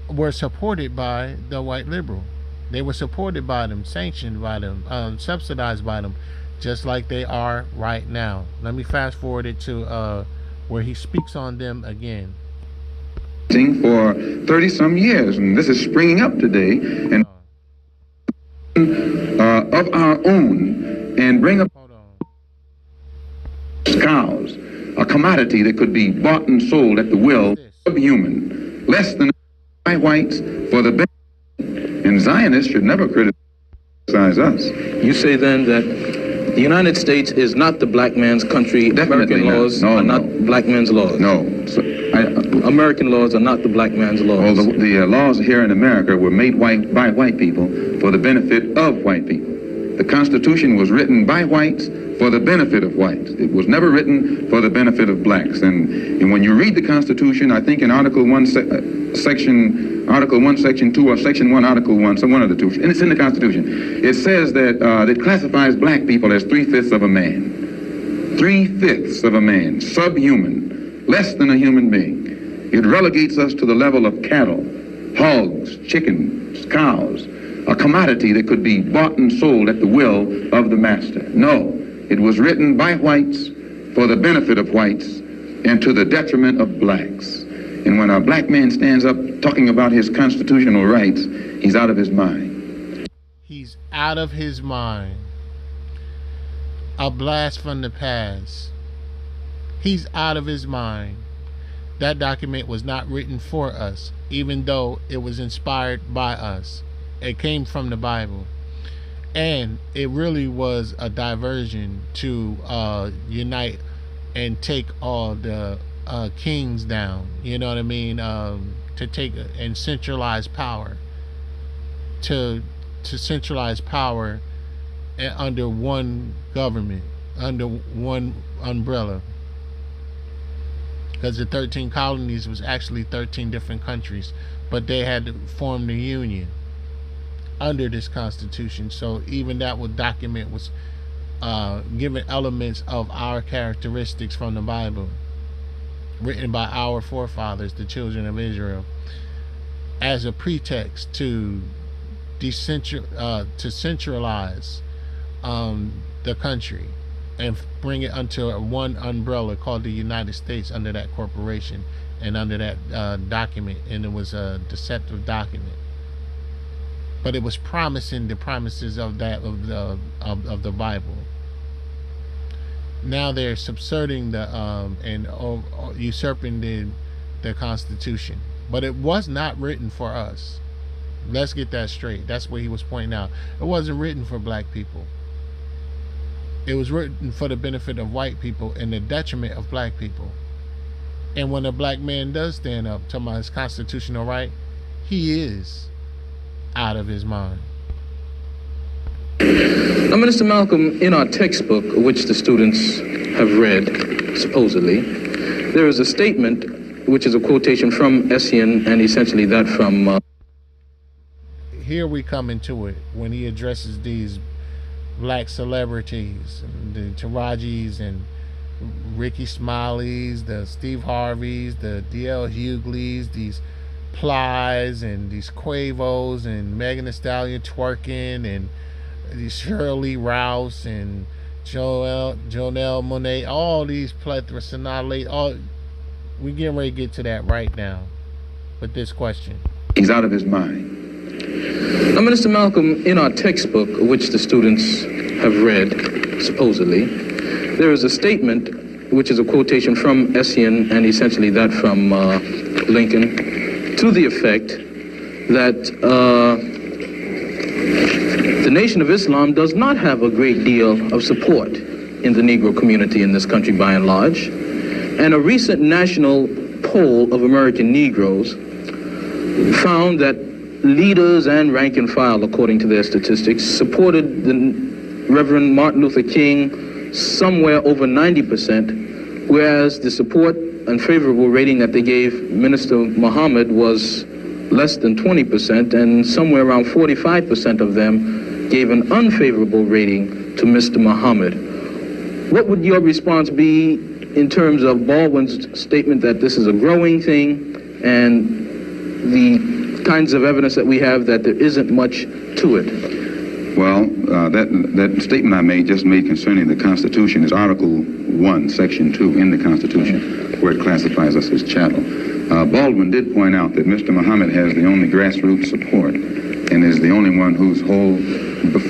were supported by the white liberal. They were supported by them, sanctioned by them, subsidized by them, just like they are right now. Let me fast forward it to where he speaks on them again. For 30 some years, and this is springing up today, and of our own, and bring up cows, a commodity that could be bought and sold at the will of human, less than by whites for the benefit. And Zionists should never criticize us. You say then that the United States is not the black man's country. Definitely American laws are not black men's laws. No. American laws are not the black man's laws. Well, the laws here in America were made by white people for the benefit of white people. The Constitution was written by whites for the benefit of whites. It was never written for the benefit of blacks. And when you read the Constitution, I think in Article 1, Section 2, or Section 1, Article 1, one of the two, and it's in the Constitution, it says that it classifies black people as 3/5 of a man. 3/5 of a man, subhuman, less than a human being. It relegates us to the level of cattle, hogs, chickens, cows, a commodity that could be bought and sold at the will of the master. No, it was written by whites for the benefit of whites and to the detriment of blacks. And when a black man stands up talking about his constitutional rights, he's out of his mind. He's out of his mind. A blast from the past. He's out of his mind. That document was not written for us, even though it was inspired by us. It came from the Bible. And it really was a diversion to unite and take all the kings down. You know what I mean? To take and centralize power. To centralize power under one government, under one umbrella. Because the 13 colonies was actually 13 different countries, but they had to form the union under this Constitution. So even that document was given elements of our characteristics from the Bible, written by our forefathers, the children of Israel, as a pretext to centralize the country and bring it under one umbrella called the United States, under that corporation and under that document. And it was a deceptive document, but it was promising the promises of the Bible. Now they're subverting and usurping the Constitution, but it was not written for us. Let's get that straight. That's what he was pointing out. It wasn't written for black people. It was written for the benefit of white people and the detriment of black people. And when a black man does stand up talking about his constitutional right, he is out of his mind. Now, Minister Malcolm, in our textbook, which the students have read, supposedly, there is a statement which is a quotation from Essien, and essentially that from... Here we come into it when he addresses these black celebrities, the Tarajis and Ricky Smileys, the Steve Harveys, the D.L. Hugleys, these Plies and these Quavos and Megan Thee Stallion twerking, and these Shirley Rouse and Jonelle Monáe, all these plethora, Sonali, all we getting ready to get to that right now with this question. He's out of his mind. Now, Minister Malcolm, in our textbook, which the students have read, supposedly, there is a statement which is a quotation from Essien, and essentially that from Lincoln, to the effect that the Nation of Islam does not have a great deal of support in the Negro community in this country by and large. And a recent national poll of American Negroes found that leaders and rank and file, according to their statistics, supported the Reverend Martin Luther King somewhere over 90%, whereas the support and favorable rating that they gave Minister Muhammad was less than 20%, and somewhere around 45% of them gave an unfavorable rating to Mr. Muhammad. What would your response be in terms of Baldwin's statement that this is a growing thing and the kinds of evidence that we have that there isn't much to it? Well, that statement I just made concerning the Constitution is Article 1, Section 2 in the Constitution, where it classifies us as chattel. Baldwin did point out that Mr. Muhammad has the only grassroots support and is the only one whose whole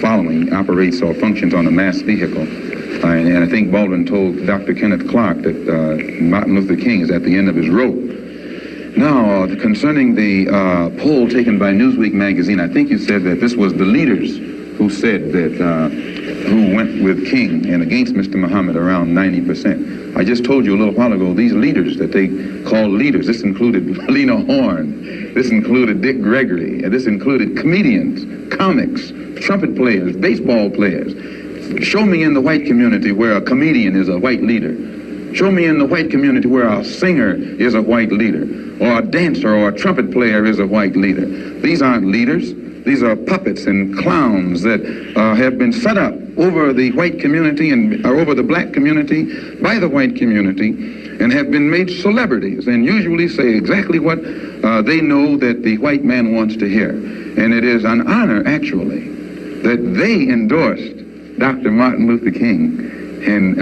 following operates or functions on a mass vehicle. And I think Baldwin told Dr. Kenneth Clark that Martin Luther King is at the end of his rope. Now, concerning the poll taken by Newsweek magazine, I think you said that this was the leaders who said that, who went with King and against Mr. Muhammad around 90%. I just told you a little while ago, these leaders that they call leaders, this included Lena Horne, this included Dick Gregory, and this included comedians, comics, trumpet players, baseball players. Show me in the white community where a comedian is a white leader. Show me in the white community where a singer is a white leader, or a dancer or a trumpet player is a white leader. These aren't leaders. These are puppets and clowns that have been set up over the white community and over the black community by the white community and have been made celebrities and usually say exactly what they know that the white man wants to hear. And it is an honor, actually, that they endorsed Dr. Martin Luther King and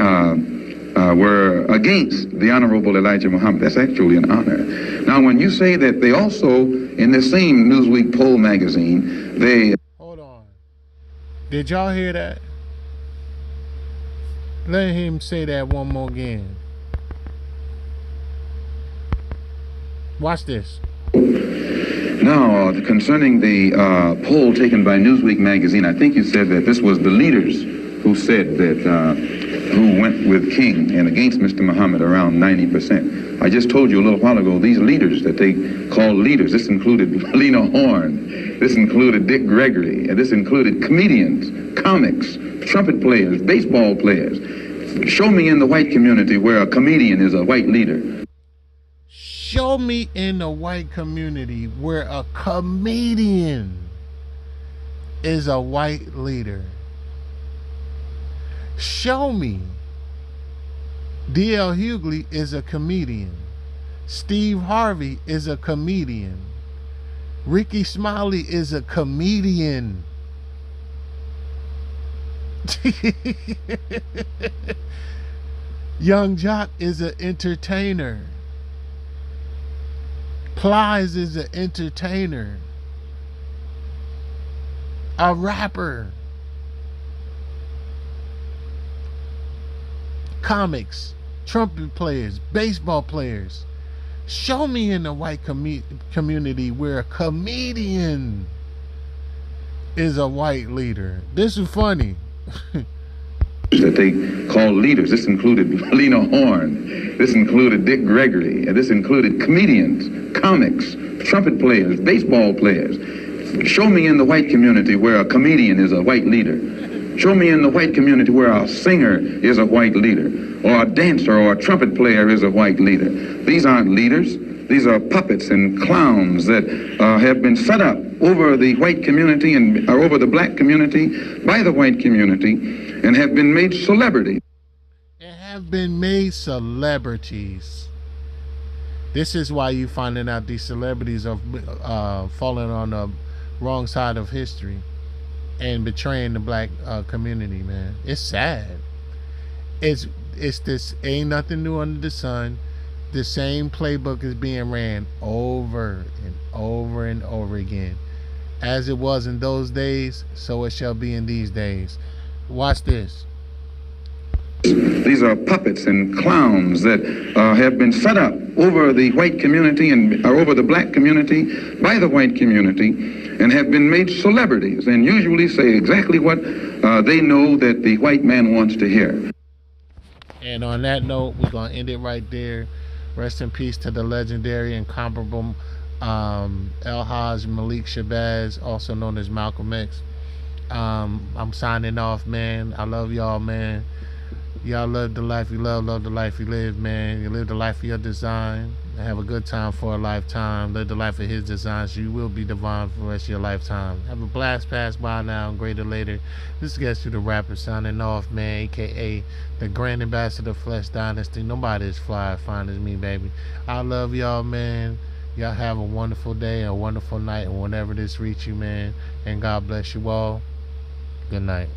were against the Honorable Elijah Muhammad. That's actually an honor. Now, when you say that they also, in the same Newsweek poll magazine, they... Hold on. Did y'all hear that? Let him say that one more again. Watch this. Now, concerning the poll taken by Newsweek magazine, I think you said that this was the leaders who said that, who went with King and against Mr. Muhammad around 90%. I just told you a little while ago, these leaders that they call leaders, this included Lena Horne, this included Dick Gregory, and this included comedians, comics, trumpet players, baseball players. Show me in the white community where a comedian is a white leader. Show me in the white community where a comedian is a white leader. Show me. D.L. Hughley is a comedian. Steve Harvey is a comedian. Ricky Smiley is a comedian. Young Jock is an entertainer. Plies is an entertainer. A rapper. Comics, trumpet players, baseball players. Show me in the white community where a comedian is a white leader. This is funny. That they call leaders. This included Lena Horne, this included Dick Gregory, and this included comedians, comics, trumpet players, baseball players. Show me in the white community where a comedian is a white leader. Show me in the white community where a singer is a white leader, or a dancer or a trumpet player is a white leader. These aren't leaders. These are puppets and clowns that have been set up over the white community and over the black community by the white community and have been made celebrities. And have been made celebrities. This is why you finding out these celebrities are falling on the wrong side of history and betraying the black community, man. It's sad. It's this, ain't nothing new under the sun. The same playbook is being ran over and over and over again. As it was in those days, so it shall be in these days. Watch this. These are puppets and clowns that have been set up over the white community and over the black community by the white community and have been made celebrities and usually say exactly what they know that the white man wants to hear. And on that note, we're going to end it right there. Rest in peace to the legendary, incomparable El-Haj Malik Shabazz, also known as Malcolm X. I'm signing off, man. I love y'all, man. Y'all live the life you love the life you live, man. You live the life of your design. Have a good time for a lifetime. Live the life of his designs. You will be divine for the rest of your lifetime. Have a blast pass by now, greater later. This gets you the rapper signing off, man, aka the Grand Ambassador Flesh Dynasty. Nobody is fly fine as me, baby. I love y'all, man. Y'all have a wonderful day, a wonderful night, and whenever this reach you, man. And God bless you all. Good night.